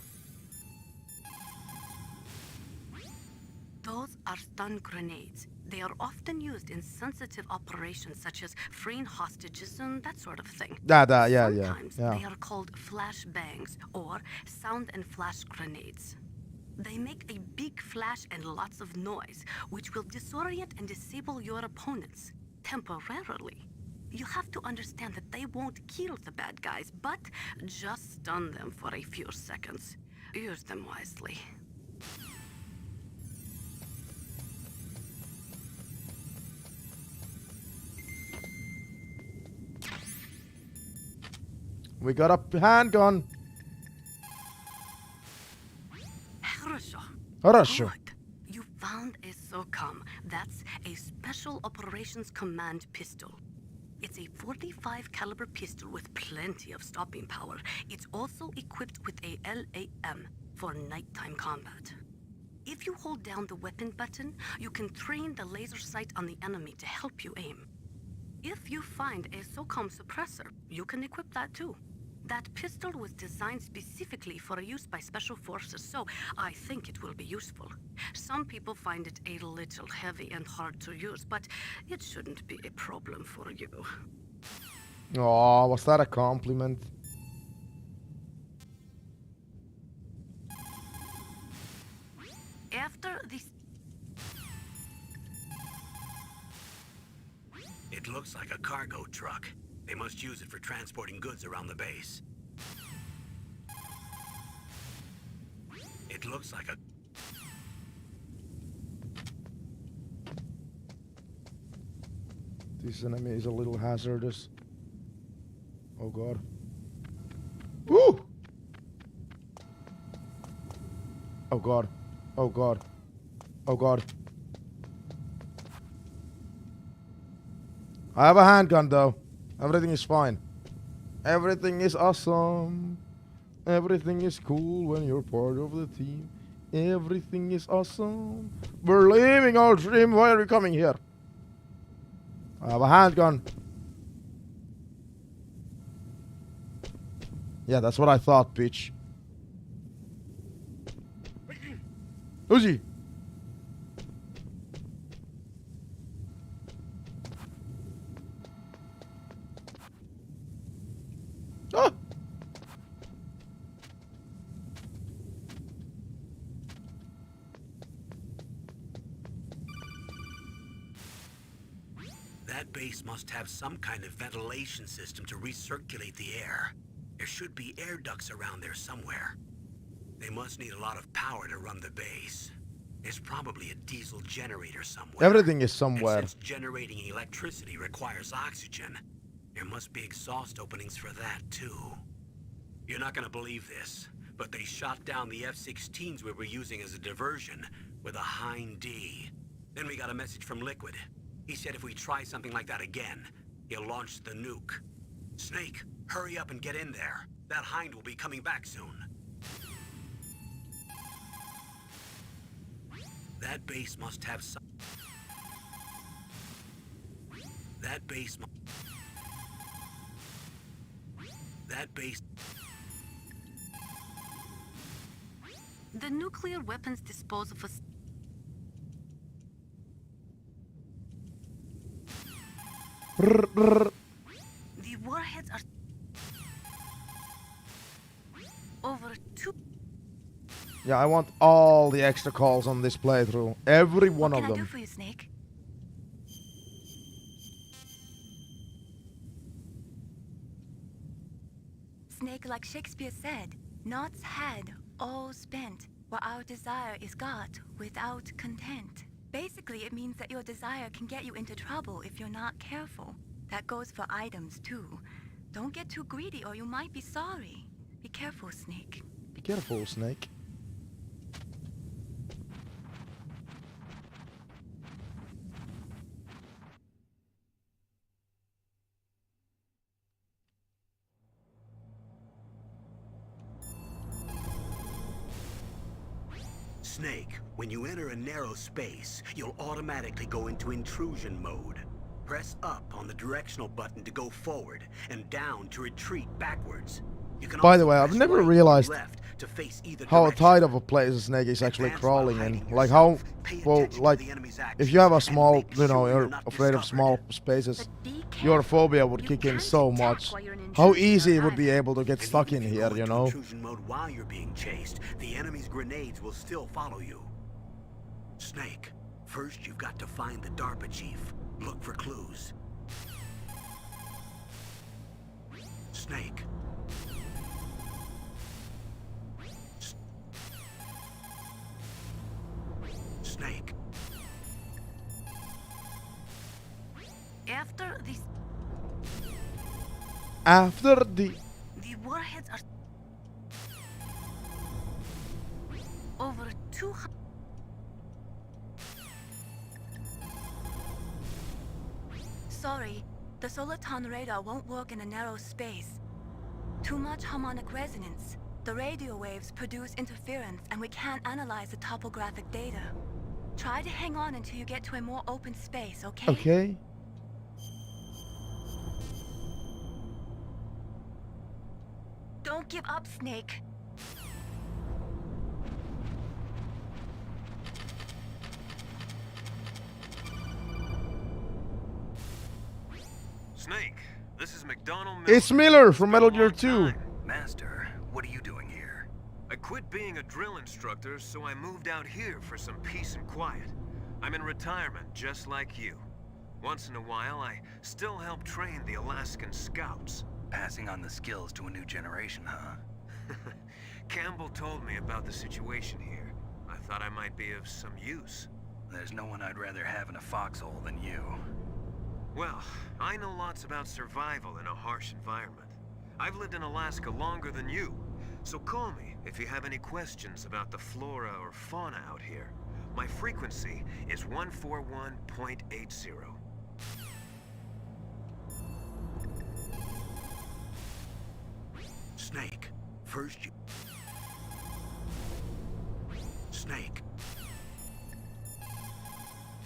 Those are are stun grenades. They are often used in sensitive operations such as freeing hostages and that sort of thing. Sometimes they are called flash bangs or sound and flash grenades. They make a big flash and lots of noise, which will disorient and disable your opponents temporarily. You have to understand that they won't kill the bad guys, but just stun them for a few seconds. Use them wisely. We got a handgun. Хорошо. Good. You found a SOCOM. That's a Special Operations Command pistol. It's a 45 caliber pistol with plenty of stopping power. It's also equipped with a LAM for nighttime combat. If you hold down the weapon button, you can train the laser sight on the enemy to help you aim. If you find a SOCOM suppressor, you can equip that too. That pistol was designed specifically for use by special forces, so I think it will be useful. Some people find it a little heavy and hard to use, but it shouldn't be a problem for you. Oh, was that a compliment? After this... It looks like a cargo truck. They must use it for transporting goods around the base. It looks like a... This enemy is a little hazardous. Oh god. Woo! Oh god. Oh god. Oh god. I have a handgun though. Everything is fine. Everything is awesome. Everything is cool when you're part of the team. Everything is awesome. We're living our dream. Why are we coming here? I have a handgun. Yeah, that's what I thought, bitch. Uzi. Ah! That base must have some kind of ventilation system to recirculate the air. There should be air ducts around there somewhere. They must need a lot of power to run the base. There's probably a diesel generator somewhere. Everything is somewhere. And since generating electricity requires oxygen, there must be exhaust openings for that too. You're not gonna believe this, but they shot down the F-16s we were using as a diversion with a Hind D. Then we got a message from Liquid. He said if we try something like that again, he'll launch the nuke. Snake, hurry up and get in there. That Hind will be coming back soon. That base must have some... That base... That base... The nuclear weapons disposal facility... The warheads are... over 2... Yeah, I want all the extra calls on this playthrough. Every one of them. What can I do for you, Snake? Snake, like Shakespeare said, naught's had, all spent, where our desire is got without content. Basically, it means that your desire can get you into trouble if you're not careful. That goes for items, too. Don't get too greedy or you might be sorry. Be careful, Snake. Be careful, Snake. Snake, when you enter a narrow space, you'll automatically go into intrusion mode. Press up on the directional button to go forward, and down to retreat backwards. You can By the also way, I've press never right or realized left to face either how direction. tight of a place a snake is actually Advance while crawling hiding in. Like how, yourself. Pay well, attention to like the enemy's if you have a actions and small, make you know, sure you're you're not afraid of discovered. small spaces, But be your careful. phobia would You kick in can't so attack much. while you're in How intrusion easy it mode would be either. able to get And stuck even in if you here, go you into know? intrusion mode while you're being chased, the enemy's grenades will still follow you. Snake, first you've got to find the DARPA chief. Look for clues. Snake. Snake. After the... The warheads are over 200. Sorry, the Soliton radar won't work in a narrow space. Too much harmonic resonance. The radio waves produce interference and we can't analyze the topographic data. Try to hang on until you get to a more open space, okay? Okay. Don't give up, Snake. Snake, this is McDonald Miller. It's Miller from Metal Been a Gear long 2. time. Master, what are you doing here? I quit being a drill instructor, so I moved out here for some peace and quiet. I'm in retirement, just like you. Once in a while, I still help train the Alaskan Scouts. Passing on the skills to a new generation, huh? Campbell told me about the situation here. I thought I might be of some use. There's no one I'd rather have in a foxhole than you. Well, I know lots about survival in a harsh environment. I've lived in Alaska longer than you, so call me if you have any questions about the flora or fauna out here. My frequency is 141.80. Snake, first you... Snake.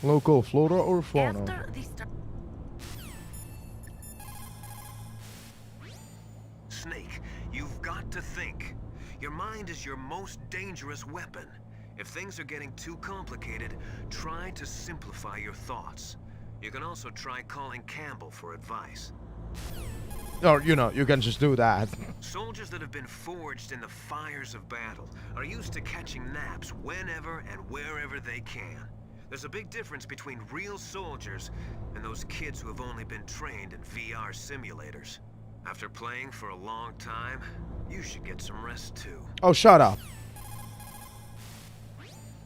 Local flora or fauna? After the Snake, you've got to think. Your mind is your most dangerous weapon. If things are getting too complicated, try to simplify your thoughts. You can also try calling Campbell for advice. Or, you know, you can just do that. Soldiers that have been forged in the fires of battle are used to catching naps whenever and wherever they can. There's a big difference between real soldiers and those kids who have only been trained in VR simulators. After playing for a long time, you should get some rest too. Oh, shut up.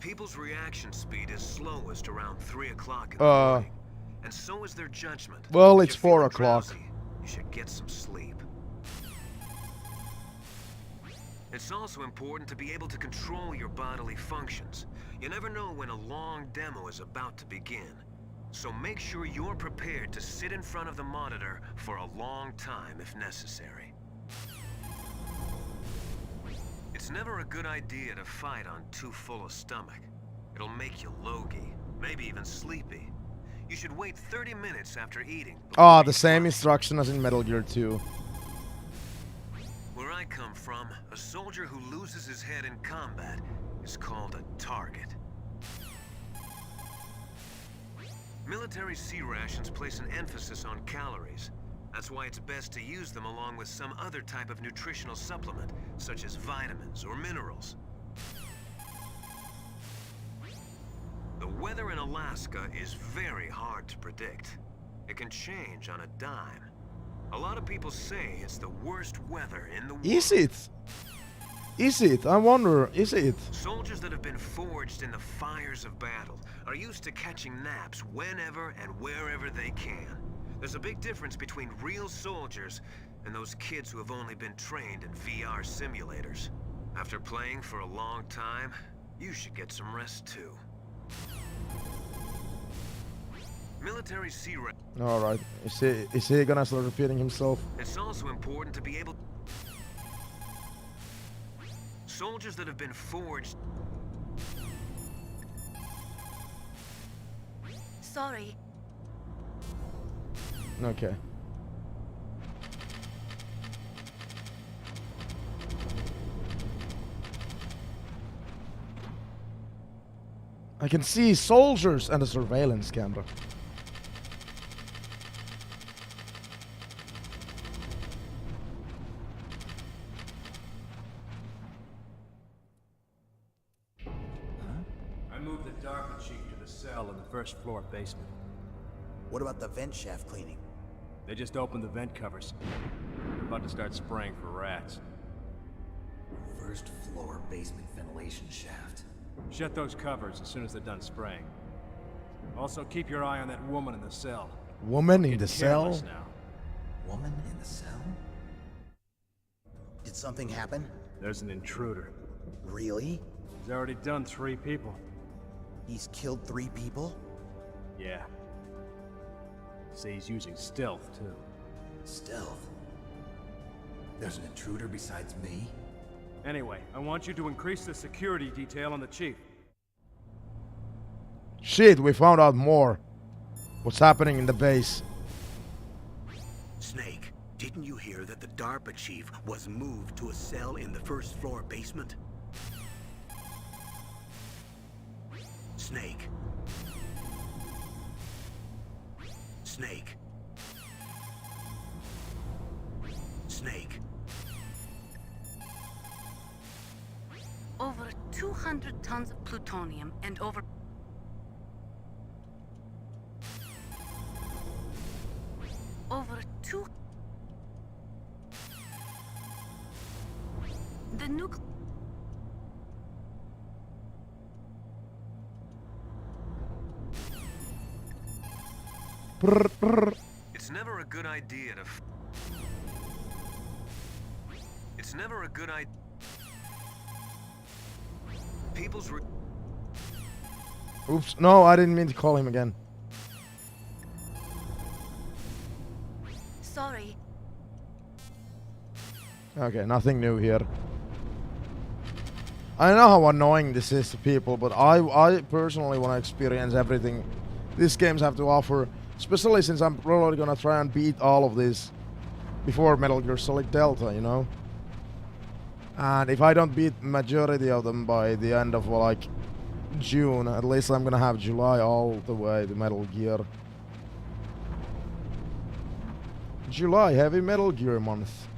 People's reaction speed is slowest around 3 o'clock in the morning, and so is their judgment. Well, If it's you're 4 feeling o'clock. drowsy, you should get some sleep. It's also important to be able to control your bodily functions. You never know when a long demo is about to begin. So make sure you're prepared to sit in front of the monitor for a long time if necessary. It's never a good idea to fight on too full a stomach. It'll make you logy, maybe even sleepy. You should wait 30 minutes after eating. Ah, the same instruction as in Metal Gear 2. Where I come from, a soldier who loses his head in combat is called a target. Military C rations place an emphasis on calories. That's why it's best to use them along with some other type of nutritional supplement, such as vitamins or minerals. The weather in Alaska is very hard to predict. It can change on a dime. A lot of people say it's the worst weather in the world. Is it? Is it? I wonder, is it? Soldiers that have been forged in the fires of battle are used to catching naps whenever and wherever they can. There's a big difference between real soldiers and those kids who have only been trained in VR simulators. After playing for a long time, you should get some rest too. Military C. Alright, is he gonna start repeating himself? It's also important to be able... Soldiers that have been forged... Sorry. Okay. I can see soldiers and a surveillance camera. I moved the DARPA chief to the cell in the first floor basement. What about the vent shaft cleaning? They just opened the vent covers. They're about to start spraying for rats. First floor basement ventilation shaft. Shut those covers as soon as they're done spraying. Also, keep your eye on that woman in the cell. Woman in the Getting cell? careless now. Woman in the cell? Did something happen? There's an intruder. Really? He's already done 3 people. He's killed 3 people? Yeah. Say he's using stealth, too. Stealth? There's an intruder besides me? Anyway, I want you to increase the security detail on the chief. Shit, we found out more. What's happening in the base? Snake, didn't you hear that the DARPA chief was moved to a cell in the first floor basement? Snake. Snake. Snake. Over 200 tons of plutonium and over... Over 2... The nuclear... It's never a good idea to... It's never a good idea... People's... Oops, no, I didn't mean to call him again. Sorry. Okay, nothing new here. I know how annoying this is to people, but I personally want to experience everything these games have to offer, especially since I'm probably gonna try and beat all of this before Metal Gear Solid Delta, you know? And if I don't beat majority of them by the end of like June, at least I'm gonna have July all the way to Metal Gear. July, heavy Metal Gear month.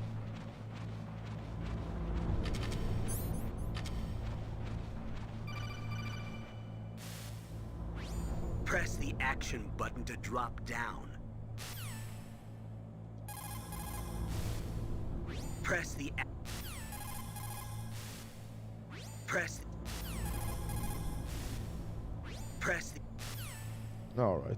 Press the action button to drop down. Press the... Press... Press the... All right.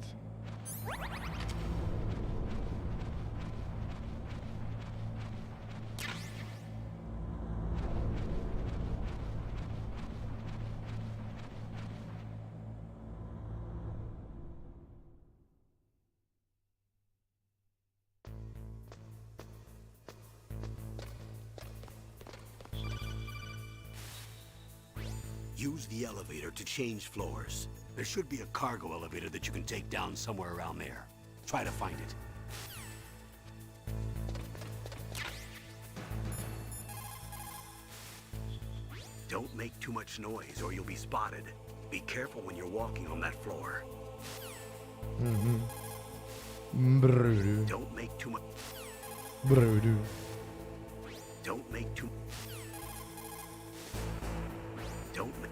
Use the elevator to change floors. There should be a cargo elevator that you can take down somewhere around there. Try to find it. Don't make too much noise or you'll be spotted. Be careful when you're walking on that floor. Brudu. Don't make too much... Brudu. Don't make too... Don't make...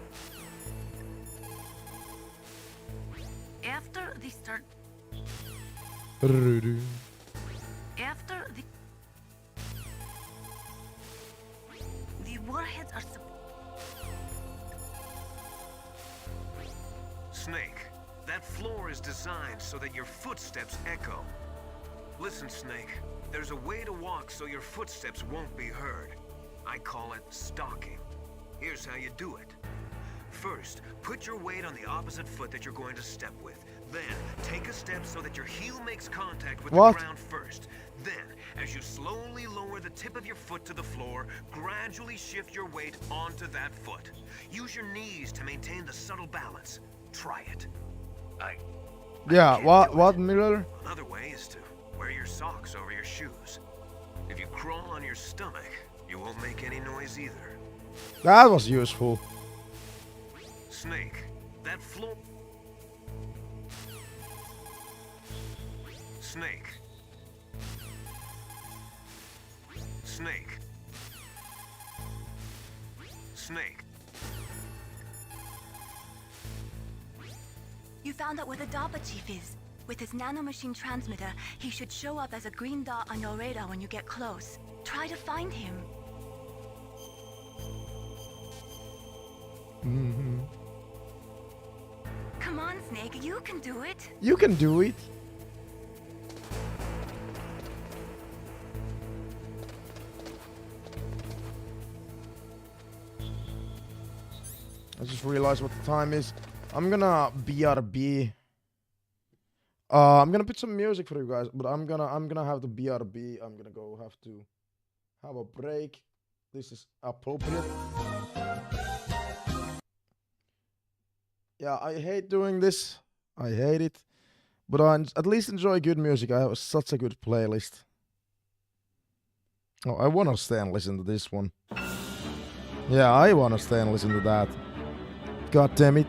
After the start... Brudu. After the warheads are... Snake, that floor is designed so that your footsteps echo. Listen, Snake, there's a way to walk so your footsteps won't be heard. I call it stalking. Here's how you do it. First, put your weight on the opposite foot that you're going to step with. Then, take a step so that your heel makes contact with the ground first. Then, as you slowly lower the tip of your foot to the floor, gradually shift your weight onto that foot. Use your knees to maintain the subtle balance. Try it. Yeah, what, Miller? Another way is to wear your socks over your shoes. If you crawl on your stomach, you won't make any noise either. That was useful. Snake, That floor... Snake. Snake. Snake. You found out where the DARPA chief is. With his nanomachine transmitter, he should show up as a green dot on your radar when you get close. Try to find him. Come on, Snake, you can do it. You can do it. I just realized what the time is. I'm gonna BRB. I'm gonna put some music for you guys, but I'm gonna have the BRB. I'm gonna go have to have a break. This is appropriate. Yeah, I hate doing this. I hate it. But I at least enjoy good music. I have such a good playlist. Oh, I wanna stay and listen to this one. Yeah, I wanna stay and listen to that. God damn it.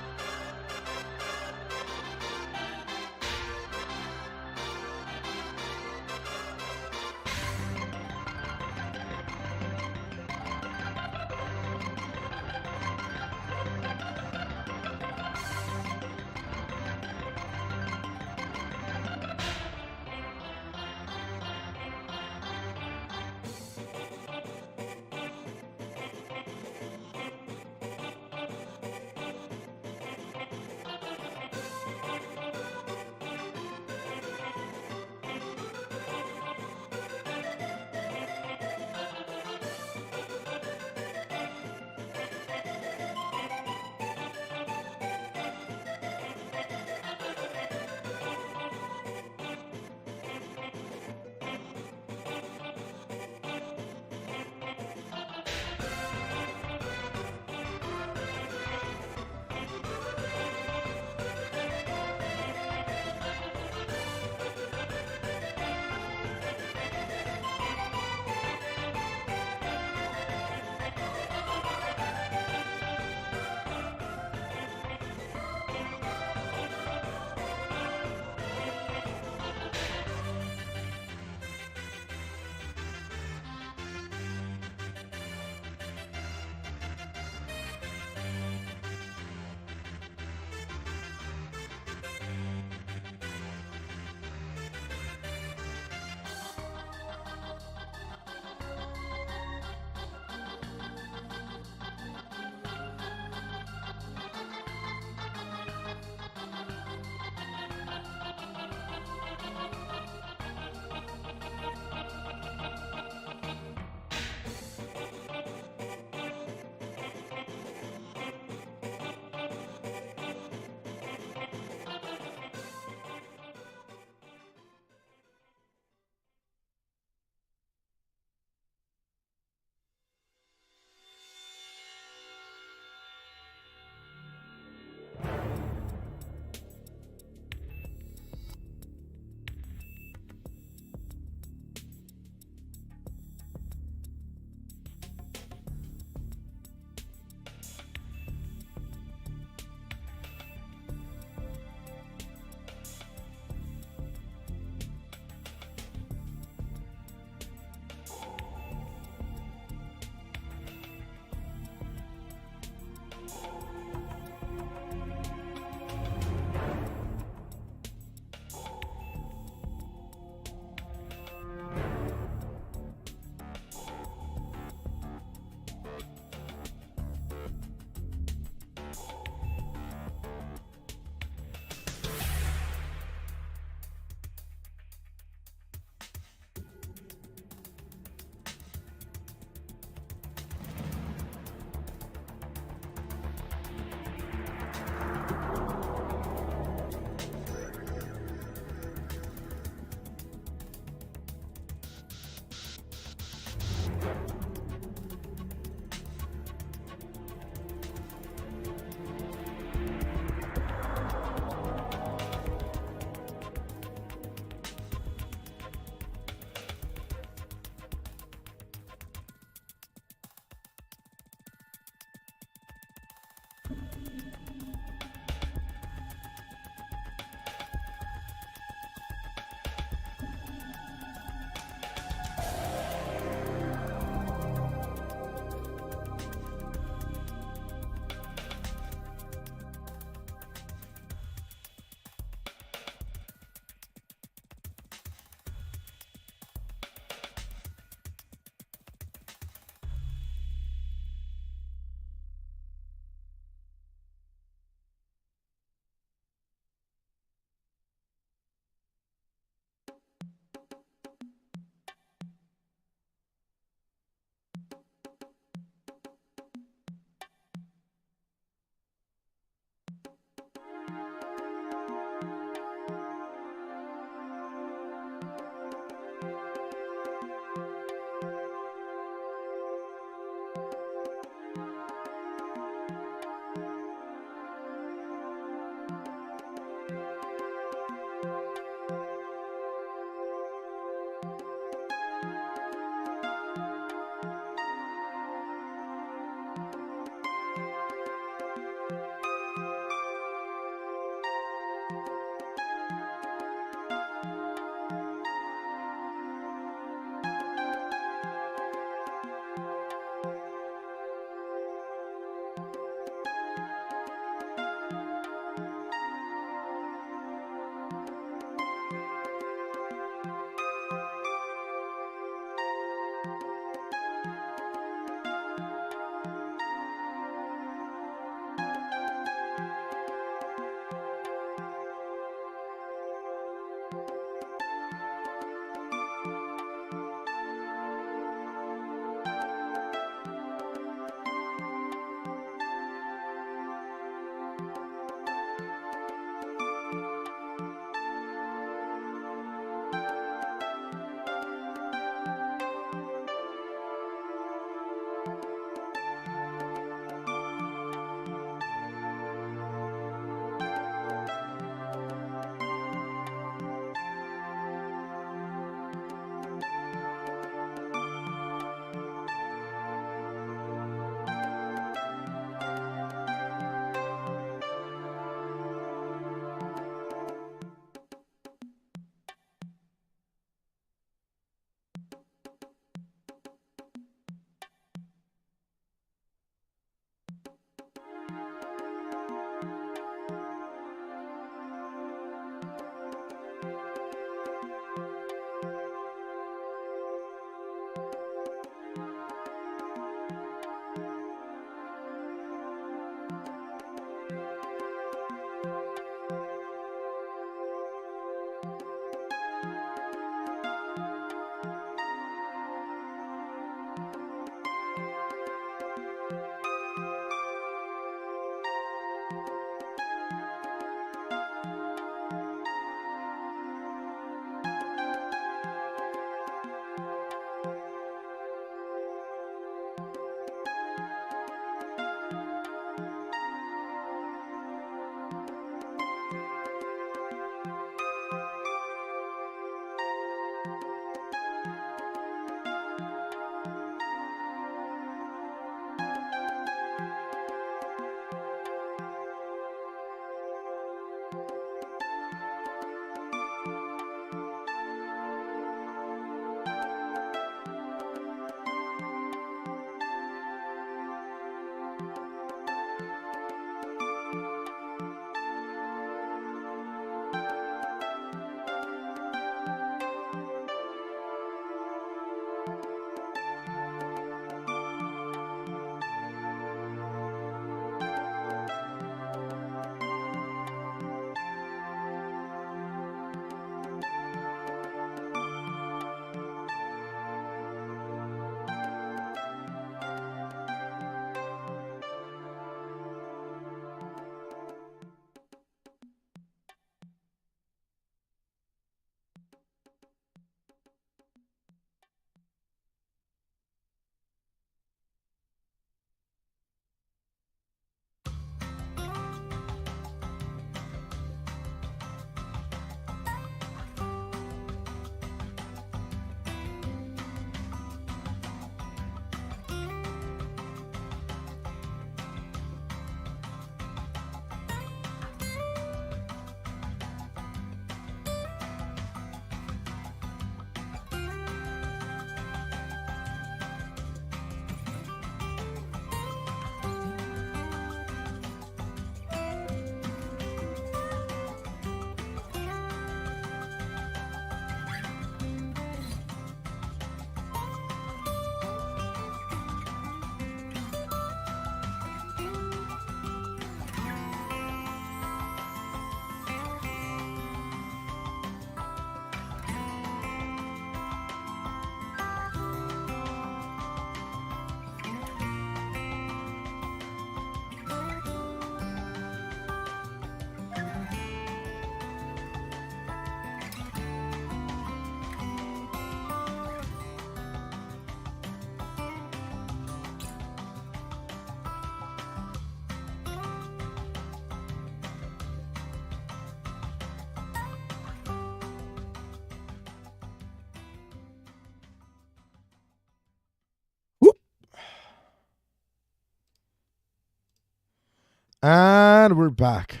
And we're back.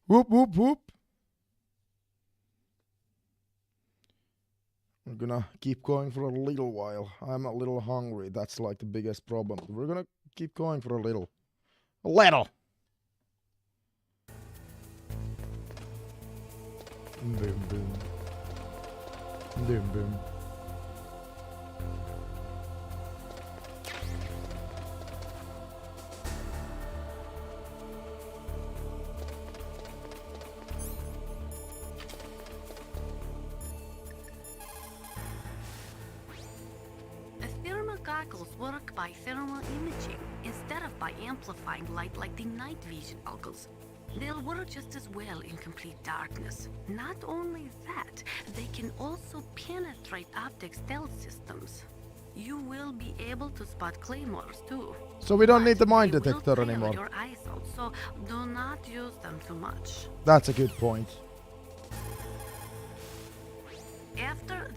Whoop, whoop, whoop. We're gonna keep going for a little while. I'm a little hungry. That's like the biggest problem. We're gonna keep going for a little. A little. Boom, boom. Boom, boom. Goggles work by thermal imaging instead of by amplifying light like the night vision goggles. They'll work just as well in complete darkness. Not only that, they can also penetrate optic stealth systems. You will be able to spot claymores too. So we don't need the mine They detector will fail anymore. your eyes out, so do not use them too much. That's a good point. After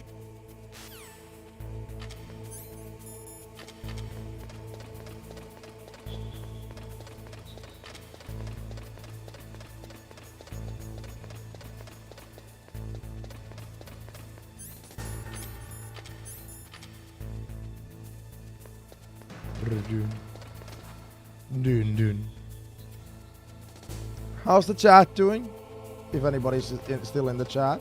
How's the chat doing? If anybody's still in the chat.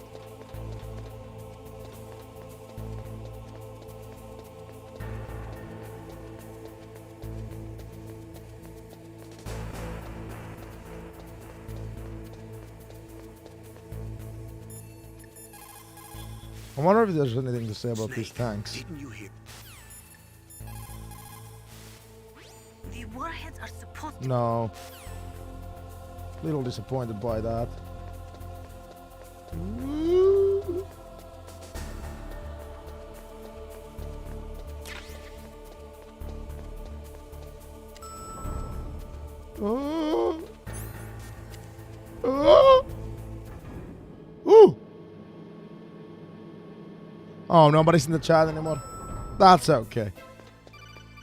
I wonder if there's anything to say about these tanks. Didn't you hear? the warheads are supposed to No. Little disappointed by that. Oh. Oh. Ooh. Oh, nobody's in the chat anymore. That's okay.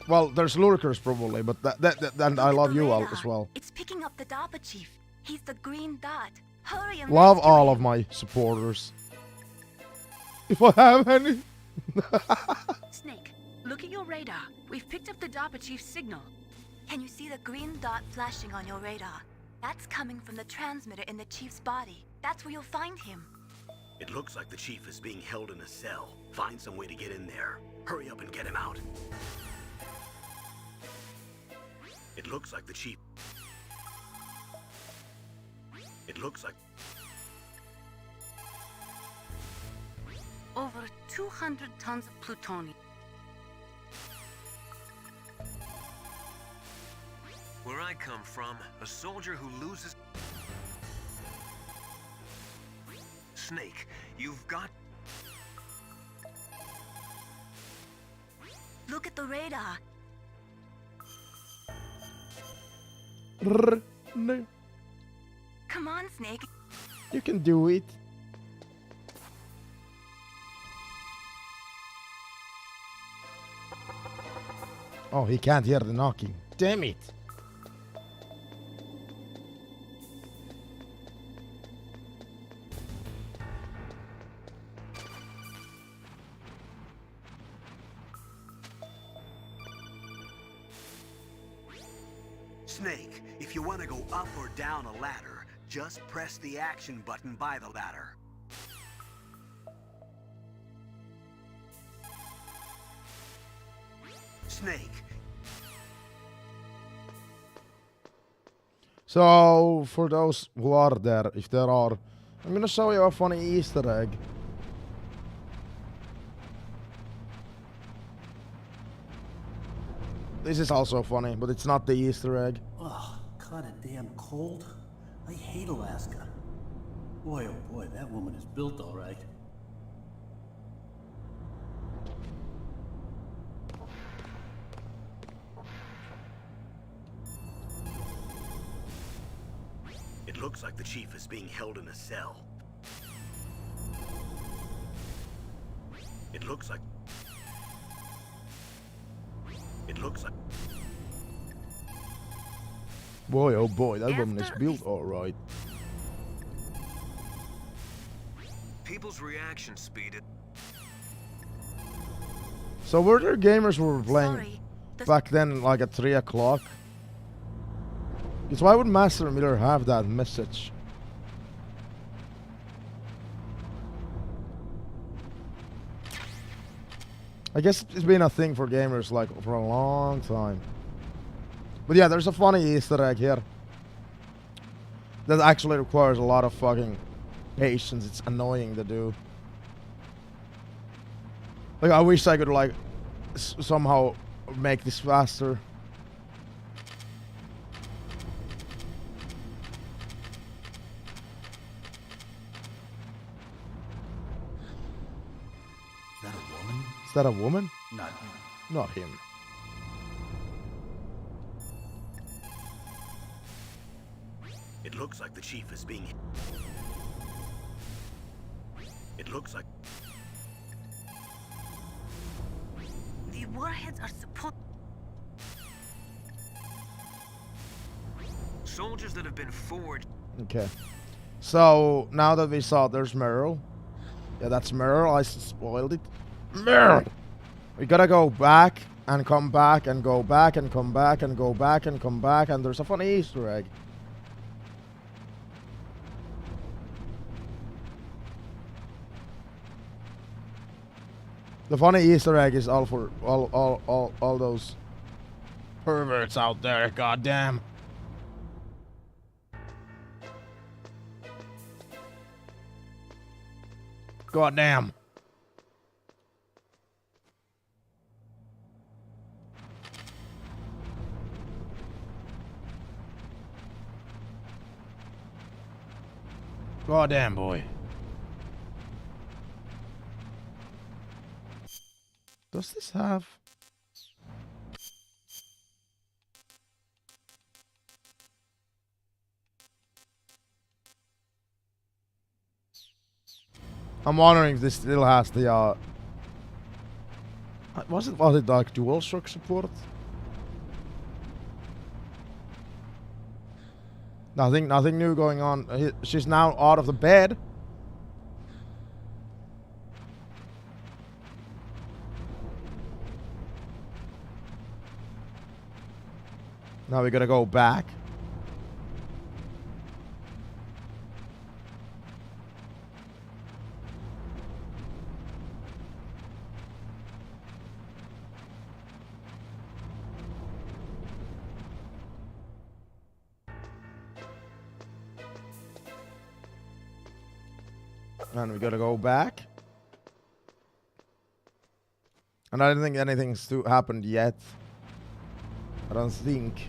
Well, there's lurkers probably, but and I love you all as well. It's picking up the DARPA chief. He's the green dot. Hurry and Love rescue all him. of my supporters. If I have any. Snake, look at your radar. We've picked up the DARPA chief's signal. Can you see the green dot flashing on your radar? That's coming from the transmitter in the chief's body. That's where you'll find him. It looks like the chief is being held in a cell. Find some way to get in there. Hurry up and get him out. It looks like the chief... It looks like... Over 200 tons of plutonium. Where I come from, a soldier who loses... Snake, you've got... Look at the radar. No, Come on, Snake. you can do it. Oh, he can't hear the knocking. Damn it. Snake, if you want to go up or down a ladder, just press the action button by the ladder. Snake. So, for those who are there, if there are, I'm gonna show you a funny Easter egg. This is also funny, but it's not the Easter egg. Ugh, kinda damn cold. I hate Alaska. Boy, oh boy, that woman is built all right. It looks like the chief is being held in a cell. It looks like... It looks like... Boy, oh boy, that woman is built alright. People's reaction speed... So were there gamers who were playing Sorry, back then, like at 3 o'clock? Because why would Master Miller have that message? I guess it's been a thing for gamers like for a long time. But yeah, there's a funny Easter egg here that actually requires a lot of fucking patience. It's annoying to do. Like, I wish I could like somehow make this faster. Is that a woman? Is that a woman? Not him. Not him. It looks like the chief is being... It looks like... The warheads are supposed... Soldiers that have been forged... Okay. So, now that we saw there's Meryl. Yeah, that's Meryl. I spoiled it. Meryl! We gotta go back and come back and go back and come back and go back and come back, and there's a funny Easter egg. The funny Easter egg is all for all those perverts out there. Goddamn. Goddamn. Goddamn, boy. Does this have... I'm wondering if this still has the Was it like DualShock support? Nothing new going on. She's now out of the bed. Now we gotta go back. And we gotta go back. And I don't think anything's happened yet. I don't think.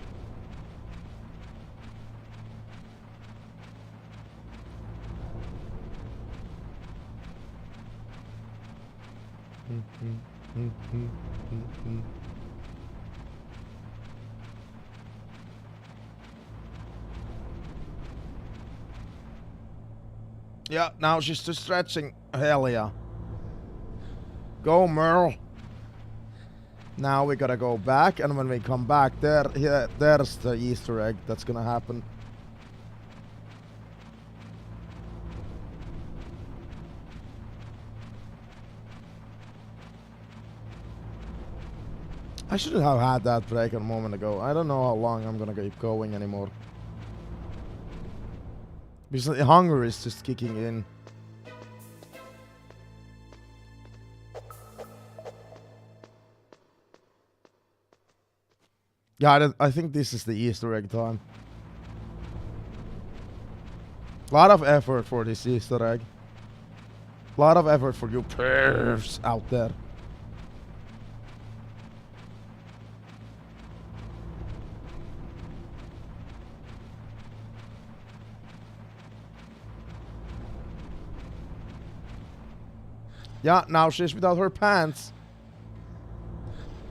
Yeah, now she's just stretching. Hell yeah. Go, Merle. Now we gotta go back, and when we come back, there's the Easter egg that's gonna happen. I shouldn't have had that break a moment ago. I don't know how long I'm gonna keep going anymore. Because the hunger is just kicking in. Yeah, I think this is the Easter egg time. A lot of effort for this Easter egg. A lot of effort for you pervs out there. Yeah, now she's without her pants.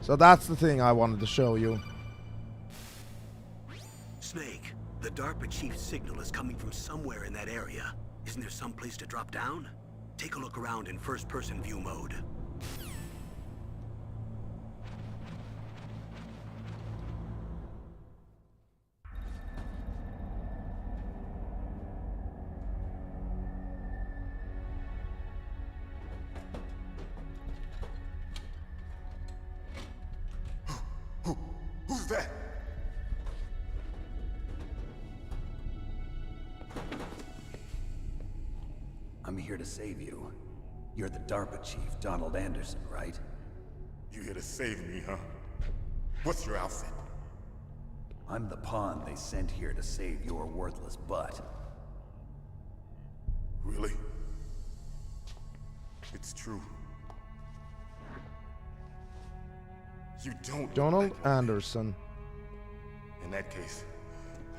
So that's the thing I wanted to show you. Snake, the DARPA chief's signal is coming from somewhere in that area. Isn't there some place to drop down? Take a look around in first-person view mode. Who's that? I'm here to save you. You're the DARPA chief, Donald Anderson, right? You here to save me, huh? What's your outfit? I'm the pawn they sent here to save your worthless butt. Really? It's true. You don't. Donald Anderson. In that case,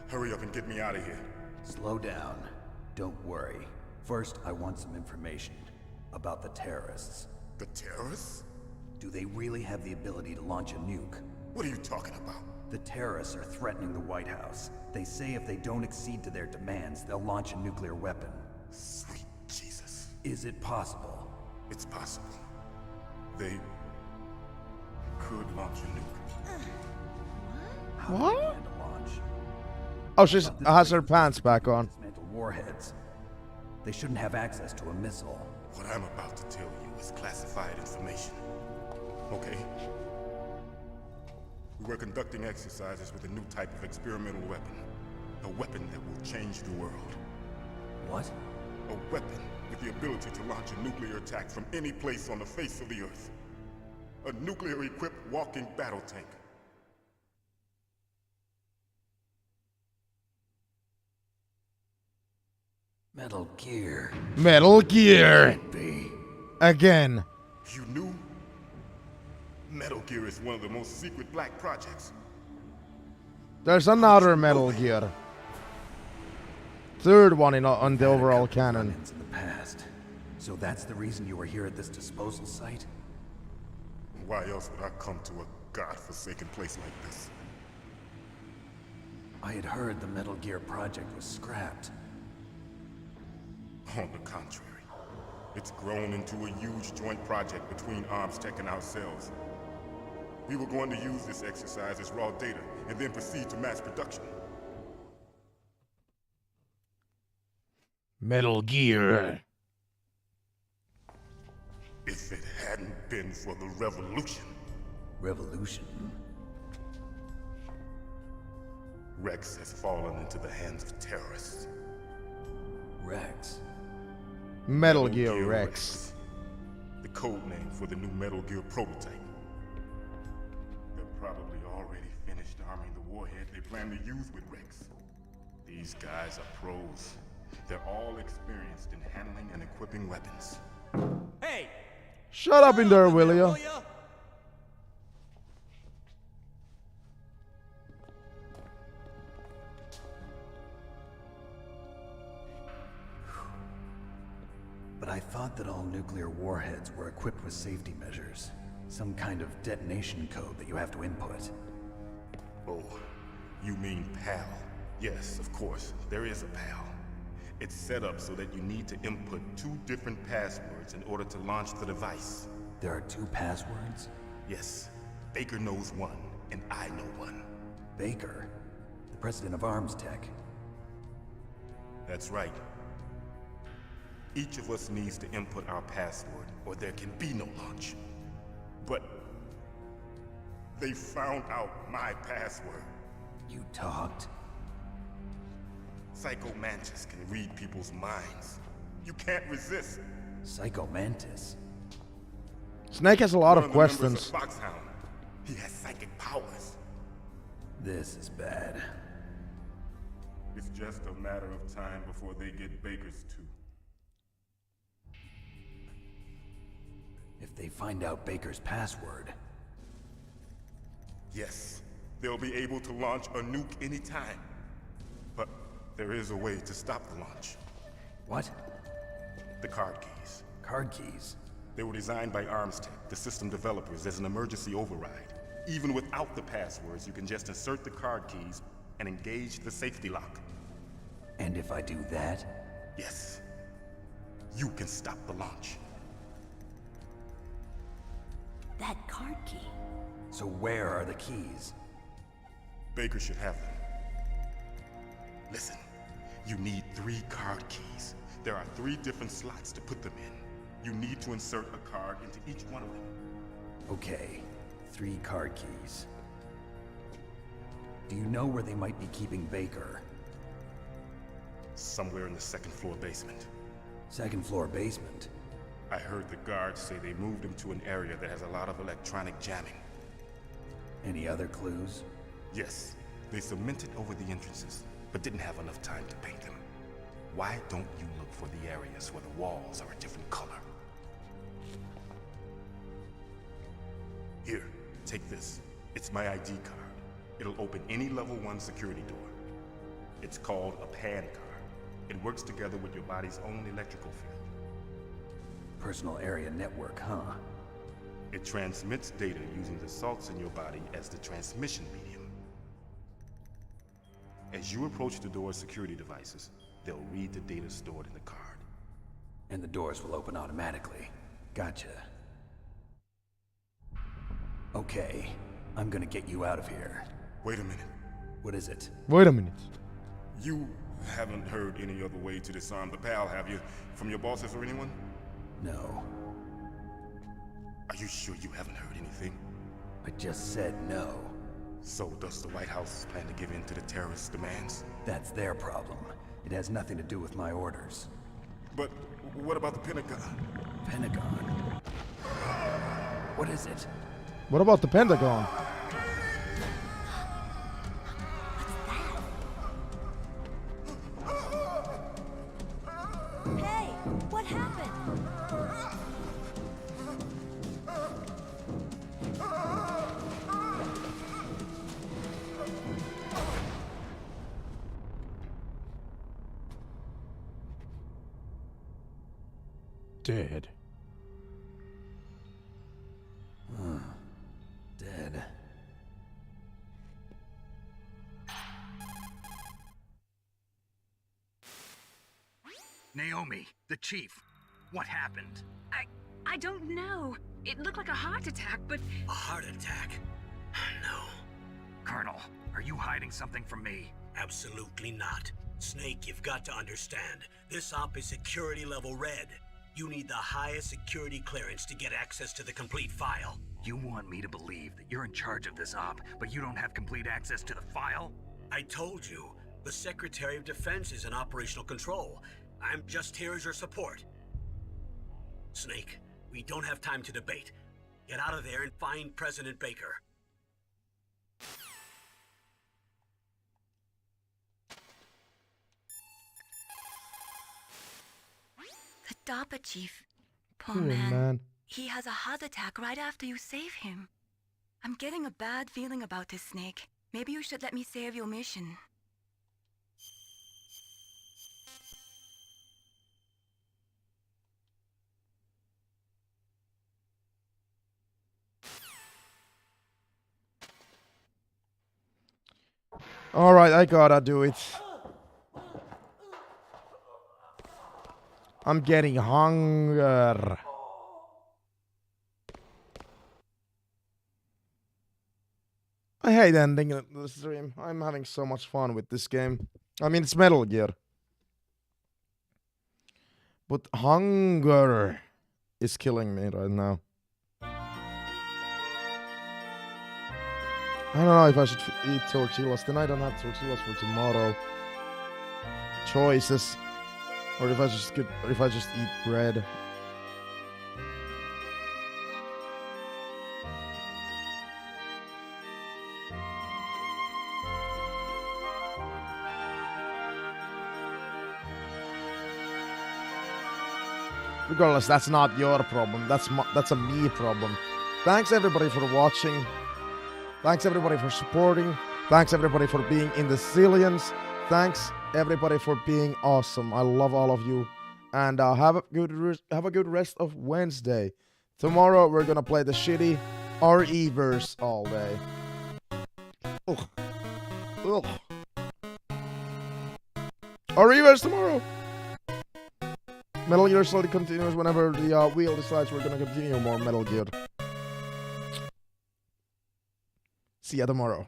hurry up and get me out of here. Slow down. Don't worry. First, I want some information about the terrorists. The terrorists? Do they really have the ability to launch a nuke? What are you talking about? The terrorists are threatening the White House. They say if they don't accede to their demands, they'll launch a nuclear weapon. Sweet Jesus. Is it possible? It's possible. They could launch a nuke. How do they plan to launch? Oh, she has her pants back on. Dismantle warheads. They shouldn't have access to a missile. What I'm about to tell you is classified information. Okay? We were conducting exercises with a new type of experimental weapon. A weapon that will change the world. What? A weapon with the ability to launch a nuclear attack from any place on the face of the Earth. A nuclear-equipped walking battle tank. Metal Gear. Metal Gear! Again. You knew? Metal Gear is one of the most secret black projects. There's another Metal Gear. Third one on the overall canon. In the past. So that's the reason you were here at this disposal site? Why else would I come to a godforsaken place like this? I had heard the Metal Gear project was scrapped. On the contrary, it's grown into a huge joint project between Arms Tech and ourselves. We were going to use this exercise as raw data and then proceed to mass production. Metal Gear. If it hadn't been for the revolution. Revolution? Rex has fallen into the hands of terrorists. Rex? Metal Gear Rex. The code name for the new Metal Gear prototype. They're probably already finished arming the warhead they plan to use with Rex. These guys are pros. They're all experienced in handling and equipping weapons. Hey! Shut up in there, will ya? But I thought that all nuclear warheads were equipped with safety measures. Some kind of detonation code that you have to input. Oh, you mean PAL? Yes, of course, there is a PAL. It's set up so that you need to input 2 different passwords in order to launch the device. There are 2 passwords? Yes. Baker knows one, and I know one. Baker? The president of Arms Tech? That's right. Each of us needs to input our password, or there can be no launch. But they found out my password. You talked? Psycho Mantis can read people's minds. You can't resist. Psycho Mantis? Snake has a lot One of the members questions. of Foxhound. He has psychic powers. This is bad. It's just a matter of time before they get Baker's too. If they find out Baker's password... Yes, they'll be able to launch a nuke anytime. But there is a way to stop the launch. What? The card keys. Card keys? They were designed by Arms Tech, the system developers, as an emergency override. Even without the passwords, you can just insert the card keys and engage the safety lock. And if I do that? Yes. You can stop the launch. That card key. So where are the keys? Baker should have them. Listen, you need 3 card keys. There are 3 different slots to put them in. You need to insert a card into each one of them. Okay, 3 card keys. Do you know where they might be keeping Baker? Somewhere in the 2nd floor basement. 2nd floor basement? I heard the guards say they moved him to an area that has a lot of electronic jamming. Any other clues? Yes, they cemented over the entrances, but didn't have enough time to paint them. Why don't you look for the areas where the walls are a different color? Here, take this. It's my ID card. It'll open any level 1 security door. It's called a PAN card. It works together with your body's own electrical field. Personal area network, huh? It transmits data using the salts in your body as the transmission medium. As you approach the door's security devices, they'll read the data stored in the card. And the doors will open automatically. Gotcha. Okay, I'm gonna get you out of here. Wait a minute. What is it? Wait a minute. You haven't heard any other way to disarm the PAL, have you? From your bosses or anyone? No. Are you sure you haven't heard anything? I just said no. So does the White House plan to give in to the terrorists' demands? That's their problem. It has nothing to do with my orders. But what about the Pentagon? Pentagon? What is it? What about the Pentagon? Hey, what happened? Dead. Dead. Naomi, the chief. What happened? I don't know. It looked like a heart attack, but... A heart attack? No. Colonel, are you hiding something from me? Absolutely not. Snake, you've got to understand. This op is security level red. You need the highest security clearance to get access to the complete file. You want me to believe that you're in charge of this op, but you don't have complete access to the file? I told you, the Secretary of Defense is in operational control. I'm just here as your support. Snake, we don't have time to debate. Get out of there and find President Baker. The DARPA chief. Poor Poor man. man. He has a heart attack right after you save him. I'm getting a bad feeling about this, Snake. Maybe you should let me save your mission. Alright, I gotta do it. I'm getting hunger. I hate ending the stream. I'm having so much fun with this game. I mean, it's Metal Gear. But hunger is killing me right now. I don't know if I should eat tortillas. Then I don't have tortillas for tomorrow. Choices. Or if I just eat bread. Regardless, that's not your problem. That's a me problem. Thanks everybody for watching. Thanks everybody for supporting. Thanks everybody for being in the Zillions. Thanks everybody for being awesome. I love all of you. And have a good rest of Wednesday. Tomorrow we're gonna play the shitty RE-verse all day. Ugh. Ugh. RE-verse tomorrow. Metal Gear Solid continues whenever the wheel decides we're gonna continue more Metal Gear. See ya tomorrow.